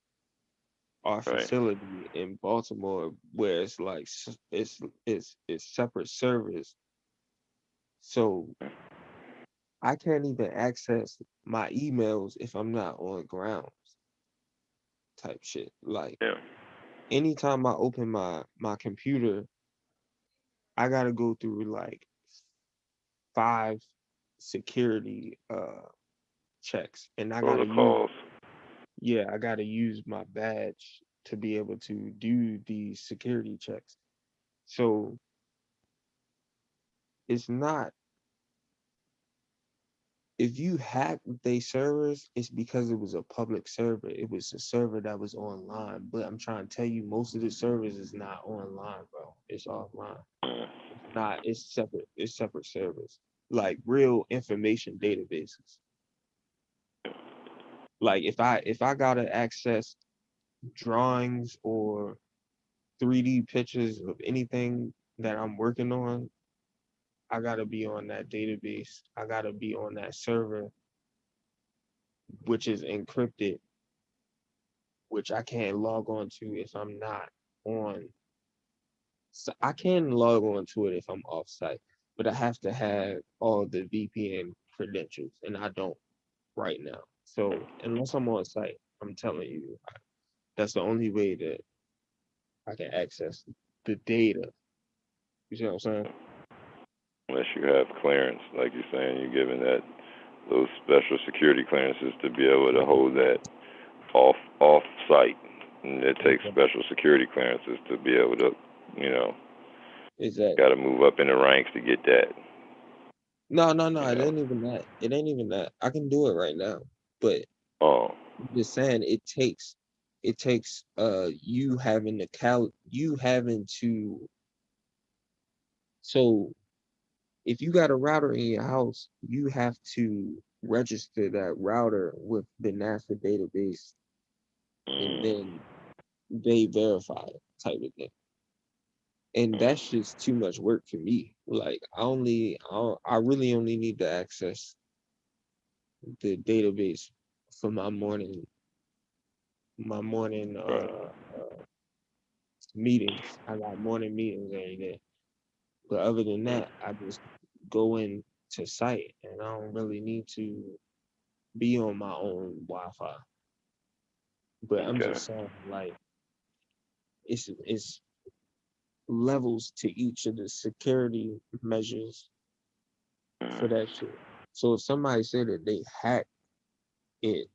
our Right. facility in Baltimore where it's like it's separate servers. So I can't even access my emails if I'm not on grounds type shit. Like Yeah. anytime I open my computer, I gotta go through like 5 security checks and Protocols. I gotta use my badge to be able to do these security checks. So it's not if you hack they servers, it's because it was a public server. It was a server that was online. But I'm trying to tell you, most of the servers is not online, bro. It's offline. It's not. It's separate. It's separate servers, like real information databases. Like if I gotta access drawings or 3D pictures of anything that I'm working on, I gotta be on that database. I gotta be on that server, which is encrypted, which I can't log on to if I'm not on. So I can log on to it if I'm off site, but I have to have all the VPN credentials, and I don't right now. So unless I'm on site, I'm telling you, That's the only way that I can access the data. You see what I'm saying? Unless you have clearance, like you're saying, you're given those special security clearances to be able to hold that off site, and it takes special security clearances to be able to, Exactly. got to move up in the ranks to get that. No, it ain't even that. It ain't even that. I can do it right now, but I'm just saying it takes you having to. So if you got a router in your house, you have to register that router with the NASA database, and then they verify it, type of thing. And that's just too much work for me. Like I really only need to access the database for my morning meetings. I got morning meetings every day. But other than that, I just go in to site, and I don't really need to be on my own Wi-Fi. But I'm just saying, like, it's levels to each of the security measures for that shit. So if somebody said that they hacked it,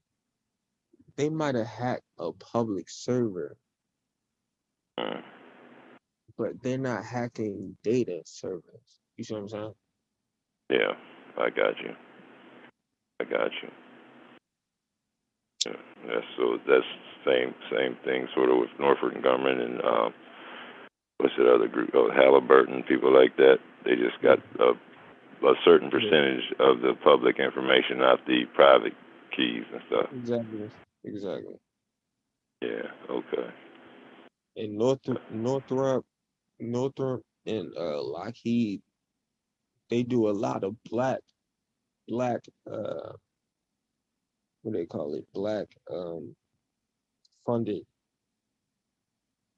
they might have hacked a public server, but they're not hacking data servers. You see what I'm saying? Yeah, I got you. Yeah, that's same thing, sort of with Norfolk Grumman and what's that other group? Oh, Halliburton, people like that. They just got a certain percentage of the public information, not the private keys and stuff. Exactly. Yeah. Okay. And Northrop and Lockheed, they do a lot of black what do they call it? Black funded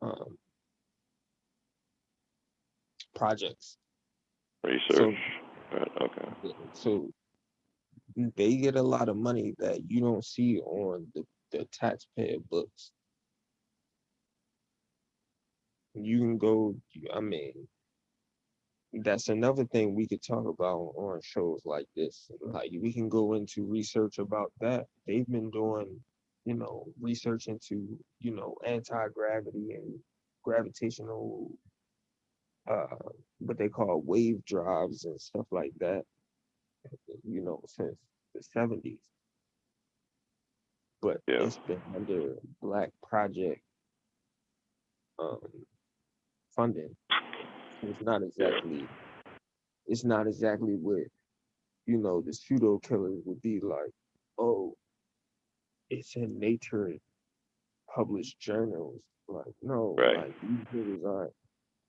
um projects. Research. So they get a lot of money that you don't see on the taxpayer books. You can go, I mean, that's another thing we could talk about on shows like this. Like we can go into research about that. They've been doing, research into, anti-gravity and gravitational what they call wave drives and stuff like that, since the 70s. But it's been under Black Project funding. It's not exactly what the pseudo killers would be like. Oh, it's in Nature published journals. Like no, like these niggas aren't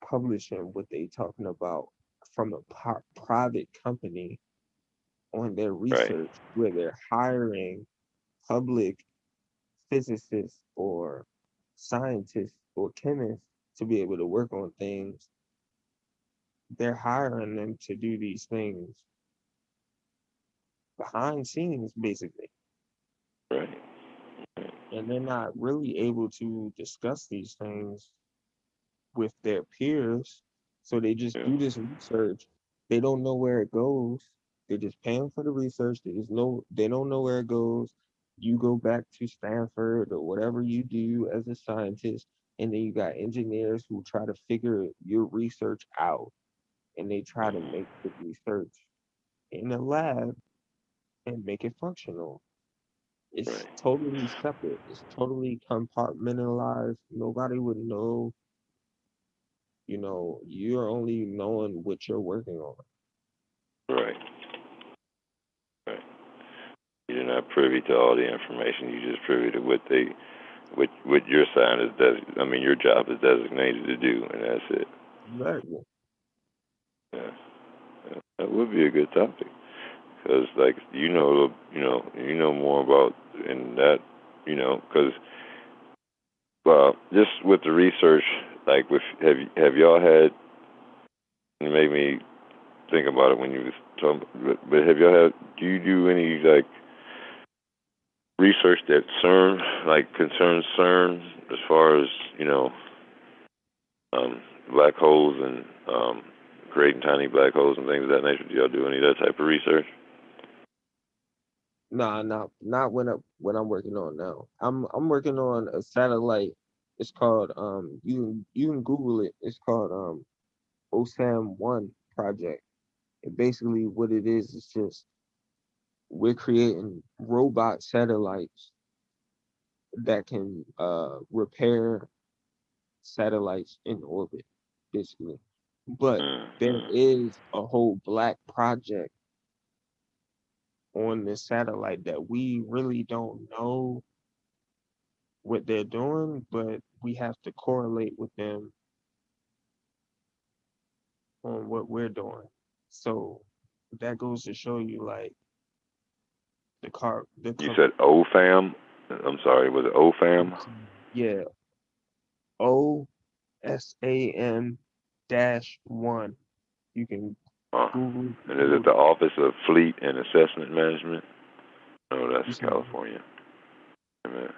publishing what they talking about from a private company on their research, where they're hiring public physicists or scientists or chemists to be able to work on things. They're hiring them to do these things behind scenes, basically. Right. And they're not really able to discuss these things with their peers. So they just do this research. They don't know where it goes. They just pay them for the research. They don't know where it goes. You go back to Stanford or whatever you do as a scientist, and then you got engineers who try to figure your research out, and they try to make the research in a lab and make it functional. It's totally separate. It's totally compartmentalized. Nobody would know. You're only knowing what you're working on. Right. You're not privy to all the information. You're just privy to what your your job is designated to do, and that's it. Exactly. Yeah. That would be a good topic, because like you know more about in that, because just with the research, like have y'all had, it made me think about it when you was talking, but have y'all had, do you do any like research that CERN, like concerns CERN, as far as black holes and creating tiny black holes and things of that nature? Do y'all do any of that type of research? Nah, not what I'm working on now. I'm working on a satellite. It's called you can Google it. It's called OSAM-1 project. And basically what it is just we're creating robot satellites that can repair satellites in orbit, basically. But there is a whole black project on this satellite that we really don't know what they're doing, but we have to correlate with them on what we're doing. So that goes to show you, like, You said OFAM? I'm sorry, was it OFAM? Yeah, OSAM -1. You can Google. And is it the Office of Fleet and Assessment Management? No, that's California. Amen.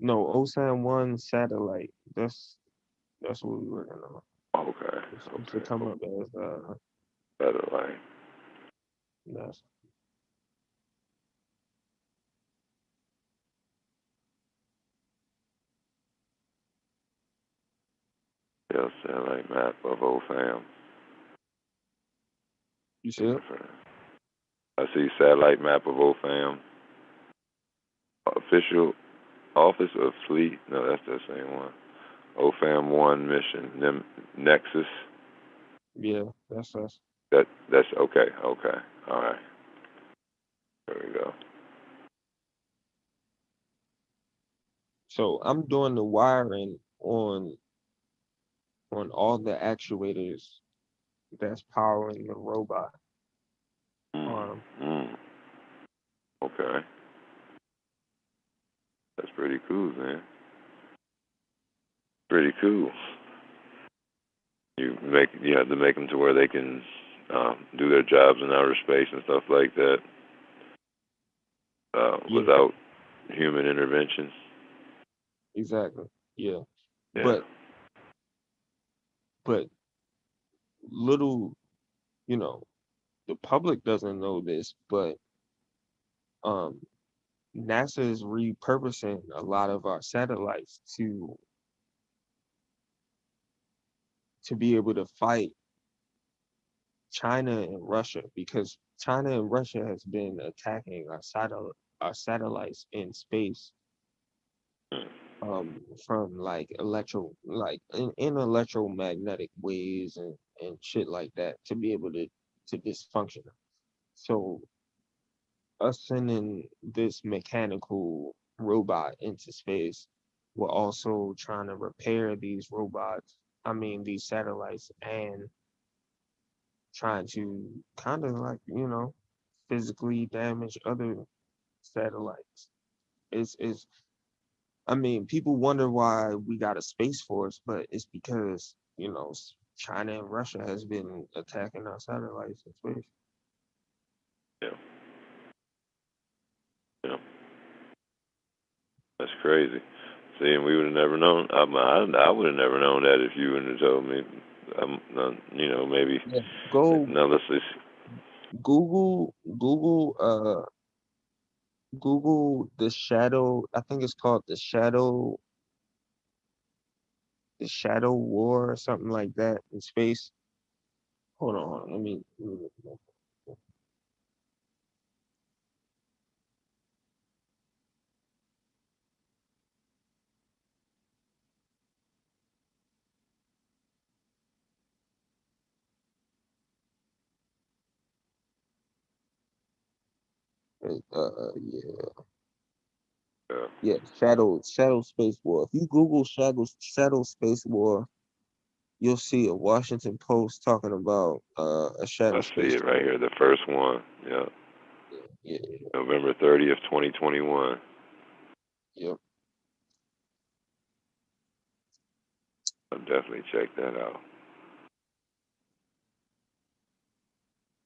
No, OSAM-1 satellite. That's what we're working on. Okay. It's supposed to come up as satellite. Yes. Yeah, satellite map of OFAM. You see it? I see satellite map of OFAM. Official Office of Fleet. No, that's the same one. OFAM 1 mission. Nexus. Yeah, that's us. That's okay. Okay. All right. There we go. So I'm doing the wiring on all the actuators that's powering the robot arm. Okay. That's pretty cool, man. Pretty cool. You have to make them to where they can do their jobs in outer space and stuff like that without human intervention. Exactly. Yeah. Yeah. But little, the public doesn't know this, but NASA is repurposing a lot of our satellites to be able to fight China and Russia, because China and Russia has been attacking our satellites in space from like in electromagnetic waves and shit like that to be able to dysfunction. So us sending this mechanical robot into space, we're also trying to repair these these satellites, and trying to kind of like, physically damage other satellites. It's people wonder why we got a space force, but it's because, China and Russia has been attacking our satellites in space. Yeah. Yeah. That's crazy. See, and we would have never known. I would have never known that if you wouldn't have told me. Maybe. Yeah. Go. Now let's just Google the shadow. I think it's called the shadow war or something like that in space. Hold on. Let me look it up. Yeah, shadow space war. If you Google shadow space war, you'll see a Washington Post talking about a shadow I space. see it right here, the first one. Yeah. Yeah. November 30th, 2021. Yep. I'll definitely check that out.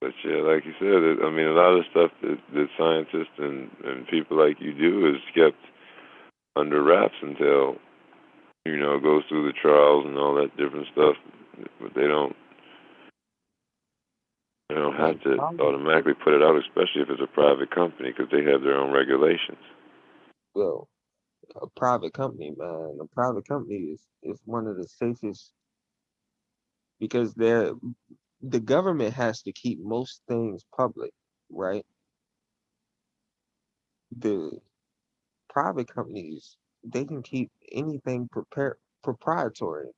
But Yeah, like you said, I mean, a lot of the stuff that scientists and people like you do is kept under wraps until, it goes through the trials and all that different stuff. But they don't have Like to private, automatically put it out, especially if it's a private company, because they have their own regulations. well, a private company, man. A private company is one of the safest because the government has to keep most things public, right? The private companies, they can keep anything proprietary.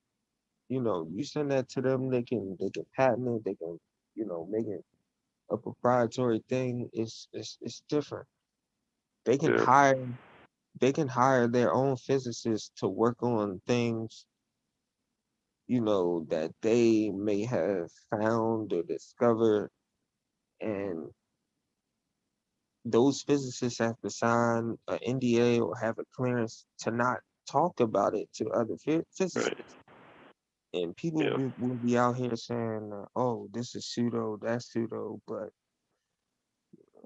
You send that to them, they can patent it, they can, make it a proprietary thing. It's different. They can Yeah, hire they can hire their own physicists to work on things, that they may have found or discovered, and those physicists have to sign an NDA or have a clearance to not talk about it to other right. physicists. And people Yeah, will be out here saying, "Oh, this is pseudo, that's pseudo," but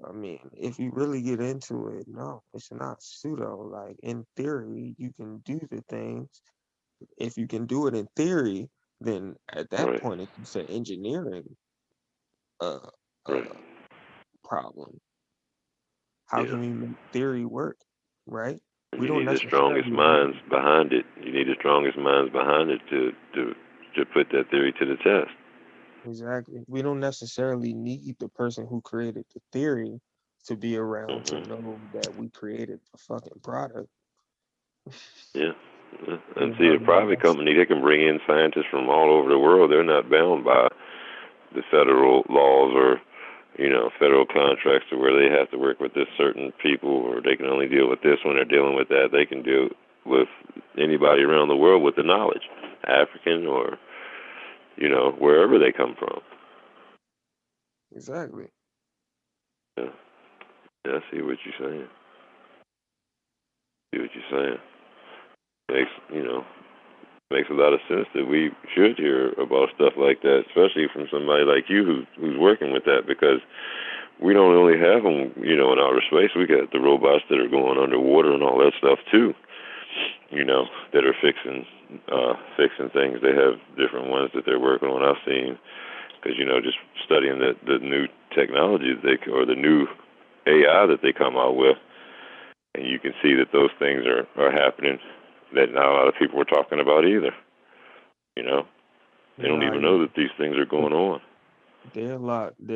I mean, if you really get into it, no, it's not pseudo. Like in theory, you can do the things. If you can do it in theory, then at that right, point, it's an engineering uh, right. uh, problem. How Yeah. can we make theory work, right? And We you don't need the strongest necessarily minds need behind it. You need the strongest minds behind it to put that theory to the test. exactly. We don't necessarily need the person who created the theory to be around to Hmm. know that we created the fucking product. Yeah. Yeah. And You know see, what I a mean? private company, they can bring in scientists from all over the world. They're not bound by the federal laws or, federal contracts to where they have to work with this certain people or they can only deal with this when they're dealing with that. They can deal with anybody around the world with the knowledge, African or, wherever they come from. Exactly. Yeah. Yeah, I see what you're saying. See what you're saying. Makes a lot of sense that we should hear about stuff like that, especially from somebody like you who's working with that, because we don't only have them, in outer space. We got the robots that are going underwater and all that stuff too, that are fixing things. They have different ones that they're working on. I've seen, because just studying the new technology or the new AI that they come out with, and you can see that those things are happening that not a lot of people were talking about either. They don't Nah, even yeah. know that these things are going on. They're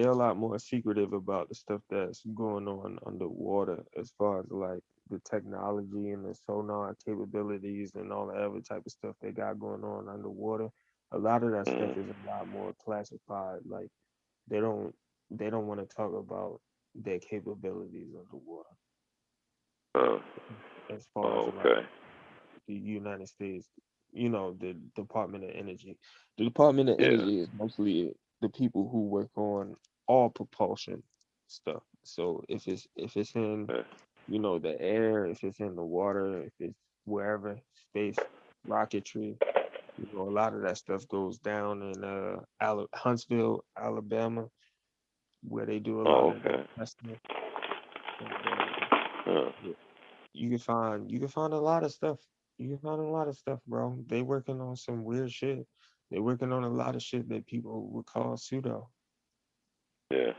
a lot more secretive about the stuff that's going on underwater as far as like the technology and the sonar capabilities and all the other type of stuff they got going on underwater. A lot of that stuff is a lot more classified. Like they don't they don't want to talk about their capabilities underwater Uh, as far as like okay. the United States, the Department of Energy. The Department of Yeah. Energy is mostly the people who work on all propulsion stuff. So if it's in, Okay. the air, if it's in the water, if it's wherever, space, rocketry, a lot of that stuff goes down in Huntsville, Alabama, where they do a lot Oh, of that okay. testing. And, Huh. yeah, you can find a lot of stuff. You can find a lot of stuff, bro. They working on some weird shit. They working on a lot of shit that people would call pseudo. Yeah.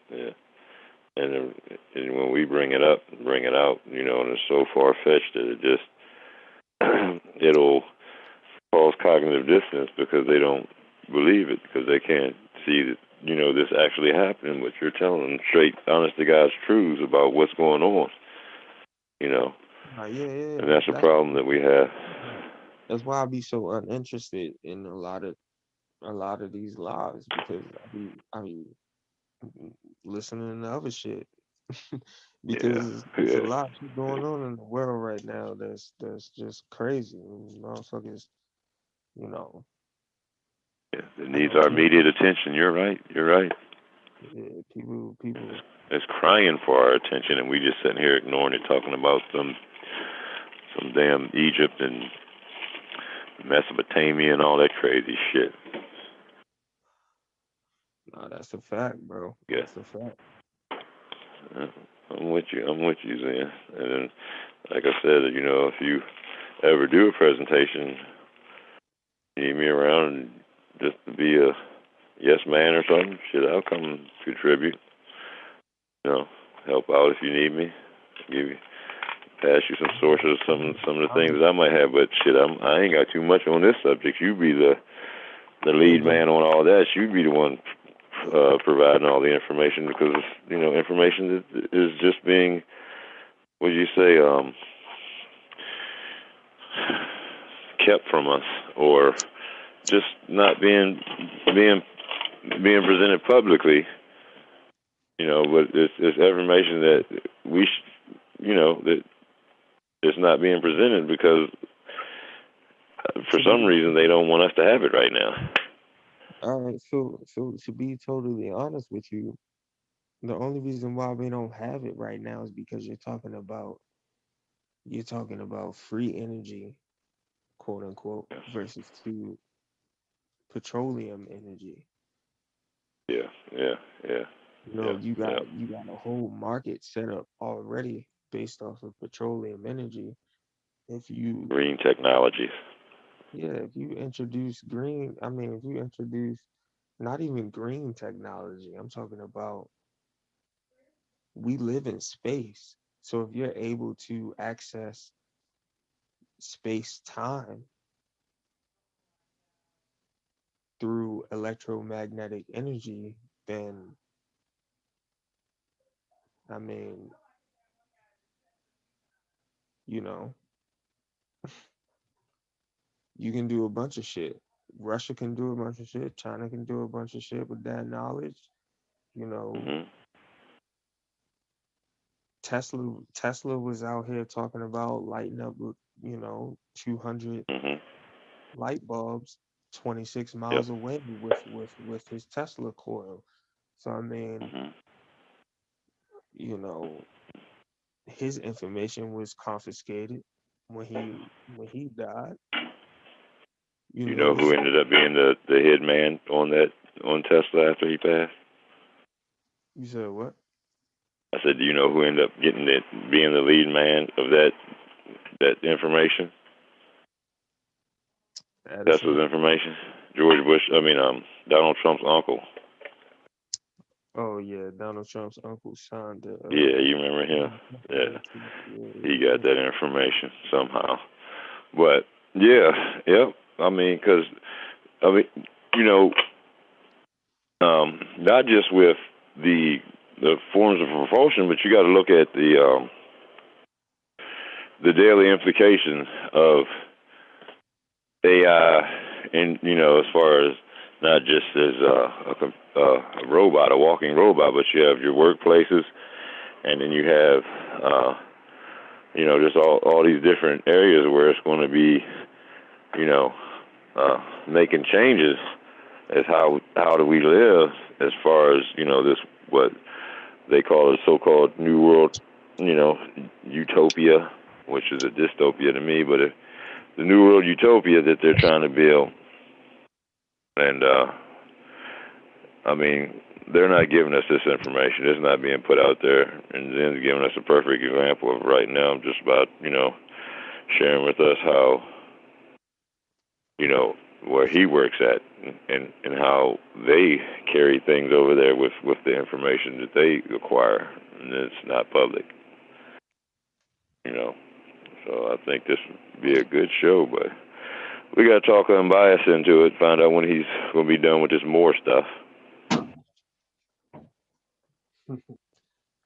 Yeah. And when we bring it up, bring it out, and it's so far fetched that it just it'll cause cognitive dissonance because they don't believe it because they can't see that this actually happening. What you're telling them straight, honest to God's truths about what's going on. Yeah. And that's a problem that we have. That's why I be so uninterested in a lot of these lives because I be listening to other shit Yeah. because it's a Yeah. lot of shit going on in the world right now that's just crazy. Motherfuckers, you know, Yeah. It I needs don't our care. immediate attention. You're right. You're right. Yeah, people. It's crying for our attention, and we just sitting here ignoring it, talking about some damn Egypt and Mesopotamia and all that crazy shit. That's a fact, bro. Yeah. That's a fact. I'm with you, Zen. And then, like I said, you know, if you ever do a presentation, you need me around just to be a yes man or something, shit, I'll come and contribute. You know, help out if you need me. Pass you some sources, some of the things that I might have, but shit, I ain't got too much on this subject. You be the lead man on all that. You be the one providing all the information, because you know, information is just being, what do you say, kept from us, or just not being presented publicly. You know, but it's information that you know, that it's not being presented because for some reason they don't want us to have it right now. All right, so to be totally honest with you, the only reason why we don't have it right now is because you're talking about free energy, quote unquote, versus to petroleum energy. Yeah. You know, you got a whole market set up already based off of petroleum energy. If you Green technologies. Yeah, if you introduce if you introduce not even green technology, I'm talking about, we live in space. So if you're able to access space time through electromagnetic energy, then I mean, you know, you can do a bunch of shit. Russia can do a bunch of shit. China can do a bunch of shit with that knowledge. You know, Tesla was out here talking about lighting up, 200 light bulbs 26 miles away with his Tesla coil. So I mean, you know, his information was confiscated when he died. You know who ended up being the head man on Tesla after he passed? You said what? I said, do you know who ended up being the lead man of that information? Tesla's information. Donald Trump's uncle. Oh yeah, Donald Trump's uncle signed the. Yeah, you remember him? Yeah, he got that information somehow. But yeah. I mean, because you know, not just with the forms of propulsion, but you got to look at the daily implications of AI, and you know, as far as not just as a robot, a walking robot, but you have your workplaces, and then you have you know, just all these different areas where it's going to be, you know, making changes as how do we live, as far as, you know, this, what they call a so-called new world, you know, utopia, which is a dystopia to me, but the new world utopia that they're trying to build. And I mean, they're not giving us this information. It's not being put out there. And Zen's giving us a perfect example of right now, just about, you know, sharing with us how, you know, where he works at, and how they carry things over there with the information that they acquire, and it's not public. You know, so I think this would be a good show, but we got to talk unbiased into it, find out when he's going to be done with this Moore stuff.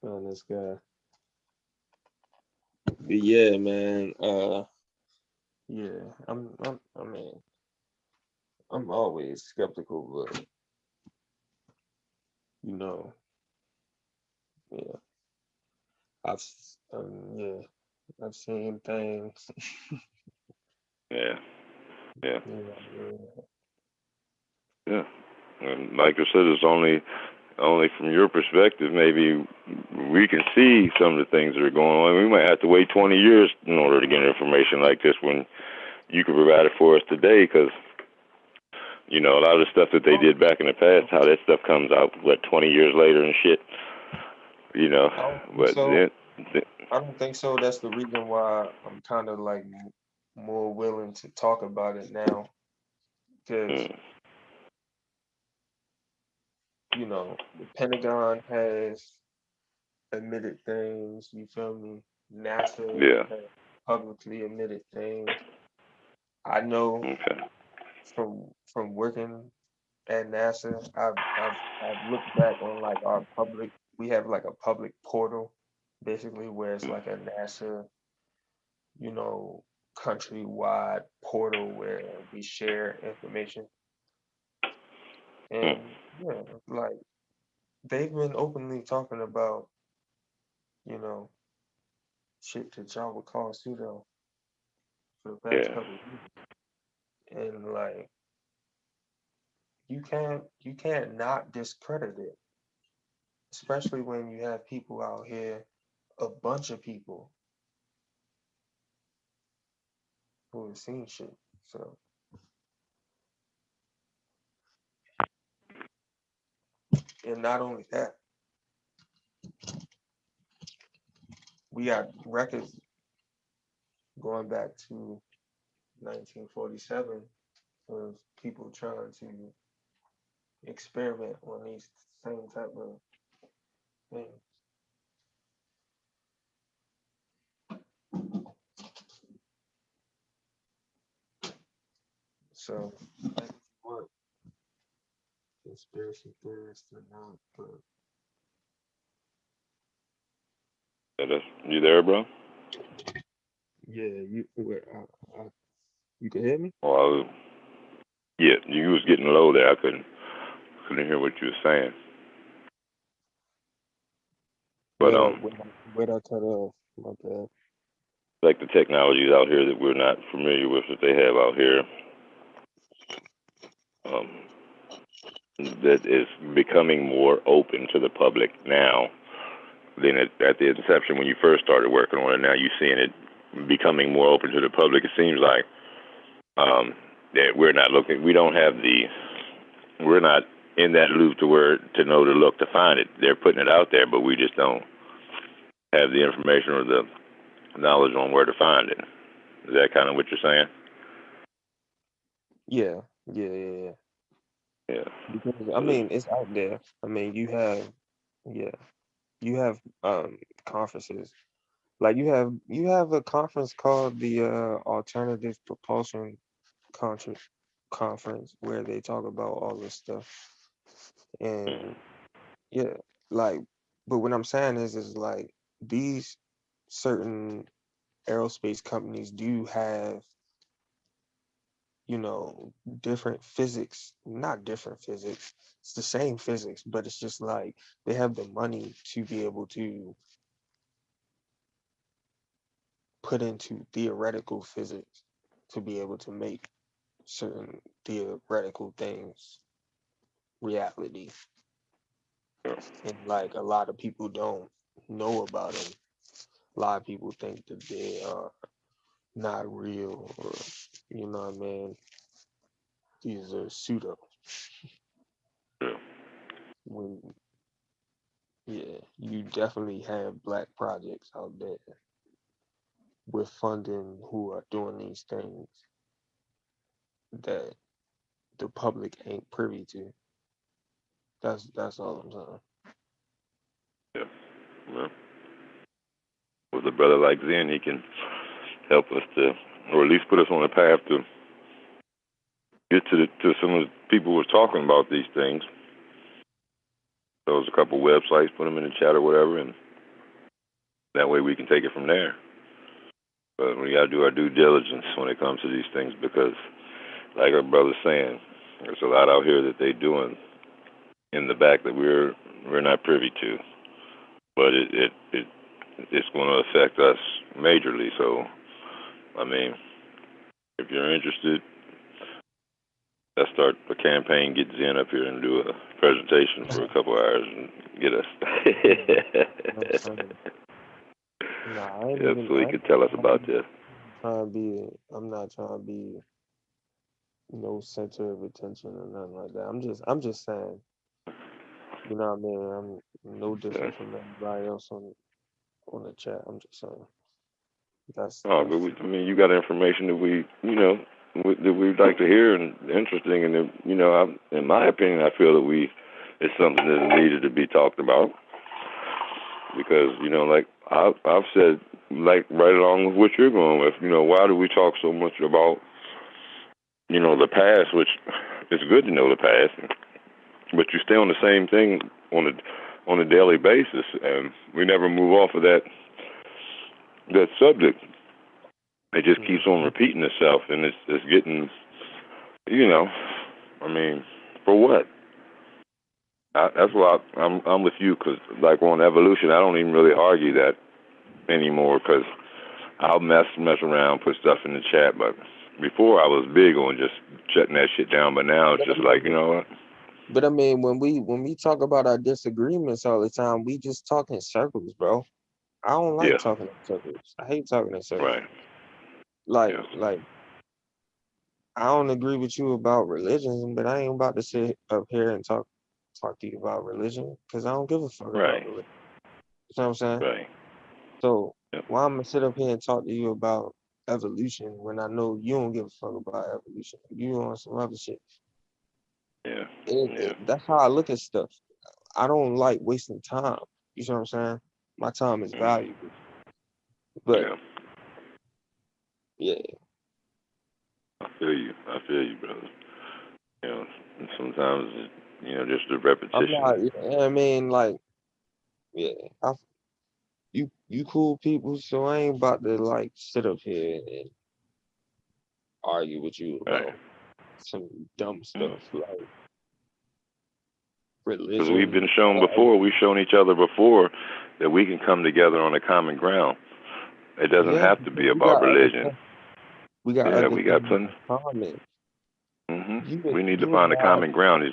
Oh, this guy. But yeah, man. Yeah, I mean, I'm always skeptical, but you know, yeah, I've seen things. Yeah. Yeah. And like I said, it's only from your perspective, maybe we can see some of the things that are going on. We might have to wait 20 years in order to get information like this when you can provide it for us today, because You know, a lot of the stuff that they did back in the past, how that stuff comes out, 20 years later and shit. You know, but So I don't think so. That's the reason why I'm kind of like more willing to talk about it now, because you know the Pentagon has admitted things. You feel me? NASA has publicly admitted things. I know from working at NASA, I've looked back on like our public. We have like a public portal, basically, where it's like a NASA, you know, countrywide portal where we share information. And yeah, like they've been openly talking about, you know, shit that y'all would call pseudo for the past couple of years. And like you can't not discredit it. Especially when you have people out here, a bunch of people who have seen shit. So and not only that, we got records going back to 1947 of people trying to experiment on these same type of things. So what conspiracy theorists or not, but you there, bro? yeah, you can hear me? Well, yeah, you was getting low there. I couldn't hear what you were saying. But where'd I cut off? My bad. like the technologies out here that we're not familiar with that they have out here, that is becoming more open to the public now than at the inception when you first started working on it. Now you're seeing it becoming more open to the public. It seems like that we're not looking. We're not in that loop to know to look to find it. They're putting it out there, but we just don't have the information or the knowledge on where to find it. Is that kind of what you're saying? Yeah. Yeah. Because I mean, it's out there. I mean, you have conferences. Like you have a conference called the Alternative Propulsion Conference where they talk about all this stuff. And yeah, like, but what I'm saying is like these certain aerospace companies do have, you know, different physics, not different physics, it's the same physics, but it's just like they have the money to be able to put into theoretical physics to be able to make certain theoretical things reality. And like a lot of people don't know about them. A lot of people think that they are not real, or you know what I mean, these are pseudo. When you definitely have black projects out there with funding who are doing these things that the public ain't privy to. That's all I'm saying. Yeah. Well, with a brother like Zen, he can help us to, or at least put us on a path to get to some of the people who are talking about these things. So there's a couple websites, put them in the chat or whatever, and that way we can take it from there. But we got to do our due diligence when it comes to these things because, like our brother's saying, there's a lot out here that they're doing in the back that we're not privy to. But it's going to affect us majorly. So, I mean, if you're interested, let's start a campaign, get Zen up here and do a presentation for a couple hours and get us. So he could tell us about this. I'm not trying to be no center of attention or nothing like that. I'm just saying, you know what I mean? I'm no different from everybody else on the chat. I'm just saying. That's But I mean, you got information that we, that we'd like to hear and interesting, and in my opinion, I feel that it's something that needed to be talked about because like I've said, like right along with what you're going with, why do we talk so much about the past, which it's good to know the past, but you stay on the same thing on a daily basis, and we never move off of that subject. It just keeps on repeating itself, and it's getting, I mean, for what? That's why I'm with you, because like on evolution, I don't even really argue that anymore, because I'll mess around, put stuff in the chat, but before I was big on just shutting that shit down, but now it's just like, you know what? But I mean, when we talk about our disagreements all the time, we just talk in circles, bro. I don't like talking in circles. I hate talking in circles. Right. Like I don't agree with you about religion, but I ain't about to sit up here and talk to you about religion because I don't give a fuck about religion. You know what I'm saying? Right. So why I'm gonna sit up here and talk to you about evolution when I know you don't give a fuck about evolution? You on some other shit. Yeah. That's how I look at stuff. I don't like wasting time. You know what I'm saying? My time is valuable. But yeah. I feel you, brother. And sometimes just the repetition. I'm not, I mean, like, you cool people, so I ain't about to like sit up here and argue with you about some dumb stuff like religion. Because we've been shown before, we've shown each other before that we can come together on a common ground. It doesn't have to be about religion. We got plenty. Common. We need to find a common ground.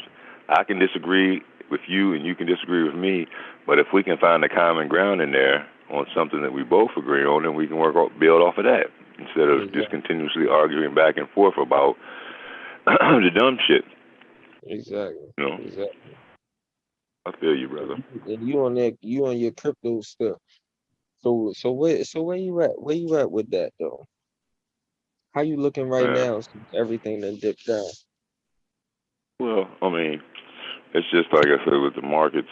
I can disagree with you and you can disagree with me, but if we can find a common ground in there on something that we both agree on, then we can build off of that instead of just continuously arguing back and forth about the dumb shit. Exactly. Exactly. I feel you, brother. And you on your crypto stuff. So where you at? Where you at with that though? How you looking right now since everything done dipped down? Well, I mean, it's just like I said with the markets,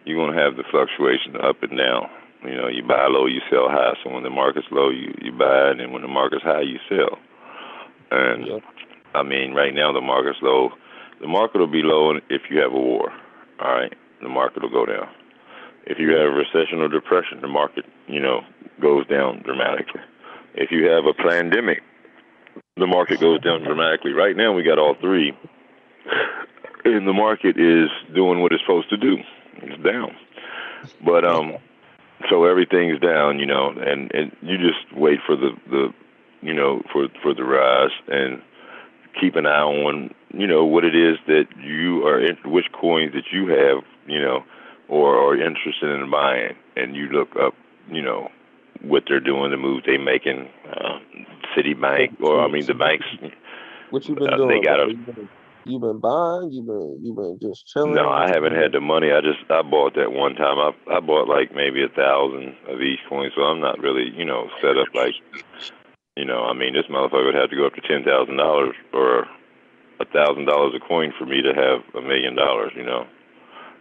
you're going to have the fluctuation up and down. You buy low, you sell high. So when the market's low, you buy, and then when the market's high, you sell. And I mean, right now the market's low. The market will be low if you have a war. All right, the market will go down. If you have a recession or depression, the market, goes down dramatically. If you have a pandemic, the market goes down dramatically. Right now, we got all three, and the market is doing what it's supposed to do. It's down, but so everything's down, and you just wait for the for the rise and keep an eye on what it is that you are which coins that you have, or are interested in buying, and you look up, what they're doing, the moves they making, Citibank, or I mean the banks. What you been doing? They got you been buying? You been just chilling? No, I haven't had the money. I bought that one time. I bought like maybe 1,000 of each coin, so I'm not really set up like I mean this motherfucker would have to go up to $10,000 or $1,000 a coin for me to have $1 million.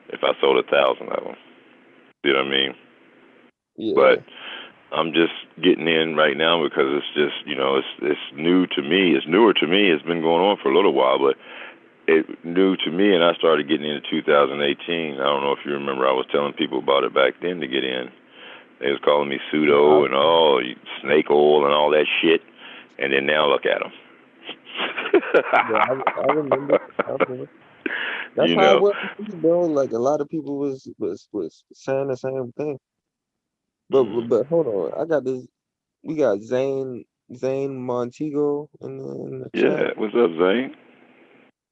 If I sold 1,000 of them, you know what I mean? Yeah. But I'm just getting in right now because it's just it's new to me. It's newer to me. It's been going on for a little while, but it's new to me, and I started getting into 2018. I don't know if you remember. I was telling people about it back then to get in. They was calling me pseudo and snake oil and all that shit, and then now look at them. I remember. That's how it was, bro. Like a lot of people was saying the same thing. But hold on, I got this. We got Zane Montego in the chat. What's up, Zane?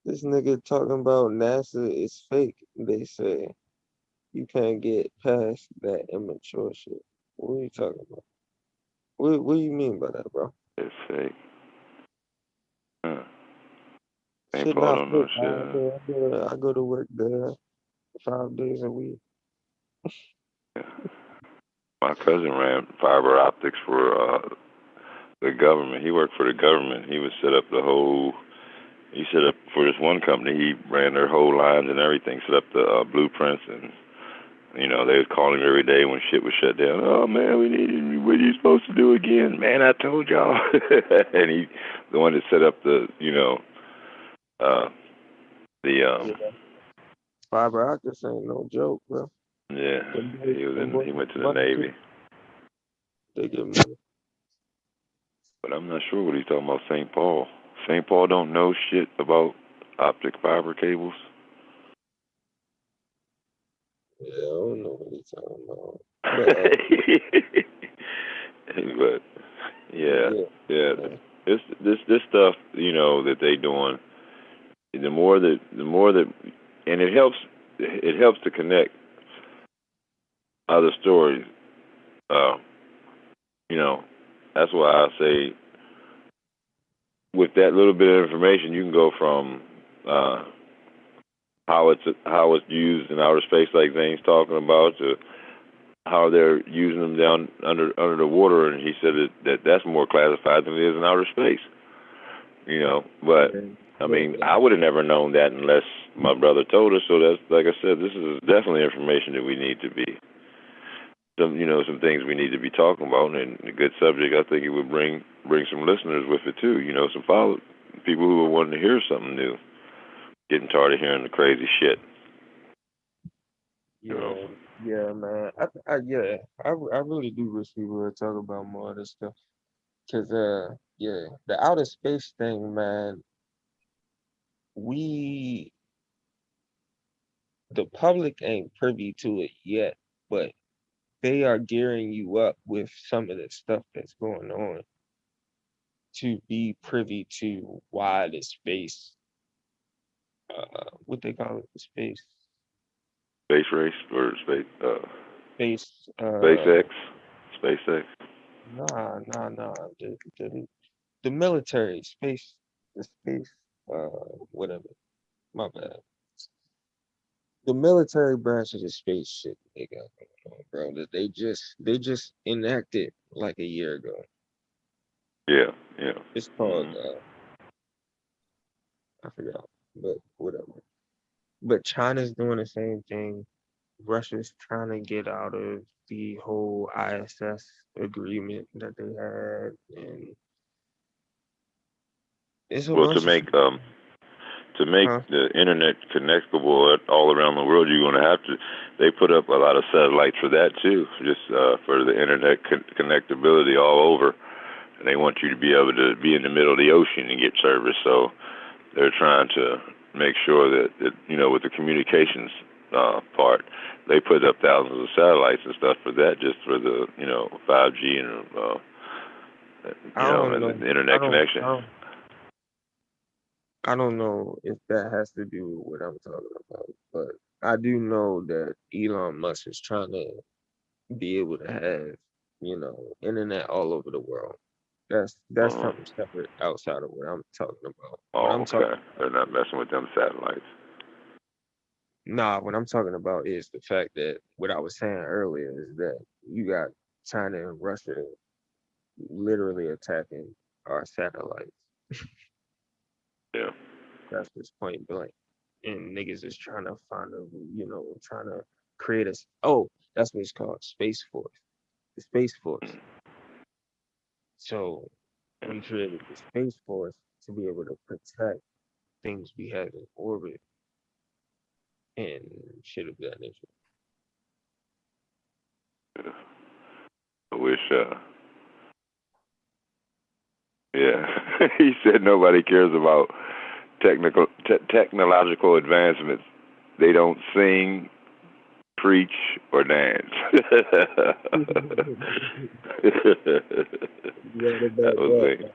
This nigga talking about NASA is fake. They say you can't get past that immature shit. What are you talking about? What do you mean by that, bro? It's fake. St. Shit Paul not don't know fit. shit. I go to work there 5 days a week. My cousin ran fiber optics for the government. He worked for the government. He would set up he set up for this one company. He ran their whole lines and everything, set up the blueprints, and they would call him every day when shit was shut down. Oh man, what are you supposed to do again? Man, I told y'all. And he, the one that set up Yeah. Fiber optics ain't no joke, bro. yeah, he went to the Money too. Navy. They get money. But I'm not sure what he's talking about. St. Paul. St. Paul don't know shit about optic fiber cables. Yeah, I don't know what he's talking about. But yeah. This stuff, that they doing. The more that, and it helps to connect other stories. That's why I say, with that little bit of information, you can go from how it's used in outer space, like Zane's talking about, to how they're using them down under the water, and he said that's more classified than it is in outer space. But I mean, I would have never known that unless my brother told us. So that's, like I said, this is definitely information that we need to be some things we need to be talking about, and a good subject. I think it would bring some listeners with it too. Some follow people who are wanting to hear something new, getting tired of hearing the crazy shit. Yeah, man. I really do wish we would talk about more of this stuff. Cause the outer space thing, man. The public ain't privy to it yet, but they are gearing you up with some of the stuff that's going on to be privy to why the space, what they call it, the space race or space, SpaceX. Nah. The military space, the space, whatever. My bad. The military branch of the space shit they got going on, bro. That they just enacted like a year ago. Yeah. It's called I forgot, but whatever. But China's doing the same thing. Russia's trying to get out of the whole ISS agreement that they had, and it's a bunch To make of the internet connectable all around the world, you're going to have to. They put up a lot of satellites for that too, just for the internet connectability all over. And they want you to be able to be in the middle of the ocean and get service. So they're trying to make sure that with the communications part, they put up thousands of satellites and stuff for that, just for the 5G and and the internet connection. I don't know if that has to do with what I'm talking about, but I do know that Elon Musk is trying to be able to have, internet all over the world. That's something separate outside of what I'm talking about. Okay. They're not messing with them satellites. Nah, what I'm talking about is the fact that what I was saying earlier is that you got China and Russia literally attacking our satellites. Yeah. That's just point blank. And niggas is trying to trying to create that's what it's called, Space Force. The Space Force. So we created the Space Force to be able to protect things we have in orbit and shit of that nature. Yeah. I wish, he said nobody cares about technological advancements. They don't sing, preach, or dance. That was it.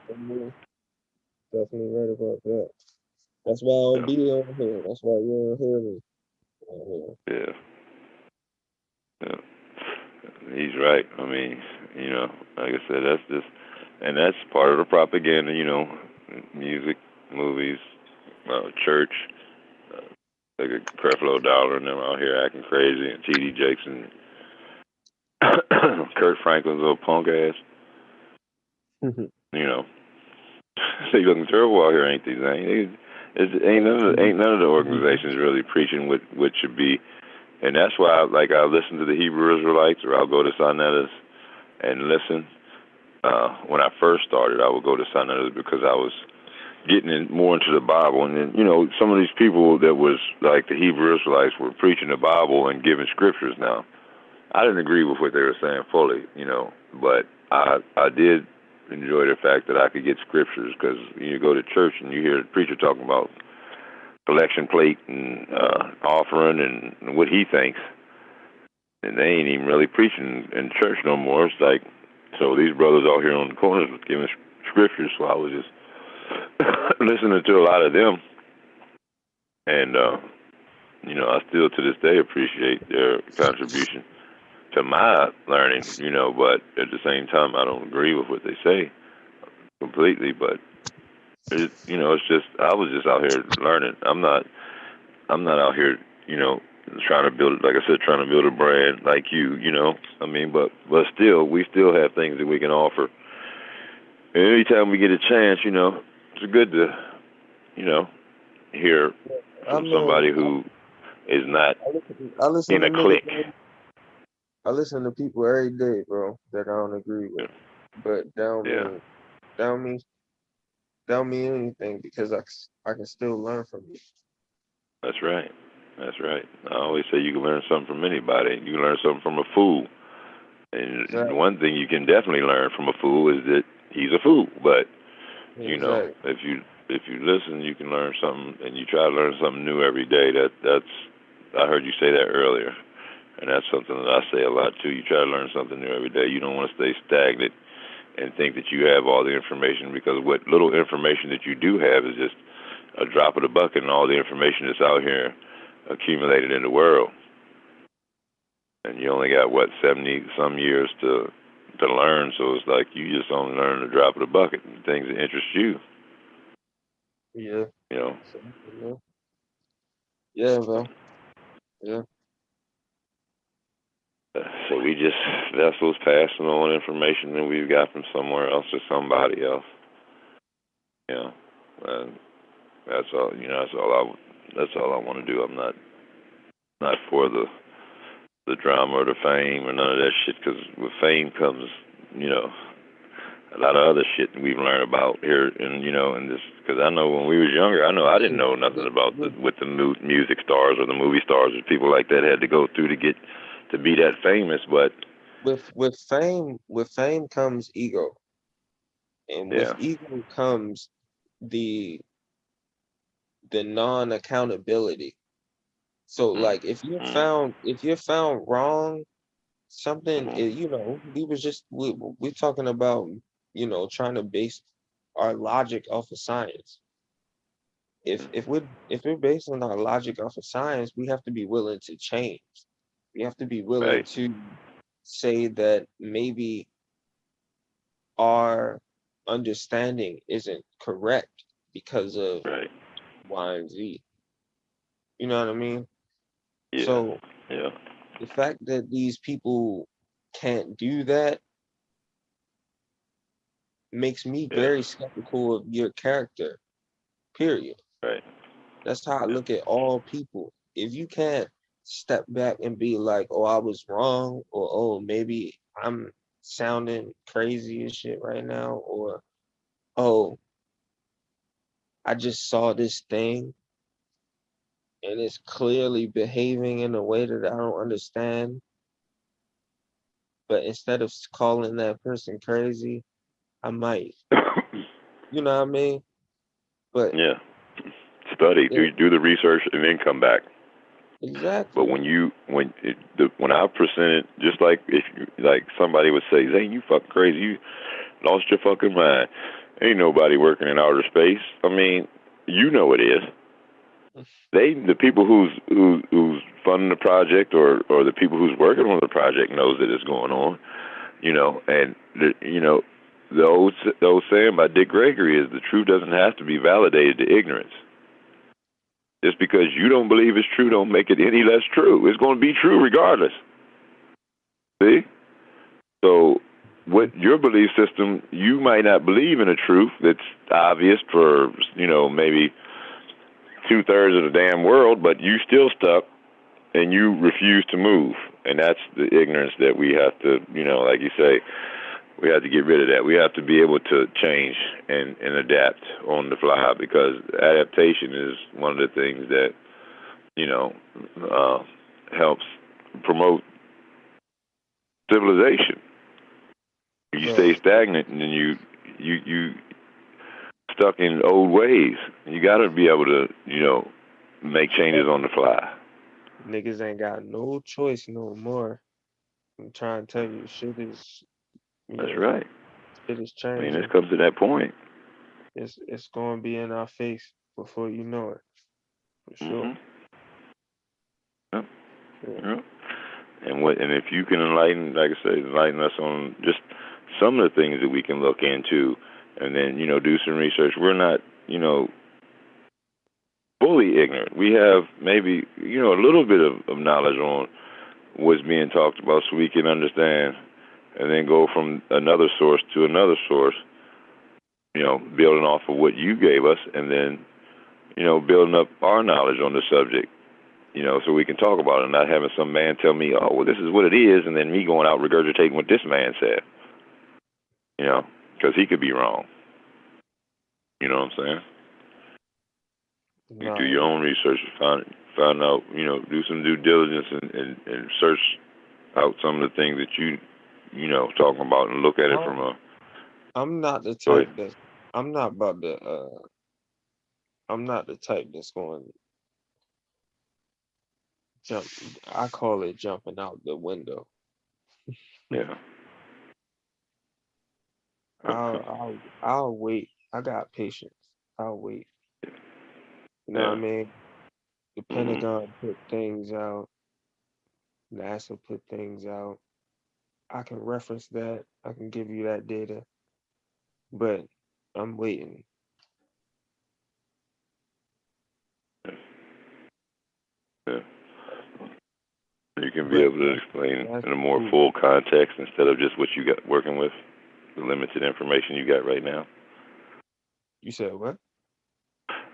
Definitely right about that. That's why I don't be on here. That's why you don't hear me on here. Yeah. He's right. I mean, like I said, that's part of the propaganda, music, movies, church. Like a Creflo Dollar and them out here acting crazy, and T.D. Jakes and Kurt Franklin's little punk ass. You know, they looking terrible out here, ain't they? Ain't none of the organizations really preaching what should be, and that's why I listen to the Hebrew Israelites, or I'll go to Sonetas and listen. When I first started, I would go to Sonetas because I was getting more into the Bible, and then some of these people that was like the Hebrew Israelites were preaching the Bible and giving scriptures. Now, I didn't agree with what they were saying fully, but I did enjoy the fact that I could get scriptures, because you go to church and you hear the preacher talking about collection plate and offering and what he thinks, and they ain't even really preaching in church no more. It's like, so these brothers out here on the corners was giving scriptures, so I was just listening to a lot of them, and I still to this day appreciate their contribution to my learning, but at the same time, I don't agree with what they say completely, but it's just, I was just out here learning. I'm not out here, trying to build, like I said, trying to build a brand like you, but still, we still have things that we can offer. And anytime we get a chance, it's good to, hear from somebody who is not I listen in to a niggas, clique. I listen to people every day, bro, that I don't agree with. But that don't mean anything, because I can still learn from you. That's right. That's right. I always say you can learn something from anybody. You can learn something from a fool. And Exactly. one thing you can definitely learn from a fool is that he's a fool. But Exactly. if you listen, you can learn something, and you try to learn something new every day. That's I heard you say that earlier, and that's something that I say a lot too. You try to learn something new every day. You don't want to stay stagnant and think that you have all the information, because what little information that you do have is just a drop of the bucket in all the information that's out here accumulated in the world. And you only got 70 some years to learn, so it's like you just only learn a drop of the bucket, and things that interest you. Yeah. Yeah, bro. Yeah. So we just vessels passing on information that we've got from somewhere else or somebody else. And that's all. That's all I want to do. I'm not for the drama or the fame or none of that shit, because with fame comes, a lot of other shit we've learned about here, and this, because I know when we was younger, I didn't know nothing about what the music stars or the movie stars or people like that had to go through to be that famous. But with fame comes ego, and with ego comes the non-accountability. So like if you're found wrong, something we're talking about, trying to base our logic off of science. If we're basing our logic off of science, we have to be willing to change. We have to be willing to say that maybe our understanding isn't correct because of Y and Z. You know what I mean? Yeah. So the fact that these people can't do that makes me very skeptical of your character, period. Right. That's how I look at all people. If you can't step back and be like, oh, I was wrong, or oh, maybe I'm sounding crazy as shit right now, or oh, I just saw this thing and it's clearly behaving in a way that I don't understand. But instead of calling that person crazy, I might. You know what I mean? But study, do the research, and then come back. Exactly. But when I presented, just like if somebody would say, "Zane, you fucking crazy, you lost your fucking mind. Ain't nobody working in outer space." I mean, it is. The people who's funding the project, or the people who's working on the project, knows that it's going on. And the old saying by Dick Gregory is, the truth doesn't have to be validated to ignorance. Just because you don't believe it's true don't make it any less true. It's going to be true regardless. See? So what your belief system, you might not believe in a truth that's obvious for, maybe 2/3 of the damn world, but you still stuck and you refuse to move. And that's the ignorance that we have to, like you say, we have to get rid of that. We have to be able to change and adapt on the fly, because adaptation is one of the things that, helps promote civilization. You stay stagnant and then you stuck in old ways. You got to be able to, make changes on the fly. Niggas ain't got no choice no more. I'm trying to tell you, That's right. Shit is I mean, changing. it's come to that point. It's going to be in our face before you know it, for sure. Mm-hmm. Yep. Yep. And if you can enlighten us on just some of the things that we can look into, and then do some research. We're not fully ignorant. We have maybe a little bit of knowledge on what's being talked about, so we can understand, and then go from another source to another source. Building off of what you gave us, and then building up our knowledge on the subject. So we can talk about it, and not having some man tell me, oh, well, this is what it is, and then me going out regurgitating what this man said. Because he could be wrong. You know what I'm saying? You do your own research, find out, do some due diligence and search out some of the things that talking about, and look at it from a. I'm not the type that I'm not about to. I'm not the type that's going to jump. I call it jumping out the window. Yeah. I'll wait. I got patience. I'll wait. You know what I mean? The Pentagon put things out. NASA put things out. I can reference that. I can give you that data. But I'm waiting. Yeah. You can be able to explain in a more full context instead of just what you got working with, the limited information you got right now. You said what?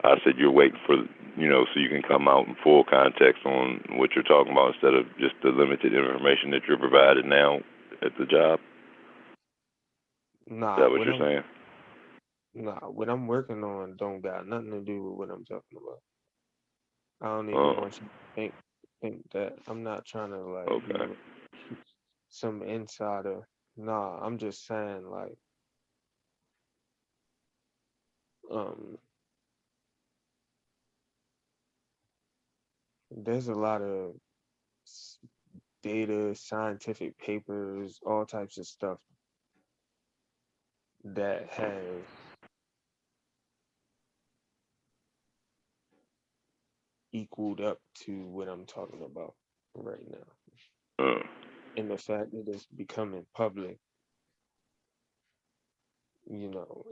I said you're waiting for, so you can come out in full context on what you're talking about instead of just the limited information that you're provided now at the job. Nah, Is that what you're saying? Nah, what I'm working on don't got nothing to do with what I'm talking about. I don't even want you to think that. I'm not trying to be some insider. Nah, I'm just saying there's a lot of data, scientific papers, all types of stuff that has equaled up to what I'm talking about right now. And the fact that it's becoming public,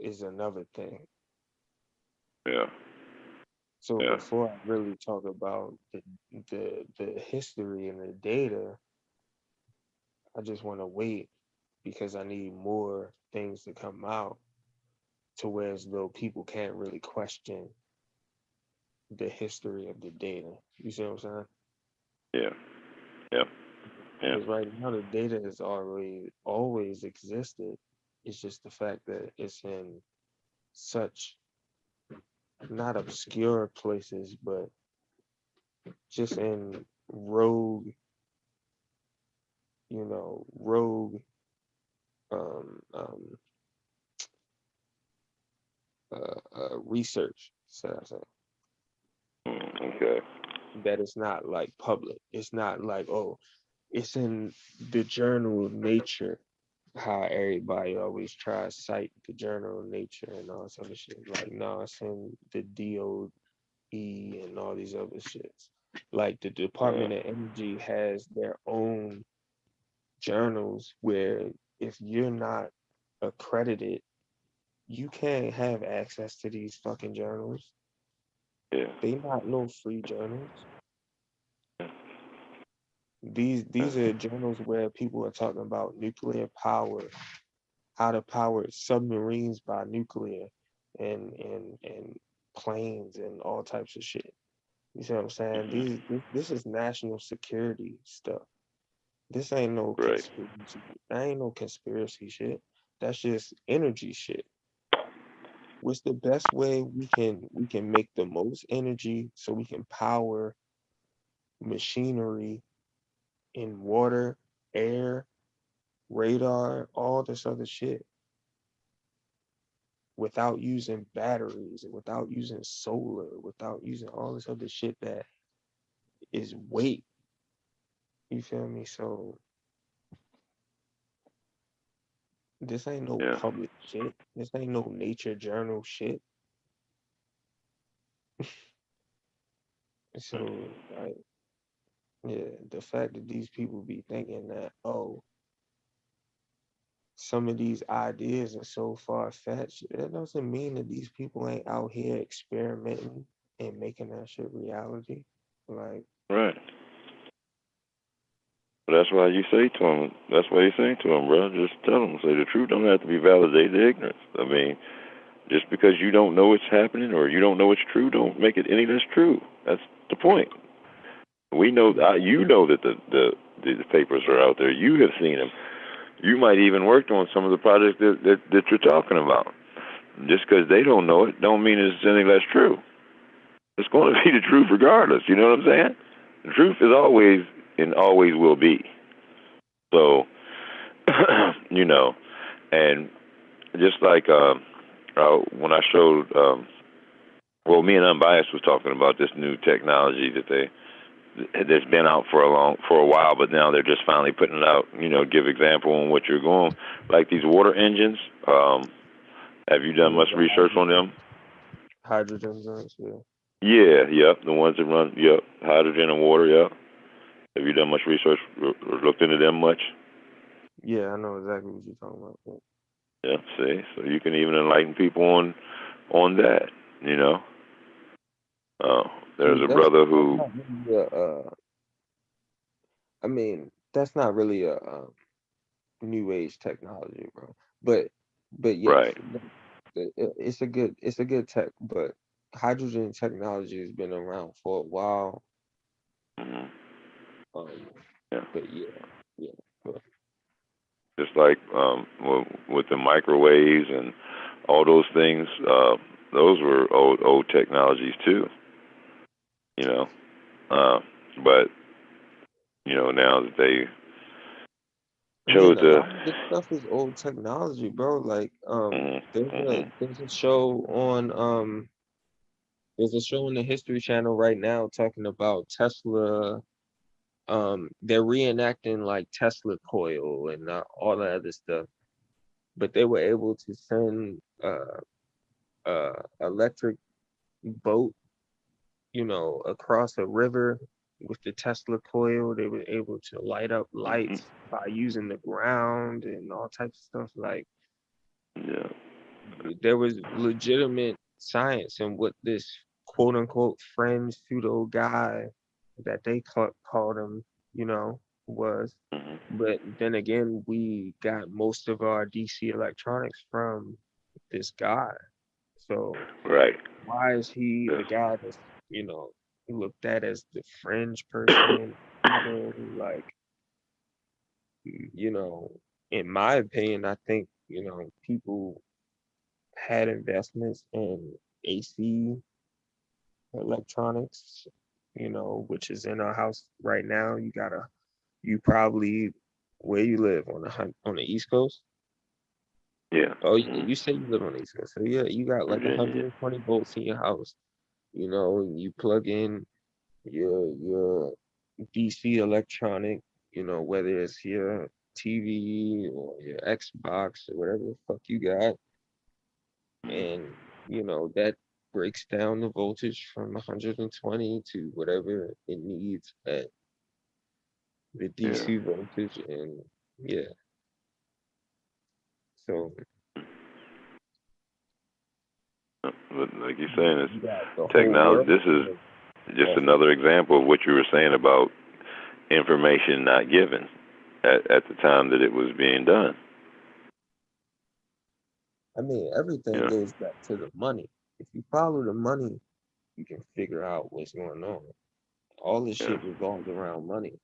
is another thing. Yeah. So before I really talk about the history and the data, I just want to wait because I need more things to come out to where as though people can't really question the history of the data. You see what I'm saying? Yeah. Yeah. Because right now the data has always existed. It's just the fact that it's in such not obscure places, but just in rogue research, so I say. Okay. That it's not like public. It's not like, oh, it's in the journal of Nature. How everybody always tries to cite the journal of Nature and all this other shit. Like, no, it's in the DOE and all these other shits. Like the Department of Energy has their own journals where if you're not accredited, you can't have access to these fucking journals. Yeah. They not no free journals. These are journals where people are talking about nuclear power, how to power submarines by nuclear, and planes and all types of shit. You see what I'm saying? This is national security stuff. This ain't no Right. conspiracy. That ain't no conspiracy shit. That's just energy shit. What's the best way we can make the most energy so we can power machinery in water, air, radar, all this other shit without using batteries, without using solar, without using all this other shit that is weight. You feel me? So this ain't no Yeah. public shit. This ain't no nature journal shit. So like, yeah, the fact that these people be thinking that, oh, some of these ideas are so far fetched, that doesn't mean that these people ain't out here experimenting and making that shit reality. Like, Right. But that's why you say to them. That's why you say to them, bro. Just tell them. Say the truth don't have to be validated to ignorance. I mean, just because you don't know it's happening or you don't know it's true, don't make it any less true. That's the point. We know that you know that the papers are out there. You have seen them. You might even worked on some of the projects that you're talking about. Just because they don't know it, don't mean it's any less true. It's going to be the truth regardless. You know what I'm saying? The truth is always and always will be. So, you know, and just like when I showed, well, me and Unbiased was talking about this new technology that's been out for a while, but now they're just finally putting it out. You know, give example on what you're going, like these water engines. Have you done much research on them? hydrogen guns, yeah. Yeah, yep, the ones that run, yep, hydrogen and water, yep. Have you done much research or looked into them much? Yeah, I know exactly what you're talking about. Yeah. Yeah, see, so you can even enlighten people on that. You know, there's a That's brother who, not really I mean, that's not really a new age technology, bro. But yes, right? it's a good tech, but hydrogen technology has been around for a while. Hmm. Um, Yeah, but yeah. But just like with the microwaves and all those things, those were old technologies too. You know, but you know now that they chose again, a to. lot of this stuff is old technology, bro. Like, Hmm. there's a show on there's a show on the History Channel right now talking about Tesla. They're reenacting like Tesla coil and all that other stuff, but they were able to send electric boat, across a river with the Tesla coil. They were able to light up Hmm. lights by using the ground and all types of stuff. Like, Yeah. there was legitimate science in what this quote unquote friend pseudo guy that they called him, was. Hmm. But then again, we got most of our DC electronics from this guy. So Right. why is he Yes. the guy that's, looked at as the fringe person? Like, in my opinion, I think, people had investments in AC electronics, which is in our house right now. You probably, where you live on the East Coast? Yeah. Oh, yeah, Hmm. you say you live on the East Coast. So yeah, you got like Virginia. 120 volts in your house. You plug in your DC electronic, whether it's your TV or your Xbox or whatever the fuck you got, and that breaks down the voltage from 120 to whatever it needs at the Yeah. DC voltage, and yeah, so But like you're saying, You got the it's whole technology. world. This is just another example of what you were saying about information not given at the time that it was being done. I mean, everything goes back to the money. If you follow the money, you can figure out what's going on. All this shit revolves around money.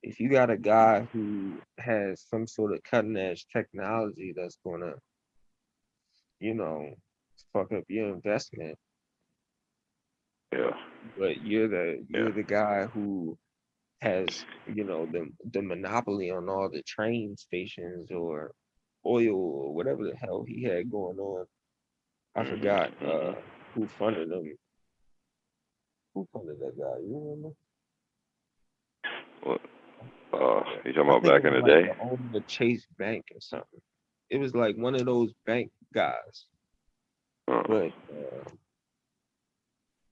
If you got a guy who has some sort of cutting edge technology that's gonna, you know, fuck up your investment, but you're the guy who has, you know, the monopoly on all the train stations or oil or whatever the hell he had going on. I forgot who funded him. Who funded that guy? You remember? What? You talking I about think back it in was the like day? the owner of Chase Bank or something. It was like one of those bank guys. But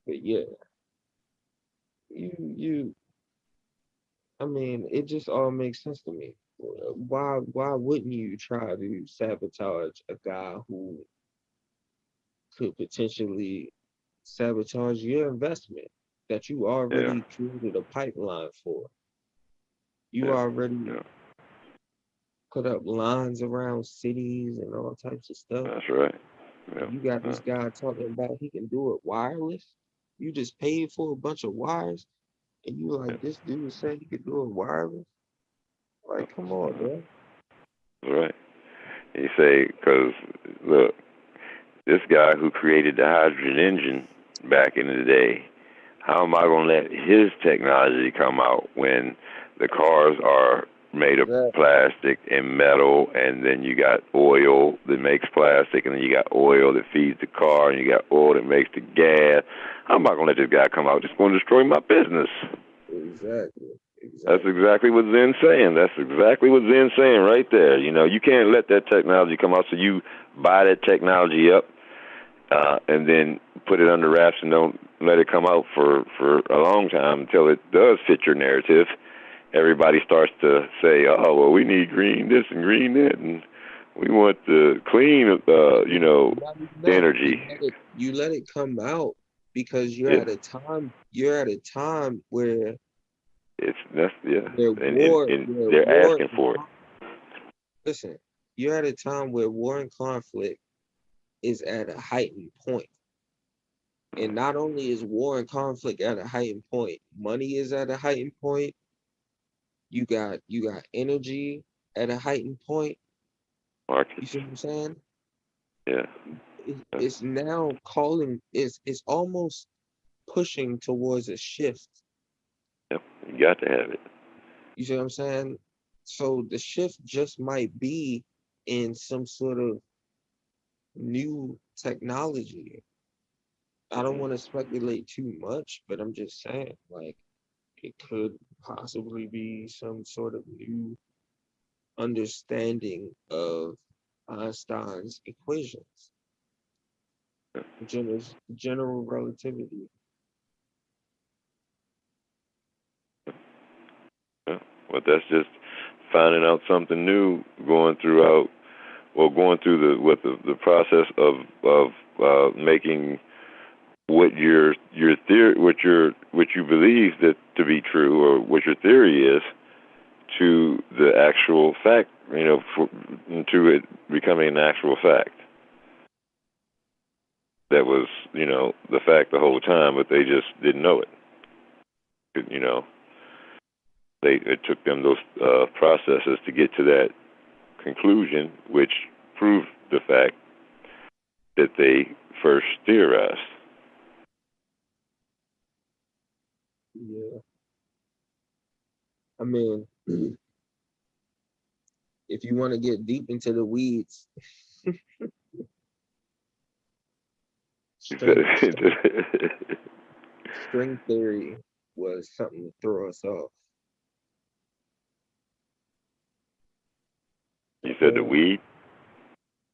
yeah, you. I mean, it just all makes sense to me. Why wouldn't you try to sabotage a guy who could potentially sabotage your investment that you already created a pipeline for? You already put up lines around cities and all types of stuff. That's right. You got this guy talking about he can do it wireless. You just paid for a bunch of wires, and you like this dude said he could do it wireless. Like, come on, bro. Right. You say, because look, this guy who created the hydrogen engine back in the day, how am I going to let his technology come out when the cars are made of plastic and metal, and then you got oil that makes plastic, and then you got oil that feeds the car, and you got oil that makes the gas? How am I going to let this guy come out? It's going to destroy my business. Exactly. That's exactly what Zen's saying. That's exactly what Zen's saying right there. You know, you can't let that technology come out, so you buy that technology up and then put it under wraps and don't let it come out for a long time until it does fit your narrative. Everybody starts to say, oh, well, we need green this and green that, and we want the clean, energy. You let it come out because you're at a time. You're at a time where they're asking for it. Listen, you're at a time where war and conflict is at a heightened point. And not only is war and conflict at a heightened point, money is at a heightened point. You got energy at a heightened point. You see what I'm saying? Yeah. It's now it's almost pushing towards a shift. Yep, you got to have it. You see what I'm saying? So the shift just might be in some sort of new technology. I don't want to speculate too much, but I'm just saying, like, it could possibly be some sort of new understanding of Einstein's equations, general relativity. Yeah. But that's just finding out something new, going through the process of making what your theory, what you believe that to be true, or what your theory is, to the actual fact, to it becoming an actual fact. That was, the fact the whole time, but they just didn't know it. It took them those processes to get to that conclusion, which proved the fact that they first theorized. Yeah. I mean, if you want to get deep into the weeds, string theory was something to throw us off. You said the weed?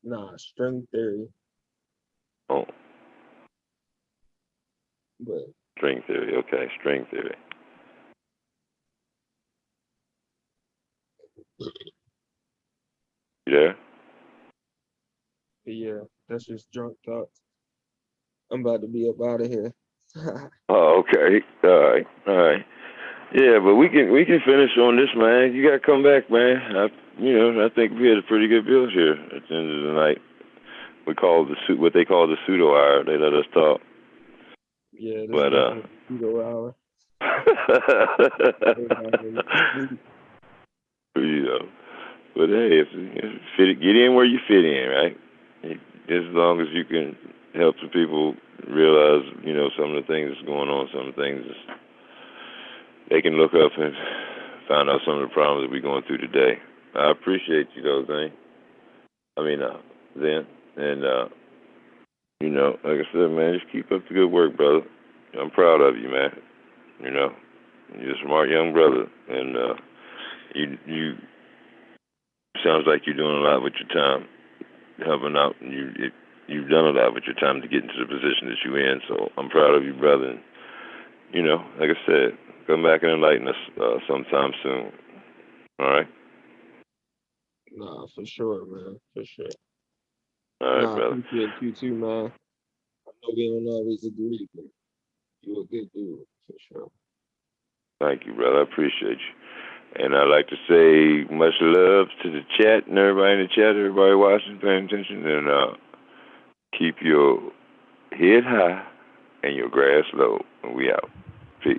Nah, string theory. Oh. But string theory, okay, string theory. You there? Yeah, that's just drunk thoughts. I'm about to be up out of here. Oh, okay. All right. Yeah, but we can finish on this, man. You gotta come back, man. I think we had a pretty good build here at the end of the night. We called what they call the pseudo hour. They let us talk. Yeah, this But is pseudo hour. you know, but hey, get in where you fit in, right? As long as you can help some people realize, some of the things that's going on, some of the things they can look up and find out some of the problems that we're going through today. I appreciate you, though, Zane. Zen. And, like I said, man, just keep up the good work, brother. I'm proud of you, man. You're a smart young brother. And you sounds like you're doing a lot with your time, helping out. And you've done a lot with your time to get into the position that you're in. So I'm proud of you, brother. And, like I said, come back and enlighten us sometime soon. All right? Nah, for sure, man. For sure. All right, brother. I appreciate you too, man. I know we don't always agree, but you're a good dude, for sure. Thank you, brother. I appreciate you. And I'd like to say much love to the chat and everybody in the chat, everybody watching, paying attention, and keep your head high and your grass low. And we out. Peace.